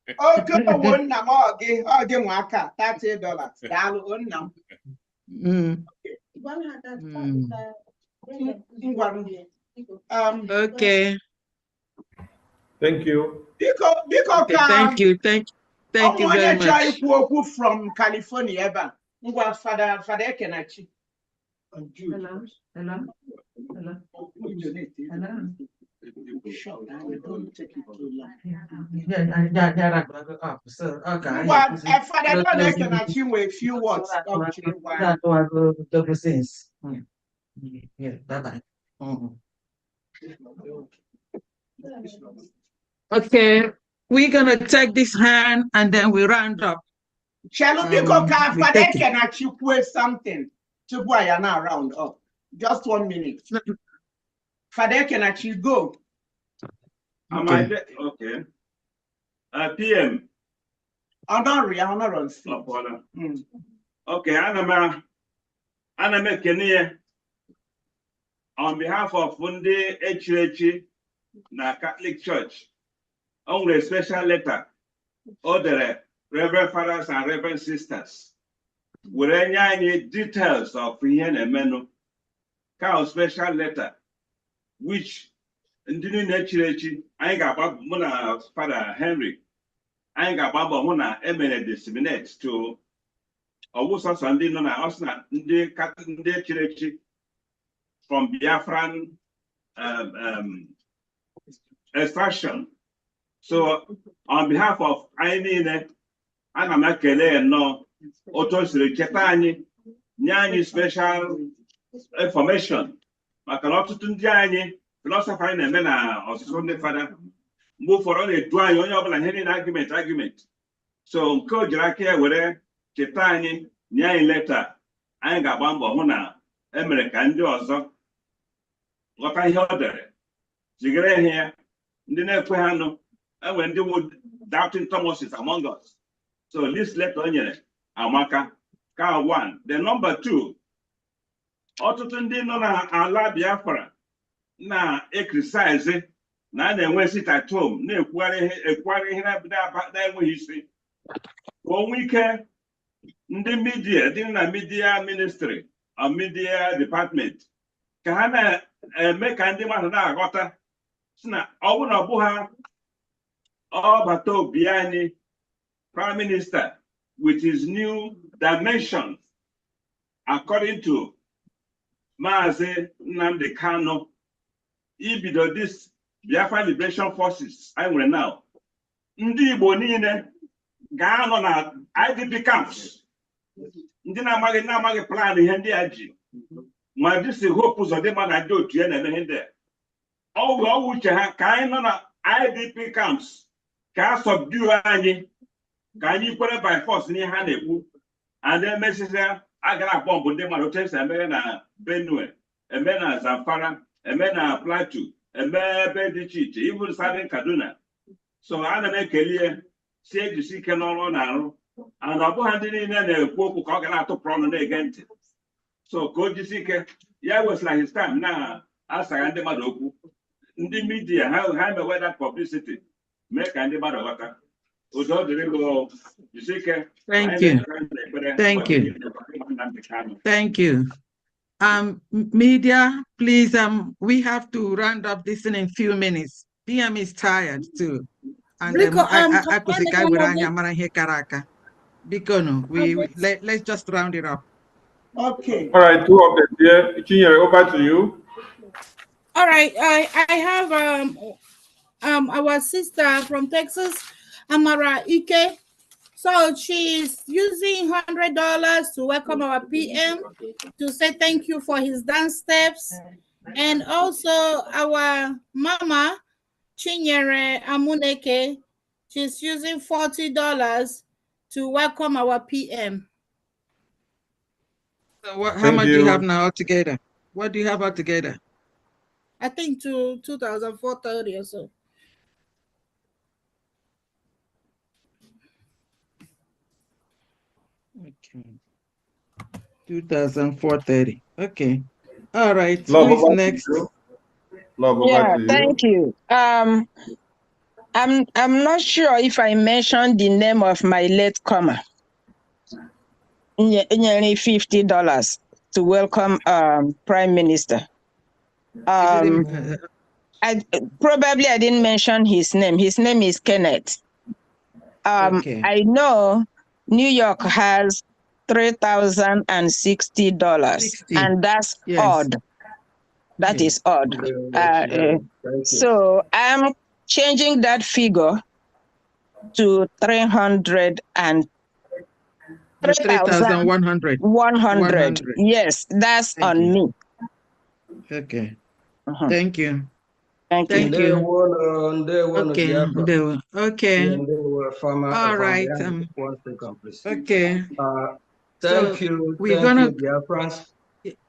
Okay, $30. Okay. Thank you. Thank you very much. From California, Father Kenachi. Hello. Don't take it too long. So, okay. Father, can achieve a few words. Double sense. Yeah, bye-bye. Okay, we're gonna take this hand and then we round up. Shall we go? Father, can achieve something to why you're now round up. Just 1 minute. Father Kenachi, go. Okay. PM. Honor. Okay, Anna Kenya. On behalf of Funde HH na Catholic Church, on a special letter, all the Reverend Fathers and Reverend Sisters, with any details of Ian Menu, special letter, which in the HH, I got Mona Father Henry, I got Baba Mona eminent disseminate to Owusa Sunday Nona Osna, the Catholic Church from Biafran extraction. So, on behalf of Aine, Anna Makele and no Autos Chetani, Nyani special information. Makalotu Tundiani, philosopher and mena or Sunday father, move for all a dry on and argument. So, Ko Jirake, where Chetani, Nyani letter, Anga Bamba Huna, America, and Jozo. What I heard there. Zigre here, the Nepehano, and when they would doubting Thomas is among us. So this letter on Amaka, car 1. The number 2, Autotundi Nona ala Biafra, na exercise, na they went sit at home, no acquiring that history. 1 weekend, the media, the media ministry, or media department, Kahana make and demand na Sna, Obuna Buha, Bato Biani, Prime Minister, with his new dimensions, according to Maaze Nnamdi Kanu, Ibido this Biafra Liberation Forces, I will now. Ndi Igbo niile ga-anọ na IDP camps. Ndị na-amaghị plan ihe ndị a ji. Ma dịsị hope ụzọ dị mma na ndị otu ya na-eme ihe ndị a. Ọ uche ha ka anyị nọ na IDP camps ka a subdue anyị ka anyị kwere by force n'ihe ha na-ekwu and emesịsịa agara bọmbụ ndị mmadụ otu esi eme na Benue, eme na Zamfara, eme na Plateau, eme ebe dị iche iche, even Southern Kaduna. So ana m ekele si ejisi ike n'ọrụ na-arụ and ọ bụghị ndị niile na-ekwu okwu ka ọ ga na-atụpụrụ ọnụ na-ege ntị. So ka o jisi ike ya wesịla his time na-asaga ndị mmadụ okwu. Ndị media ha mewe that publicity mee ka ndị mmadụ ghọta. Udo dịrị gị jisi ike. Thank you. Media, please, we have to round up this in a few minutes. PM is tired too. And let's just round it up. Okay. All right, 2 of them here. Chinyere, over to you. All right, I have our sister from Texas, Amara Ike. So she's using $100 to welcome our PM, to say thank you for his dance steps. And also our mama, Chinyere Amuneke, she's using $40 to welcome our PM. So how much do you have now altogether? What do you have altogether? I think to 2,430 or so. Okay. 2,430. Okay. All right. Love, who's next? Yeah, thank you. I'm not sure if I mentioned the name of my late comer. Nearly $50 to welcome Prime Minister. I didn't mention his name. His name is Kenneth. Okay. I know New York has $3,060, and that's odd. That is odd. So I'm changing that figure to 3,100. 100. Yes, that's Thank on you. me. Okay. Thank you. Thank you. Okay. Okay. All right. 1 second, please. Okay. Thank you. We're Thank gonna. you, Biafrans.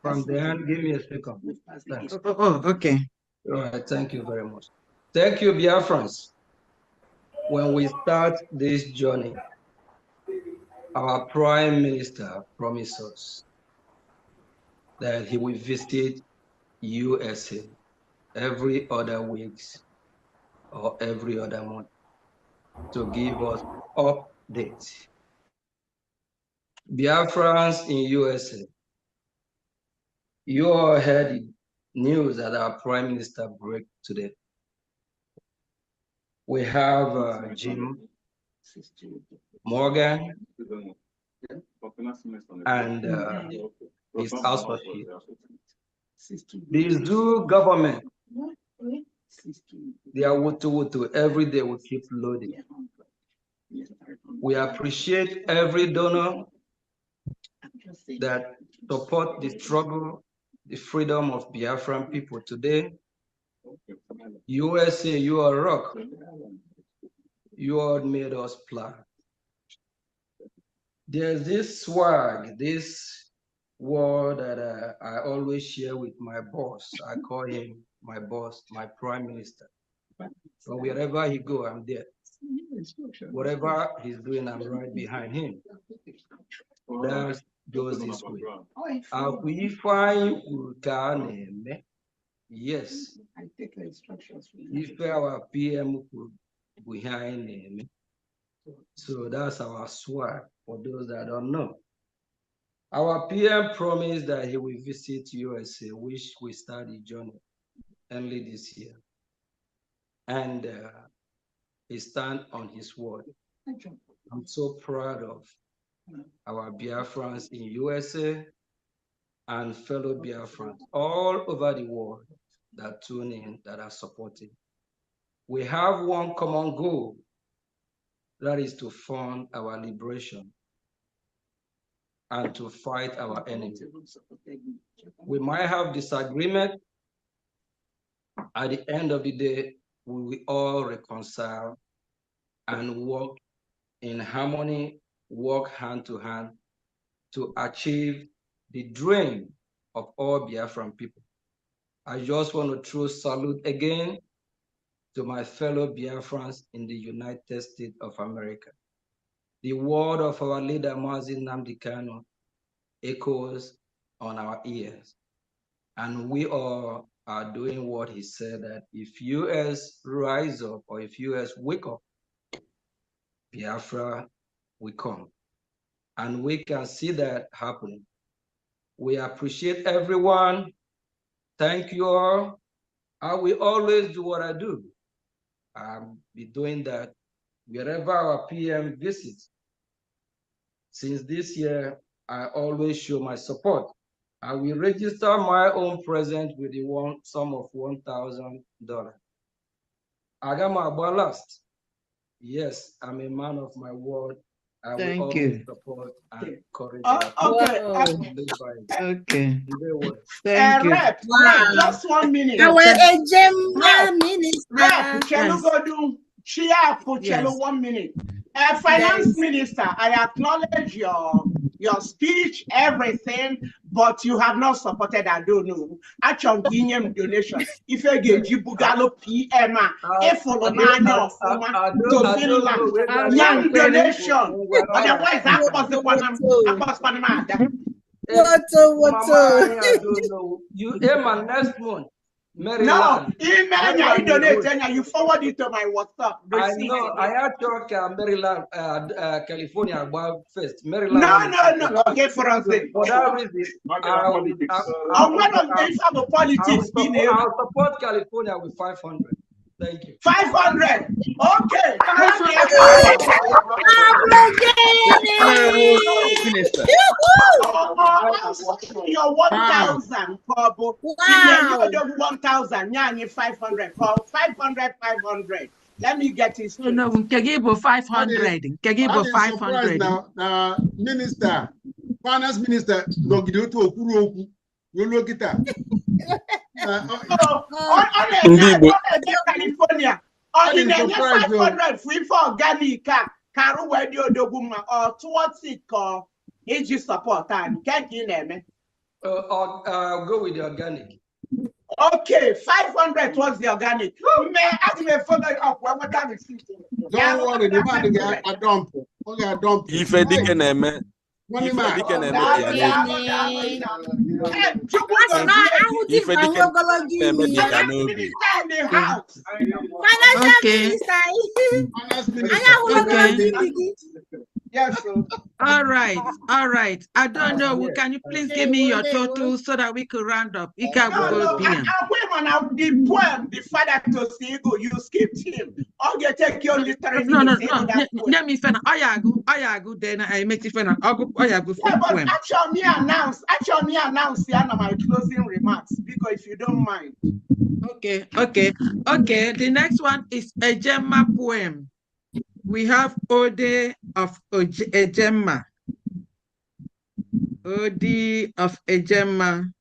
From the hand, give me a second. Thanks. Oh, okay. All right, thank you very much. Thank you, Biafrans. When we start this journey, our Prime Minister promised us that he will visit USA every other weeks or every other month to give us updates. Biafrans in USA, you all heard the news that our Prime Minister broke today. We have Jim Morgan and his associate. These two government, they are wutu every day we keep loading. We appreciate every donor that support the struggle, the freedom of Biafran people today. USA, you are rock. You all made us plan. There's this swag, this word that I always share with my boss. I call him my boss, my prime minister. So wherever he go, I'm there. Whatever he's doing, I'm right behind him. That goes this way. Yes. If our PM behind him. So that's our swag for those that don't know. Our PM promised that he will visit USA, which we start the journey early this year. And he stand on his word. I'm so proud of our Biafrans in USA and fellow Biafrans all over the world that tune in, that are supporting. We have one common goal, that is to fund our liberation and to fight our enemy. We might have disagreement. At the end of the day, we will all reconcile and work in harmony, work hand to hand to achieve the dream of all Biafran people. I just want to throw salute again to my fellow Biafrans in the United States of America. The word of our leader, Mazi Nnamdi Kanu, echoes on our ears. And we all are doing what he said, that if US rise up or if US wake up, Biafra will come. And we can see that happening. We appreciate everyone. Thank you all. I will always do what I do. I'll be doing that wherever our PM visits. Since this year, I always show my support. I will register my own present with the sum of $1,000. I got my last. Yes, I'm a man of my word. I will always support and encourage. Okay. Okay. Thank you. Rep, just 1 minute. Rep, can you go do chia for 1 minute? Finance Minister, I acknowledge your speech, everything, but you have not supported, I don't know. Actually, Guinean donation. If I give you Bugalo PM, if follow to Finland, young donation. Otherwise, that was the one you aim next month. Maryland. No, email you donate and you forward it to my WhatsApp. I know. I had talked Maryland, California about first. Maryland. No. Okay, for us. For that reason, I'll support California with 500. Thank you. 500. Okay. Your 1,000. Wow. 1,000. 500. 500. Let me get his. No, Kegibo 500. Kegibo 500. Now, Minister, Finance Minister, no give to Okuroku. You look at that. California. In 500 free for organic Karu Radio Doguma or towards it call AG support and can't you name it? I'll go with the organic. Okay, 500 was the organic. May I me follow up what time is it? Don't worry, the man got a dump. Okay, a dump. Ife dike na-eme. Money Ife man. dike na-eme ka ya n'obi. Ife dike na-eme dị ka n'obi. Okay. Yes, sir. All right. I don't know. Can you please give me your total so that we could round up? Ika will go PM. The poem, the father to Sigo, you skipped him. Okay, take your literary. No. Let me finish. Ayagu, then I make it finish. Ayagu yeah, but poem. actually me announce my closing remarks, because if you don't mind. Okay. The next one is a Gemma poem. We have Ode of Ejemma. Ode of Ejemma.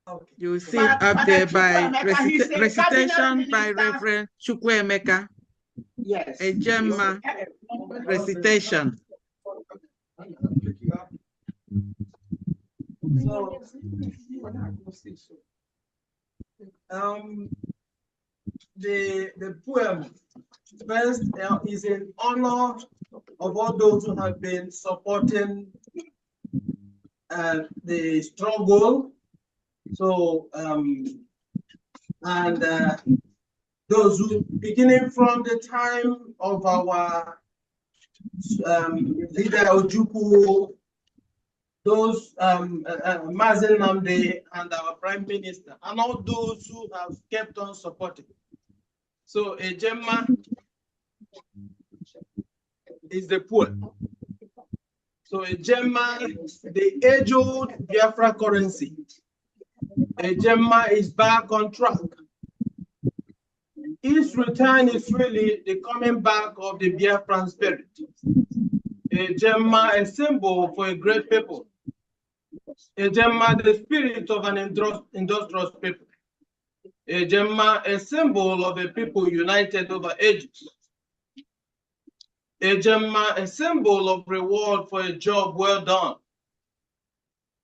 Okay. You see it up there by recitation by Reverend Chukwuemeka. Yes. Ejemma recitation. The poem first is in honor of all those who have been supporting the struggle. So, those who, beginning from the time of our leader Ojukwu, those Mazen Namde and our Prime Minister, and all those who have kept on supporting. So Ejemma is the poem. So Ejemma, the age-old Biafra currency. Ejemma is back on track. Its return is really the coming back of the Biafran spirit. Ejemma, a symbol for a great people. Ejemma, the spirit of an industrious people. Ejemma, a symbol of a people united over ages. Ejemma, a symbol of reward for a job well done.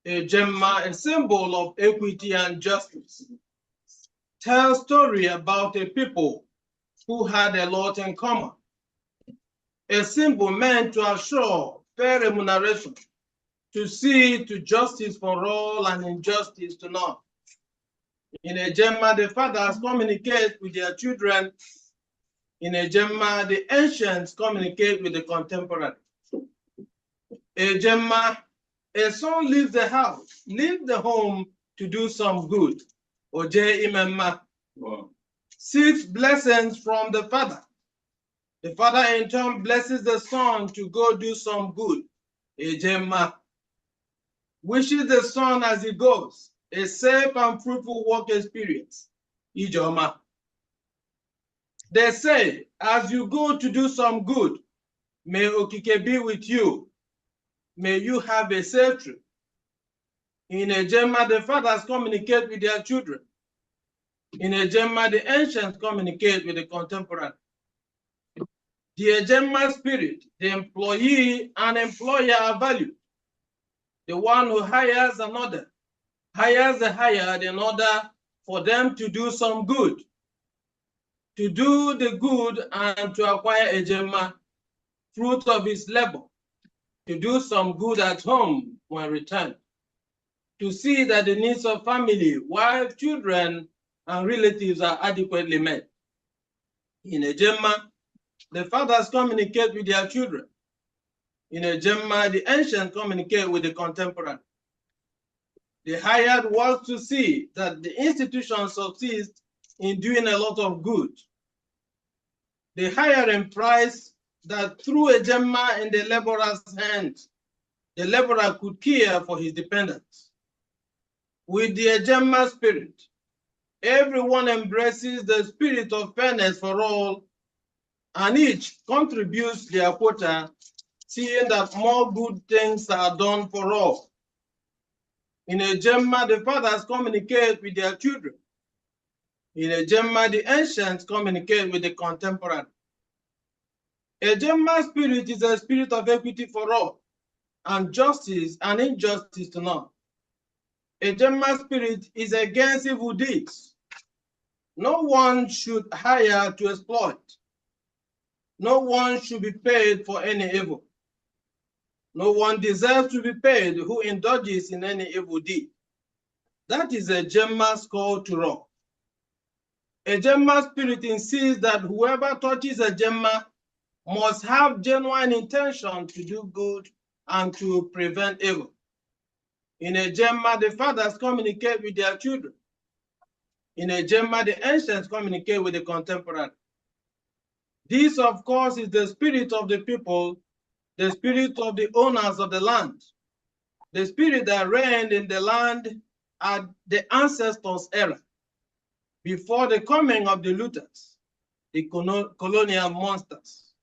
Ejemma, a symbol of equity and justice. Tell story about a people who had a lot in common. A symbol meant to assure fair remuneration, to see to justice for all and injustice to none. In Ejemma, the fathers communicate with their children. In Ejemma, the ancients communicate with the contemporary. Ejemma, a son leaves the house, leaves the home to do some good. Oje Imemma seeks blessings from the father. The father in turn blesses the son to go do some good. Ejemma wishes the son as he goes a safe and fruitful work experience. Ijoma. They say, as you go to do some good, may Okike be with you. May you have a safe trip. In Ejemma, the fathers communicate with their children. In Ejemma, the ancients communicate with the contemporary. The Ejemma spirit, the employee and employer are valued. The one who hires another hires the hired in order for them to do some good. To do the good and to acquire Ejemma, fruit of his labor. To do some good at home when returned. To see that the needs of family, wife, children, and relatives are adequately met. In Ejemma, the fathers communicate with their children. In Ejemma, the ancients communicate with the contemporary. The hired works to see that the institution succeeds in doing a lot of good. The hiring price that through Ejemma in the laborer's hands, the laborer could care for his dependents. With the Ejemma spirit, everyone embraces the spirit of fairness for all, and each contributes their quota, seeing that more good things are done for all. In Ejemma, the fathers communicate with their children. In Ejemma, the ancients communicate with the contemporary. Ejemma spirit is a spirit of equity for all, and justice and injustice to none. A Gemma spirit is against evil deeds. No one should hire to exploit. No one should be paid for any evil. No one deserves to be paid who indulges in any evil deed. That is a Gemma's call to rock. A Gemma spirit insists that whoever touches a Gemma must have genuine intention to do good and to prevent evil. In a Gemma, the fathers communicate with their children. In a Gemma, the ancients communicate with the contemporary. This, of course, is the spirit of the people, the spirit of the owners of the land, the spirit that reigned in the land at the ancestors' era, before the coming of the looters, the colonial monsters,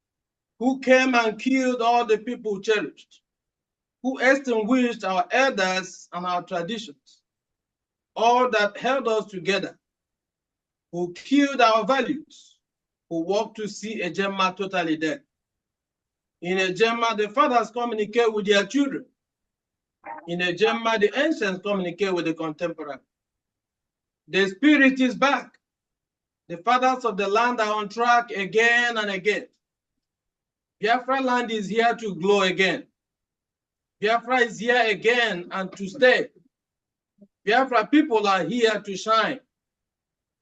who came and killed all the people cherished, who extinguished our elders and our traditions, all that held us together, who killed our values, who walked to see a Gemma totally dead. In a Gemma, the fathers communicate with their children. In a Gemma, the ancients communicate with the contemporary. The spirit is back. The fathers of the land are on track again and again. Biafra land is here to glow again. Biafra is here again and to stay. Biafra people are here to shine.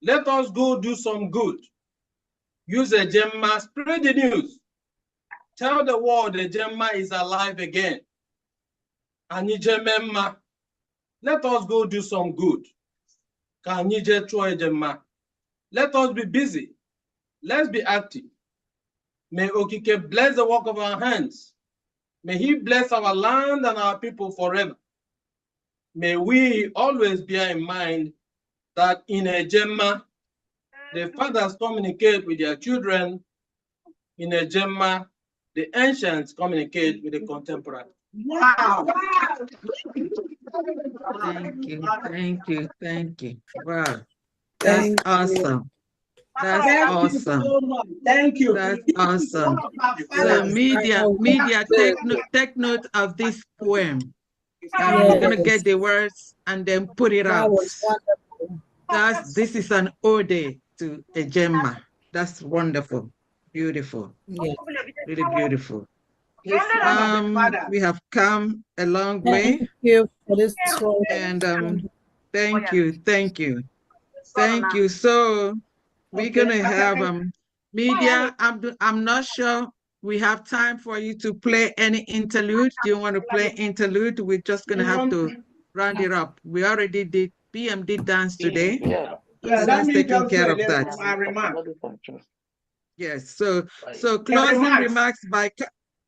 Let us go do some good. Use a Gemma, spread the news. Tell the world the Gemma is alive again. Anije Memma, let us go do some good. Kanije Troy Gemma. Let us be busy. Let's be active. May Okike bless the work of our hands. May he bless our land and our people forever. May we always bear in mind that in a Gemma, the fathers communicate with their children. In a Gemma, the ancients communicate with the contemporary. Wow. Thank you, thank you, thank you. Wow, that's awesome. That's awesome. You so much. Thank you. That's awesome. So media, take note of this poem. We're gonna get the words and then put it out. This is an ode to a Gemma. That's wonderful, beautiful, really beautiful. We have come a long way. Thank you for this. And thank you. So we're gonna have media. I'm not sure we have time for you to play any interlude. Do you want to play interlude? We're just gonna have to round it up. We already did. PM did dance today. Let me taking just care of say that. my remark. Yes. So closing remarks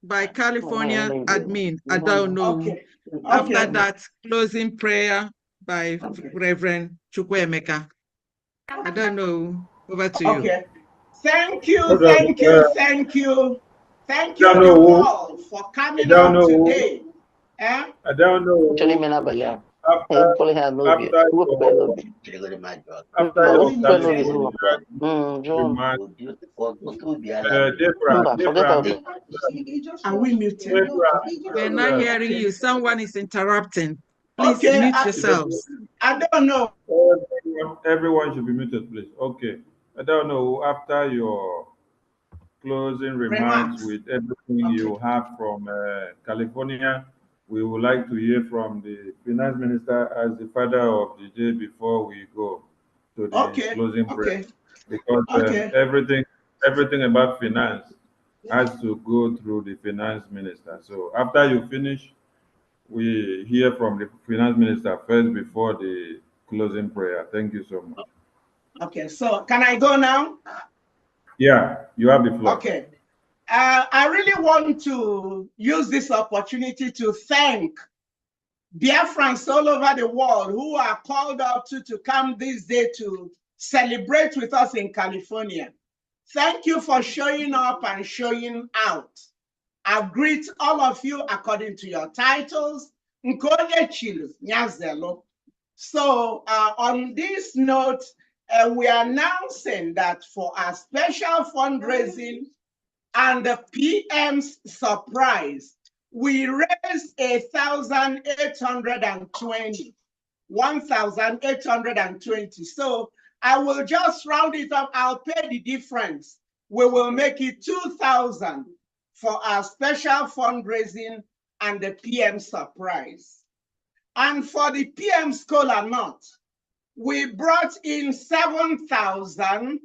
by California admin. I don't know. Okay. After that, closing prayer by Reverend Chukwuemeka. I don't know. Over to you. Okay. Thank you. Thank you all for coming out today. I don't know. Are we muted? We're not hearing you. Someone is interrupting. Please mute yourselves. I don't know. Everyone should be muted, please. Okay. I don't know. After your closing remarks with everything you have from California, we would like to hear from the finance minister as the father of the day before we go to the closing prayer. Because everything about finance has to go through the finance minister. So after you finish, we hear from the finance minister first before the closing prayer. Thank you so much. Okay, so can I go now? Yeah, you have the floor. Okay. I really want to use this opportunity to thank Biafrans all over the world who are called out to come this day to celebrate with us in California. Thank you for showing up and showing out. I greet all of you according to your titles. So on this note, we are announcing that for our special fundraising and the PM's surprise, we raised 1,820. 1,820. So I will just round it up. I'll pay the difference. We will make it 2,000 for our special fundraising and the PM surprise. And for the PM Scholar Knot, we brought in $7,039.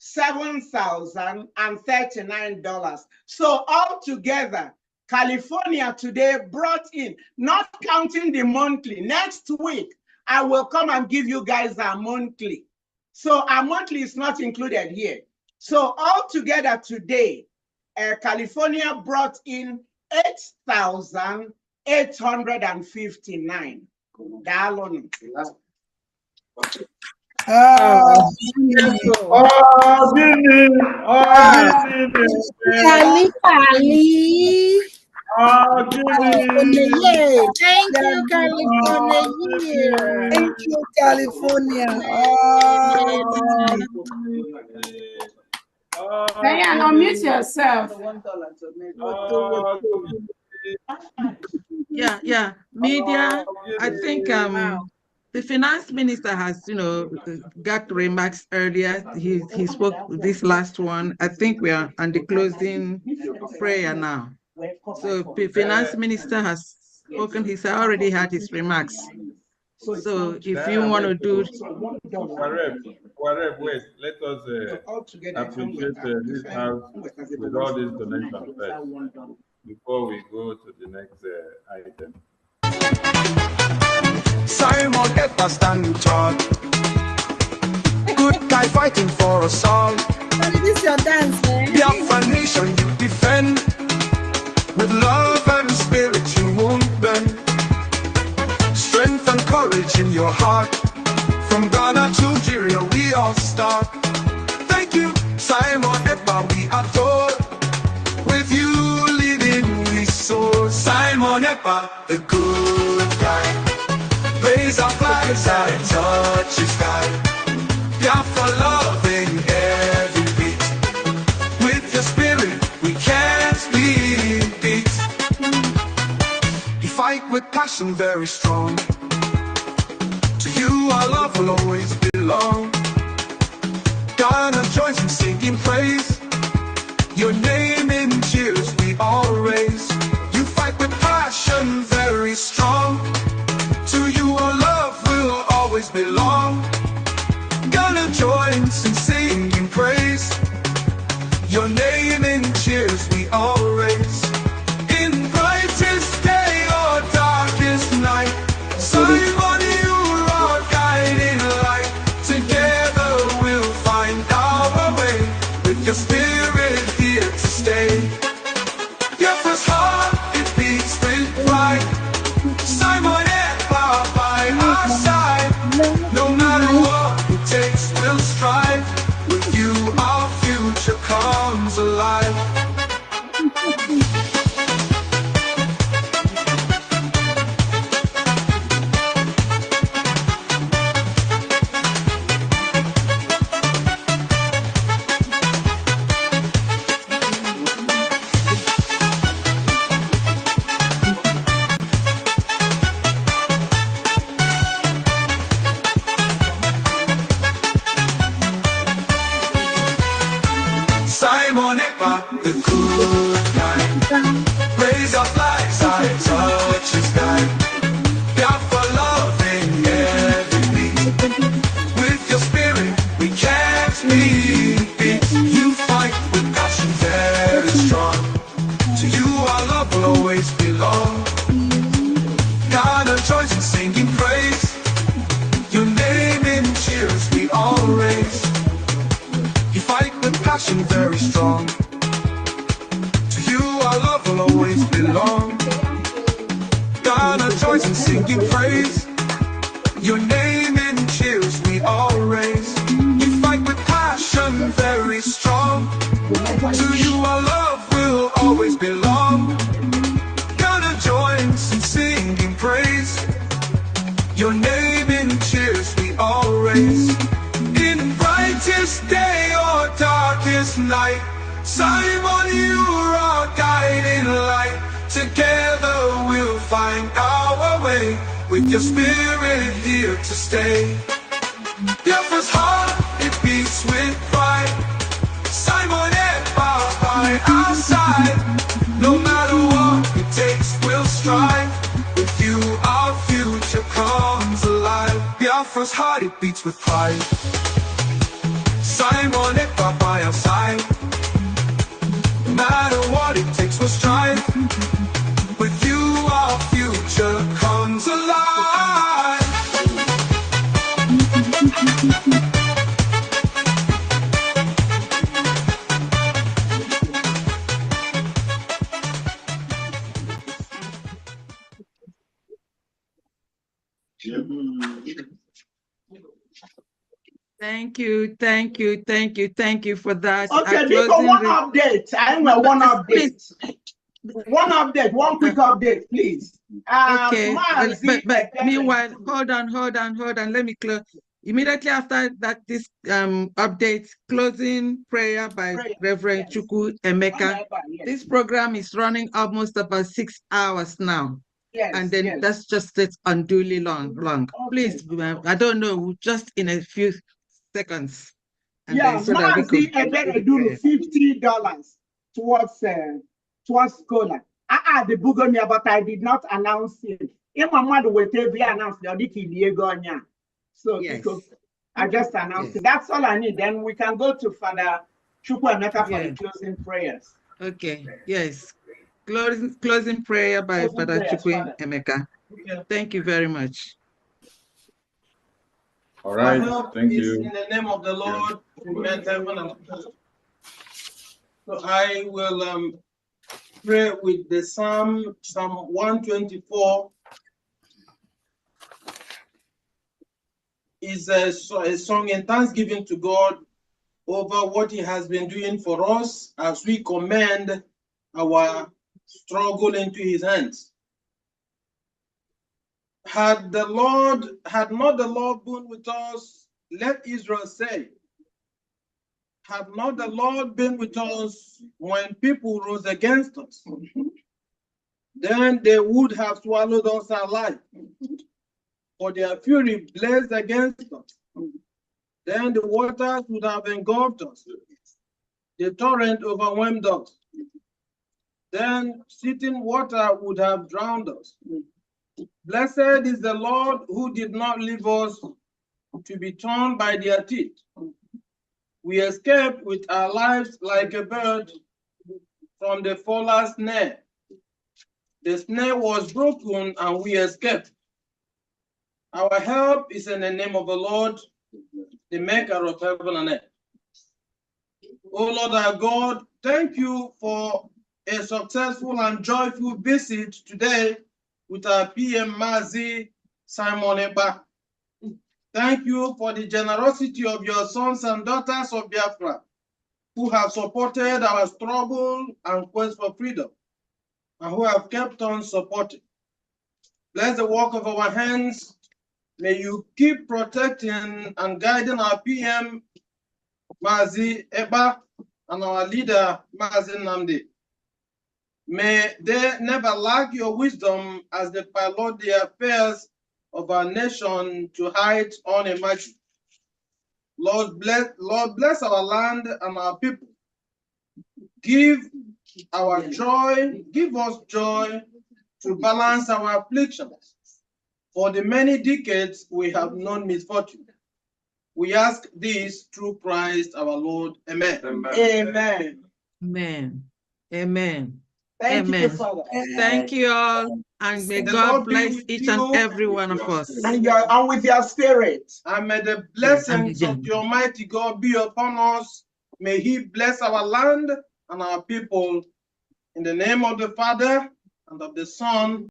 $7,039. So altogether, California today brought in, not counting the monthly. Next week, I will come and give you guys our monthly. So our monthly is not included here. So altogether today, California brought in $8,859. Thank you, California. Thank you, California. Diane, unmute yourself. Yeah. Media, I think the finance minister has, got remarks earlier. He spoke this last one. I think we are on the closing prayer now. So the finance minister has spoken. He's already had his remarks. So if you want to do... Wait, let us appreciate this house with all these donations first before we go to the next item. Simon Ekpa standing tall, good guy fighting for us all. This is your dance, man. Biafra nation you defend, with love and spirit you won't bend. Strength and courage in your heart, from Ghana to Nigeria we all start. Thank you, Simon Ekpa, we adore. With you leading we soar. Simon Ekpa, the good guy, raise our flags and touch the sky. Biafra loving every beat. With your spirit we can't be beat. You fight with passion very strong. To you our love will always belong. Ghana joins in singing praise. Your name in cheers we all raise. You fight with passion very strong. To you our love will always belong. Ghana joins in singing praise. Your name in cheers we all raise. In brightest day or darkest night, Simon, you are guiding light. Together we'll find our way. With your spirit here to stay. Your first heart, it beats with pride. Simon Ekpa by our side. No matter what it takes, we'll strive. With you our future comes alive. Simon Ekpa, the good guy, raise our flags, I touch the sky. Biafra loving every beat. With your spirit we can't be beat. You fight with passion very strong. To you our love will always belong. Ghana joins in singing praise. Your name in cheers we all raise. You fight with passion very strong. To you our love will always belong. Ghana joins in singing praise. Your name in cheers we all raise. You fight with passion very strong. To you our love will always belong. Ghana joins in singing praise. Your name in cheers we all raise. In brightest day or darkest night, Simon, you are guiding light. Together we'll find our way with your spirit here to stay. Biafra's heart, it beats with pride. Simon Ekpa by our side. No matter what it takes, we'll strive. With you, our future comes alive. Biafra's heart, it beats with pride. Simon Ekpa by our side. No matter what it takes, we'll strive. With you, our future comes alive. Thank you for that. Okay, because one update. I know one update. One update, one quick update, please. Okay, but meanwhile, hold on. Let me close. Immediately after that, this update, closing prayer by Reverend Chukwu Emeka. Yes. This program is running almost about 6 hours now. Yes, and then yes. that's just unduly long. Okay. Please, I don't know, just in a few seconds. And yeah, so that we could do $50 towards scholar. The Bugonia, but I did not announce it. If my mother will be announced, so yes. I just announced it. That's all I need. Then we can go to Father Chukwu Emeka for the closing prayers. Okay. Yes. Closing prayer by Father Chukwu Emeka. Okay. Thank you very much. All right. Thank you. you. In the name of the Lord, who made heaven and earth. So I will pray with the Psalm 124. Is a song in thanksgiving to God over what He has been doing for us as we commend our struggle into His hands. Had not the Lord been with us, let Israel say, had not the Lord been with us when people rose against us, then they would have swallowed us alive. For their fury blazed against us. Then the waters would have engulfed us. The torrent overwhelmed us. Then sitting water would have drowned us. Blessed is the Lord who did not leave us to be torn by their teeth. We escaped with our lives like a bird from the faller's snare. The snare was broken and we escaped. Our help is in the name of the Lord, the maker of heaven and earth. Oh Lord our God, thank you for a successful and joyful visit today with our PM Mazi Simon Ekpa. Thank you for the generosity of your sons and daughters of Biafra who have supported our struggle and quest for freedom and who have kept on supporting. Bless the work of our hands. May you keep protecting and guiding our PM, Mazi Ekpa, and our leader, Mazi Nnamdi. May they never lack your wisdom as they pilot the affairs of our nation to heights unimagined. Lord bless our land and our people. Give us joy to balance our afflictions. For the many decades we have known misfortune. We ask this through Christ our Lord. Amen. Amen. Amen. Amen. Thank Amen. you, Father. Thank you all, and may God bless each and every one of us. And with your spirit. And may the blessings of the Almighty God be upon us. May He bless our land and our people. In the name of the Father, and of the Son,